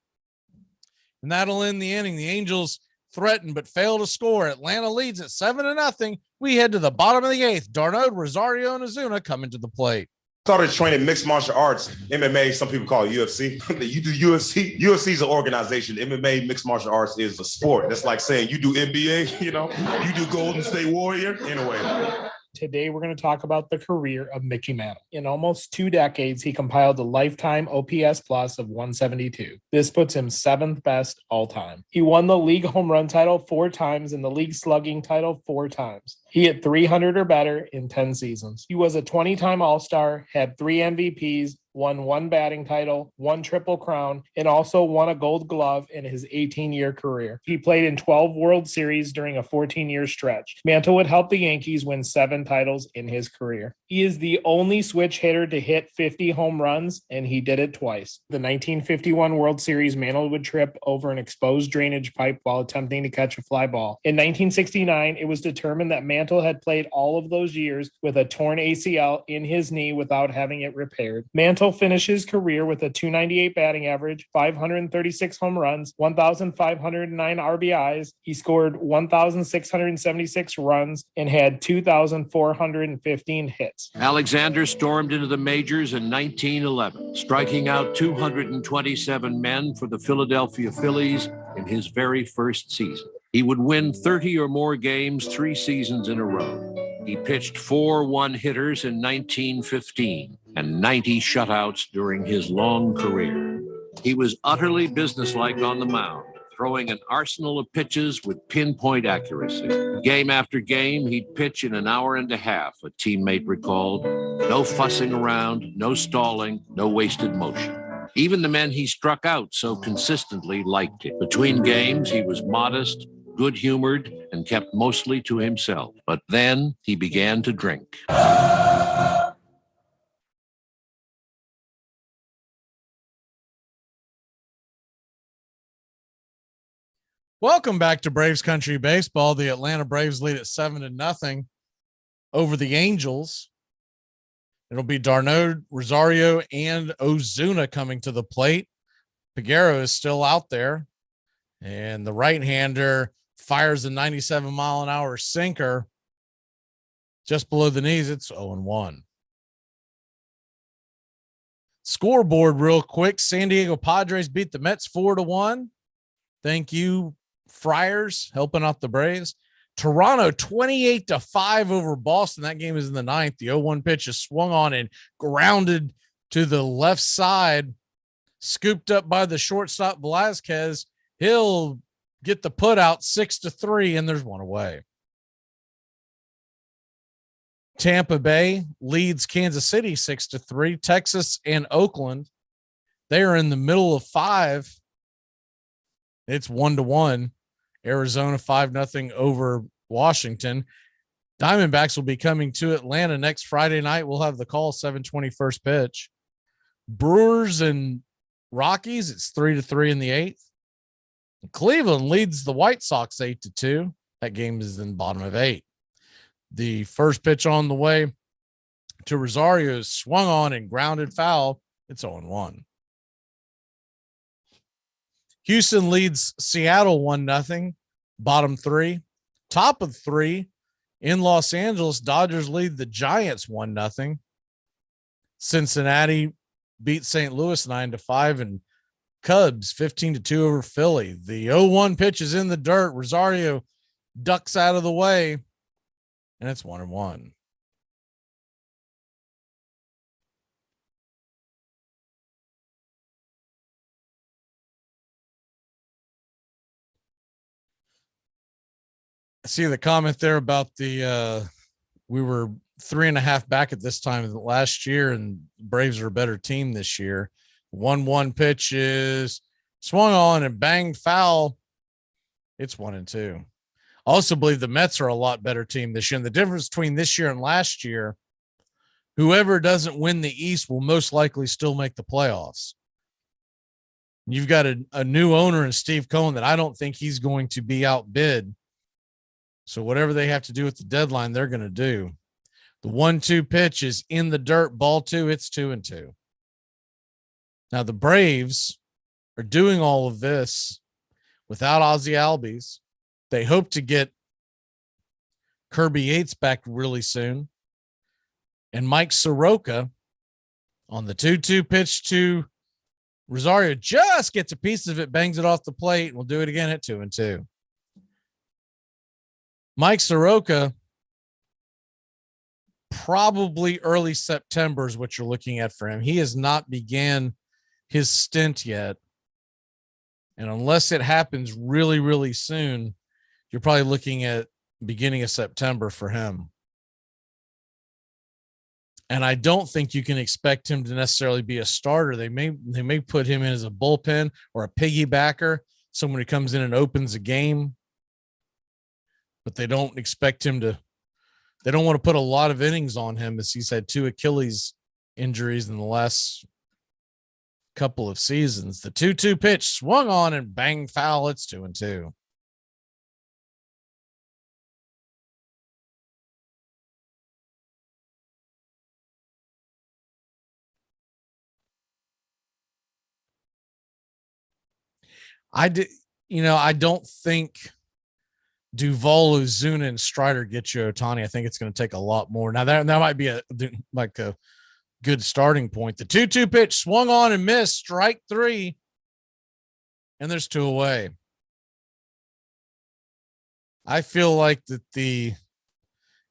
And that'll end the inning. The Angels threaten but fail to score. Atlanta leads at 7-0. We head to the bottom of the 8th. Darno, Rosario, and Ozuna coming to the plate. Started training mixed martial arts, MMA, some people call it UFC. You do UFC. UFC is an organization. MMA, mixed martial arts, is a sport. That's like saying you do NBA, you do Golden State Warrior. Anyway. Today, we're going to talk about the career of Mickey Mantle. In almost 2 decades, he compiled a lifetime OPS plus of 172. This puts him 7th best all time. He won the league home run title 4 times and the league slugging title 4 times. He hit 300 or better in 10 seasons. He was a 20-time All-Star, had 3 MVPs, won 1 batting title, 1 Triple Crown, and also won a Gold Glove in his 18-year career. He played in 12 World Series during a 14-year stretch. Mantle would help the Yankees win 7 titles in his career. He is the only switch hitter to hit 50 home runs, and he did it twice. The 1951 World Series, Mantle would trip over an exposed drainage pipe while attempting to catch a fly ball. In 1969, it was determined that Mantle had played all of those years with a torn ACL in his knee without having it repaired. Mantle finished his career with a .298 batting average, 536 home runs, 1,509 RBIs. He scored 1,676 runs and had 2,415 hits. Alexander stormed into the majors in 1911, striking out 227 men for the Philadelphia Phillies in his very first season. He would win 30 or more games 3 seasons in a row. He pitched 4 one-hitters in 1915 and 90 shutouts during his long career. He was utterly businesslike on the mound, throwing an arsenal of pitches with pinpoint accuracy. Game after game, he'd pitch in an hour and a half, a teammate recalled. No fussing around, no stalling, no wasted motion. Even the men he struck out so consistently liked it. Between games, he was modest, good-humored, and kept mostly to himself. But then he began to drink. Welcome back to Braves Country Baseball. The Atlanta Braves lead at 7-0 over the Angels. It'll be d'Arnaud, Rosario, and Ozuna coming to the plate. Peguero is still out there, and the right-hander fires a 97-mile-an-hour sinker just below the knees. It's 0-1. Scoreboard real quick. San Diego Padres beat the Mets 4-1. Thank you, Friars, helping out the Braves. Toronto 28-5 over Boston. That game is in the 9th. The 0-1 pitch is swung on and grounded to the left side, scooped up by the shortstop Velazquez. He'll get the put out 6-3, and there's one away. Tampa Bay leads Kansas City 6-3. Texas and Oakland, they are in the middle of 5. It's 1-1. Arizona 5-0 over Washington. Diamondbacks will be coming to Atlanta next Friday night. We'll have the call 7:20 first pitch. Brewers and Rockies, it's 3-3 in the 8th. Cleveland leads the White Sox 8-2. That game is in the bottom of 8. The first pitch on the way to Rosario is swung on and grounded foul. It's 0-1. Houston leads Seattle 1-0, bottom 3. Top of 3 in Los Angeles, Dodgers lead the Giants 1-0. Cincinnati beat St. Louis 9-5, and Cubs 15-2 over Philly. The 0-1 pitch is in the dirt. Rosario ducks out of the way, and it's 1-1. I see the comment there about the we were 3.5 back at this time last year, and Braves are a better team this year. 1-1 pitch is swung on and banged foul. It's 1-2. I also believe the Mets are a lot better team this year. And the difference between this year and last year, whoever doesn't win the East will most likely still make the playoffs. You've got a new owner in Steve Cohen that I don't think he's going to be outbid. So whatever they have to do at the deadline, they're going to do. The 1-2 pitch is in the dirt, ball 2. It's 2-2. Now the Braves are doing all of this without Ozzie Albies. They hope to get Kirby Yates back really soon. And Mike Soroka on the 2-2 pitch to Rosario just gets a piece of it, bangs it off the plate, and we'll do it again at 2-2. Mike Soroka, probably early September is what you're looking at for him. He has not began his stint yet. And unless it happens really, really soon, you're probably looking at beginning of September for him. And I don't think you can expect him to necessarily be a starter. They may put him in as a bullpen or a piggybacker, someone who comes in and opens a game. But they don't expect him to. They don't want to put a lot of innings on him, as he's had 2 Achilles injuries in the last couple of seasons. The 2-2 pitch swung on and bang foul. It's 2-2. I don't think Duvall, Ozuna, and Strider get you Ohtani. I think it's going to take a lot more. Now that might be a good starting point. The 2-2 pitch swung on and missed, strike 3, and there's 2 away. I feel like that the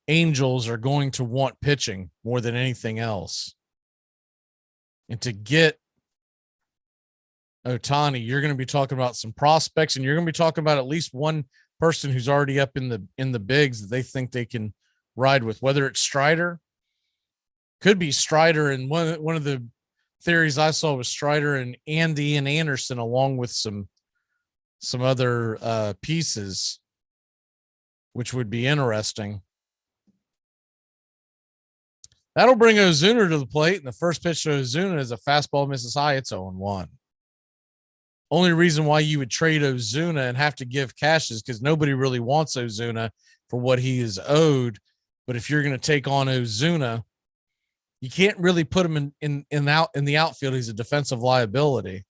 Angels are going to want pitching more than anything else. And to get Ohtani, you're going to be talking about some prospects, and you're going to be talking about at least one person who's already up in the bigs that they think they can ride with, whether it's Strider, could be Strider. And one of the theories I saw was Strider and Andy and Anderson, along with some other pieces, which would be interesting. That'll bring Ozuna to the plate. And the first pitch to Ozuna is a fastball misses high. It's 0-1. Only reason why you would trade Ozuna and have to give cash is because nobody really wants Ozuna for what he is owed. But if you're going to take on Ozuna, you can't really put him in the outfield. He's a defensive liability.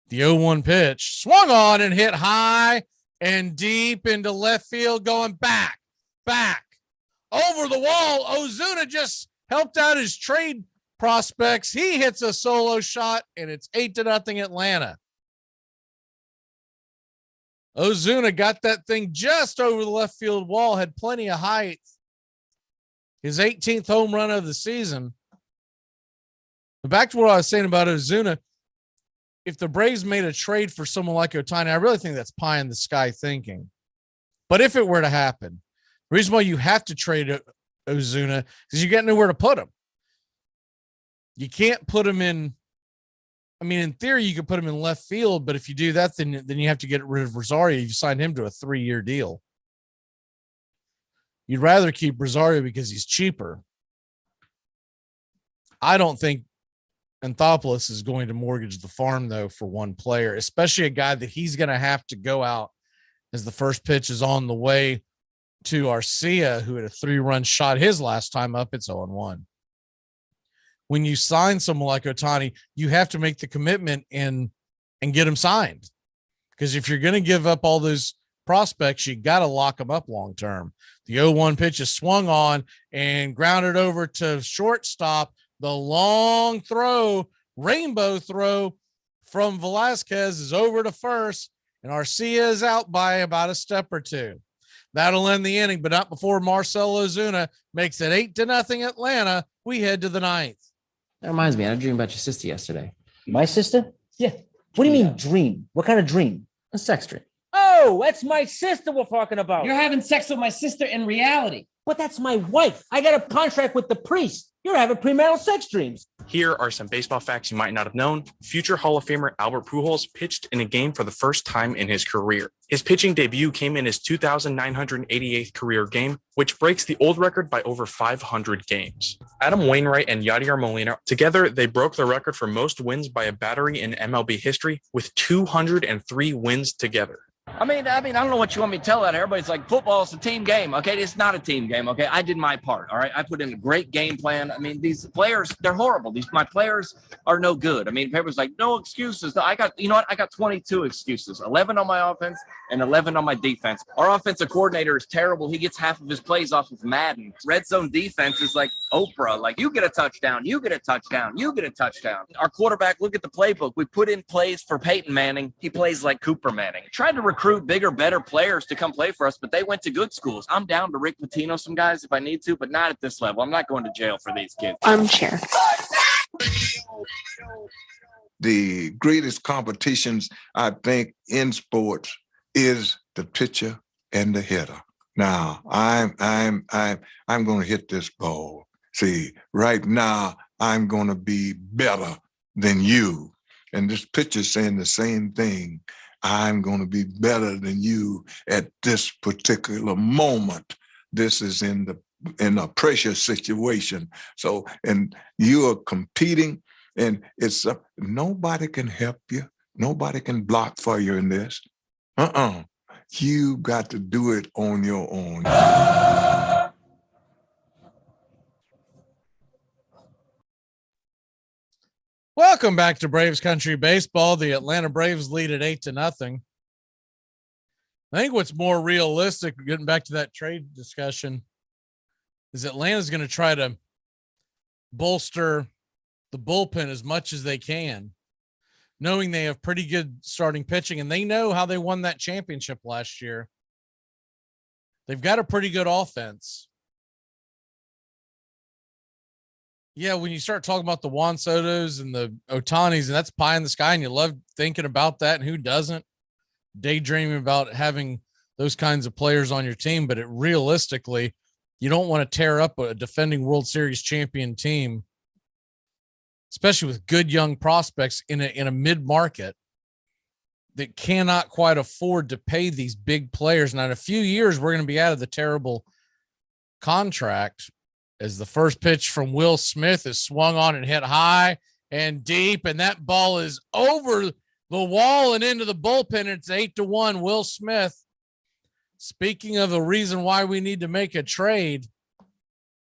The 0-1 pitch swung on and hit high and deep into left field, going back over the wall. Ozuna just helped out his trade prospects. He hits a solo shot, and it's 8-0 Atlanta. Ozuna got that thing just over the left field wall, had plenty of height. His 18th home run of the season. But back to what I was saying about Ozuna, if the Braves made a trade for someone like Ohtani, I really think that's pie in the sky thinking. But if it were to happen, the reason why you have to trade Ozuna is you got nowhere to put him. You can't put him in. I mean, in theory, you could put him in left field, but if you do that, then you have to get rid of Rosario. You signed him to a 3-year deal. You'd rather keep Rosario because he's cheaper. I don't think Anthopoulos is going to mortgage the farm, though, for one player, especially a guy that he's going to have to go out as the first pitch is on the way to Arcia, who had a 3-run shot his last time up. It's 0-1. When you sign someone like Ohtani, you have to make the commitment and get him signed. Because if you're going to give up all those prospects, you got to lock them up long term. The 0-1 pitch is swung on and grounded over to shortstop. The long throw, rainbow throw from Velasquez is over to first, and Arcia is out by about a step or 2. That'll end the inning, but not before Marcell Ozuna makes it 8-0 Atlanta. We head to the 9th. That reminds me, I had a dream about your sister yesterday. My sister? Yeah. What do you mean dream? What kind of dream? A sex dream. Oh, that's my sister we're talking about. You're having sex with my sister in reality. But that's my wife. I got a contract with the priest. You're having premarital sex dreams. Here are some baseball facts you might not have known. Future Hall of Famer Albert Pujols pitched in a game for the first time in his career. His pitching debut came in his 2,988th career game, which breaks the old record by over 500 games. Adam Wainwright and Yadier Molina, together, they broke the record for most wins by a battery in MLB history with 203 wins together. I mean, I don't know what you want me to tell that. Everybody's like, football is a team game. Okay, it's not a team game. Okay, I did my part. All right, I put in a great game plan. I mean, these players, they're horrible. My players are no good. I mean, everyone's like, no excuses. I got 22 excuses, 11 on my offense and 11 on my defense. Our offensive coordinator is terrible. He gets half of his plays off of Madden. Red zone defense is like Oprah. Like, you get a touchdown, you get a touchdown, you get a touchdown. Our quarterback, look at the playbook. We put in plays for Peyton Manning. He plays like Cooper Manning. Tried to recruit bigger, better players to come play for us, but they went to good schools. I'm down to Rick Pitino some guys if I need to, but not at this level. I'm not going to jail for these kids. Armchair. The greatest competitions, I think, in sports is the pitcher and the hitter. Now I'm going to hit this ball. See, right now I'm going to be better than you. And this pitcher's saying the same thing. I'm going to be better than you at this particular moment. This is in a pressure situation. So, and you are competing, and it's nobody can help you. Nobody can block for you in this. You got to do it on your own. Welcome back to Braves Country Baseball. The Atlanta Braves lead at 8-0. I think what's more realistic, getting back to that trade discussion, is Atlanta's going to try to bolster the bullpen as much as they can, knowing they have pretty good starting pitching, and they know how they won that championship last year. They've got a pretty good offense. Yeah, when you start talking about the Juan Sotos and the Ohtanis, and that's pie in the sky, and you love thinking about that, and who doesn't? Daydreaming about having those kinds of players on your team, but realistically, you don't want to tear up a defending World Series champion team, especially with good young prospects in a mid-market that cannot quite afford to pay these big players. Now, in a few years, we're going to be out of the terrible contract, as the first pitch from Will Smith is swung on and hit high and deep, and that ball is over the wall and into the bullpen. It's 8-1. Will Smith, speaking of a reason why we need to make a trade,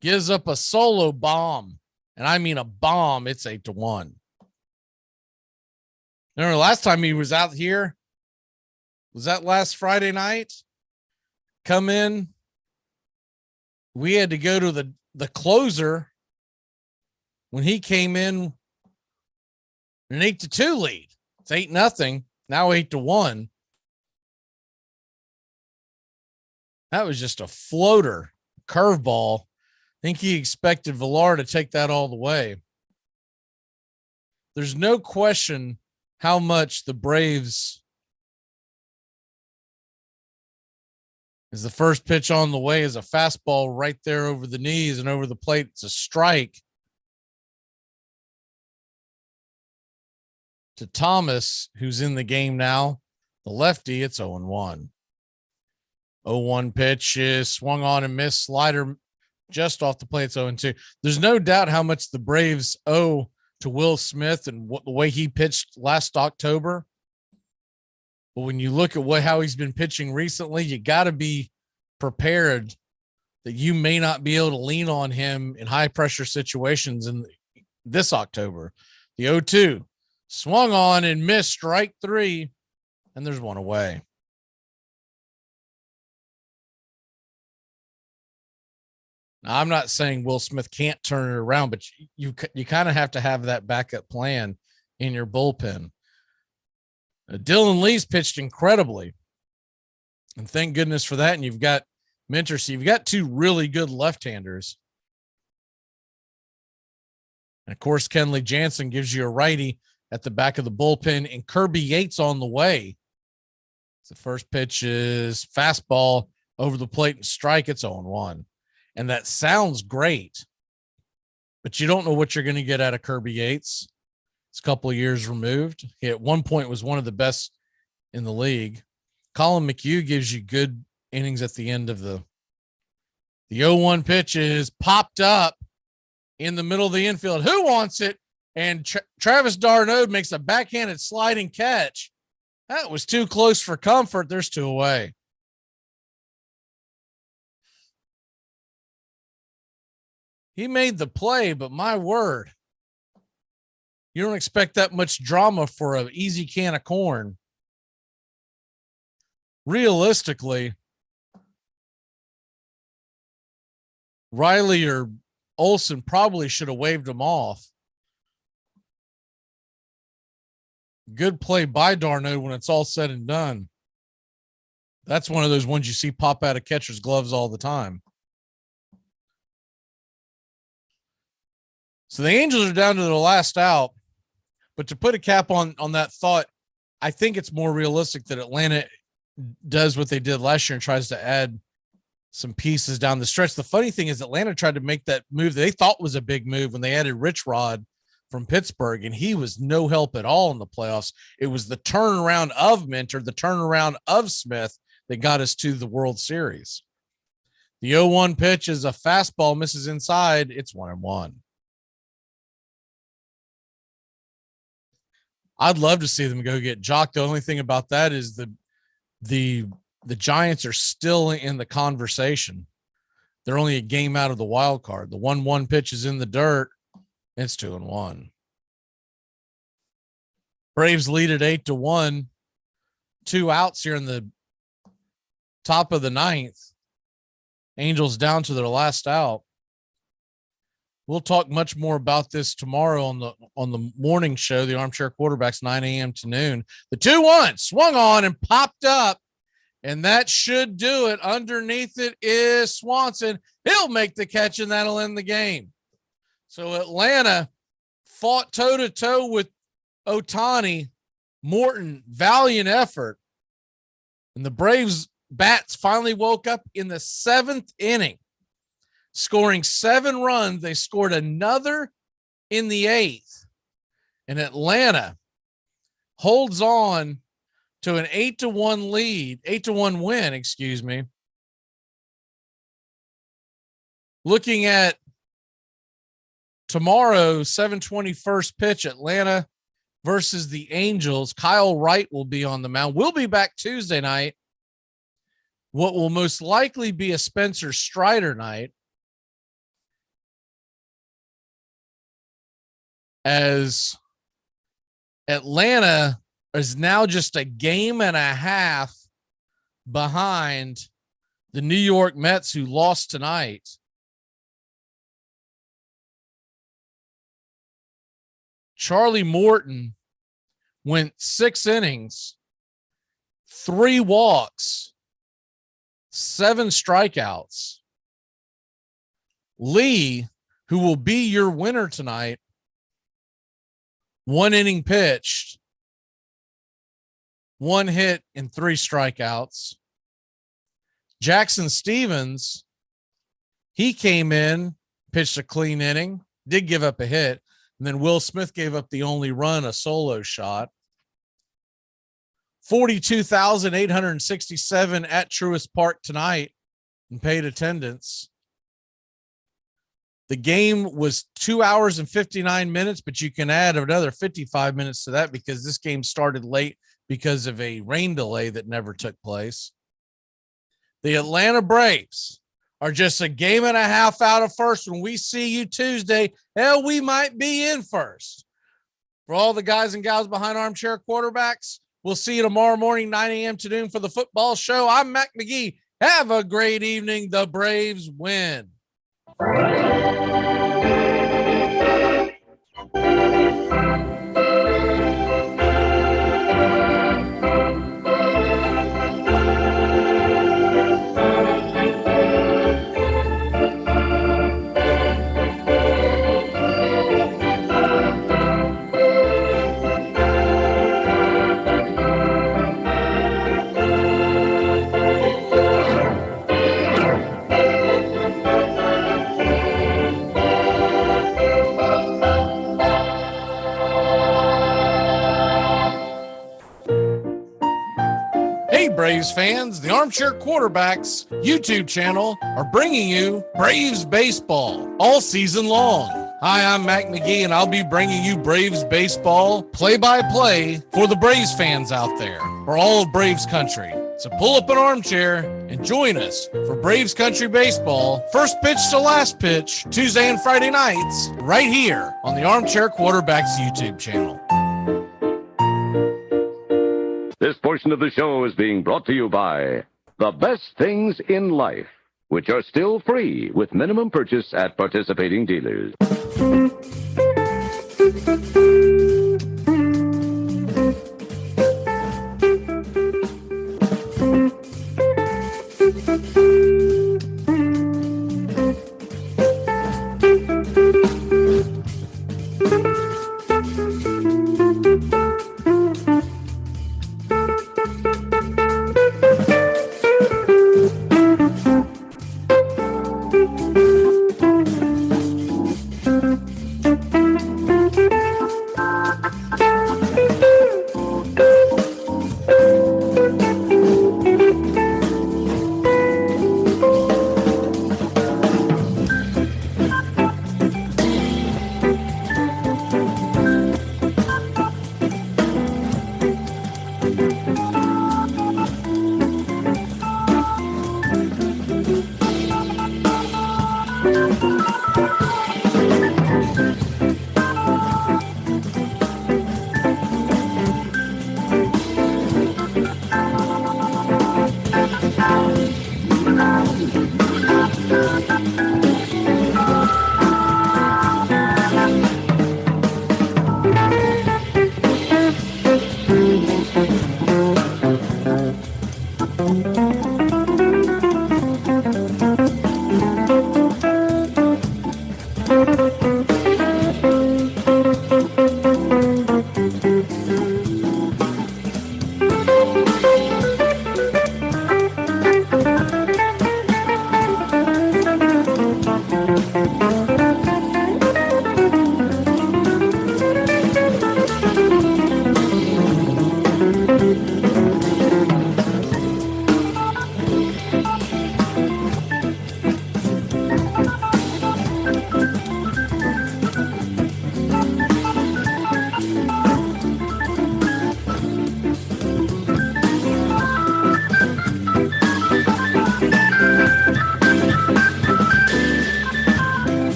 gives up a solo bomb. And I mean a bomb. It's 8-1. Remember last time he was out here? Was that last Friday night? Come in. We had to go to the closer when he came in an 8-2 lead. It's 8-0. Now 8-1. That was just a floater curveball. I think he expected Villar to take that all the way. There's no question how much the Braves, as the first pitch on the way is a fastball right there over the knees and over the plate. It's a strike to Thomas, who's in the game now. The lefty, it's 0-1. 0-1 pitch is swung on and missed. Slider just off the plate. It's 0-2. There's no doubt how much the Braves owe to Will Smith and the way he pitched last October. But when you look at how he's been pitching recently, you got to be prepared that you may not be able to lean on him in high pressure situations in this October. The 0-2 swung on and missed, strike 3, and there's one away. Now, I'm not saying Will Smith can't turn it around, but you kind of have to have that backup plan in your bullpen. Dylan Lee's pitched incredibly, and thank goodness for that. And you've got Minter, so you've got two really good left-handers. And of course, Kenley Jansen gives you a righty at the back of the bullpen, and Kirby Yates on the way. The first pitch is fastball over the plate and strike. It's 0-1. And that sounds great, but you don't know what you're going to get out of Kirby Yates. It's a couple of years removed. He at one point was one of the best in the league. Colin McHugh gives you good innings at the end of the 0-1 pitch is popped up in the middle of the infield. Who wants it? And Travis d'Arnaud makes a backhanded sliding catch. That was too close for comfort. There's 2 away. He made the play, but my word, you don't expect that much drama for an easy can of corn. Realistically, Riley or Olsen probably should have waved him off. Good play by d'Arnaud when it's all said and done. That's one of those ones you see pop out of catcher's gloves all the time. So the Angels are down to the last out, but to put a cap on that thought, I think it's more realistic that Atlanta does what they did last year and tries to add some pieces down the stretch. The funny thing is Atlanta tried to make that move that they thought was a big move when they added Rich Rod from Pittsburgh, and he was no help at all in the playoffs. It was the turnaround of Minter, the turnaround of Smith that got us to the World Series. The 0-1 pitch is a fastball, misses inside. It's 1-1. I'd love to see them go get Jock. The only thing about that is the Giants are still in the conversation. They're only a game out of the wild card. The 1-1 pitch is in the dirt. It's 2-1. Braves lead at 8-1. 2 outs here in the top of the 9th. Angels down to their last out. We'll talk much more about this tomorrow on the morning show, the Armchair Quarterbacks, 9 a.m. to noon. The 2-1 swung on and popped up, and that should do it. Underneath it is Swanson. He'll make the catch, and that'll end the game. So Atlanta fought toe-to-toe with Ohtani. Morton, valiant effort. And the Braves bats finally woke up in the 7th inning, scoring 7 runs. They scored another in the 8th. And Atlanta holds on to an 8-1 lead, 8-1 win, excuse me. Looking at tomorrow, 7:20 first pitch, Atlanta versus the Angels. Kyle Wright will be on the mound. We'll be back Tuesday night. What will most likely be a Spencer Strider night, as Atlanta is now just a game and a half behind the New York Mets, who lost tonight. Charlie Morton went 6 innings, 3 walks, 7 strikeouts. Lee, who will be your winner tonight, 1 inning pitched, 1 hit and 3 strikeouts. Jackson Stevens, he came in, pitched a clean inning, did give up a hit, and then Will Smith gave up the only run, a solo shot. 42,867 at Truist Park tonight in paid attendance. The game was 2 hours and 59 minutes, but you can add another 55 minutes to that because this game started late because of a rain delay that never took place. The Atlanta Braves are just a game and a half out of first. When we see you Tuesday, hell, we might be in first. For all the guys and gals behind Armchair Quarterbacks, we'll see you tomorrow morning, 9 a.m. to noon for the football show. I'm Mac McGee. Have a great evening. The Braves win. Braves fans, the Armchair Quarterbacks YouTube channel are bringing you Braves baseball all season long. Hi, I'm Mac McGee, and I'll be bringing you Braves baseball play-by-play for the Braves fans out there, for all of Braves country. So pull up an armchair and join us for Braves country baseball, first pitch to last pitch, Tuesday and Friday nights, right here on the Armchair Quarterbacks YouTube channel. This portion of the show is being brought to you by The Best Things in Life, which are still free with minimum purchase at participating dealers.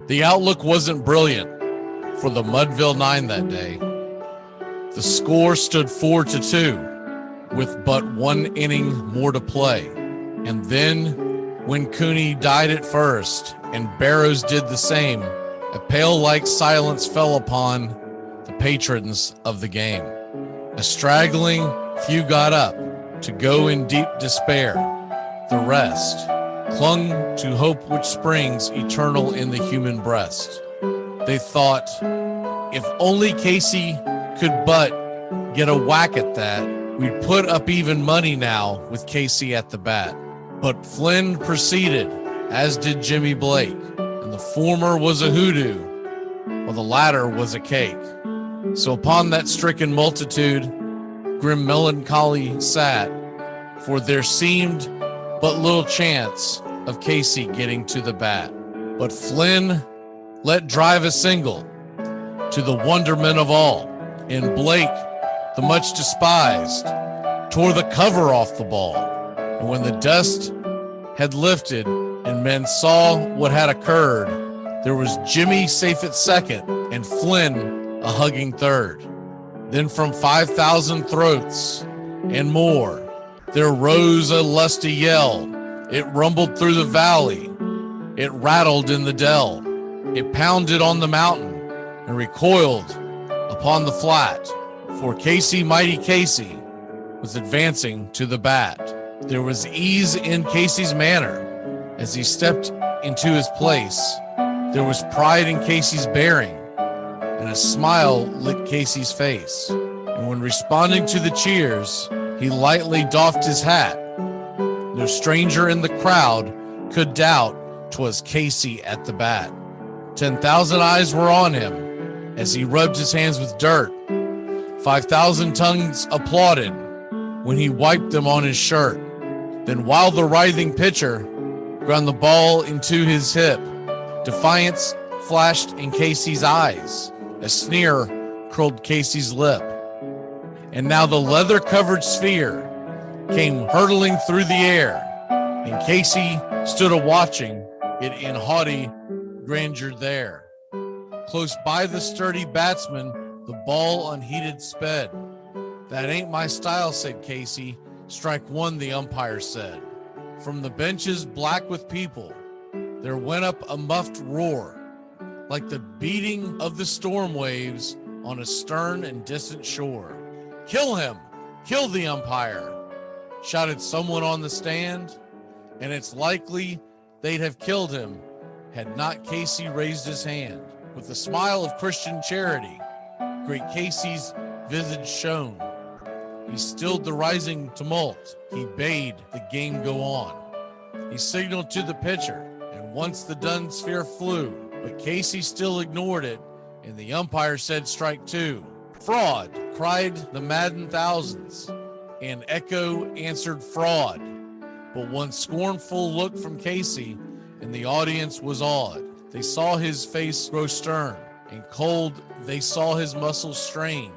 The outlook wasn't brilliant for the Mudville Nine that day. The score stood 4-2 with but one inning more to play. And then when Cooney died at first and Barrows did the same, a pale-like silence fell upon the patrons of the game. A straggling few got up to go in deep despair. The rest clung to hope which springs eternal in the human breast. They thought, if only Casey could but get a whack at that, we'd put up even money now with Casey at the bat. But Flynn proceeded, as did Jimmy Blake, and the former was a hoodoo, while the latter was a cake. So upon that stricken multitude, grim melancholy sat, for there seemed but little chance of Casey getting to the bat. But Flynn let drive a single to the wonderment of all, and Blake, the much despised, tore the cover off the ball. And when the dust had lifted and men saw what had occurred, there was Jimmy safe at second and Flynn a hugging third. Then from 5,000 throats and more, there rose a lusty yell. It rumbled through the valley. It rattled in the dell. It pounded on the mountain and recoiled upon the flat. For Casey, mighty Casey, was advancing to the bat. There was ease in Casey's manner as he stepped into his place. There was pride in Casey's bearing, and a smile lit Casey's face. And when responding to the cheers, he lightly doffed his hat. No stranger in the crowd could doubt 'twas Casey at the bat. 10,000 eyes were on him as he rubbed his hands with dirt. 5,000 tongues applauded when he wiped them on his shirt. Then while the writhing pitcher ground the ball into his hip, defiance flashed in Casey's eyes. A sneer curled Casey's lip. And now the leather-covered sphere came hurtling through the air, and Casey stood a-watching it in haughty grandeur there. Close by the sturdy batsman, the ball unheeded sped. That ain't my style, said Casey, Strike one, the umpire said. From the benches black with people, there went up a muffled roar, like the beating of the storm waves on a stern and distant shore. Kill him! Kill the umpire! Shouted someone on the stand, and it's likely they'd have killed him had not Casey raised his hand. With a smile of Christian charity, great Casey's visage shone. He stilled the rising tumult. He bade the game go on. He signaled to the pitcher, and once the dun sphere flew, but Casey still ignored it, and the umpire said strike two. Fraud, cried the maddened thousands, and echo answered fraud. But one scornful look from Casey, and the audience was awed. They saw his face grow stern, and cold they saw his muscles strain,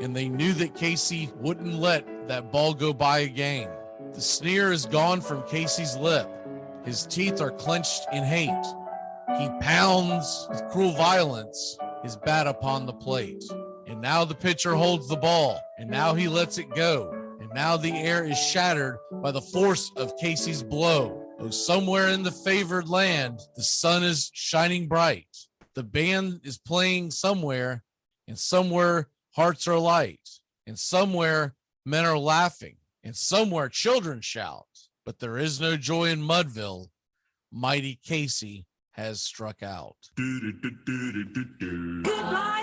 and they knew that Casey wouldn't let that ball go by again. The sneer is gone from Casey's lip. His teeth are clenched in hate. He pounds with cruel violence his bat upon the plate. And now the pitcher holds the ball, and now he lets it go. And now the air is shattered by the force of Casey's blow. Oh, somewhere in the favored land, the sun is shining bright. The band is playing somewhere, and somewhere hearts are light. And somewhere men are laughing, and somewhere children shout. But there is no joy in Mudville. Mighty Casey has struck out. Goodbye,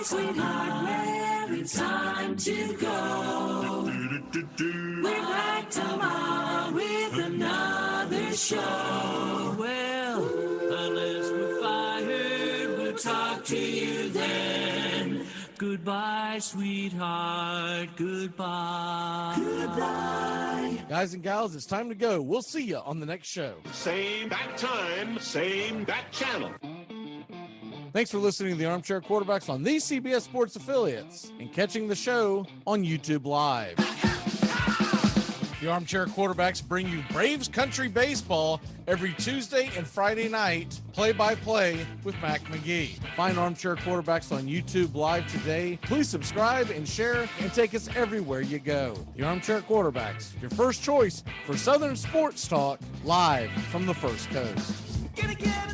sweetheart, well, it's time to go. We're back tomorrow with another show. Well, unless we're fired, we'll talk to you then. Goodbye, sweetheart, goodbye. Goodbye. Guys and gals, it's time to go. We'll see you on the next show. Same bat time, same bat channel. Thanks for listening to the Armchair Quarterbacks on these CBS Sports affiliates and catching the show on YouTube Live. The Armchair Quarterbacks bring you Braves Country Baseball every Tuesday and Friday night, play-by-play with Mac McGee. Find Armchair Quarterbacks on YouTube Live today. Please subscribe and share and take us everywhere you go. The Armchair Quarterbacks, your first choice for Southern sports talk, live from the First Coast. Gonna get